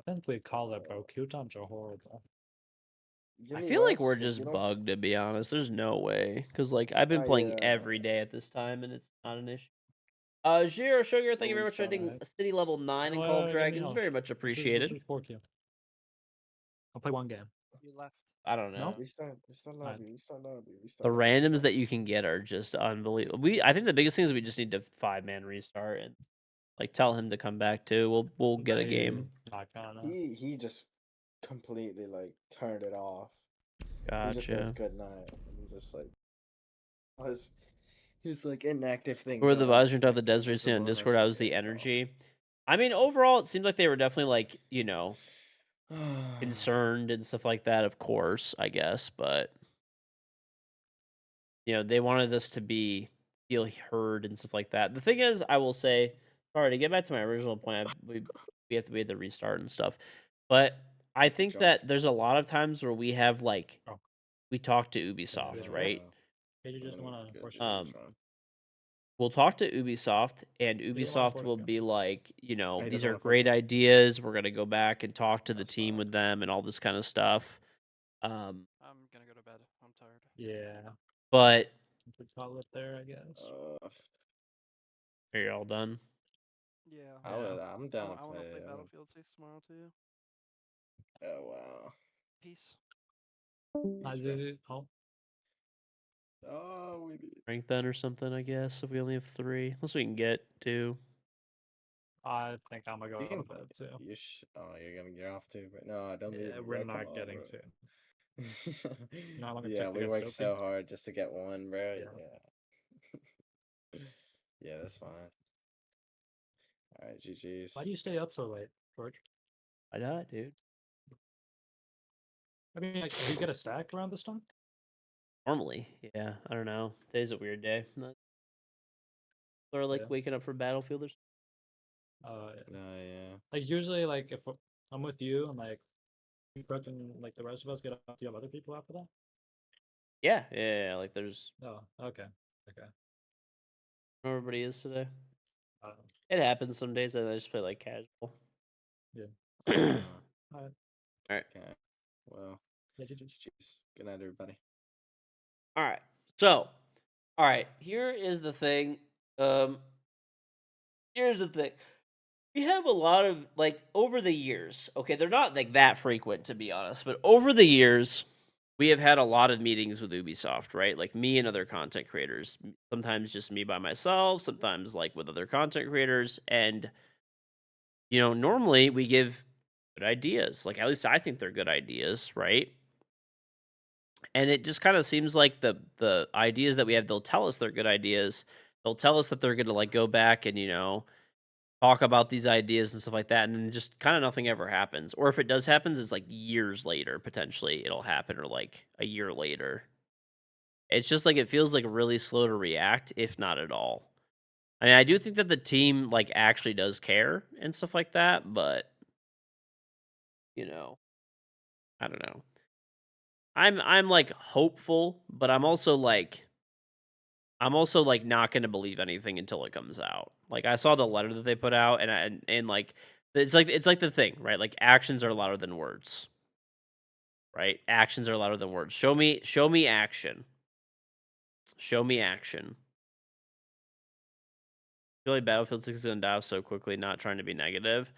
think we call it, bro. Q times are horrible. Give I me feel like less, we're if just you don't- bugged, to be honest. There's no way. Because, like, I've been playing I, every day at this time, and it's not an issue. Zero Sugar, thank you very we much for hitting start. city level 9 in Call of Dragons. Very much appreciated. Let's use 4Q. I'll play one game. You left. I don't know. No? Restart lobby. The randoms that you can get are just unbelievable. I think the biggest thing is we just need to 5-man restart and like tell him to come back too. We'll get a game. Not gonna. He just completely like turned it off. He just goes Gotcha. good night. I'm just like was he's like inactive thing. Who were the gone. advisors of the That's Desert a Scene on bonus Discord? I to was the get us off. energy. I mean, overall, it seemed like they were definitely like, concerned and stuff like that, of course, I guess, but they wanted us to feel heard and stuff like that. The thing is, I will say, sorry, to get back to my original point, we have to restart and stuff. But I think Drunk. that there's a lot of times where we have like Oh. we talk to Ubisoft, Yeah. right? You just wanna force We'll talk to Ubisoft, and don't wanna Ubisoft force will it. be like, He these doesn't are wanna force great it. ideas. We're gonna go back and talk to the That's team fine. with them and all this kind of stuff. I'm gonna go to bed. I'm tired. Yeah. But Put Spotlit there, I guess. are you all done? Yeah. I'm down to I want to play play. Battlefield 6 tomorrow too. Oh wow. Peace. I Peace, did bro. it. Oh. Oh, we did. Rank then or something, I guess, if we only have 3. Unless we can get 2. I think I'm gonna go You to can bed too. you're off too, but no, I don't need Yeah, it, we're bro. Come not on, getting bro. to. Not like a Yeah, tip we against worked Sophie. so hard just to get one, bro. Yeah. Yeah. Yeah, that's fine. All right, GG's. Why do you stay up so late, George? Why not, dude? I mean, like, do you get a stack around this time? Normally, yeah. I don't know. Today's a weird day. Or like Yeah. waking up for Battlefield or Yeah. Yeah. Like usually, like if I'm with you and like Brooke and like the rest of us get up, do you have other people after that? yeah. Like there's Oh, okay, okay. where everybody is today. Uh, It happens some days that I just play like casual. yeah. All All right. right. Okay. Well, Yeah, GG. GG's. Good night, everybody. All right. So, all right. Here is the thing. Here's the thing. We have a lot of like over the years. Okay, they're not like that frequent to be honest, but over the years, we have had a lot of meetings with Ubisoft, right? Like me and other content creators. Sometimes just me by myself. Sometimes like with other content creators, and normally we give good ideas. Like at least I think they're good ideas, right? And it just kind of seems like the ideas that we have, they'll tell us they're good ideas. They'll tell us that they're going to like go back and talk about these ideas and stuff like that, and then just kind of nothing ever happens. Or if it does happen, it's like years later potentially it'll happen, or like a year later. It's just like it feels like really slow to react, if not at all. I mean, I do think that the team like actually does care and stuff like that, but I don't know. I'm like hopeful, but I'm also like not gonna believe anything until it comes out. Like I saw the letter that they put out, and like it's like the thing, right? Like actions are louder than words, right? Actions are louder than words. Show me action. Show me action. I feel like Battlefield 6 is gonna die off so quickly. Not trying to be negative.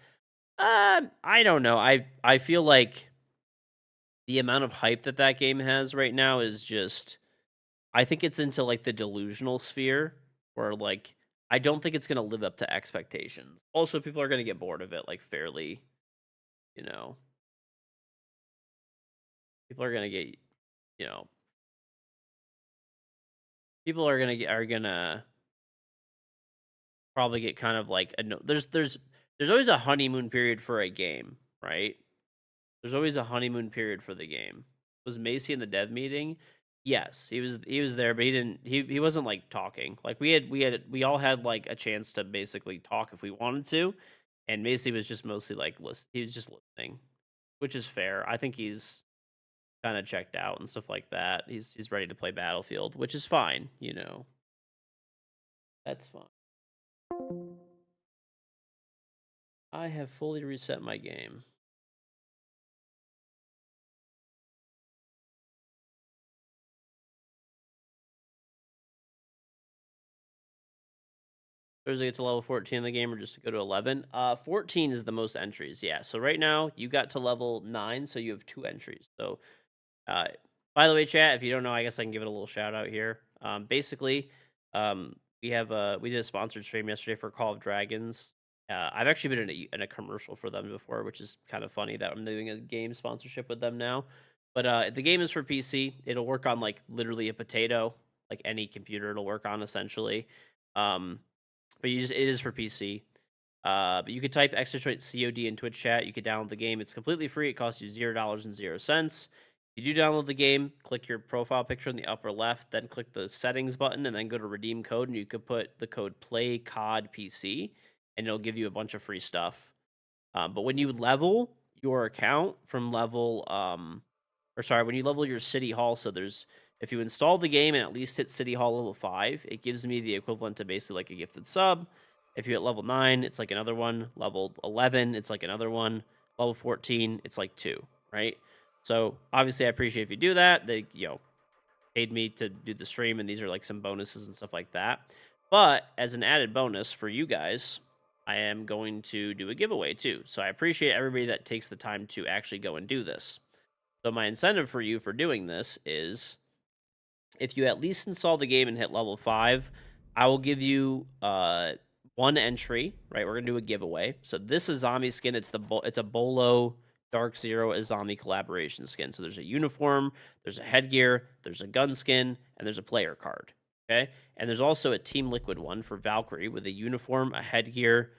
I don't know. I feel like the amount of hype that game has right now is just. I think it's into like the delusional sphere where like I don't think it's going to live up to expectations. Also, people are going to get bored of it like fairly, people are going to get, you know, people are going to probably get kind of like there's always a honeymoon period for a game, right? There's always a honeymoon period for the game. Was Macy in the dev meeting? Yes, he was there, but he wasn't like talking. Like we all had like a chance to basically talk if we wanted to, and Macy was just mostly like he was just listening, which is fair. I think he's kind of checked out and stuff like that. He's ready to play Battlefield, which is fine, That's fine. I have fully reset my game. Or does it get to level 14 in the game or just to go to 11? 14 is the most entries, yeah. So right now, you got to level 9, so you have 2 entries. So, by the way, chat, if you don't know, I guess I can give it a little shout out here. Basically, we did a sponsored stream yesterday for Call of Dragons. I've actually been in a commercial for them before, which is kind of funny that I'm doing a game sponsorship with them now. But the game is for PC. It'll work on like literally a potato, like any computer it'll work on essentially. But it is for PC. But you could type Extrachoice COD in Twitch chat. You could download the game. It's completely free. It costs you $0.00. If you do download the game, click your profile picture in the upper left, then click the settings button, and then go to redeem code, and you could put the code PLAYCODPC, and it'll give you a bunch of free stuff. But when you level your account from when you level your City Hall, so if you install the game and at least hit City Hall level 5, it gives me the equivalent to basically like a gifted sub. If you hit level 9, it's like another one. Level 11, it's like another one. Level 14, it's like 2, right? So obviously, I appreciate if you do that. They, paid me to do the stream, and these are like some bonuses and stuff like that. But as an added bonus for you guys, I am going to do a giveaway too. So I appreciate everybody that takes the time to actually go and do this. So my incentive for you for doing this is if you at least install the game and hit level 5, I will give you 1 entry, right? We're going to do a giveaway. So this Azami skin, it's a Bolo Dark Zero Azami collaboration skin. So there's a uniform, there's a headgear, there's a gun skin, and there's a player card, okay? And there's also a Team Liquid one for Valkyrie with a uniform, a headgear,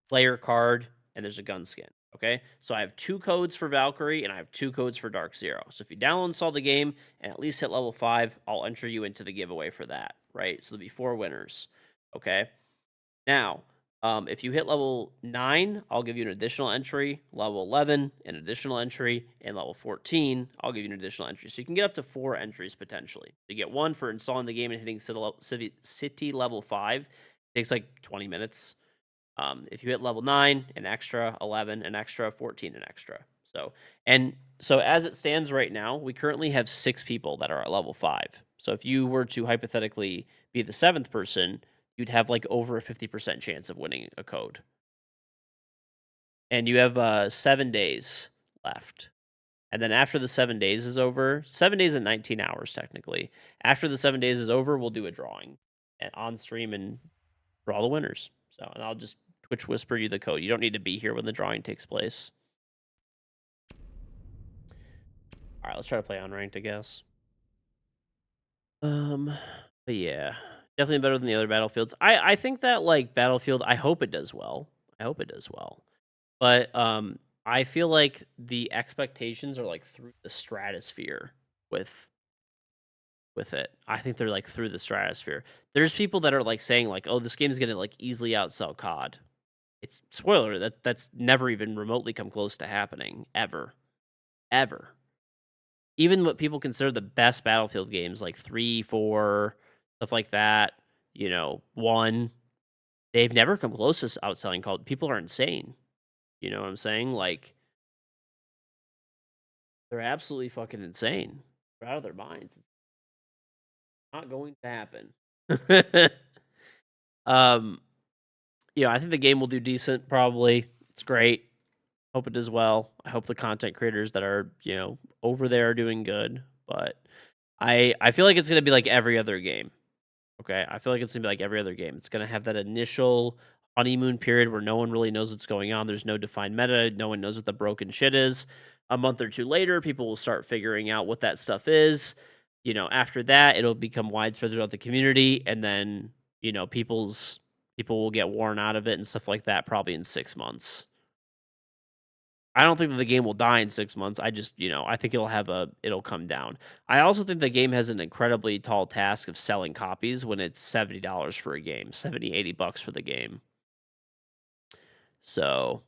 player card, and there's a gun skin. Okay, so I have 2 codes for Valkyrie and I have 2 codes for Dark Zero. So if you download and install the game and at least hit level 5, I'll enter you into the giveaway for that, right? So there'll be 4 winners. Okay, now if you hit level 9, I'll give you an additional entry. Level 11, an additional entry, and level 14, I'll give you an additional entry. So you can get up to 4 entries potentially. You get 1 for installing the game and hitting city level 5. It takes like 20 minutes. If you hit level 9, an extra, 11, an extra, 14, an extra. So as it stands right now, we currently have 6 people that are at level 5. So if you were to hypothetically be the 7th person, you'd have like over a 50% chance of winning a code. And you have 7 days left. And then after the 7 days is over, 7 days and 19 hours technically. After the 7 days is over, we'll do a drawing on stream and draw the winners. So, and I'll just Twitch whisper you the code. You don't need to be here when the drawing takes place. All right, let's try to play unranked, I guess. But yeah, definitely better than the other Battlefields. I think that like Battlefield, I hope it does well. But I feel like the expectations are like through the stratosphere with it. I think they're like through the stratosphere. There's people that are like saying like, "Oh, this game is gonna like easily outsell COD." It's spoiler that's never even remotely come close to happening ever. Even what people consider the best Battlefield games like 3, 4, stuff like that, 1, they've never come close to outselling COD. People are insane. You know what I'm saying? Like they're absolutely fucking insane. They're out of their minds. It's not going to happen. I think the game will do decent, probably. It's great. Hope it does well. I hope the content creators that are, over there are doing good. But I feel like it's going to be like every other game. Okay? I feel like it's going to be like every other game. It's going to have that initial honeymoon period where no one really knows what's going on. There's no defined meta. No one knows what the broken shit is. A month or 2 later, people will start figuring out what that stuff is. After that, it'll become widespread throughout the community. And then, people will get worn out of it and stuff like that probably in 6 months. I don't think that the game will die in 6 months. I just, I think it'll come down. I also think the game has an incredibly tall task of selling copies when it's $70 for a game, $70, $80 for the game. So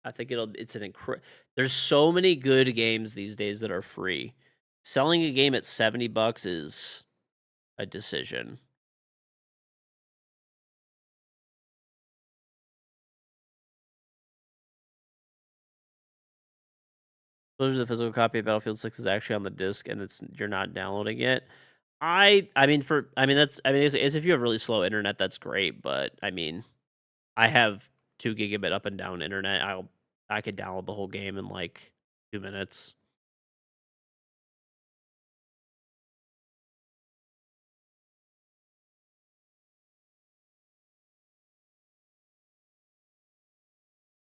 I think there's so many good games these days that are free. Selling a game at $70 is a decision. The physical copy of Battlefield 6 is actually on the disc and you're not downloading it. I mean that's it's if you have really slow internet, that's great, but I mean I have 2 gigabit up and down internet. I could download the whole game in like 2 minutes.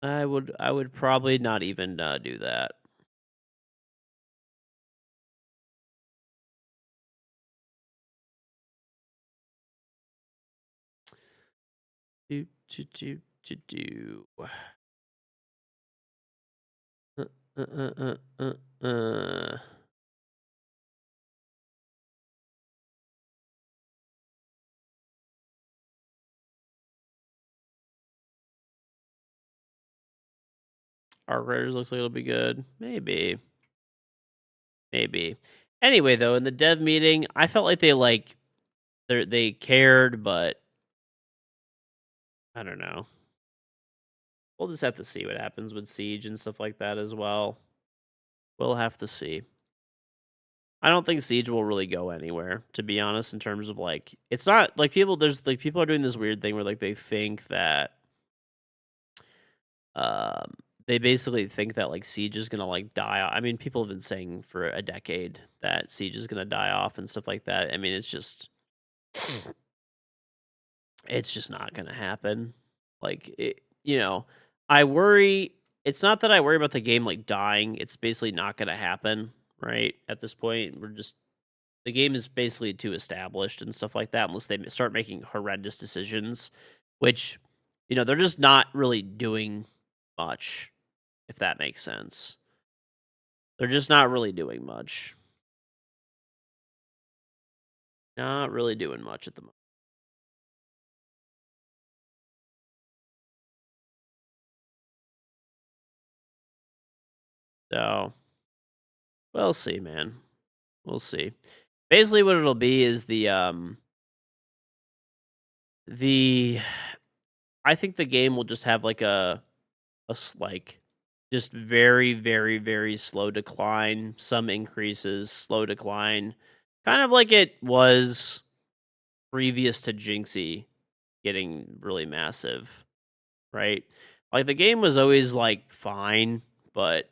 I would probably not even do that. Do. Uh, uh, uh, uh, uh. Arc Raiders looks like it'll be good. Maybe. Maybe. Anyway, though, in the dev meeting, I felt like they cared, but I don't know. We'll just have to see what happens with Siege and stuff like that as well. We'll have to see. I don't think Siege will really go anywhere, to be honest, in terms of like it's not like people are doing this weird thing where like they think that they basically think that like Siege is gonna like die off. I mean, people have been saying for a decade that Siege is gonna die off and stuff like that. I mean, it's just not gonna happen. Like I worry. It's not that I worry about the game like dying. It's basically not gonna happen, right? At this point, the game is basically too established and stuff like that. Unless they start making horrendous decisions, which they're just not really doing much. If that makes sense. They're just not really doing much. Not really doing much at the moment. So, we'll see, man. We'll see. Basically, what it'll be is I think the game will just have like like just very, very, very slow decline, some increases, slow decline, kind of like it was previous to Jinxie getting really massive, right? Like the game was always like fine, but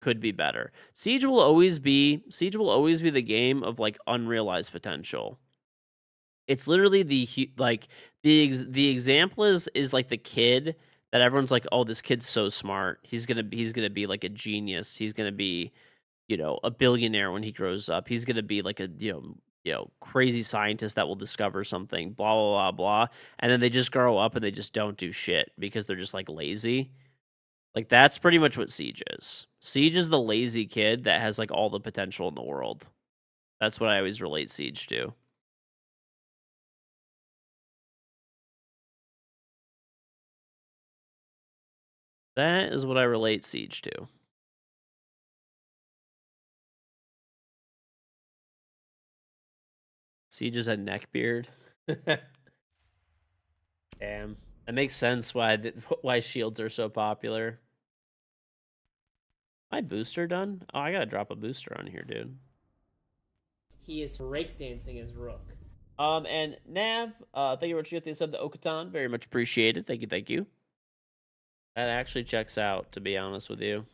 could be better. Siege will always be the game of like unrealized potential. It's literally the example is like the kid that everyone's like, "Oh, this kid's so smart. He's going to be like a genius. He's going to be, a billionaire when he grows up. He's going to be like a, crazy scientist that will discover something, blah blah blah blah." And then they just grow up and they just don't do shit because they're just like lazy. Like that's pretty much what Siege is. Siege is the lazy kid that has like all the potential in the world. That's what I always relate Siege to. That is what I relate Siege to. Siege is a neckbeard. Damn. That makes sense why shields are so popular. My booster done? Oh, I gotta drop a booster on here, dude. He is breakdancing as Rook. And Nav, thank you very much for the sub to Okatan. Very much appreciated. Thank you, thank you. That actually checks out, to be honest with you.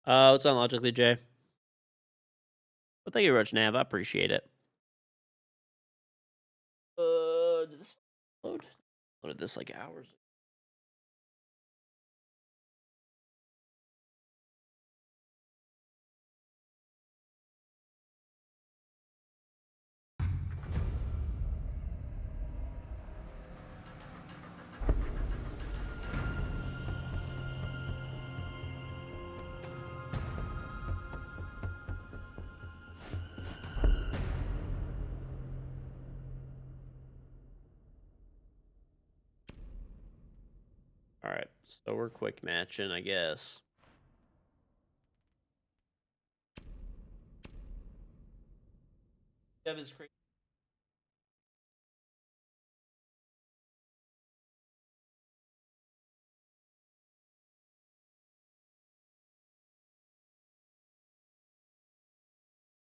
What's on Logically, Jay? Well, thank you very much, Nav. I appreciate it. Did this load? Loaded this like hours. All right, so we're quick matching, I guess. Dev is crazy.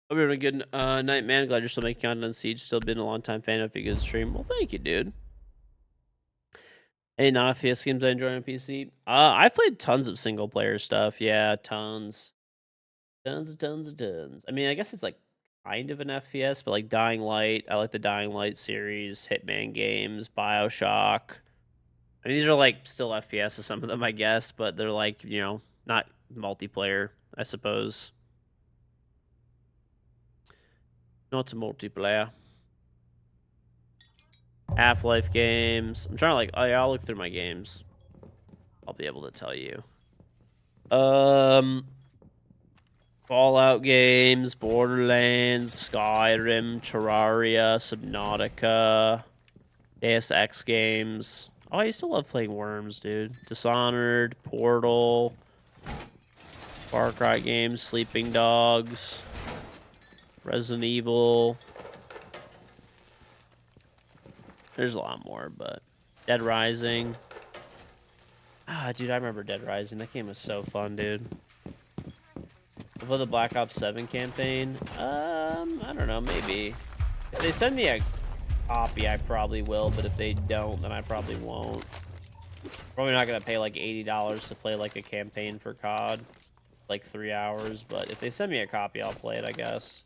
Hope you're having a good night, man. Glad you're still making content on Siege. Still been a long time fan of a good stream. Well, thank you, dude. Any non-FPS games I enjoy on PC? I've played tons of single player stuff. Yeah, tons. Tons. I mean, I guess it's like kind of an FPS, but like Dying Light. I like the Dying Light series, Hitman games, BioShock. I mean, these are like still FPS, some of them, I guess, but they're like, you know, not multiplayer, I suppose. Not multiplayer. Half-Life games. I'm trying to like, oh yeah, I'll look through my games. I'll be able to tell you. Fallout games, Borderlands, Skyrim, Terraria, Subnautica, Deus Ex games. Oh, I used to love playing Worms, dude. Dishonored, Portal, Far Cry games, Sleeping Dogs, Resident Evil. There's a lot more, but Dead Rising. Ah, dude, I remember Dead Rising. That game was so fun, dude. For the Black Ops 7 campaign, I don't know, maybe. If they send me a copy, I probably will, but if they don't, then I probably won't. Probably not gonna pay like $80 to play like a campaign for COD, like 3 hours, but if they send me a copy, I'll play it, I guess.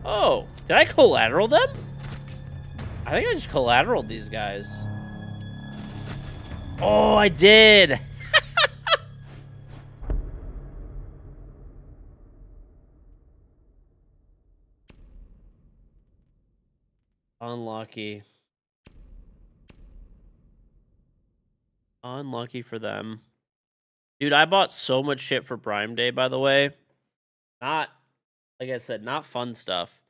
Oh, did I collateral them? I think I just collateraled these guys. Oh, I did. Unlucky. Unlucky for them. Dude, I bought so much shit for Prime Day, by the way. Not, like I said, not fun stuff.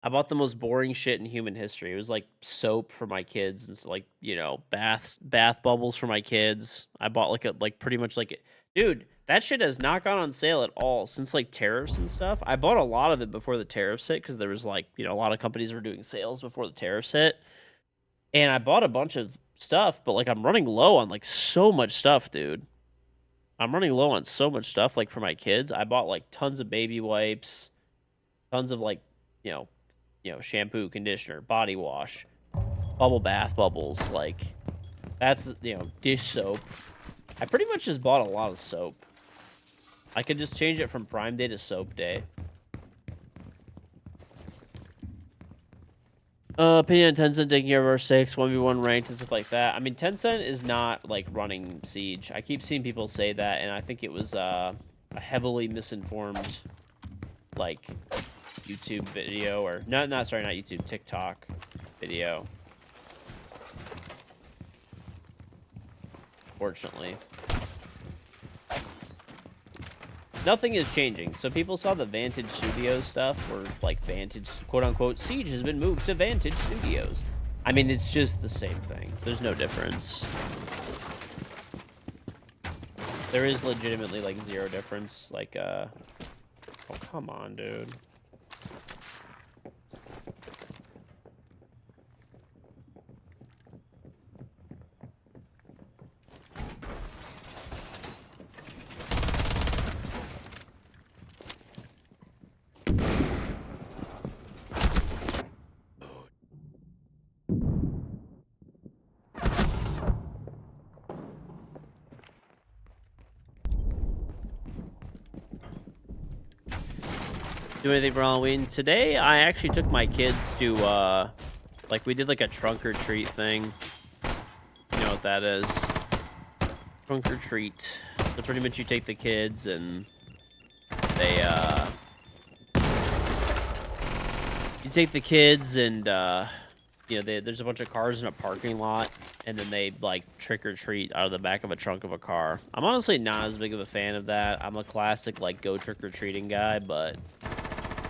I bought the most boring shit in human history. It was like soap for my kids and like, you know, bath bubbles for my kids. I bought like pretty much like dude, that shit has not gone on sale at all since like tariffs and stuff. I bought a lot of it before the tariffs hit because there was like, you know, a lot of companies were doing sales before the tariffs hit. And I bought a bunch of stuff, but like I'm running low on like so much stuff, dude. I'm running low on so much stuff like for my kids. I bought like tons of baby wipes, tons of like, you know, shampoo, conditioner, body wash, bubble bath bubbles, like that's, you know, dish soap. I pretty much just bought a lot of soap. I could just change it from Prime Day to Soap Day. Opinion on Tencent taking over our 6, 1v1 ranked and stuff like that. I mean, Tencent is not, like, running Siege. I keep seeing people say that, and I think it was, a heavily misinformed, like, YouTube video, or, not YouTube, TikTok video. Fortunately. Nothing is changing. So people saw the Vantage Studios stuff, or like Vantage, quote unquote, Siege has been moved to Vantage Studios. I mean, it's just the same thing. There's no difference. There is legitimately like zero difference. Like, oh, come on, dude. Do anything for Halloween today? I actually took my kids to like we did like a trunk or treat thing. You know what that is? Trunk or treat. So pretty much you take the kids and they you take the kids and you know, there's a bunch of cars in a parking lot, and then they like trick or treat out of the back of a trunk of a car. I'm honestly not as big of a fan of that. I'm a classic like go trick or treating guy, but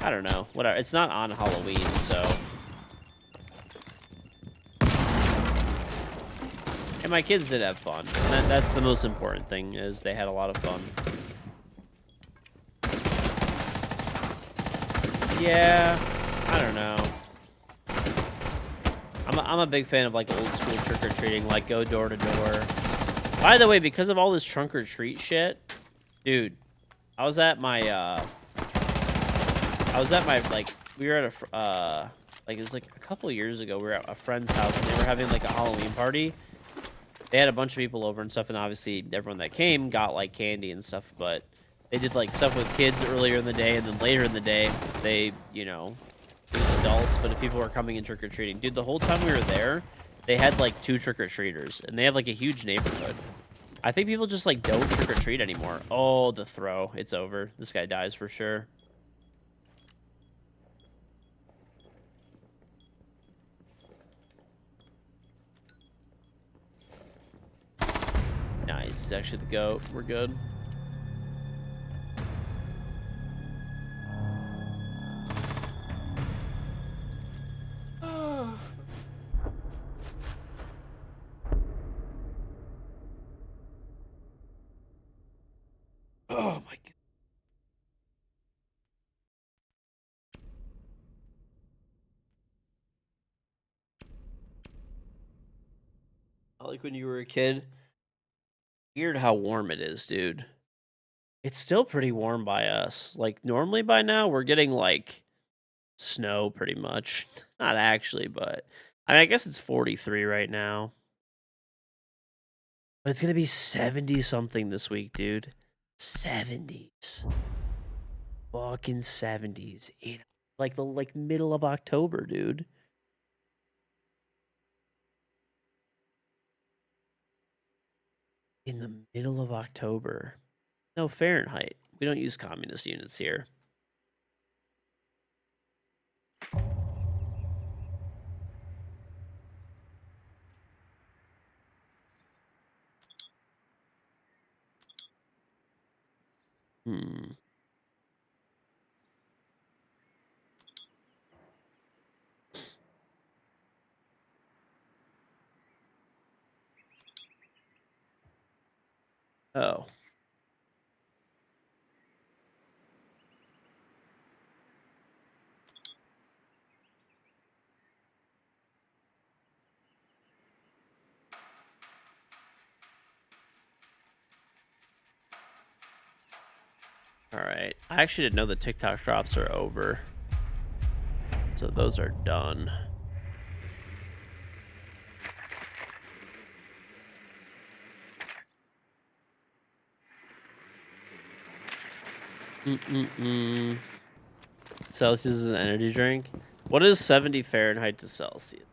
I don't know. Whatever. It's not on Halloween, so. And my kids did have fun. That's the most important thing, is they had a lot of fun. Yeah, I don't know. I'm a big fan of like old school trick or treating, like go door to door. By the way, because of all this trunk or treat shit, dude, I was at my like we were at a like it was like a couple years ago. We were at a friend's house and they were having like a Halloween party. They had a bunch of people over and stuff, and obviously everyone that came got like candy and stuff. But they did like stuff with kids earlier in the day, and then later in the day, they, you know, it was adults. But if people were coming in trick or treating, dude, the whole time we were there, they had like 2 trick or treaters, and they have like a huge neighborhood. I think people just like don't trick or treat anymore. Oh, the throw, it's over. This guy dies for sure. Nice. He's actually the GOAT. We're good. Oh my god. Like when you were a kid. Weird how warm it is, dude. It's still pretty warm by us. Like normally by now we're getting like snow pretty much. Not actually, but I mean, I guess it's 43 right now. But it's gonna be 70 something this week, dude. 70s. Fucking 70s. In like the middle of October, dude. In the middle of October. No, Fahrenheit. We don't use communist units here. Hmm. Oh. All right. I actually didn't know the TikTok drops are over. So those are done. Celsius is an energy drink. What is 70 Fahrenheit to Celsius?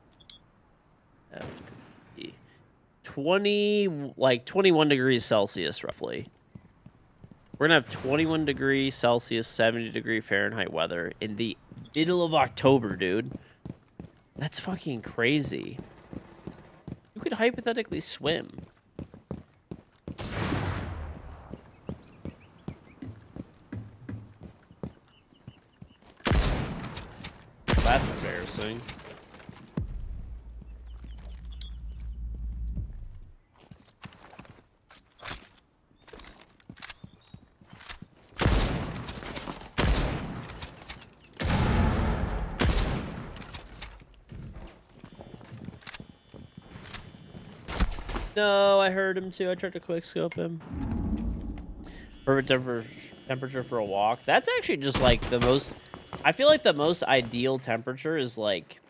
FT. 20, like 21 degrees Celsius, roughly. We're gonna have 21 degrees Celsius, 70-degree Fahrenheit weather in the middle of October, dude. That's fucking crazy. You could hypothetically swim. That's embarrassing. No, I heard him too. I tried to quick scope him. Perfect temperature for a walk. That's actually just like the most... I feel like the most ideal temperature is like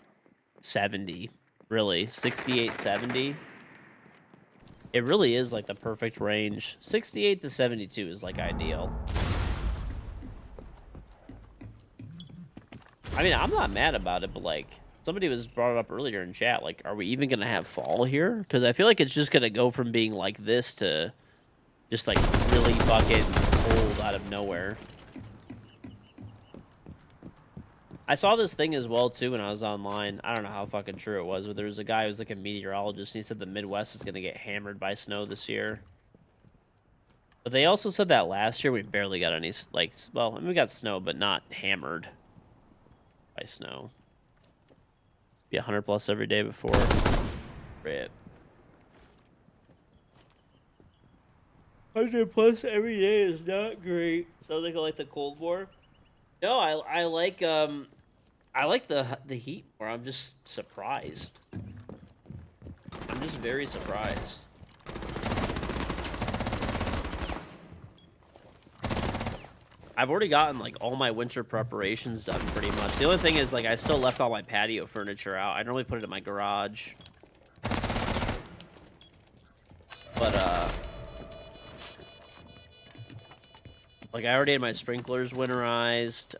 70. Really. 68, 70. It really is like the perfect range. 68 to 72 is like ideal. I mean, I'm not mad about it, but like... Somebody was brought up earlier in chat, like, are we even going to have fall here? Because I feel like it's just going to go from being like this to just, like, really fucking cold out of nowhere. I saw this thing as well too when I was online. I don't know how fucking true it was, but there was a guy who was like a meteorologist, and he said the Midwest is gonna get hammered by snow this year. But they also said that last year we barely got any well, I mean, we got snow, but not hammered by snow. Be 100 plus every day before. Rip. 100 plus every day is not great. Sounds like the Cold War. No, I like the heat more. I'm just surprised. I'm just very surprised. I've already gotten like all my winter preparations done pretty much. The only thing is like I still left all my patio furniture out. I normally put it in my garage. But like I already had my sprinklers winterized.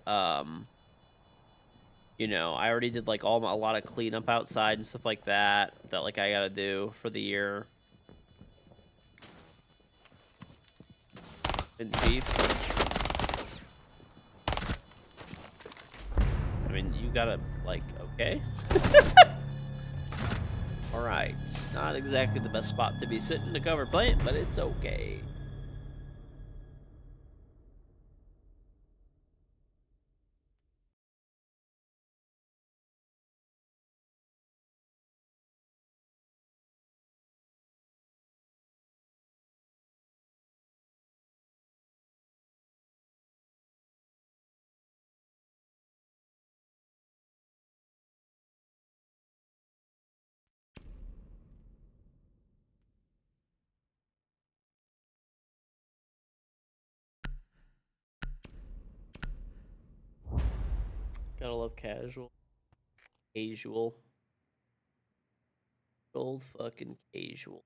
You know, I already did like a lot of cleanup outside and stuff like that like I gotta do for the year. Been cheap. I mean, you gotta like okay. All right, not exactly the best spot to be sitting to cover plant, but it's okay. Gotta love casual. Casual. Old fucking casual.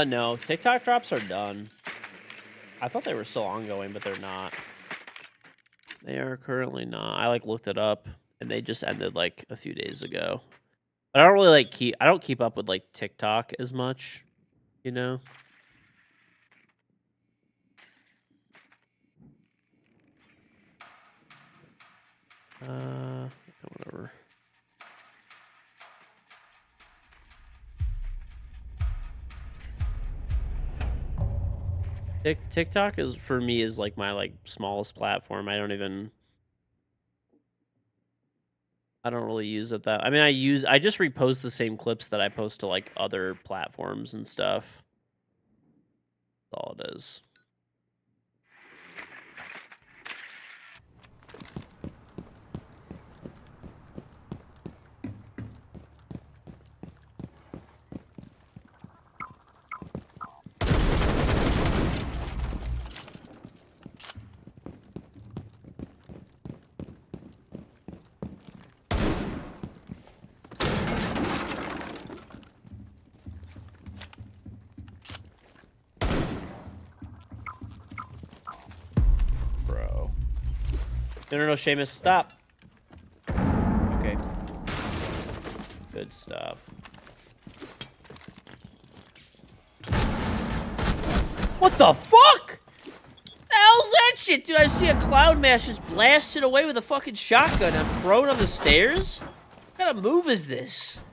No. TikTok drops are done. I thought they were still ongoing, but they're not. They are currently not. I like looked it up and they just ended like a few days ago. But I don't really like I don't keep up with like TikTok as much, you know? Whatever. TikTok is for me is like my like smallest platform. I don't really use it that. I mean, I just repost the same clips that I post to like other platforms and stuff. That's all it is. Bro. No, Seamus, stop. Okay. Good stuff. What the fuck? The hell's that shit, dude? I see a cloud mash just blasted away with a fucking shotgun. I'm prone on the stairs? What kind of move is this?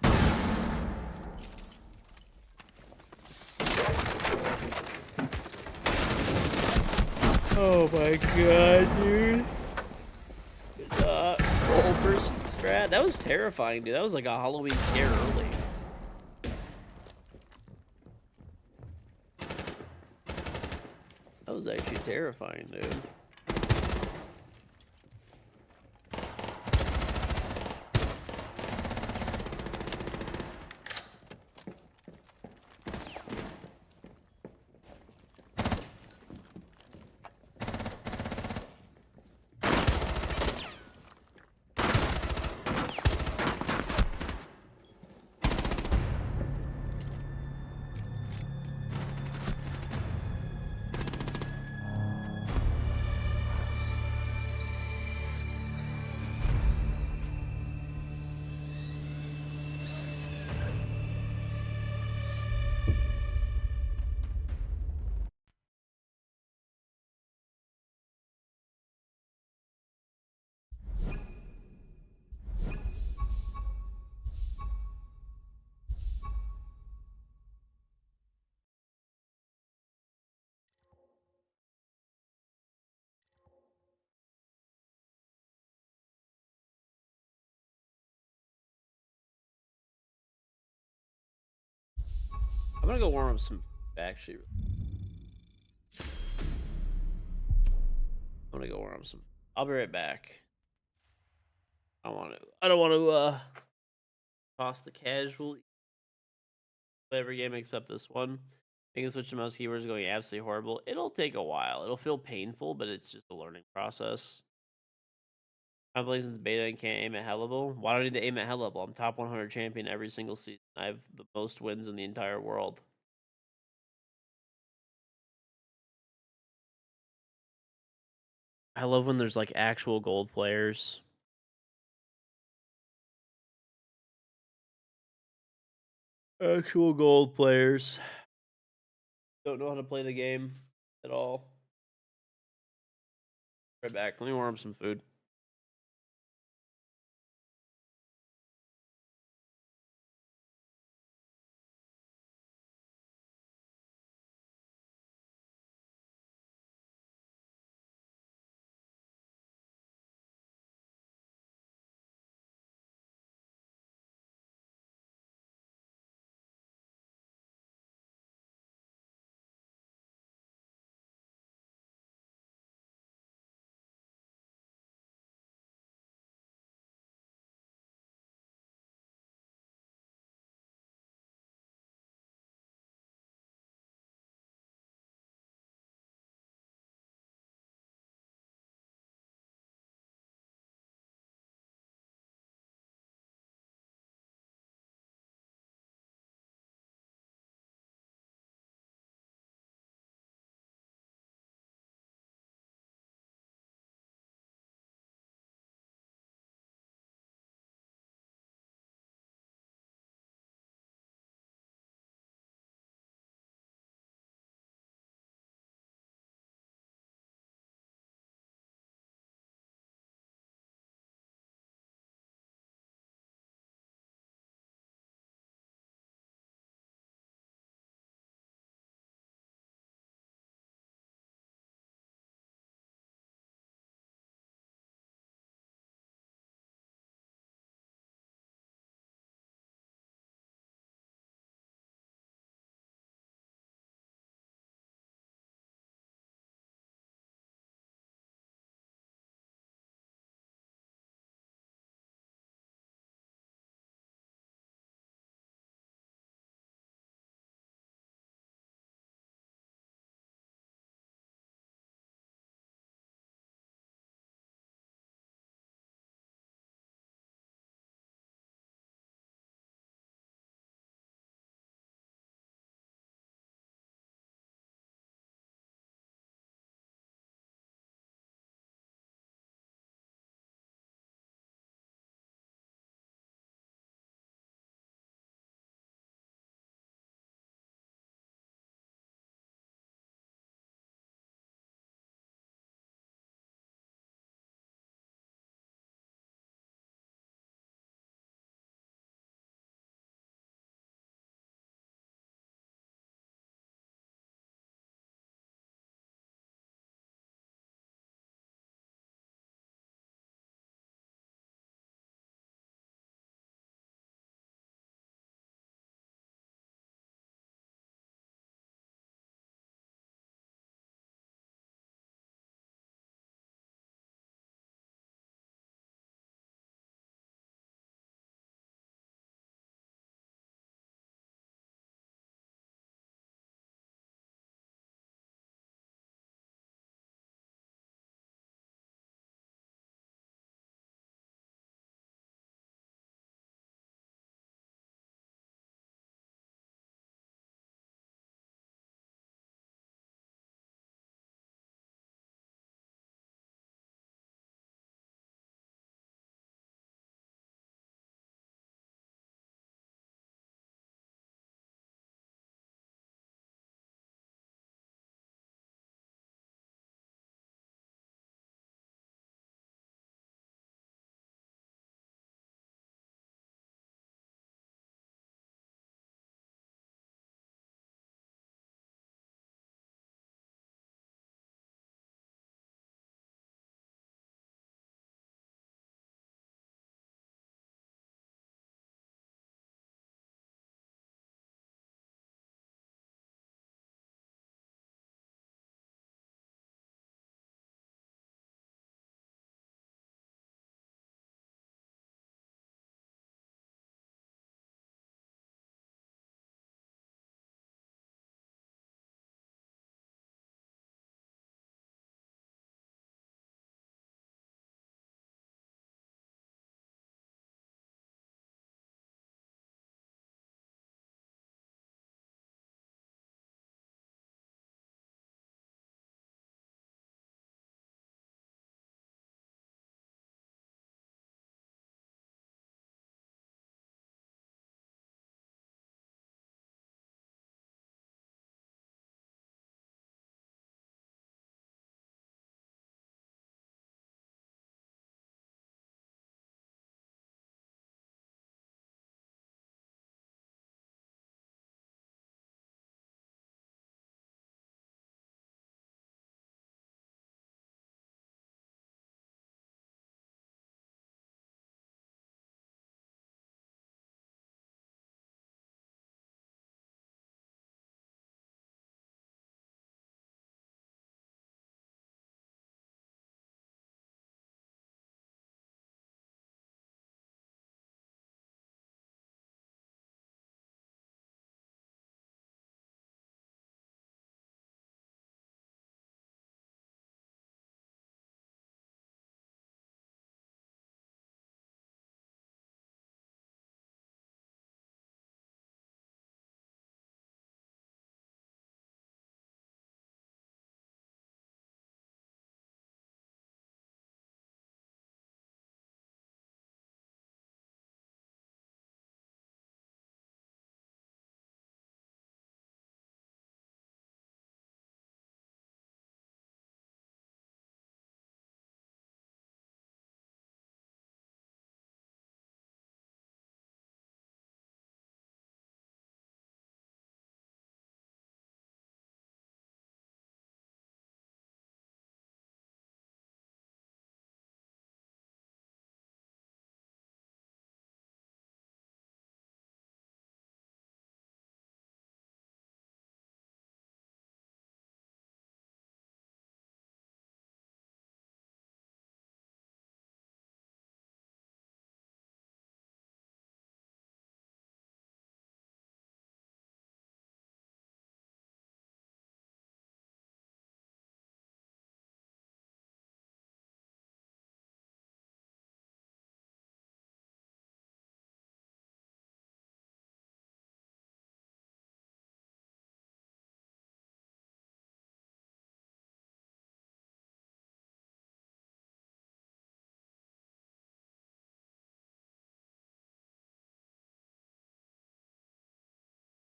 Oh my god, dude. Whole person strat. That was terrifying, dude. That was like a Halloween scare early. That was actually terrifying, dude. I'm gonna go warm up some food, actually. I'm gonna go warm up some. I'll be right back. I don't want to toss the casual every game except this one. Making the switch to mouse keywords is going absolutely horrible. It'll take a while. It'll feel painful, but it's just a learning process. I'm playing since beta and can't aim at hell level. Why do I need to aim at hell level? I'm top 100 champion every single season. I have the most wins in the entire world. I love when there's like actual gold players. Actual gold players. Don't know how to play the game at all. Right back. Let me warm up some food.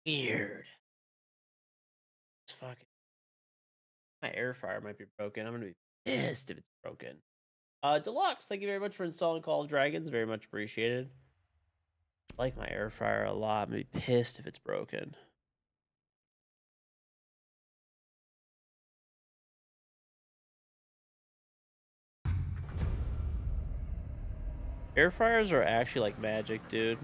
Weird. It's fucking. My air fryer might be broken. I'm gonna be pissed if it's broken. Deluxe, thank you very much for installing Call of Dragons. Very much appreciated. I like my air fryer a lot. I'm gonna be pissed if it's broken. Air fryers are actually like magic, dude.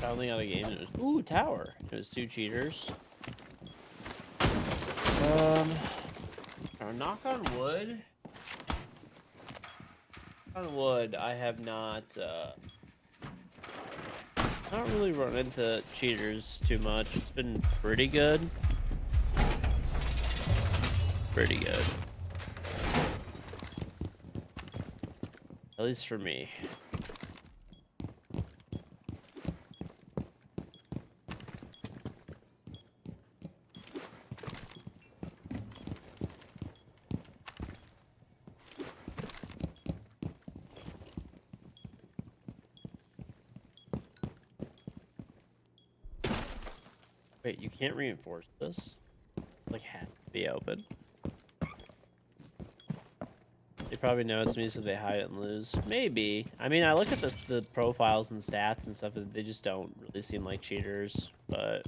Finally got a game. It was, ooh, tower. It was 2 cheaters. Knock on wood. On wood, I have not really run into cheaters too much. It's been pretty good. Pretty good. At least for me. Wait, you can't reinforce this? Like, had to be open. They probably know it's me, so they hide it and lose. Maybe. I mean, I look at the profiles and stats and stuff, and they just don't really seem like cheaters, but...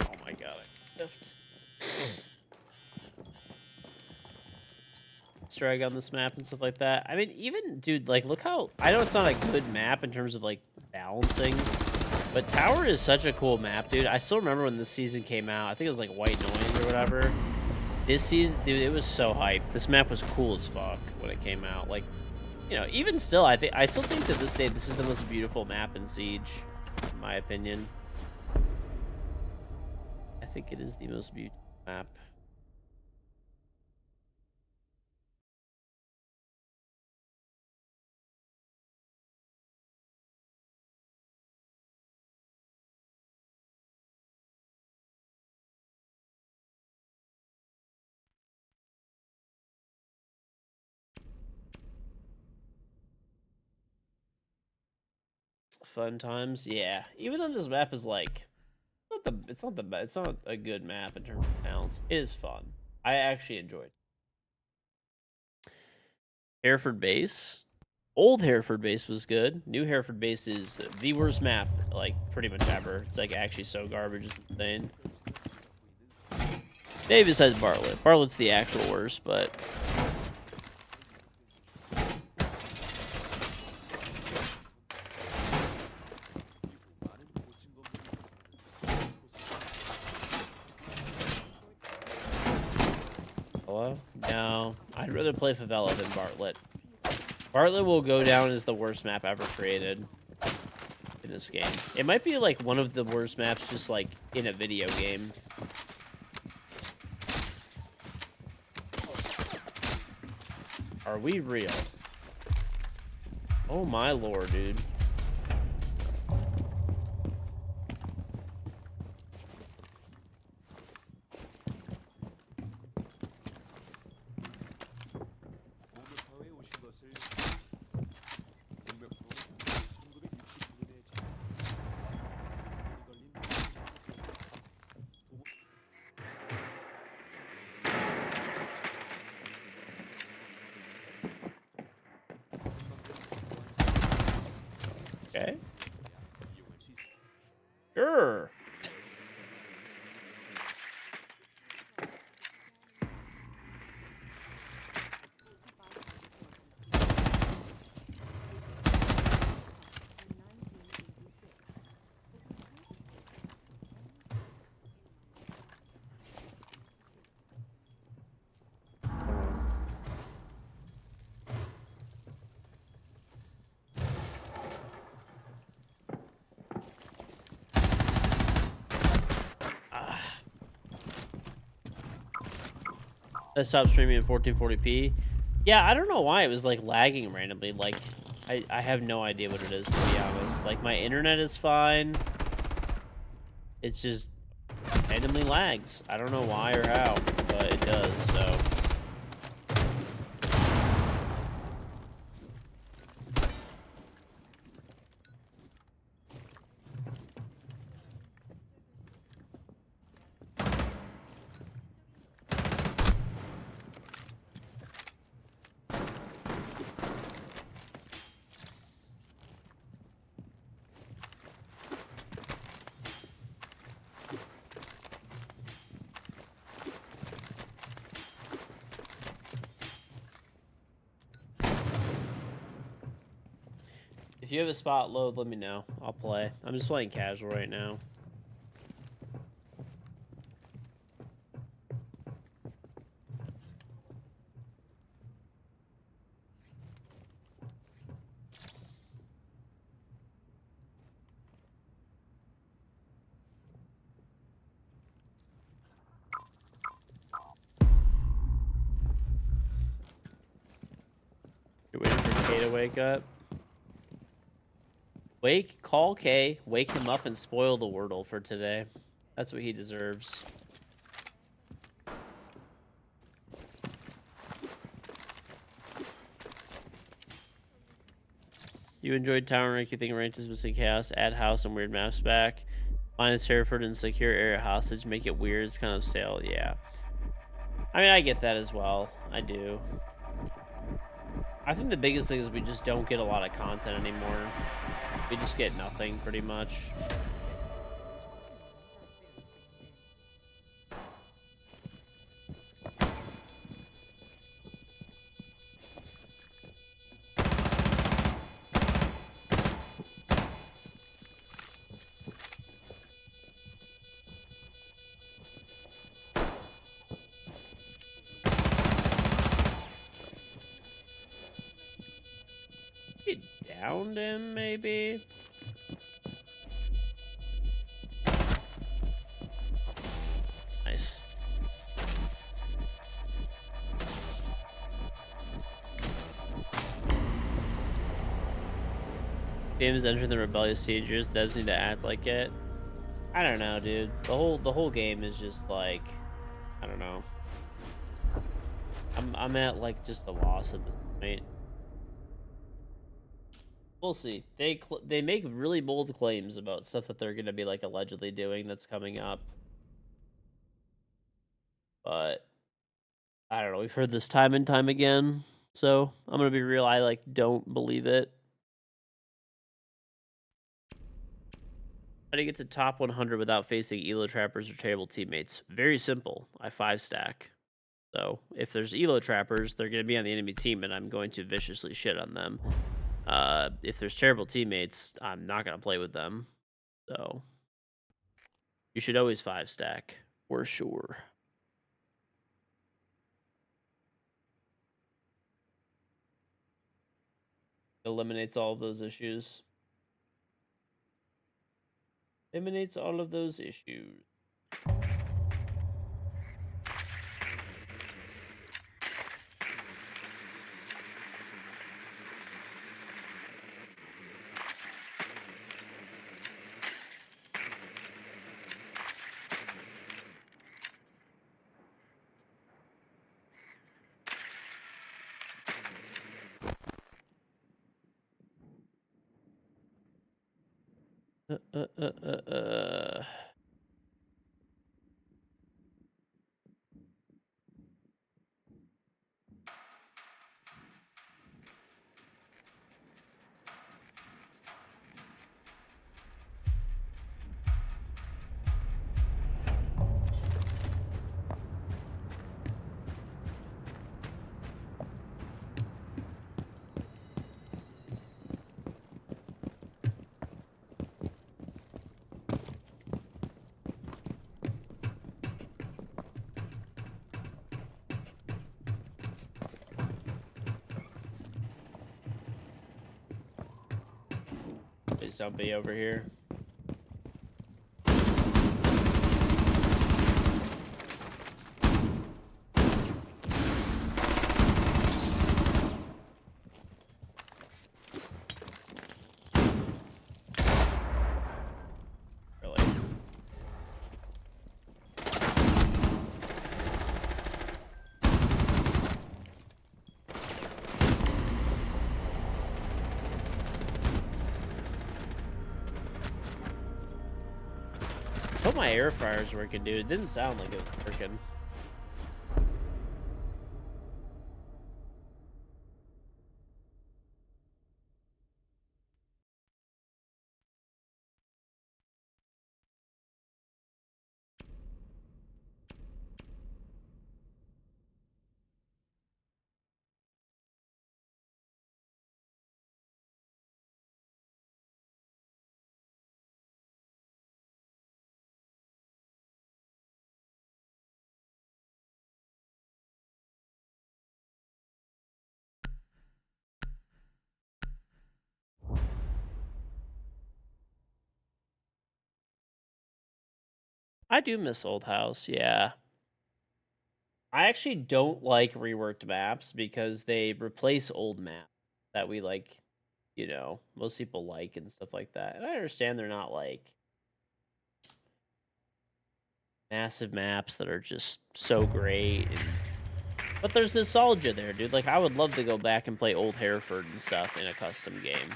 Oh my god, I gift. Drag on this map and stuff like that. I mean, even, dude, like, look how... I know it's not a good map in terms of, like, balancing, but Tower is such a cool map, dude. I still remember when this season came out. I think it was, like, White Noise or whatever. This season, dude, it was so hyped. This map was cool as fuck when it came out. Like, you know, even still, I still think to this day, this is the most beautiful map in Siege, in my opinion. I think it is the most beautiful map. Fun times, yeah. Even though this map is like, it's not a good map in terms of balance. It is fun. I actually enjoyed it. Hereford base. Old Hereford base was good. New Hereford base is the worst map, like, pretty much ever. It's, like, actually so garbage, it's insane. Maybe besides Bartlett. Bartlett's the actual worst, but... Hello? No. I'd rather play Favela than Bartlett. Bartlett will go down as the worst map ever created in this game. It might be, like, one of the worst maps just, like, in a video game. Are we real? Oh my lord, dude. Okay. Sure. I stopped streaming in 1440p. Yeah, I don't know why it was like lagging randomly. Like, I have no idea what it is, to be honest. Like, my internet is fine. It's just randomly lags. I don't know why or how, but it does, so. If you have a spot load, let me know. I'll play. I'm just playing casual right now. You're waiting for K to wake up. Call K, wake him up, and spoil the Wordle for today. That's what he deserves. You enjoyed Tower Rank, you think ranked is missing chaos, add house and weird maps back. Minus Hereford and secure area hostage, make it weird, it's kind of stale, yeah. I mean, I get that as well. I do. I think the biggest thing is we just don't get a lot of content anymore. We just get nothing, pretty much. Get downed him, maybe? Nice. Game is entering the rebellious siegers. Devs need to act like it. I don't know, dude. The whole game is just like, I don't know. I'm at like just a loss at this point. We'll see. They make really bold claims about stuff that they're gonna be like allegedly doing that's coming up. But I don't know. We've heard this time and time again. So I'm gonna be real. I like don't believe it. How do you get to top 100 without facing elo trappers or terrible teammates? Very simple. I 5-stack. So if there's elo trappers, they're going to be on the enemy team, and I'm going to viciously shit on them. If there's terrible teammates, I'm not going to play with them. So you should always 5-stack for sure. Eliminates all of those issues. Eliminates all of those issues. uh, uh, uh, uh. Please don't be over here. Really? Hope my air fryer's working, dude. It didn't sound like it was working. I do miss Old House, yeah. I actually don't like reworked maps because they replace old maps that we like, you know, most people like and stuff like that. And I understand they're not like massive maps that are just so great and but there's nostalgia there, dude. Like I would love to go back and play Old Hereford and stuff in a custom game.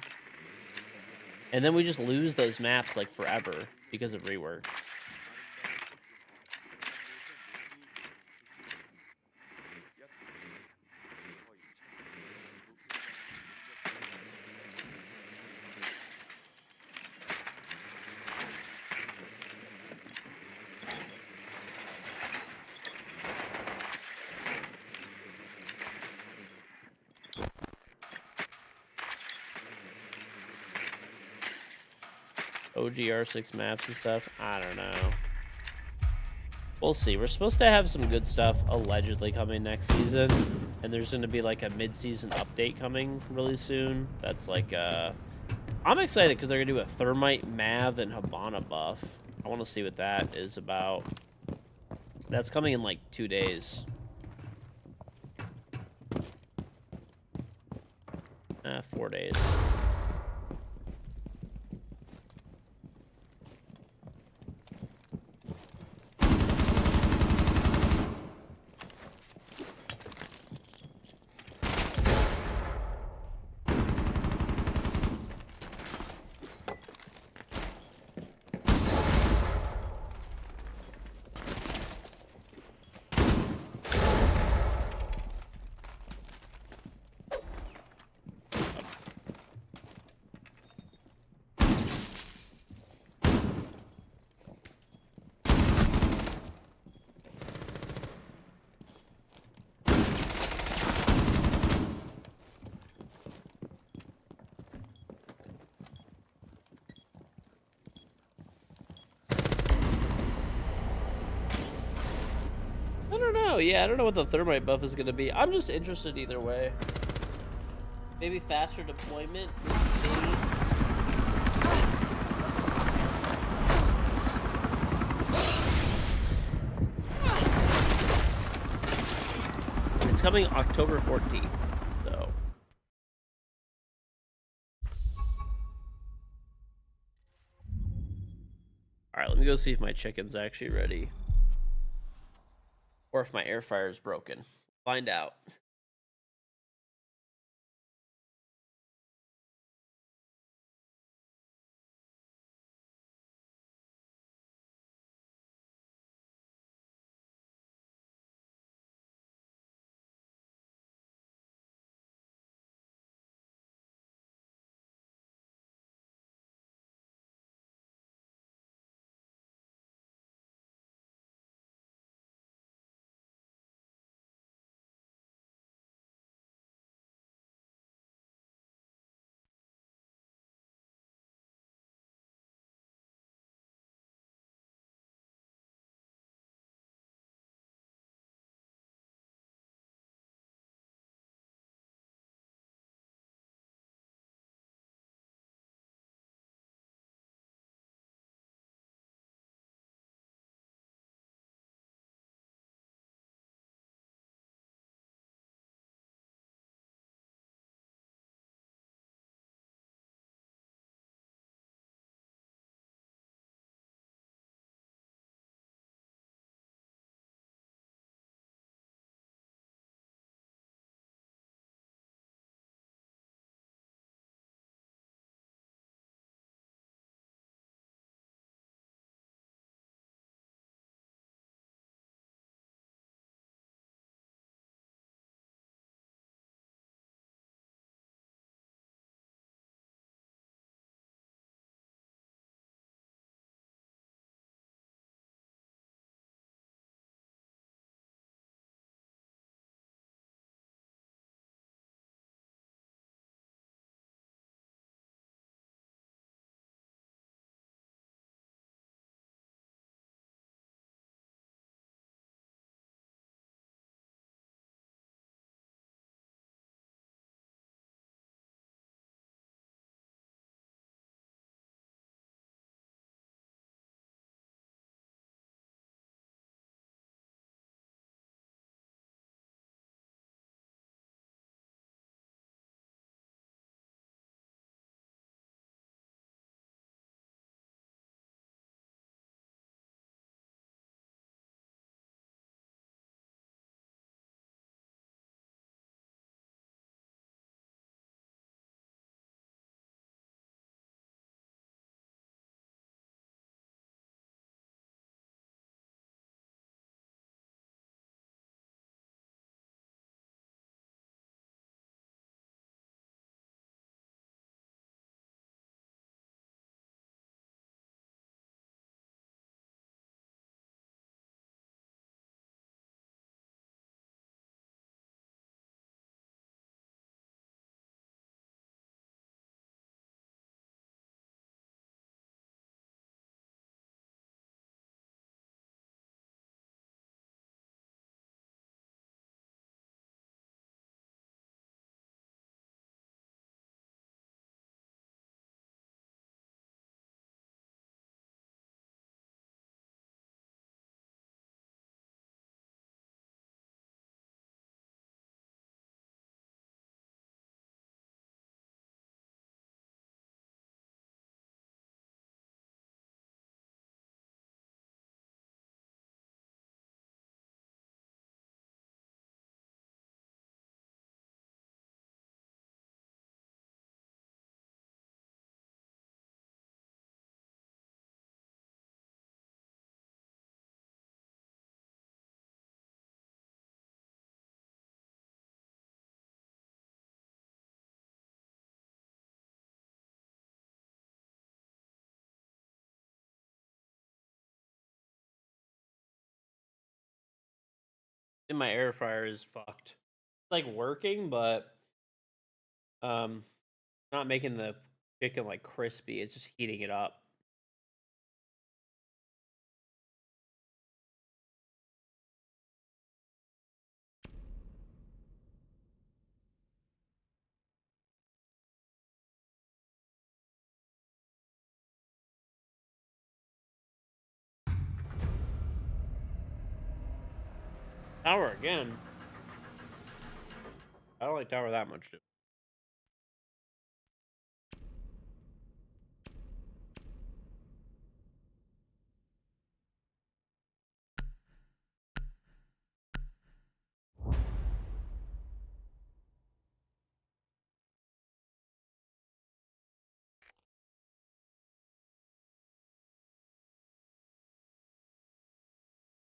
And then we just lose those maps like forever because of rework. OGR6 maps and stuff. I don't know. We'll see. We're supposed to have some good stuff allegedly coming next season. And there's going to be like a mid-season update coming really soon. That's like, I'm excited because they're going to do a Thermite, Mav, and Habana buff. I want to see what that is about. That's coming in like 2 days. 4 days. Yeah, I don't know what the thermite buff is gonna be. I'm just interested either way. Maybe faster deployment, maybe fades. It's coming October 14th, so. Alright, let me go see if my chicken's actually ready. Or if my air fryer is broken. Find out. And my air fryer is fucked. It's like working, but um not making the chicken like crispy. It's just heating it up. Tower again. I don't like tower that much, dude.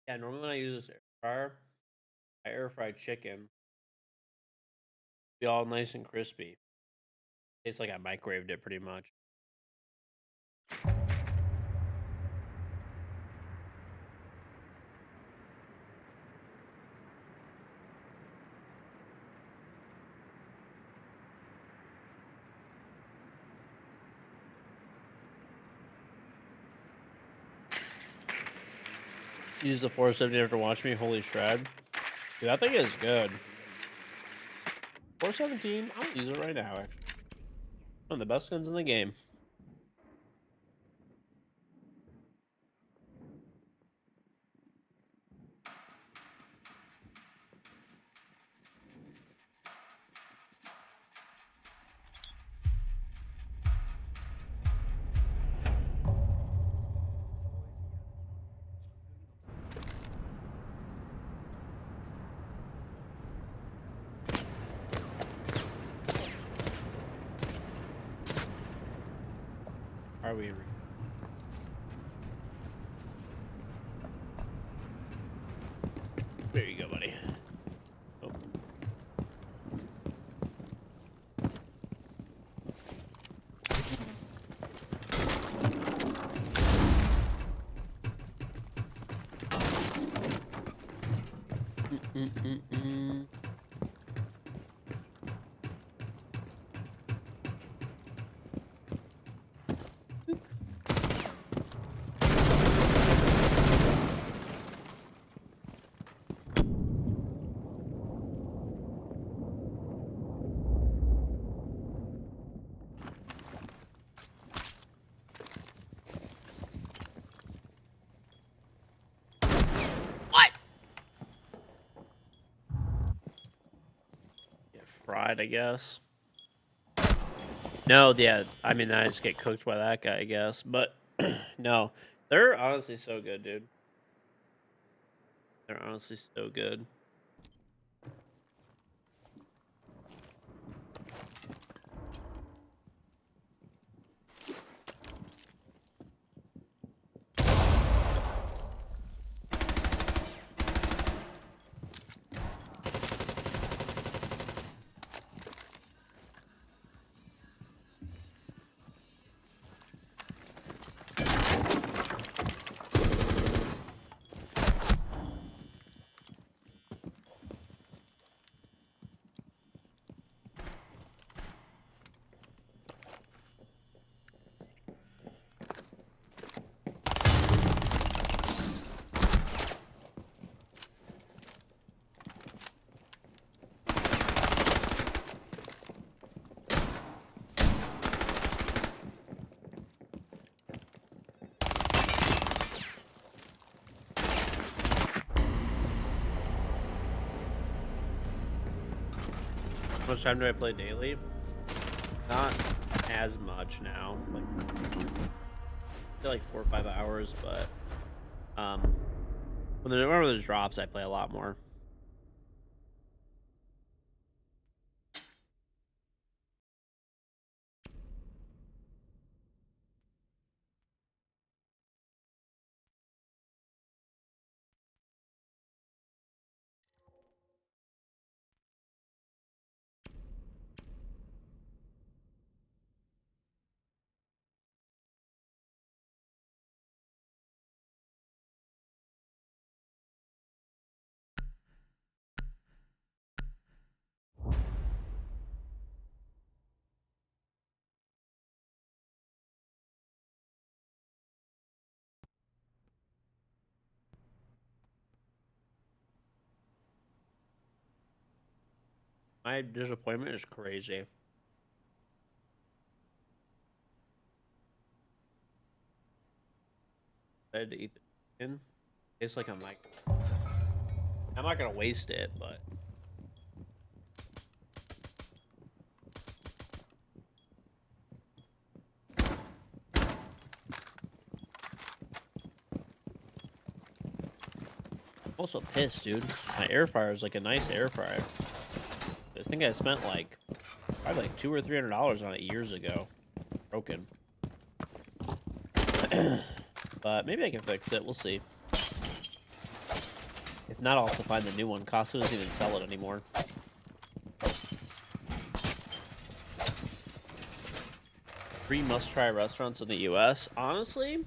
Yeah, normally when I use this air fryer, I air fry chicken. Be all nice and crispy. Tastes like I microwaved it pretty much. Use the 470 after watch me. Holy shred. Dude, that thing is good. 417, I'm gonna use it right now, actually. One of the best guns in the game. Are we? There you go, buddy. Oh. Mm-mm-mm-mm. What? Get fried, I guess. No, yeah. I mean, I just get cooked by that guy, I guess. But no, they're honestly so good, dude. They're honestly so good. How much time do I play daily? Not as much now. Like, I feel like 4 or 5 hours, but whenever there's drops, I play a lot more. My disappointment is crazy. I had to eat the chicken. Tastes like I'm like I'm not gonna waste it, but I'm also pissed, dude. My air fryer is like a nice air fryer. I think I spent like probably like $200 or $300 on it years ago. Broken. But maybe I can fix it. We'll see. If not, I'll have to find a new one. Costco doesn't even sell it anymore. 3 must-try restaurants in the U.S. Honestly,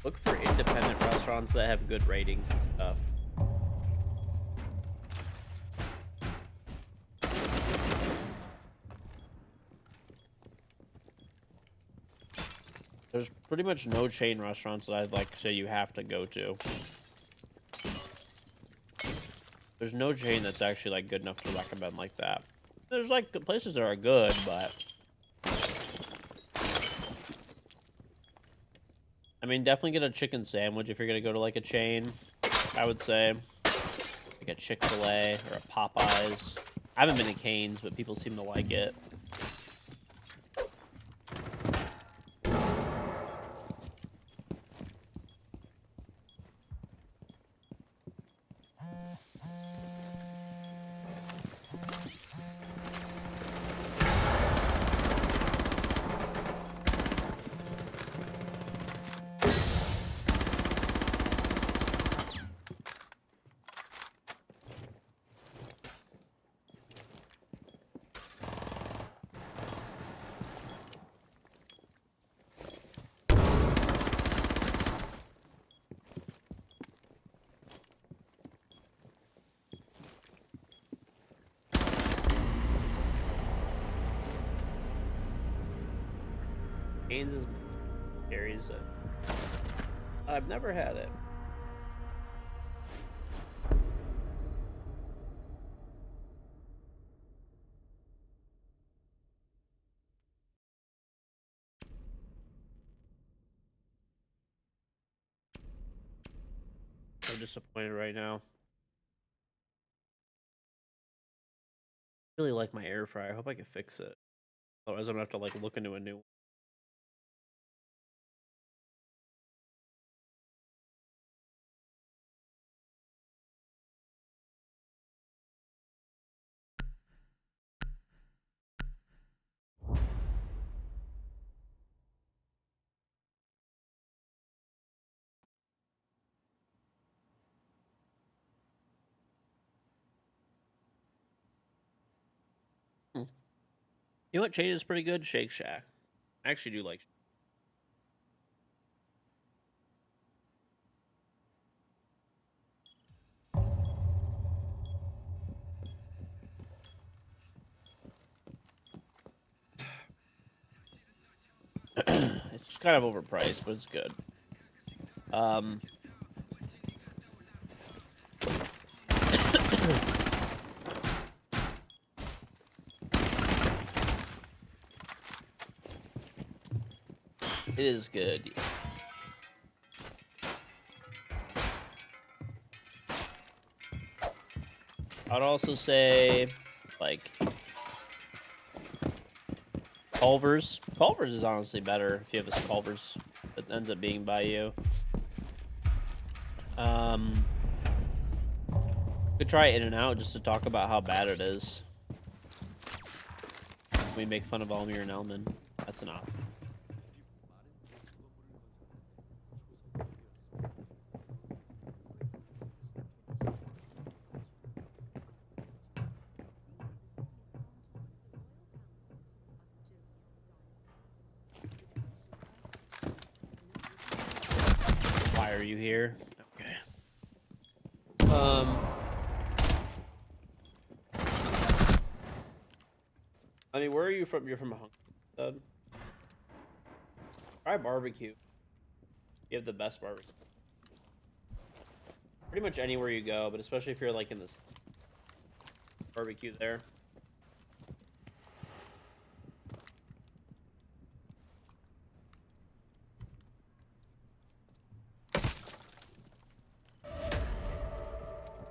look for independent restaurants that have good ratings and stuff. There's pretty much no chain restaurants that I'd like to say you have to go to. There's no chain that's actually like good enough to recommend like that. There's like places that are good, but I mean, definitely get a chicken sandwich if you're gonna go to like a chain. I would say like a Chick-fil-A or a Popeyes. I haven't been to Cane's, but people seem to like it. Cane's is carries it. I've never had it. I'm disappointed right now. I really like my air fryer. I hope I can fix it. Otherwise, I'm gonna have to like look into a new one. Hmm. You know what chain is pretty good? Shake Shack. I actually do like. It's just kind of overpriced, but it's good. Um, it is good. I'd also say, like, Culver's. Culver's is honestly better if you have a Culver's that ends up being by you. Could try In-N-Out just to talk about how bad it is. We make fun of Almir and Elman. That's an option. Why are you here? Okay. I mean, where are you from? You're from Hong. Try barbecue. You have the best barbecue. Pretty much anywhere you go, but especially if you're like in this barbecue there.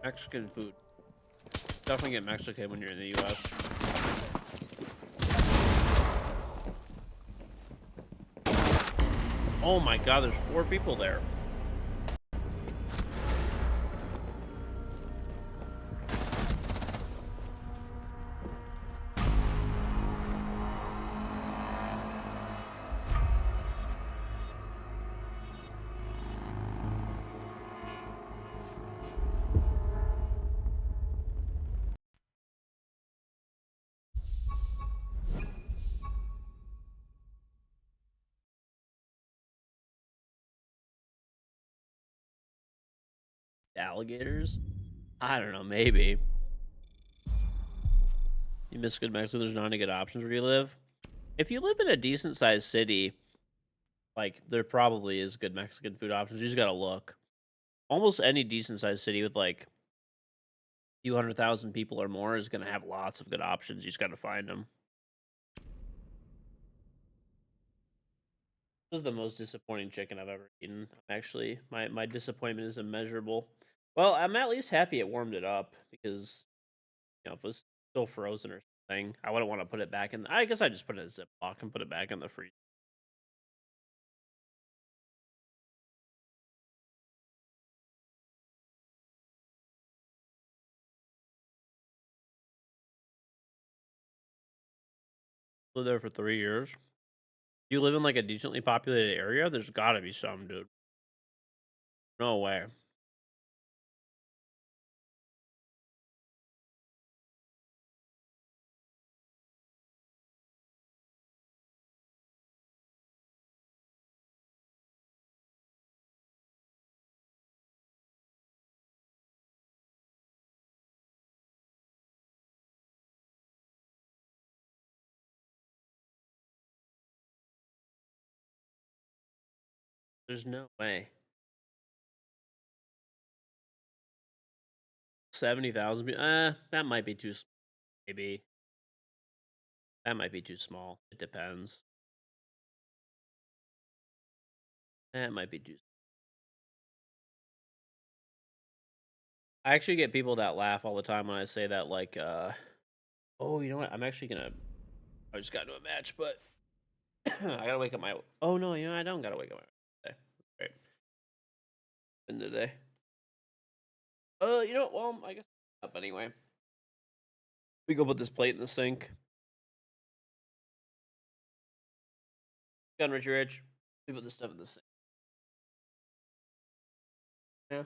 Mexican food. Definitely get Mexican when you're in the U.S. Oh my god, there's 4 people there. Alligators? I don't know, maybe. You miss good Mexico, there's not any good options where you live. If you live in a decent sized city, like there probably is good Mexican food options. You just gotta look. Almost any decent sized city with like a few 100,000 people or more is gonna have lots of good options. You just gotta find them. This is the most disappointing chicken I've ever eaten. Actually, my disappointment is immeasurable. Well, I'm at least happy it warmed it up because if it was still frozen or something, I wouldn't want to put it back in. I guess I just put it in a Ziploc and put it back in the freezer. Lived there for 3 years. You live in like a decently populated area? There's gotta be some, dude. No way. There's no way. 70,000. That might be too. Maybe that might be too small. It depends. That might be too. I actually get people that laugh all the time when I say that. Like, oh, you know what? I'm actually gonna. I just got into a match, but I gotta wake up my. Oh no, I don't gotta wake up my. Right. In today. You know what? Well, I guess up anyway. We go put this plate in the sink. Gun Richie Rich. We put this stuff in the sink. Yeah.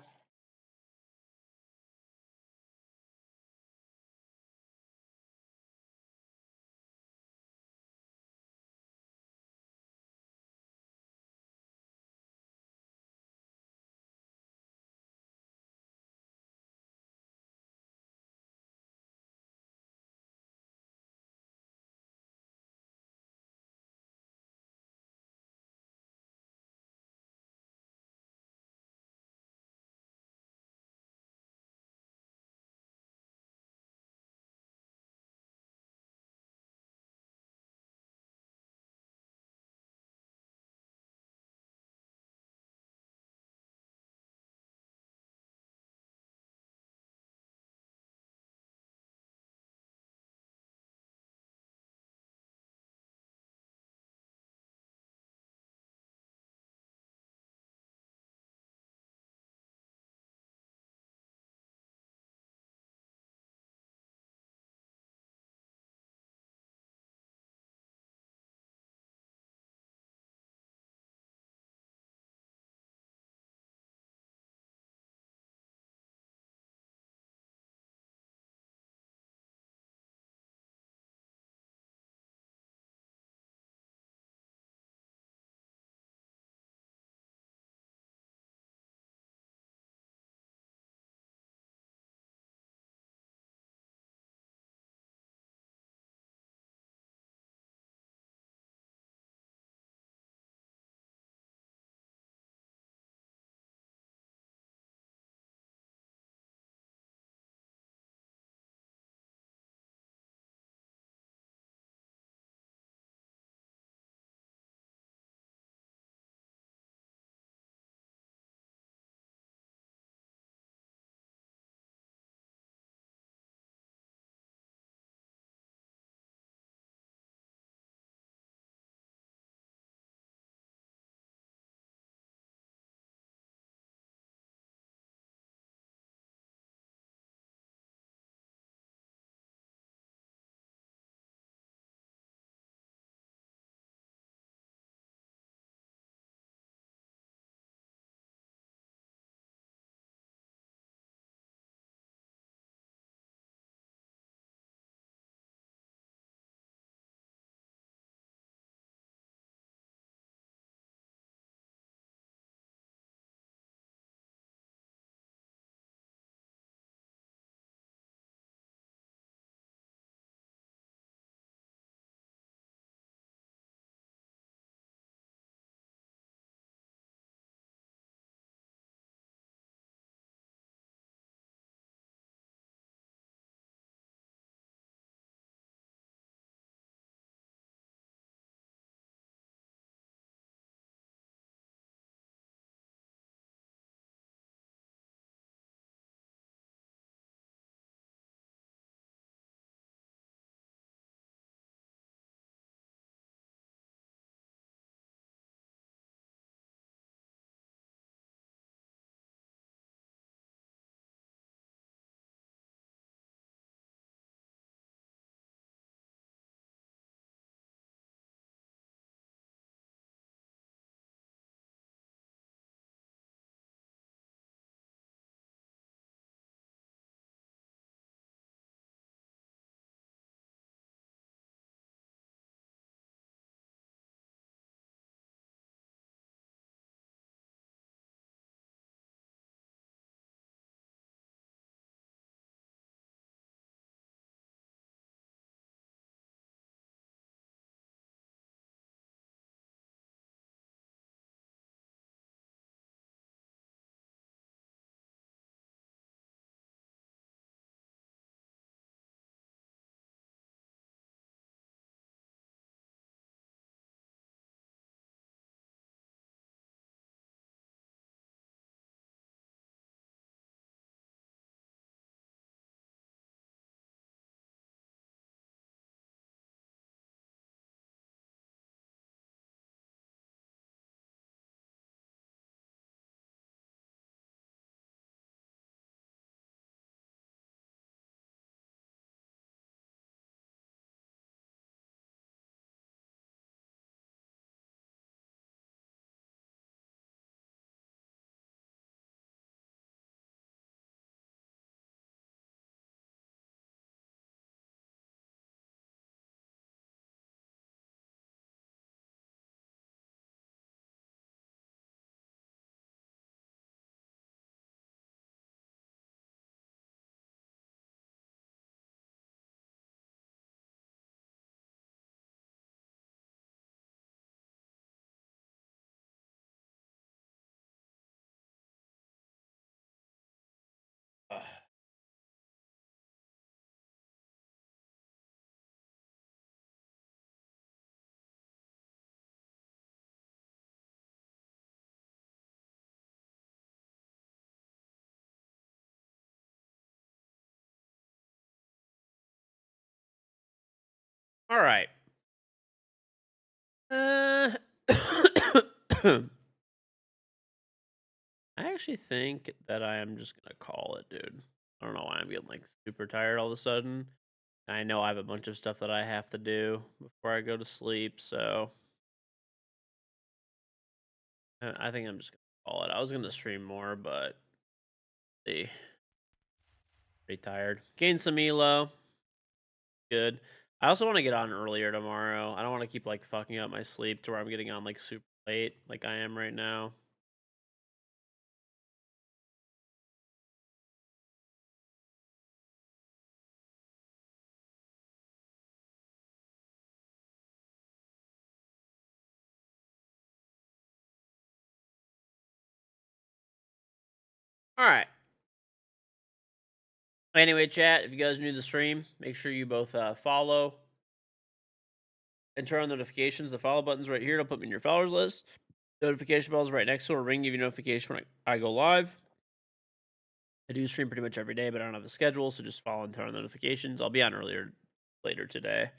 All right. I actually think that I am just gonna call it, dude. I don't know why I'm getting like super tired all of a sudden. I know I have a bunch of stuff that I have to do before I go to sleep, so I think I'm just gonna call it. I was gonna stream more, but see, pretty tired. Gain some elo. Good. I also want to get on earlier tomorrow. I don't want to keep like fucking up my sleep to where I'm getting on like super late, like I am right now. All right. Anyway, chat, if you guys are new to the stream, make sure you both follow and turn on notifications. The follow button's right here. It'll put me in your followers list. Notification bell's right next to it. Ring, give you notification when I go live. I do stream pretty much every day, but I don't have a schedule, so just follow and turn on notifications. I'll be on later today.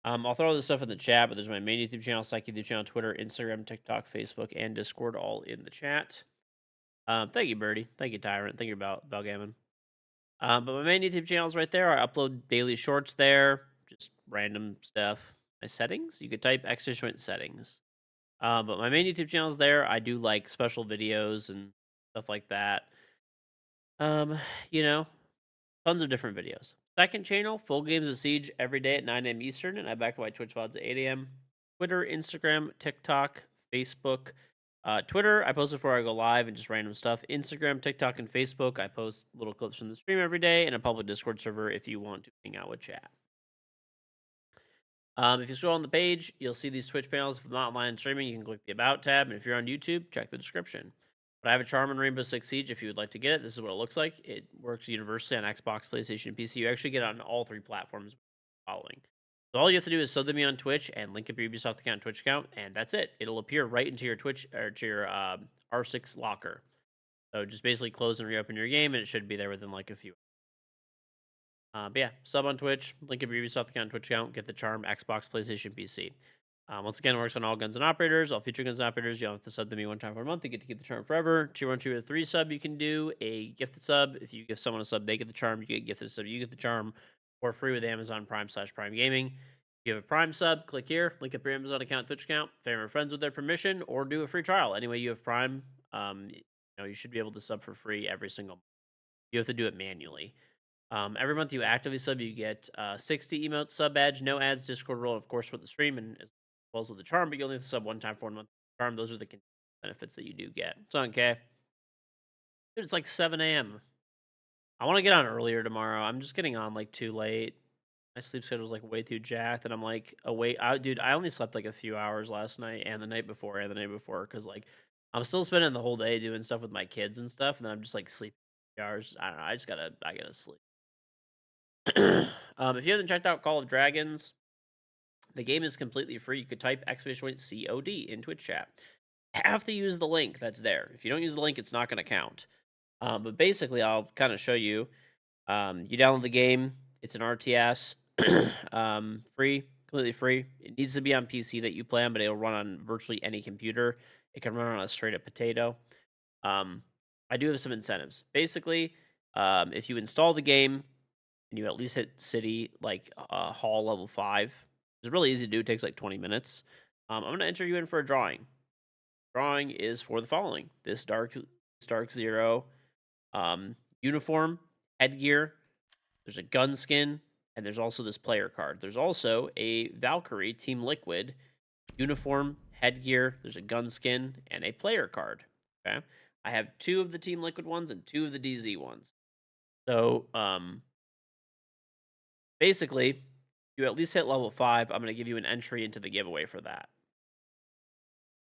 I'll throw all this stuff in the chat, but there's my main YouTube channel, Psych YouTube channel, Twitter, Instagram, TikTok, Facebook, and Discord all in the chat. Thank you, Birdie. Thank you, Tyrant. Thank you, Belgammon. But my main YouTube channel is right there. I upload daily shorts there, just random stuff. My settings, you could type /. settings. But my main YouTube channel is there. I do like special videos and stuff like that. You know, tons of different videos. Second channel, full games of Siege every day at 9 a.m. Eastern, and I back up my Twitch VODs at 8 a.m. Twitter, Instagram, TikTok, Facebook. Twitter, I post before I go live and just random stuff. Instagram, TikTok, and Facebook, I post little clips from the stream every day, and a public Discord server if you want to hang out with chat. If you scroll on the page, you'll see these Twitch panels. If I'm not online streaming, you can click the About tab, and if you're on YouTube, check the description. But I have a charm in Rainbow Six Siege if you would like to get it. This is what it looks like. It works universally on Xbox, PlayStation, PC. You actually get it on all three platforms following. So all you have to do is sub to me on Twitch and link up your Ubisoft account, Twitch account, and that's it. It'll appear right into your Twitch or to your R6 locker. So just basically close and reopen your game, and it should be there within like a few. But yeah, sub on Twitch, link up your Ubisoft account, Twitch account, get the charm, Xbox, PlayStation, PC. Once again, it works on all guns and operators, all future guns and operators. You don't have to sub to me one time for a month. You get to keep the charm forever. Tier 1, 2, or 3 sub, you can do a gifted sub. If you give someone a sub, they get the charm. You get gifted sub, you get the charm for free with Amazon Prime / Prime Gaming. If you have a Prime sub, click here, link up your Amazon account, Twitch account, family friends with their permission, or do a free trial. Anyway, you have Prime, you should be able to sub for free every single month. You have to do it manually. Every month you actively sub, you get 60 emotes, sub badge, no ads, Discord role, of course, with the stream, and as well as with the charm, but you only have to sub one time for 1 month charm. Those are the benefits that you do get. It's on K. Dude, it's like 7 a.m. I want to get on earlier tomorrow. I'm just getting on like too late. My sleep schedule's like way too jacked, and I'm like awake. Dude, I only slept like a few hours last night and the night before because like I'm still spending the whole day doing stuff with my kids and stuff, and then I'm just like sleeping hours. I don't know. I gotta sleep. If you haven't checked out Call of Dragons, the game is completely free. You could type !COD in Twitch chat. Have to use the link that's there. If you don't use the link, it's not going to count. But basically, I'll kind of show you. You download the game. It's an RTS. Free, completely free. It needs to be on PC that you play on, but it'll run on virtually any computer. It can run on a straight up potato. I do have some incentives. Basically, if you install the game and you at least hit city like hall level 5, it's really easy to do. It takes like 20 minutes. I'm going to enter you in for a drawing. Drawing is for the following: this Dark Zero uniform, headgear. There's a gun skin, and there's also this player card. There's also a Valkyrie Team Liquid uniform, headgear. There's a gun skin and a player card. Okay, I have 2 of the Team Liquid ones and 2 of the DZ ones. So basically, you at least hit level 5. I'm going to give you an entry into the giveaway for that.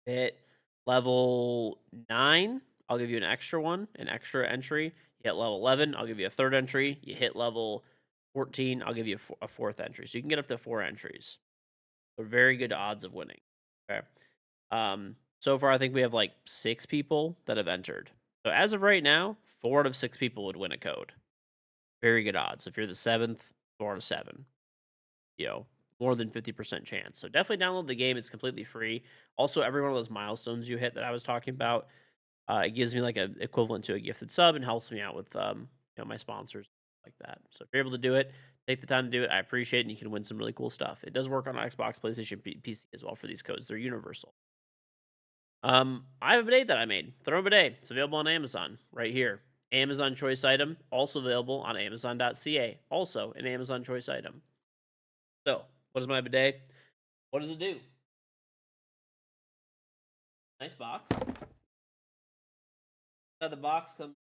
Hit level 9, I'll give you an extra one, an extra entry. You hit level 11, I'll give you a third entry. You hit level 14, I'll give you a fourth entry. So you can get up to 4 entries. They're very good odds of winning. Okay. So far, I think we have like 6 people that have entered. So as of right now, 4 out of 6 people would win a code. Very good odds. If you're the 7th, 4 out of 7. You know, more than 50% chance. So definitely download the game. It's completely free. Also, every one of those milestones you hit that I was talking about, it gives me like a equivalent to a gifted sub and helps me out with my sponsors like that. So if you're able to do it, take the time to do it. I appreciate it, and you can win some really cool stuff. It does work on Xbox, PlayStation, PC as well for these codes. They're universal. I have a bidet that I made. Throw a bidet. It's available on Amazon right here. Amazon choice item, also available on Amazon.ca. Also an Amazon choice item. So, what is my bidet? What does it do? Nice box. Inside the box comes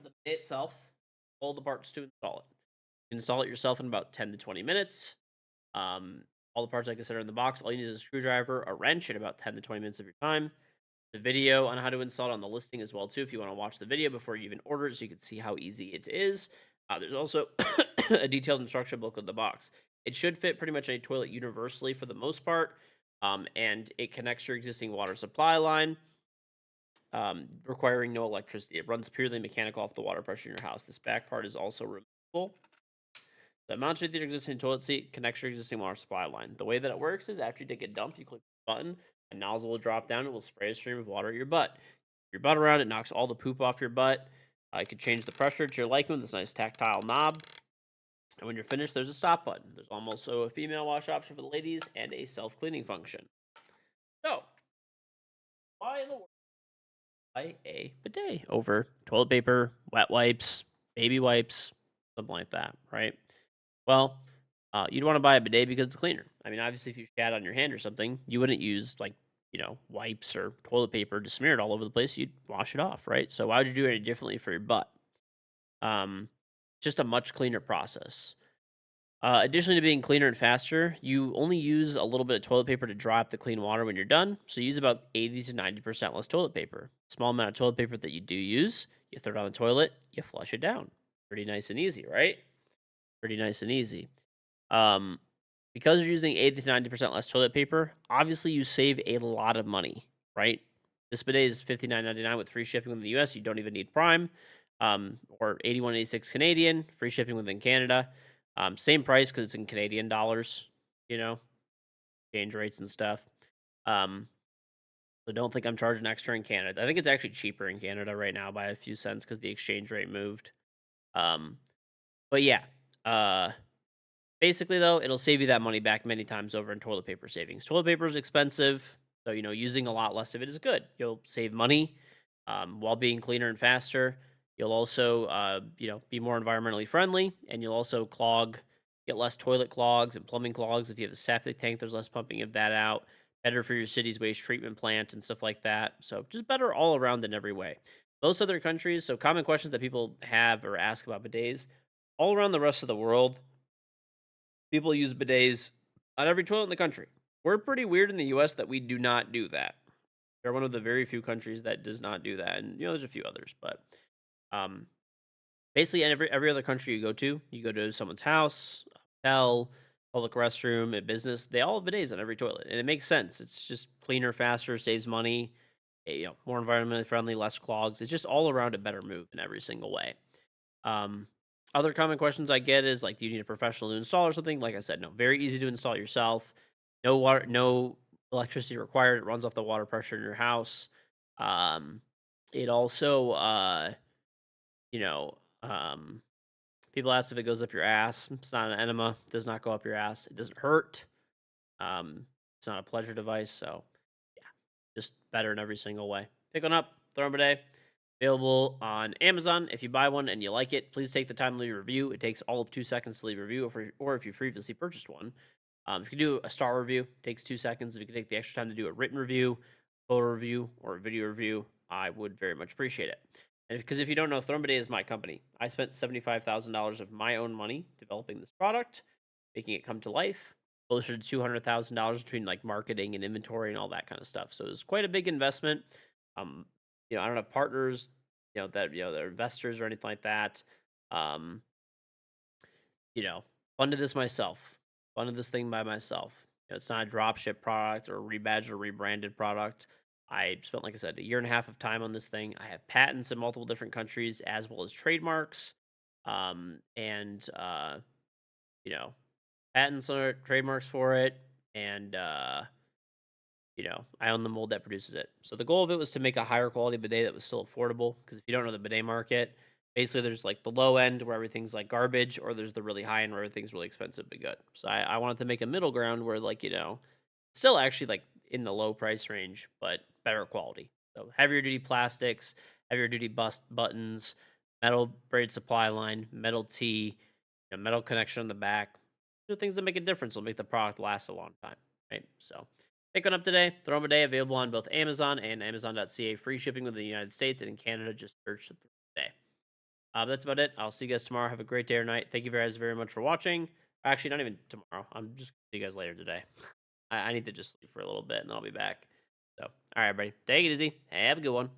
the bidet itself, all the parts to install it. You can install it yourself in about 10 to 20 minutes. All the parts, like I said, are in the box. All you need is a screwdriver, a wrench, and about 10 to 20 minutes of your time. The video on how to install it on the listing as well too, if you want to watch the video before you even order it, so you can see how easy it is. There's also a detailed instruction book in the box. It should fit pretty much any toilet universally for the most part, and it connects your existing water supply line, requiring no electricity. It runs purely mechanical off the water pressure in your house. This back part is also removable. So it mounts with your existing toilet seat, connects your existing water supply line. The way that it works is after you take a dump, you click the button, a nozzle will drop down, it will spray a stream of water at your butt. Your butt around, it knocks all the poop off your butt. You can change the pressure to your liking with this nice tactile knob. And when you're finished, there's a stop button. There's also a female wash option for the ladies and a self-cleaning function. So, why in the world buy a bidet over toilet paper, wet wipes, baby wipes, something like that, right? Well, you'd want to buy a bidet because it's cleaner. I mean, obviously, if you shat on your hand or something, you wouldn't use wipes or toilet paper to smear it all over the place. You'd wash it off, right? So why would you do it differently for your butt? Just a much cleaner process. Additionally to being cleaner and faster, you only use a little bit of toilet paper to dry up the clean water when you're done. So use about 80 to 90% less toilet paper. Small amount of toilet paper that you do use, you throw it on the toilet, you flush it down. Pretty nice and easy, right? Pretty nice and easy. Because you're using 80 to 90% less toilet paper, obviously you save a lot of money, right? This bidet is $59.99 with free shipping within the US. You don't even need Prime, or $81.86 Canadian, free shipping within Canada. Same price because it's in Canadian dollars, exchange rates and stuff. So don't think I'm charging extra in Canada. I think it's actually cheaper in Canada right now by a few cents because the exchange rate moved. But yeah, basically though, it'll save you that money back many times over in toilet paper savings. Toilet paper is expensive, so using a lot less of it is good. You'll save money while being cleaner and faster. You'll also, be more environmentally friendly, and you'll also get less toilet clogs and plumbing clogs. If you have a septic tank, there's less pumping of that out. Better for your city's waste treatment plant and stuff like that. So just better all around in every way. Most other countries, so common questions that people have or ask about bidets, all around the rest of the world, people use bidets on every toilet in the country. We're pretty weird in the US that we do not do that. They're one of the very few countries that does not do that. And there's a few others, but basically in every other country you go to someone's house, a hotel, public restroom, a business, they all have bidets on every toilet. And it makes sense. It's just cleaner, faster, saves money, more environmentally friendly, less clogs. It's just all around a better move in every single way. Other common questions I get is like, do you need a professional to install or something? Like I said, no, very easy to install yourself. No water, no electricity required. It runs off the water pressure in your house. It also, people ask if it goes up your ass. It's not an enema. It does not go up your ass. It doesn't hurt. It's not a pleasure device. So, yeah, just better in every single way. Pick one up, throw them a day. Available on Amazon. If you buy one and you like it, please take the time to leave a review. It takes all of 2 seconds to leave a review, or if you previously purchased one. If you do a star review, it takes 2 seconds. If you could take the extra time to do a written review, photo review, or a video review, I would very much appreciate it. And because if you don't know, Thermbidet is my company. I spent $75,000 of my own money developing this product, making it come to life. Closer to $200,000 between like marketing and inventory and all that kind of stuff. So it was quite a big investment. I don't have partners, they're investors or anything like that. Um, funded this myself. Funded this thing by myself. It's not a drop ship product or a rebadged or rebranded product. I spent, like I said, a year and a half of time on this thing. I have patents in multiple different countries as well as trademarks. And patents or trademarks for it. And I own the mold that produces it. So the goal of it was to make a higher quality bidet that was still affordable. Because if you don't know the bidet market, basically there's like the low end where everything's like garbage, or there's the really high end where everything's really expensive but good. So I wanted to make a middle ground where still actually like in the low price range, but better quality. So heavier duty plastics, heavier duty buttons, metal braid supply line, metal tee, metal connection on the back. The things that make a difference will make the product last a long time, right? So pick one up today. Throw them a day. Available on both Amazon and Amazon.ca. Free shipping within the United States, and in Canada, just search the day. That's about it. I'll see you guys tomorrow. Have a great day or night. Thank you guys very much for watching. Actually, not even tomorrow. I'm just gonna see you guys later today. I need to just sleep for a little bit, and then I'll be back. So, all right, everybody. Take it easy. Have a good one.